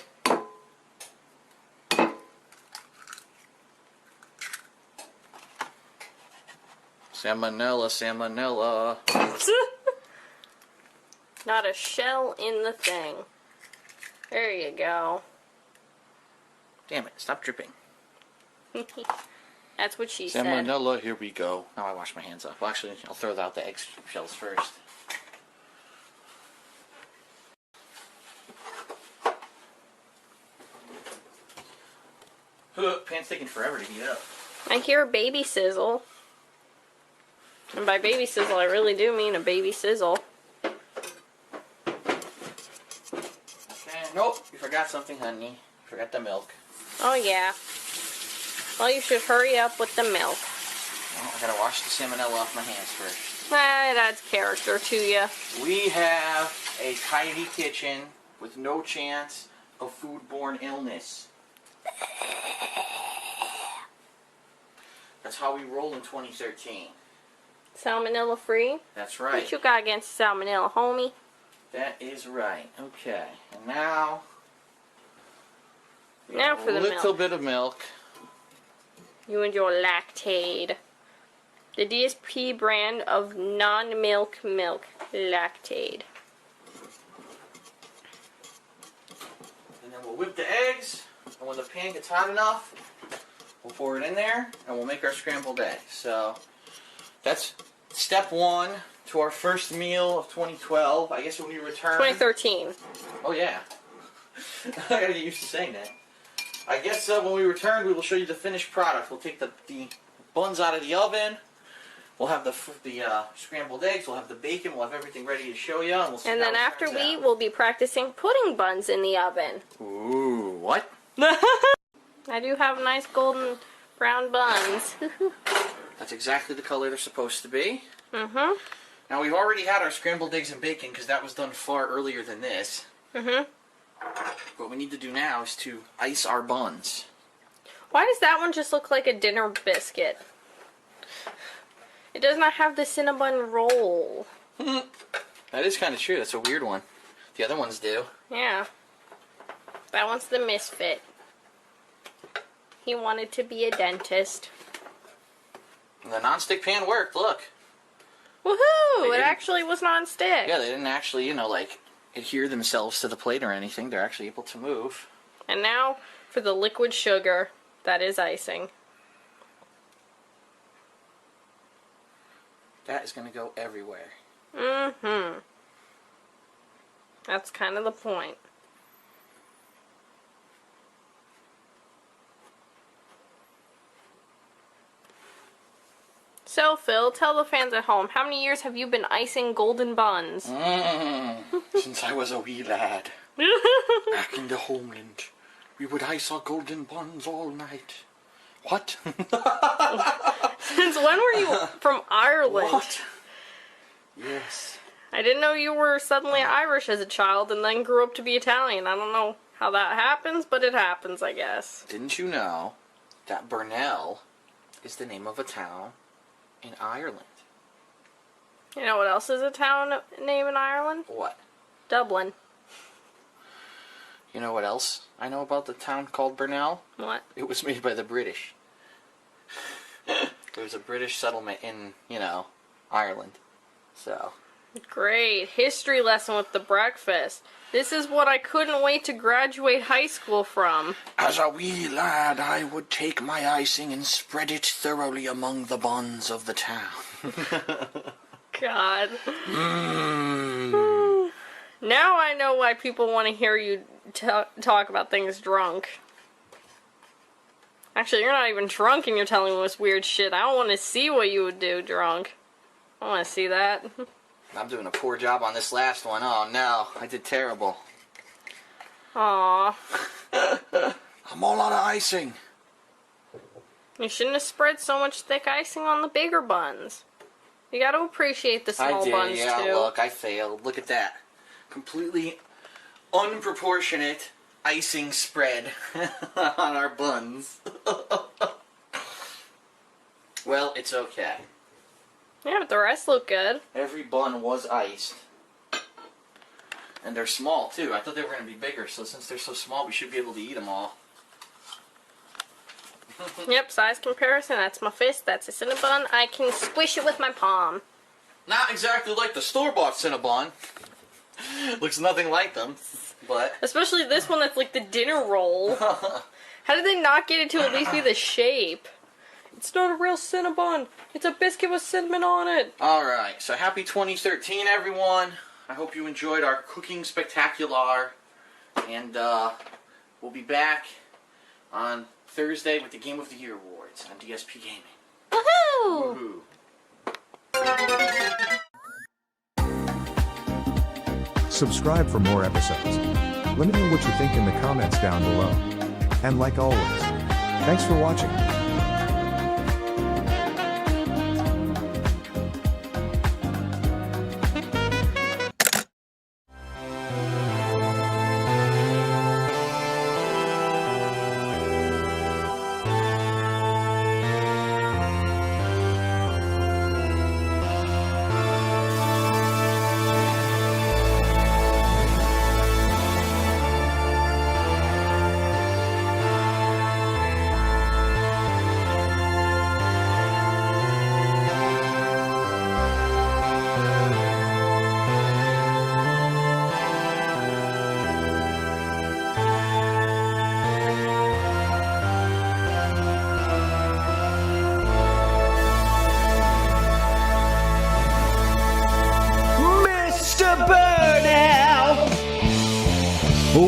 Salmonella, salmonella. Not a shell in the thing. There you go. Damn it, stop dripping. That's what she said. Salmonella, here we go. Now I wash my hands off. Well, actually, I'll throw out the egg shells first. Pan's taking forever to heat up. I hear a baby sizzle. And by baby sizzle, I really do mean a baby sizzle. Okay, Nope, you forgot something, honey. You forgot the milk. Oh, yeah. Well, you should hurry up with the milk. Well, I gotta wash the salmonella off my hands first. That adds character to you. We have a tidy kitchen with no chance of foodborne illness. That's how we roll in 2013. Salmonella free? That's right. What you got against salmonella, homie? That is right. Okay. And now... Now for the milk. A little bit of milk. You and your Lactaid. The DSP brand of non-milk milk. Lactaid. And then we'll whip the eggs. And when the pan gets hot enough, we'll pour it in there. And we'll make our scrambled eggs. So, that's step one to our first meal of 2012. I guess when we return... 2013. Oh, yeah. I gotta get used to saying that. I guess when we return, we will show you the finished product. We'll take the buns out of the oven. We'll have the scrambled eggs. We'll have the bacon. We'll have everything ready to show you. And, And then after we will be practicing putting buns in the oven. Ooh, what? I do have nice golden brown buns. That's exactly the color they're supposed to be. Mm-hmm. Now, we've already had our scrambled eggs and bacon because that was done far earlier than this. Mm-hmm. What we need to do now is to ice our buns. Why does that one just look like a dinner biscuit? It does not have the Cinnabon roll. That is kind of true. That's a weird one. The other ones do. Yeah. That one's the misfit. He wanted to be a dentist. And the nonstick pan worked, look. Woohoo! It actually was non-stick. Yeah, they didn't actually, like, adhere themselves to the plate or anything. They're actually able to move. And now for the liquid sugar that is icing. That is going to go everywhere. Mm-hmm. That's kind of the point. So, Phil, tell the fans at home, how many years have you been icing golden buns? Since I was a wee lad. Back in the homeland, we would ice our golden buns all night. What? Since when were you from Ireland? What? Yes. I didn't know you were suddenly Irish as a child and then grew up to be Italian. I don't know how that happens, but it happens, I guess. Didn't you know that Burnell is the name of a town in Ireland? You know what else is a town name in Ireland? What? Dublin. You know what else I know about the town called Burnell? What? It was made by the British. There was a British settlement in, Ireland. So. Great. History lesson with the breakfast. This is what I couldn't wait to graduate high school from. As a wee lad, I would take my icing and spread it thoroughly among the buns of the town. God. Now I know why people want to hear you talk about things drunk. Actually, you're not even drunk and you're telling me this weird shit. I don't want to see what you would do drunk. I want to see that. I'm doing a poor job on this last one. Oh no, I did terrible. Aww. I'm all out of icing. You shouldn't have spread so much thick icing on the bigger buns. You gotta appreciate the small buns yeah, too. Look, I failed. Look at that. Completely unproportionate icing spread on our buns. Well, it's okay. Yeah, but the rest look good. Every bun was iced. And they're small, too. I thought they were going to be bigger, so since they're so small, we should be able to eat them all. Yep, size comparison. That's my fist. That's a Cinnabon. I can squish it with my palm. Not exactly like the store-bought Cinnabon. Looks nothing like them, but... Especially this one that's like the dinner roll. How did they not get it to at least be the shape? It's not a real Cinnabon. It's a biscuit with cinnamon on it. Alright, so happy 2013, everyone. I hope you enjoyed our cooking spectacular. And we'll be back on Thursday with the Game of the Year Awards on DSP Gaming. Woohoo! Subscribe for more episodes. Let me know what you think in the comments down below. And like always, thanks for watching.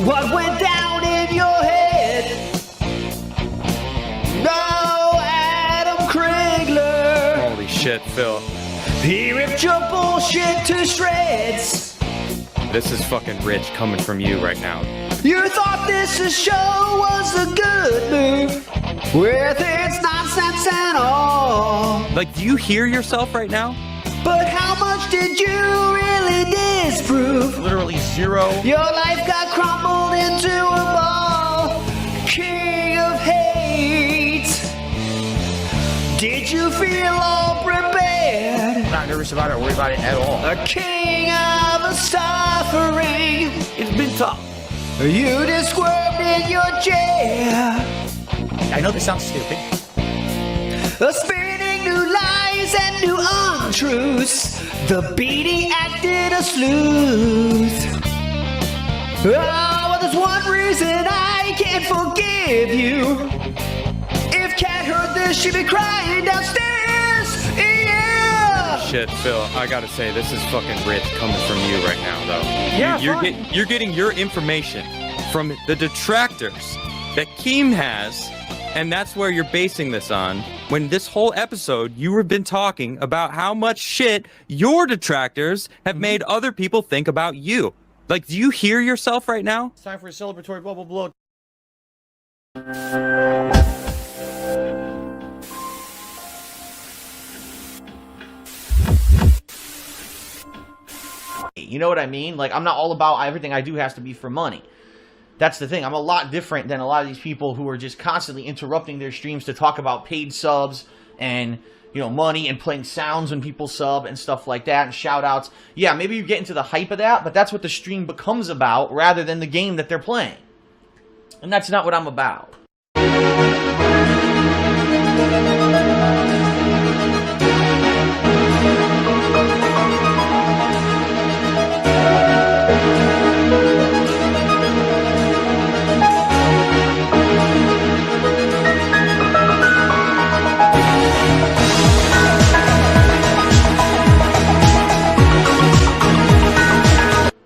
What went down in your head? No, Adam Krigler. Holy shit, Phil. He ripped your bullshit to shreds. This is fucking rich coming from you right now. You thought this show was a good move with its nonsense and all. Like, do you hear yourself right now? But how much did you really disprove? Literally zero. Your life got crumbled into a ball. King of hate. Did you feel all prepared? I'm not nervous about it or worried about it at all. A king of suffering. It's been tough. You just squirmed in your chair. I know this sounds stupid. Spinning new lies and new untruths. The beating acted a sleuth. Oh, well, there's one reason I can't forgive you. If Kat heard this, she'd be crying downstairs. Yeah. Shit, Phil, I gotta say, this is fucking rich coming from you right now, though. Yeah, you're getting your information from the detractors that Keem has, and that's where you're basing this on. When this whole episode, you have been talking about how much shit your detractors have made other people think about you. Like, do you hear yourself right now? It's time for a celebratory bubble blow. You know what I mean? Like, I'm not all about everything I do has to be for money. That's the thing. I'm a lot different than a lot of these people who are just constantly interrupting their streams to talk about paid subs and, you know, money and playing sounds when people sub and stuff like that and shout outs. Yeah, maybe you get into the hype of that, but that's what the stream becomes about rather than the game that they're playing. And that's not what I'm about.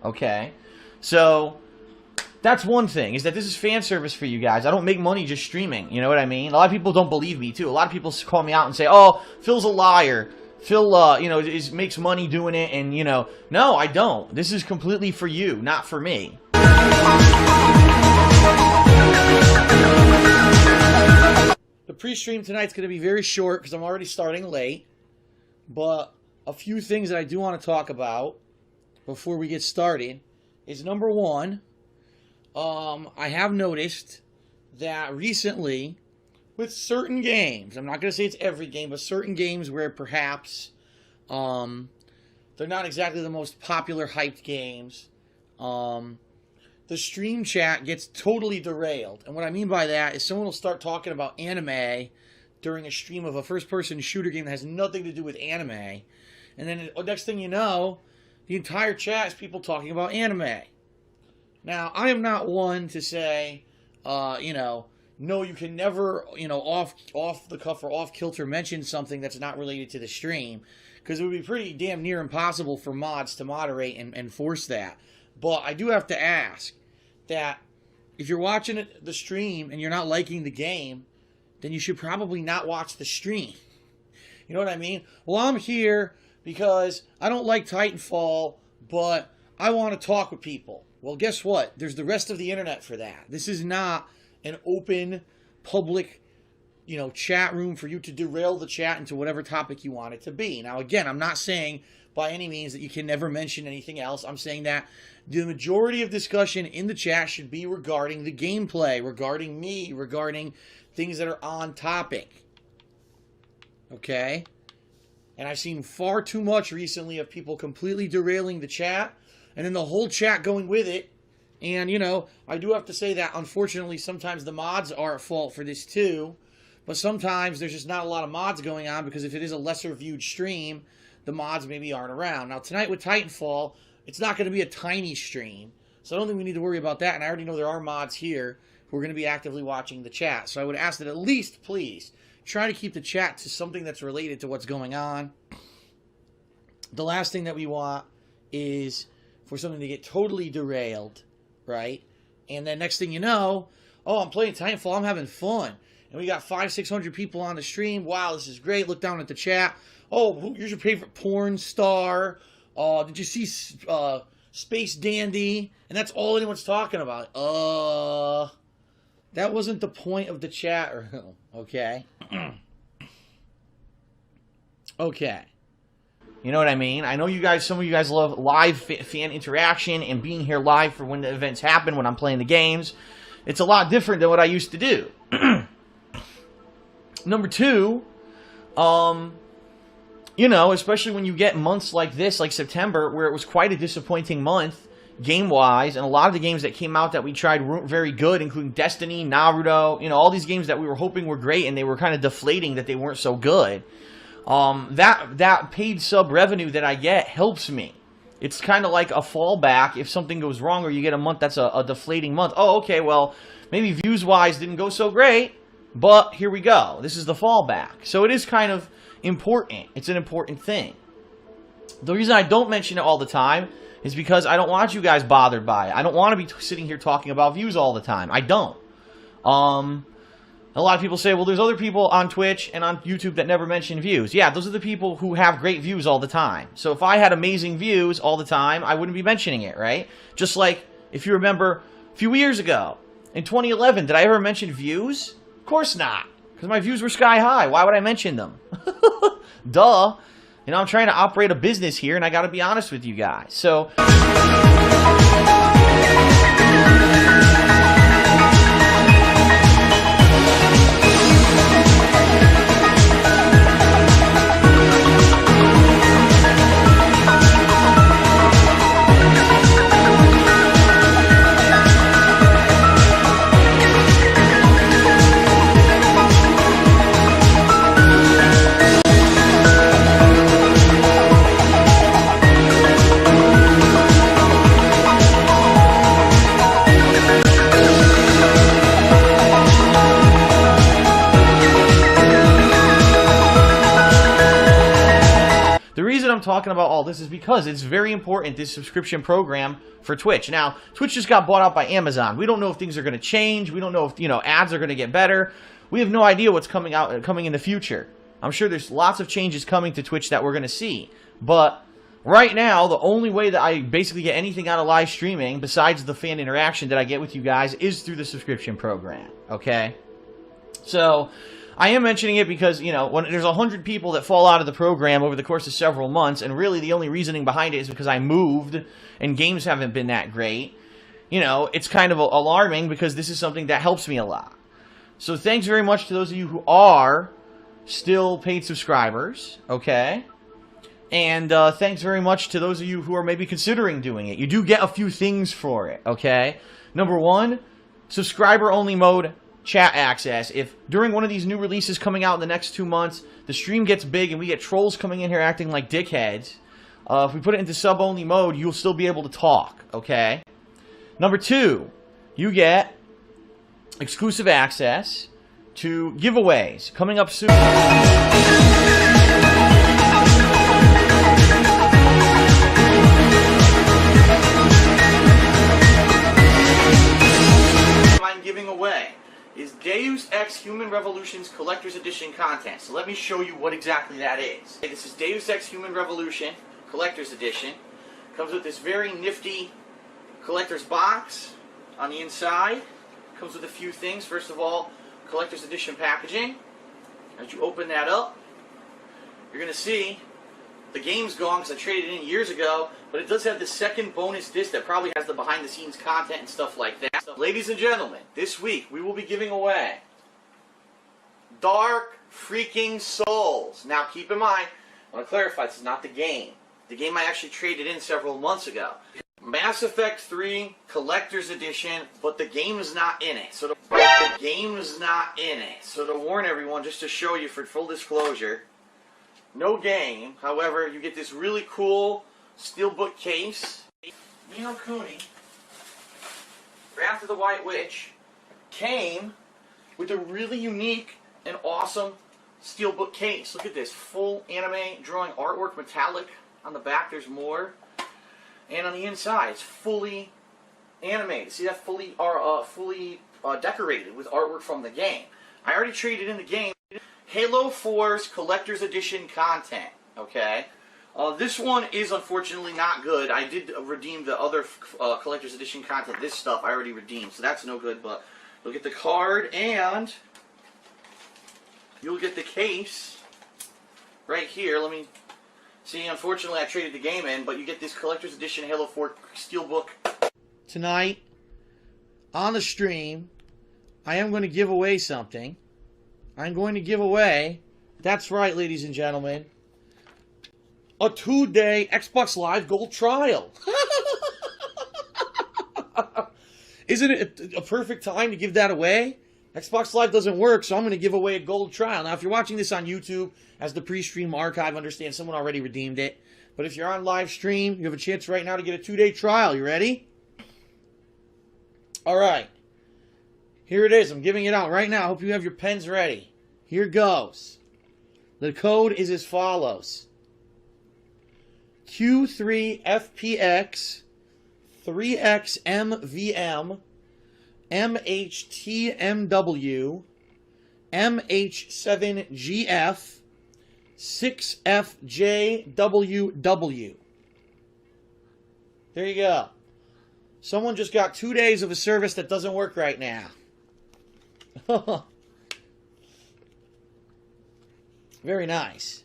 Okay, so that's one thing, is that this is fan service for you guys. I don't make money just streaming, you know what I mean? A lot of people don't believe me, too. A lot of people call me out and say, oh, Phil's a liar. Phil, you know, makes money doing it, and, you know, no, I don't. This is completely for you, not for me. The pre-stream tonight's going to be very short, because I'm already starting late, but a few things that I do want to talk about before we get started is, number one, I have noticed that recently with certain games, I'm not going to say it's every game, but certain games where perhaps they're not exactly the most popular hyped games, the stream chat gets totally derailed. And what I mean by that is someone will start talking about anime during a stream of a first-person shooter game that has nothing to do with anime, and then the next thing you know, the entire chat is people talking about anime. Now, I am not one to say, you know, no, you can never, you know, off the cuff or off kilter mention something that's not related to the stream, because it would be pretty damn near impossible for mods to moderate and force that. But I do have to ask that if you're watching the stream and you're not liking the game, then you should probably not watch the stream. You know what I mean? Well, I'm here because I don't like Titanfall, but I want to talk with people. Well, guess what? There's the rest of the internet for that. This is not an open, public, chat room for you to derail the chat into whatever topic you want it to be. Now, again, I'm not saying by any means that you can never mention anything else. I'm saying that the majority of discussion in the chat should be regarding the gameplay, regarding me, regarding things that are on topic. Okay? And I've seen far too much recently of people completely derailing the chat, and then the whole chat going with it. And, I do have to say that, unfortunately, sometimes the mods are at fault for this too. But sometimes there's just not a lot of mods going on, because if it is a lesser viewed stream, the mods maybe aren't around. Now, tonight with Titanfall, it's not going to be a tiny stream, so I don't think we need to worry about that. And I already know there are mods here who are going to be actively watching the chat. So I would ask that at least, please, try to keep the chat to something that's related to what's going on. The last thing that we want is for something to get totally derailed, right? And then next thing you know, oh, I'm playing Titanfall, I'm having fun. And we got 500-600 people on the stream. Wow, this is great. Look down at the chat. Oh, who's your favorite porn star? Did you see Space Dandy? And that's all anyone's talking about. That wasn't the point of the chat. Okay. Okay. You know what I mean? I know you guys, some of you guys love live fan interaction and being here live for when the events happen, when I'm playing the games. It's a lot different than what I used to do. Number two, especially when you get months like this, like September, where it was quite a disappointing month, game-wise, and a lot of the games that came out that we tried weren't very good, including Destiny, Naruto, all these games that we were hoping were great, and they were kind of deflating that they weren't so good. That paid sub revenue that I get helps me. It's kind of like a fallback if something goes wrong or you get a month that's a deflating month. Oh, okay, well, maybe views-wise didn't go so great, but here we go. This is the fallback. So it is kind of important. It's an important thing. The reason I don't mention it all the time is because I don't want you guys bothered by it. I don't want to be sitting here talking about views all the time. I don't. A lot of people say, well, there's other people on Twitch and on YouTube that never mention views. Yeah, those are the people who have great views all the time. So if I had amazing views all the time, I wouldn't be mentioning it, right? Just like, if you remember, a few years ago, in 2011, did I ever mention views? Of course not, because my views were sky high. Why would I mention them? Duh. I'm trying to operate a business here, and I got to be honest with you guys. So... I'm talking about all this is because it's very important, this subscription program for Twitch. Now, Twitch just got bought out by Amazon. We don't know if things are going to change. We don't know if, ads are going to get better. We have no idea what's coming in the future. I'm sure there's lots of changes coming to Twitch that we're going to see. But right now, the only way that I basically get anything out of live streaming, besides the fan interaction that I get with you guys, is through the subscription program. Okay? So... I am mentioning it because, when there's 100 people that fall out of the program over the course of several months, and really the only reasoning behind it is because I moved and games haven't been that great, it's kind of alarming because this is something that helps me a lot. So thanks very much to those of you who are still paid subscribers, okay? And thanks very much to those of you who are maybe considering doing it. You do get a few things for it, okay? Number one, subscriber-only mode. Chat access. If during one of these new releases coming out in the next 2 months, the stream gets big and we get trolls coming in here acting like dickheads, if we put it into sub-only mode, you'll still be able to talk, okay? Number two, you get exclusive access to giveaways coming up soon. I'm giving away is Deus Ex Human Revolution's Collector's Edition content. So let me show you what exactly that is. This is Deus Ex Human Revolution Collector's Edition. Comes with this very nifty collector's box on the inside. Comes with a few things. First of all, collector's edition packaging. As you open that up, you're going to see the game's gone because I traded it in years ago, but it does have the second bonus disc that probably has the behind-the-scenes content and stuff like that. So, ladies and gentlemen, this week we will be giving away Dark Freaking Souls. Now, keep in mind, I want to clarify, this is not the game. The game I actually traded in several months ago. Mass Effect 3 Collector's Edition, but the game is not in it. So to warn everyone, just to show you for full disclosure, no game. However, you get this really cool steelbook case. Ni no Kuni, Wrath of the White Witch, came with a really unique and awesome steelbook case. Look at this, full anime drawing artwork, metallic. On the back, there's more. And on the inside, it's fully animated. See that? Fully decorated with artwork from the game. I already traded in the game. Halo 4's Collector's Edition content. Okay? This one is unfortunately not good. I did redeem the other Collector's Edition content. This stuff I already redeemed, so that's no good. But you'll get the card and you'll get the case right here. Let me... See, unfortunately, I traded the game in, but you get this Collector's Edition Halo 4 Steelbook. Tonight, on the stream, I am going to give away something. I'm going to give away, that's right, ladies and gentlemen, a 2-day Xbox Live Gold Trial. Isn't it a perfect time to give that away? Xbox Live doesn't work, so I'm going to give away a gold trial. Now, if you're watching this on YouTube, as the pre-stream archive, understand someone already redeemed it. But if you're on live stream, you have a chance right now to get a 2-day trial. You ready? All right. Here it is. I'm giving it out right now. I hope you have your pens ready. Here goes. The code is as follows. Q3FPX 3XMVM MHTMW MH7GF 6FJWW. There you go. Someone just got 2 days of a service that doesn't work right now. Very nice.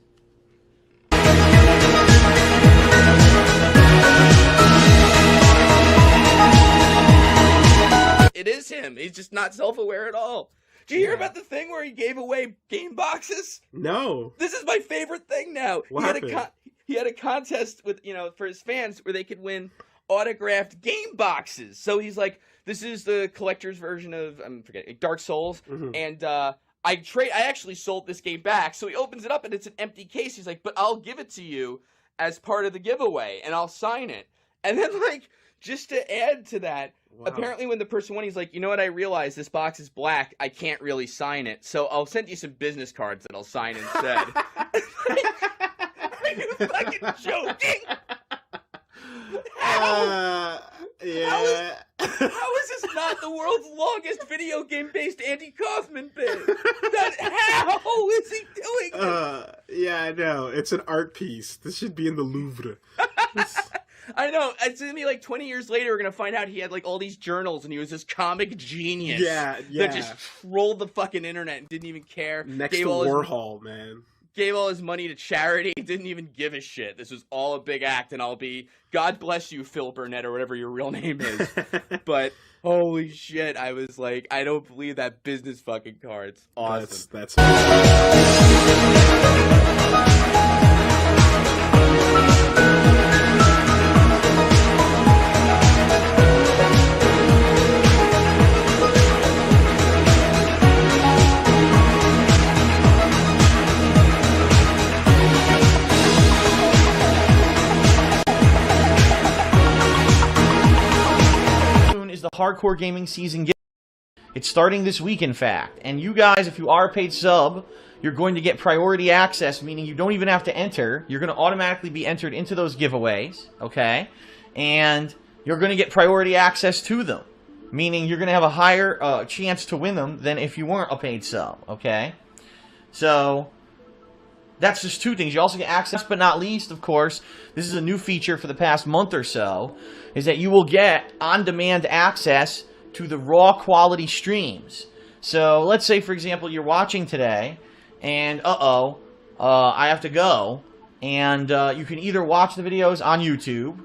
It is him. He's just not self-aware at all. Did you hear about the thing where he gave away game boxes? No. This is my favorite thing now. What happened? He had a contest with, for his fans where they could win autographed game boxes. So he's like, this is the collector's version of, I'm forgetting, Dark Souls. Mm-hmm. And I actually sold this game back. So he opens it up and it's an empty case. He's like, but I'll give it to you as part of the giveaway and I'll sign it. And then just to add to that, apparently when the person won, he's like, you know what, I realize this box is black. I can't really sign it. So I'll send you some business cards that I'll sign instead. Are you fucking joking? Yeah. How is this not the world's longest video game-based Andy Kaufman bit? How is he doing this? Yeah, I know. It's an art piece. This should be in the Louvre. I know. It's gonna be 20 years later, we're gonna find out he had all these journals and he was this comic genius. Yeah. That just trolled the fucking internet and didn't even care. Next to Warhol, man. Gave all his money to charity, didn't even give a shit. This was all a big act, and I'll be, God bless you, Phil Burnett, or whatever your real name is. But, holy shit, I was like, I don't believe that business fucking card's awesome. That's is the hardcore gaming season. It's starting this week, in fact. And you guys, if you are a paid sub, you're going to get priority access, meaning you don't even have to enter. You're going to automatically be entered into those giveaways, okay? And you're going to get priority access to them, meaning you're going to have a higher chance to win them than if you weren't a paid sub, okay? So, That's just two things. You also get access, but not least, of course, this is a new feature for the past month or so, is that you will get on-demand access to the raw quality streams. So let's say, for example, you're watching today, and I have to go, and you can either watch the videos on YouTube,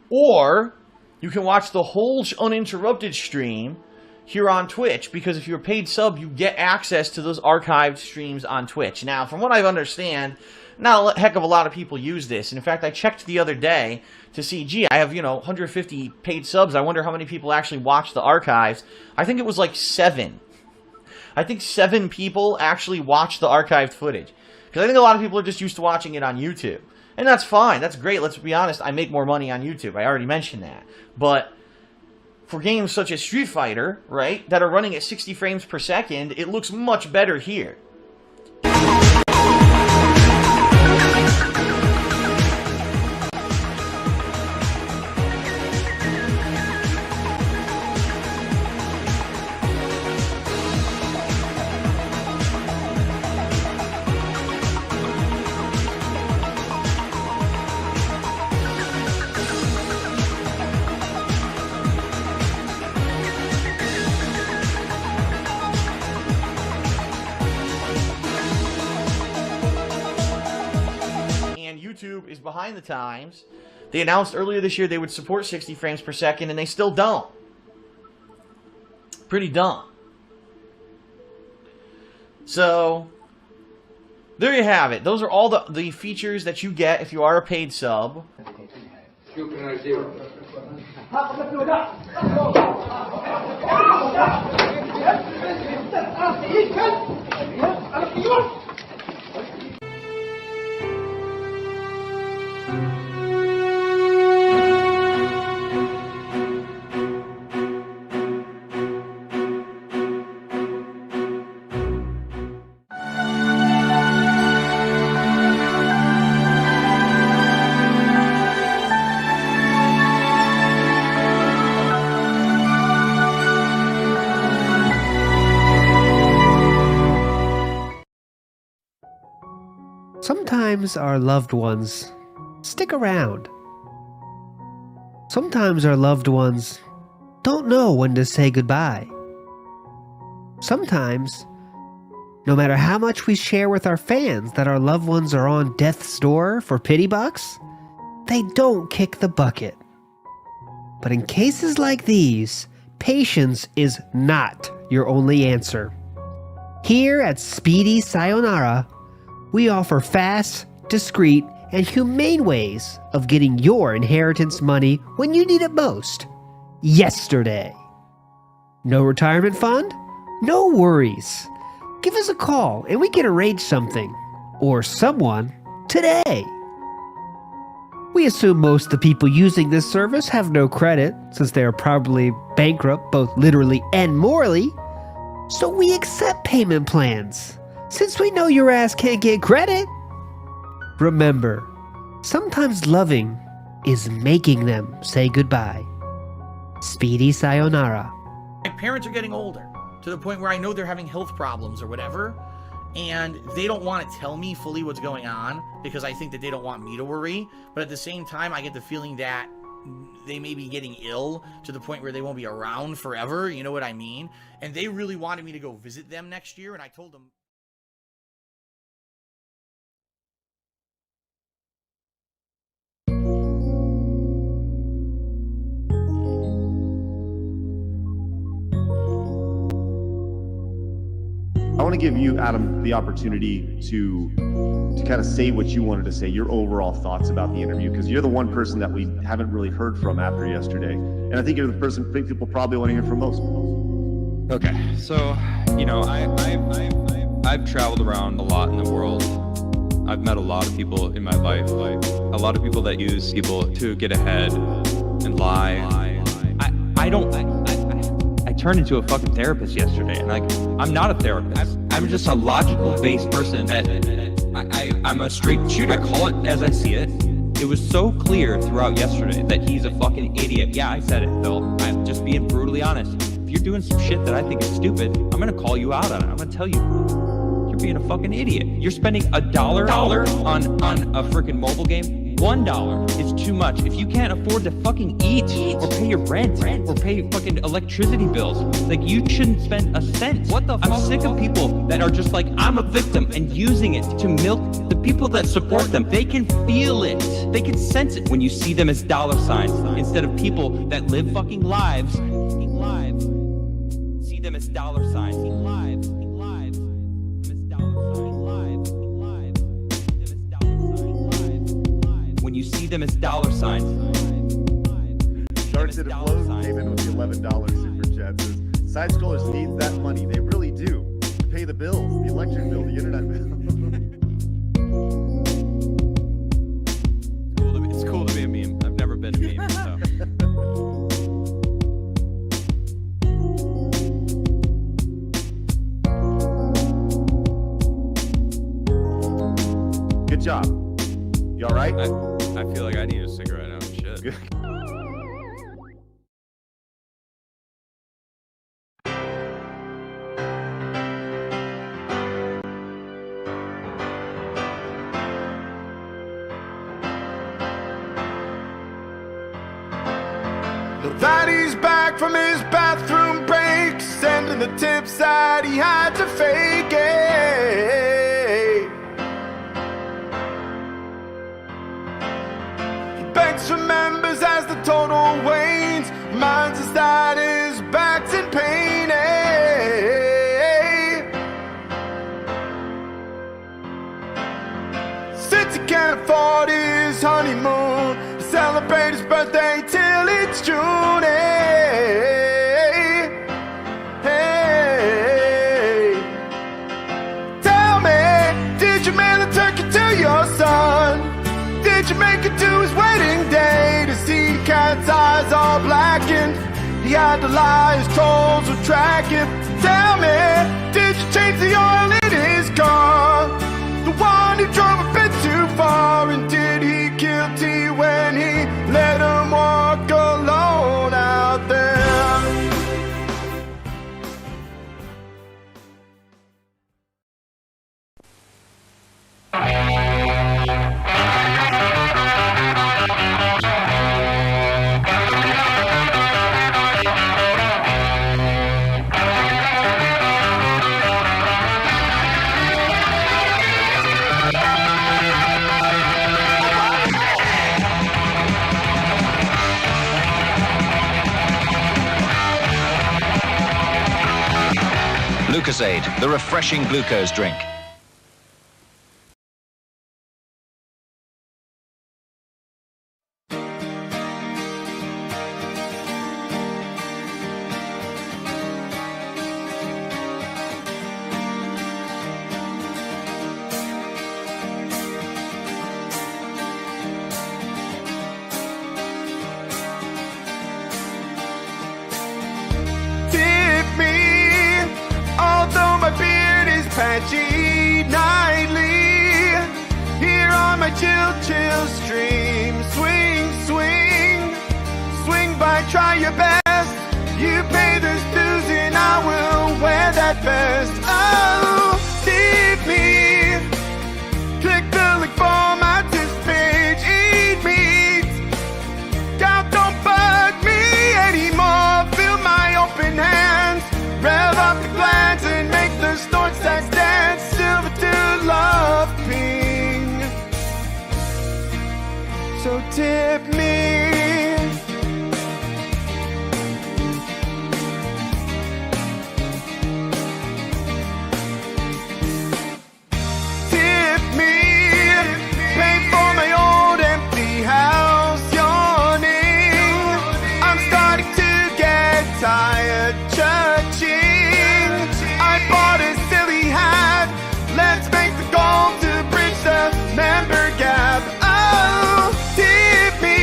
or you can watch the whole uninterrupted stream here on Twitch, because if you're a paid sub, you get access to those archived streams on Twitch. Now, from what I understand, not a heck of a lot of people use this. And in fact, I checked the other day to see, gee, I have, 150 paid subs. I wonder how many people actually watch the archives. I think it was like 7. I think 7 people actually watch the archived footage. Because I think a lot of people are just used to watching it on YouTube. And that's fine. That's great. Let's be honest. I make more money on YouTube. I already mentioned that. But for games such as Street Fighter, right, that are running at 60 frames per second, it looks much better here. YouTube is behind the times. They announced earlier this year they would support 60 frames per second, and they still don't. Pretty dumb. So, there you have it. Those are all the features that you get if you are a paid sub. Sometimes our loved ones stick around. Sometimes our loved ones don't know when to say goodbye. Sometimes, no matter how much we share with our fans that our loved ones are on death's door for pity bucks, they don't kick the bucket. But in cases like these, patience is not your only answer. Here at Speedy Sayonara, we offer fast, discreet, and humane ways of getting your inheritance money when you need it most. Yesterday. No retirement fund? No worries. Give us a call and we can arrange something. Or someone today. We assume most of the people using this service have no credit, since they are probably bankrupt both literally and morally. So we accept payment plans, since we know your ass can't get credit. Remember, sometimes loving is making them say goodbye. Speedy Sayonara. My parents are getting older, to the point where I know they're having health problems or whatever, and they don't want to tell me fully what's going on, because I think that they don't want me to worry, but at the same time, I get the feeling that they may be getting ill to the point where they won't be around forever, you know what I mean? And they really wanted me to go visit them next year, and I told them... I want to give you, Adam, the opportunity to kind of say what you wanted to say, your overall thoughts about the interview, because you're the one person that we haven't really heard from after yesterday. And I think you're the person I think people probably want to hear from most. Okay, so, you know, I've traveled around a lot in the world. I've met a lot of people in my life, a lot of people that use people to get ahead and lie. I turned into a fucking therapist yesterday, and I'm not a therapist. I'm just a logical-based person that I'm a straight shooter. I call it as I see it. It was so clear throughout yesterday that he's a fucking idiot. Yeah, I said it, Phil. I'm just being brutally honest. If you're doing some shit that I think is stupid, I'm gonna call you out on it. I'm gonna tell you, you're being a fucking idiot. You're spending $1 on a freaking mobile game. $1 is too much. If you can't afford to fucking eat or pay your rent or pay fucking electricity bills, like, you shouldn't spend a cent. What the fuck? I'm sick of people that are just like, I'm a victim, and using it to milk the people that support them. They can feel it. They can sense it when you see them as dollar signs instead of people that live fucking lives. See them as dollar signs. When you see them as dollar signs. Sharks that have flown came in with the $11 super chat. Says, side scrollers need that money. They really do. To pay the bills, the electric bill, the internet bill. It's cool to be a meme. I've never been a meme, so. Good job. You all right? I feel like I need a cigarette now. Shit. Now that he's back from his bathroom break, sending the tips that he had to fake it. He begs for members as the total wanes, reminds us that his back's in pain. Since he can't afford his honeymoon, he celebrates his birthday till it's June. Hey, tell me, did you mail a turkey to your son? Did you make it to his wedding day to see Cat's eyes all blackened? He had to lie, his trolls were tracking. Tell me, did you change the oil in his car? The one who drove a bit too far. And did he kill T when he let him walk alone out there? Lucozade, the refreshing glucose drink. Patchy nightly, here on my chill stream. Swing, swing, swing by, try your best. You pay those dues and I will wear that vest. Oh, leave me, click the link for my tips page. Eat meat, God don't bug me anymore. Feel my open hands, rev up the glands and make the snort stacks dance. Silver to love ping, so tip me. Tip me, pay for my old empty house yawning. I'm starting to get tired judging. I bought a silly hat. Let's make the goal to bridge the member gap. Oh, tip me.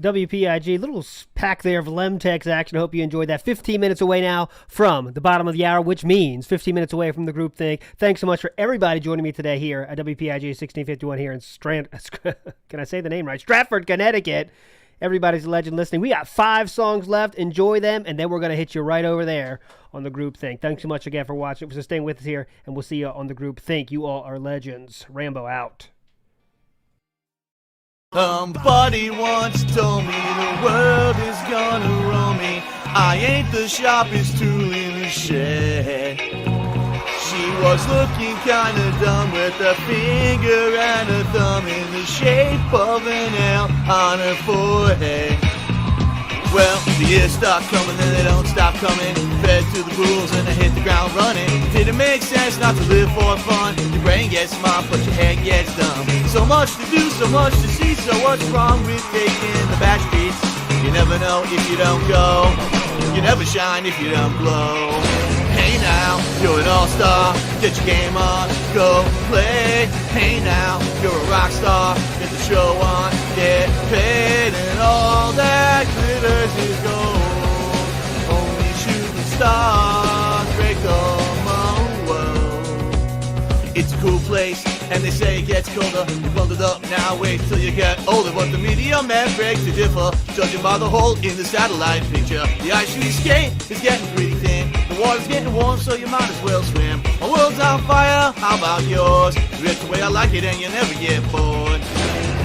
WPIG, little pack there of Lemtex action. I hope you enjoyed that. 15 minutes away now from the bottom of the hour, which means 15 minutes away from the group think. Thanks so much for everybody joining me today here at WPIG 1651 here in can I say the name right? Stratford, Connecticut. Everybody's a legend listening. We got 5 songs left. Enjoy them, and then we're going to hit you right over there on the group think. Thanks so much again for watching, for staying with us here, and we'll see you on the group think. You all are legends. Rambo out. Somebody once told me the world is gonna roll me. I ain't the sharpest tool in the shed. She was looking kinda dumb with a finger and a thumb in the shape of an L on her forehead. Well, the years start coming and they don't stop coming. Fed to the rules and I hit the ground running. Didn't make sense not to live for fun. Your brain gets smart but your head gets dumb. So much to do, so much to see. So what's wrong with taking the back streets? You never know if you don't go. You never shine if you don't glow. Hey now, you're an all-star. Get your game on, go play. Hey now, you're a rock star. Get the show on, get paid. And all that glitters is gold. Only shooting stars break the mold. It's a cool place, and they say it gets colder. You bundled up now, wait till you get older. But the media man breaks to differ, judging by the hole in the satellite picture. The ice you skate is getting pretty thin. The water's getting warm, so you might as well swim. My world's on fire, how about yours? Do it the way I like it and you never get bored.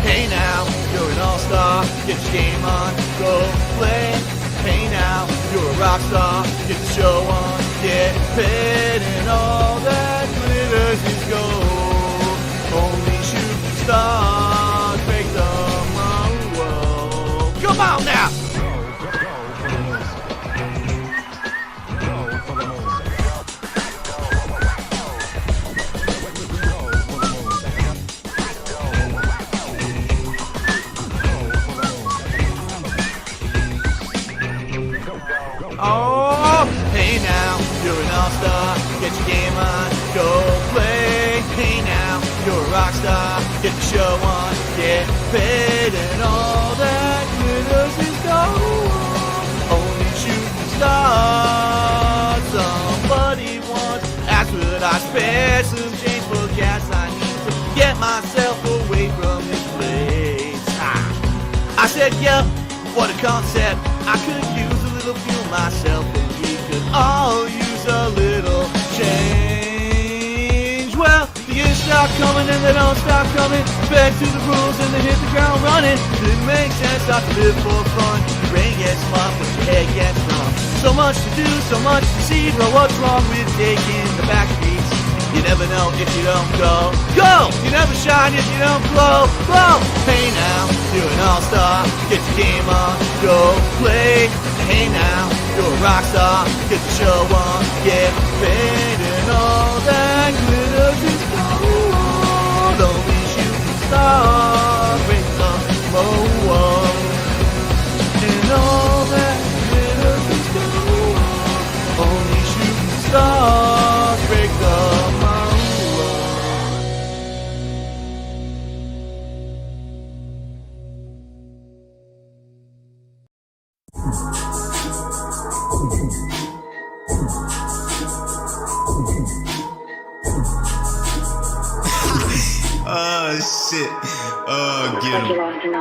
Hey now, you're an all-star. Get your game on, go play. Hey now, you're a rock star. Get the show on, get paid. And all that glitters is gold. Only shooting stars break the world. Come on now! Oh, hey now, you're an all-star. Get your game on, go play. Hey now, you're a rock star. Get the show on, get paid. And all that glitters is gold. Only shooting stars. Somebody once asked would I spare some change for gas. I need to get myself away from this place. I said, yep, what a concept. I could use a little fuel myself, and we could all use a little change. Well, the years start coming and they don't stop coming. Back to the rules and they hit the ground running. Didn't make sense not to live for fun. Your brain gets smart but your head gets numb. So much to do, so much to see. But what's wrong with taking the back streets? You never know if you don't go. Go! You never shine if you don't glow. Glow! Hey now, you're an all-star. Get your game on, go play. Hey now, you're a rock star. Get the show on, get paid. And all that glitters is gold. Only shooting stars break the mold. And all that glitters is gold. Only shooting stars break the mold. Oh shit. Oh, get him.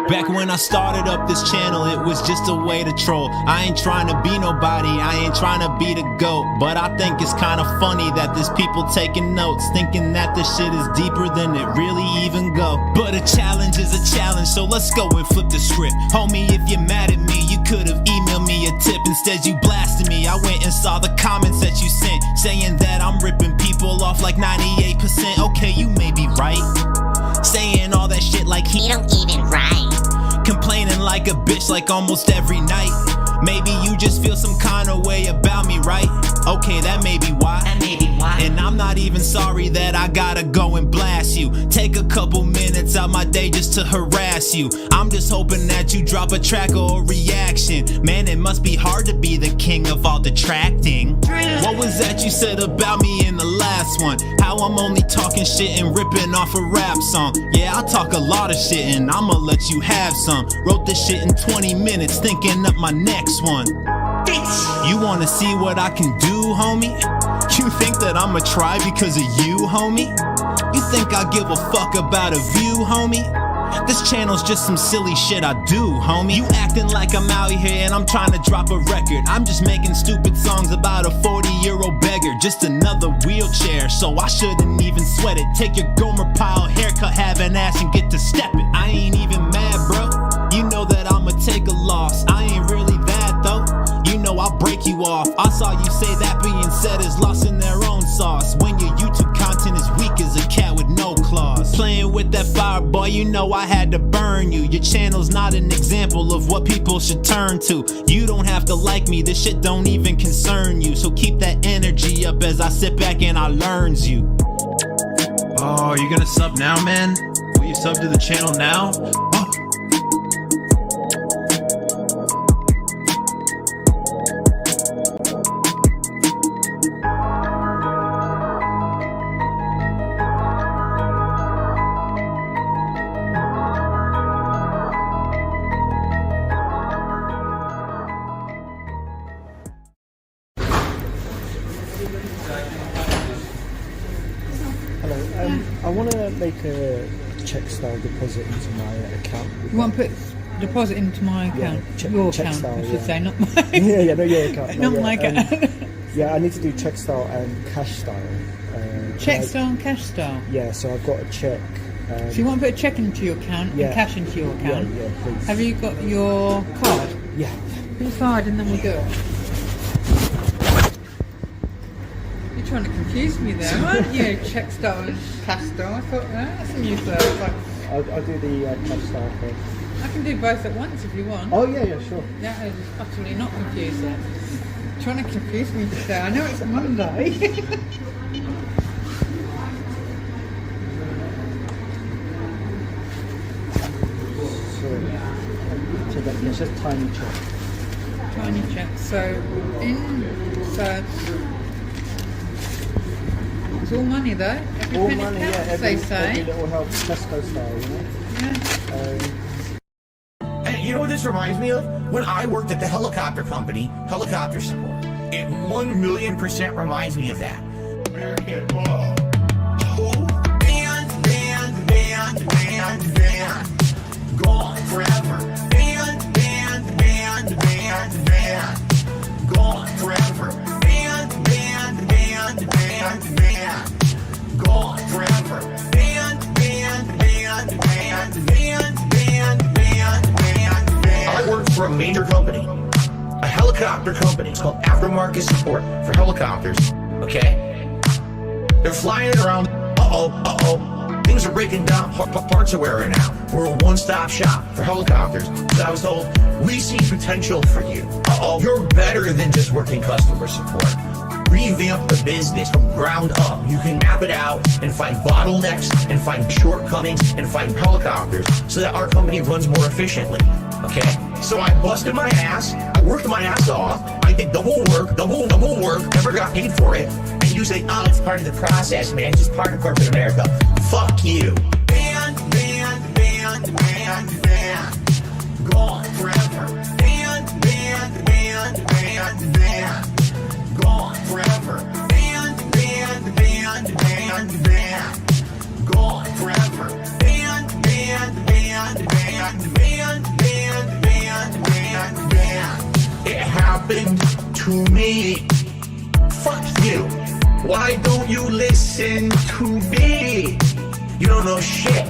Back when I started up this channel, it was just a way to troll. I ain't trying to be nobody, I ain't trying to be the GOAT. But I think it's kind of funny that there's people taking notes, thinking that this shit is deeper than it really even go. But a challenge is a challenge, so let's go and flip the script. Homie, if you're mad at me, you could've emailed me a tip. Instead you blasted me. I went and saw the comments that you sent, saying that I'm ripping people off like 98%. Okay, you may be right, saying all that shit like he don't even write, complaining like a bitch like almost every night. Maybe you just feel some kind of way about me, right? Okay, that may be why. And I'm not even sorry that I gotta go and blast you. Take a couple minutes minutes out my day just to harass you. I'm just hoping that you drop a track or a reaction. Man, it must be hard to be the king of all detracting. What was that you said about me in the last one? How I'm only talking shit and ripping off a rap song. Yeah, I talk a lot of shit and I'ma let you have some. Wrote this shit in 20 minutes thinking up my next one. You wanna see what I can do, homie? You think that I'ma try because of you, homie? You think I give a fuck about a view, homie? This channel's just some silly shit I do, homie. You acting like I'm out here and I'm trying to drop a record. I'm just making stupid songs about a 40-year-old beggar. Just another wheelchair, so I shouldn't even sweat it. Take your Gomer Pyle haircut, have an ass and get to stepping. I ain't even mad, bro. You know that I'ma take a loss. I ain't really that, though. You know I'll break you off. I saw you say that being said is lost in their own sauce. When your YouTube content is weak as a cat with no claws. Playing with that fire, boy, you know I had to burn you. Your channel's not an example of what people should turn to. You don't have to like me, this shit don't even concern you. So keep that energy up as I sit back and I learns you. Oh, you gonna sub now, man? Will you sub to the channel now? Oh. I want to make a check style deposit into my account. You want to put deposit into my account? Yeah, your check account, style, I should yeah. say, not mine. Yeah, no, your account. Not yeah, my account. Yeah, I need to do check style and cash style. Check style and cash style? Yeah, so I've got a check. So you want to put a check into your account Yeah. and cash into your account? Yeah, please. Have you got your card? Yeah. Put your card and then we'll do it. You're trying to confuse me there, aren't you? Check style and cash style. I thought, that's a new word. I'll do the cash style first. I can do both at once if you want. Oh, yeah, sure. That is utterly not confusing. Trying to confuse me today. I know it's Monday. So that, it's just tiny check. Tiny check. So it's all money though. Every All penny money, counts, yeah. they Every say. little helps, Tesco style, you know? Yeah. And you know what this reminds me of? When I worked at the helicopter company, helicopter support. It 1,000,000% reminds me of that. Meerkat, whoa. Band. Gone forever. Band. Gone forever. Band. Gone forever. Band. I worked for a major company, a helicopter company. It's called Aftermarket Support for Helicopters. Okay? They're flying around. Things are breaking down. Parts are wearing out. We're a one-stop shop for helicopters. So I was told, we see potential for you. You're better than just working customer support. Revamp the business from ground up. You can map it out and find bottlenecks and find shortcomings and find helicopters so that our company runs more efficiently. Okay? So I busted my ass. I worked my ass off. I did double work, never got paid for it. And you say, oh, it's part of the process, man. It's just part of corporate America. Fuck you. Band. Gone forever. Band. Gone forever. Band. Gone forever. Band. It happened to me. Fuck you. Why don't you listen to me? You don't know shit.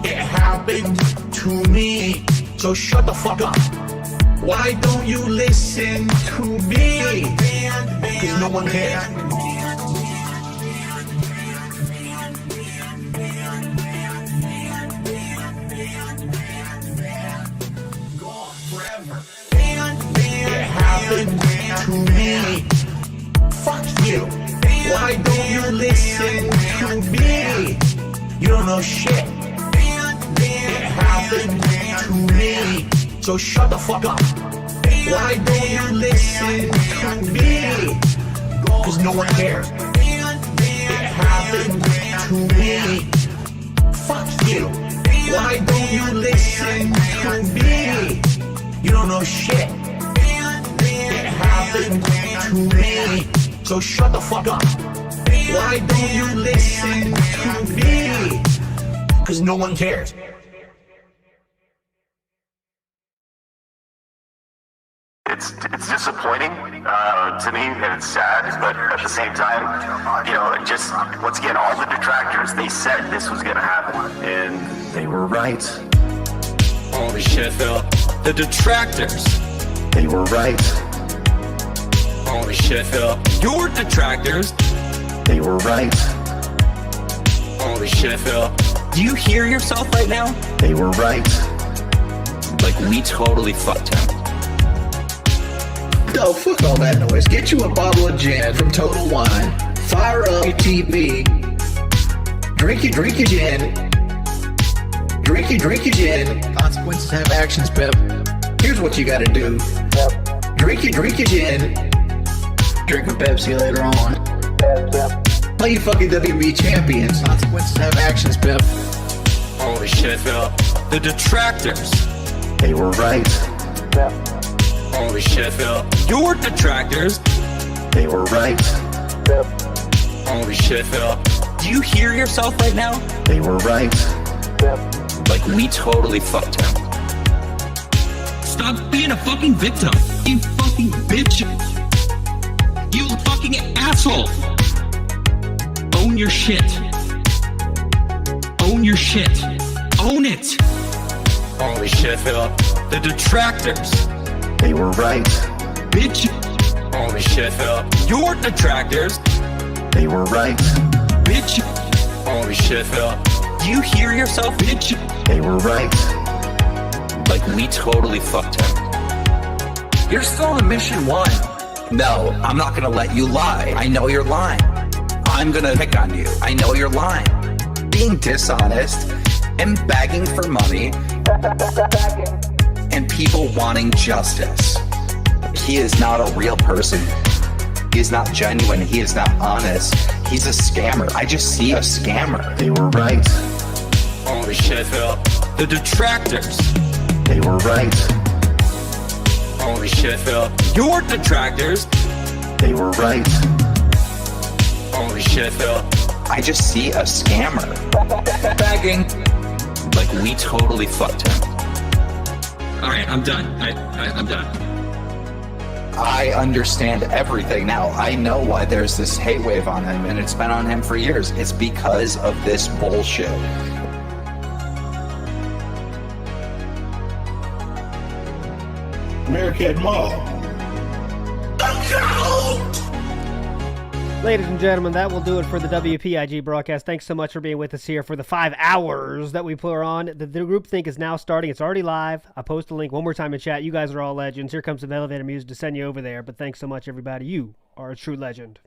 It happened to me. So shut the fuck up. Why don't you listen to me? Because no one cares. Gone forever. It happened to me. Fuck you. Why don't you listen to me? You don't know shit. It happened to me. So shut the fuck up. Why don't you listen to me? Cause no one cares. It happened to me. Fuck you. Why don't you listen to me? You don't know shit. It happened to me. So shut the fuck up. Why don't you listen to me? Cause no one cares. It's disappointing to me, and it's sad, but at the same time, just once again, all the detractors, they said this was gonna happen, and they were right. Holy shit, Phil. The detractors. They were right. Holy shit, Phil. Your detractors. They were right. Holy shit, Phil. Do you hear yourself right now? They were right. Like, we totally fucked him. No, fuck all that noise. Get you a bottle of gin from Total Wine. Fire up your TV. Drink your gin. Drink your gin. Consequences have actions, Pep. Here's what you gotta do. Drink your gin. Drink a Pepsi later on. Play your fucking WB champions. Consequences have actions, Pep. Holy shit, Phil. The detractors. They were right. Holy shit, Phil. Your detractors. They were right. Holy shit, Phil. Do you hear yourself right now? They were right. Like, we totally fucked him. Stop being a fucking victim. You fucking bitch. You fucking asshole. Own your shit. Own your shit. Own it. Holy shit, Phil. The detractors. They were right. Bitch. Holy shit, Phil. Your detractors. They were right. Bitch. Holy shit, Phil. Do you hear yourself? Bitch. They were right. Like, we totally fucked him. You're still on mission 1. No, I'm not gonna let you lie. I know you're lying. I'm gonna pick on you. I know you're lying. Being dishonest and begging for money and people wanting justice. He is not a real person. He is not genuine. He is not honest. He's a scammer. I just see a scammer. They were right. Holy shit, Phil. The detractors. They were right. Holy shit, Phil. Your detractors. They were right. Holy shit, Phil. I just see a scammer. Begging. Like, we totally fucked him. Alright, I'm done. I'm done. I understand everything now. I know why there's this hate wave on him, and it's been on him for years. It's because of this bullshit. Meerkat Mall. Ladies and gentlemen, that will do it for the WPIG broadcast. Thanks so much for being with us here for the 5 hours that we put on. The group think is now starting. It's already live. I'll post a link one more time in chat. You guys are all legends. Here comes some elevator music to send you over there. But thanks so much, everybody. You are a true legend.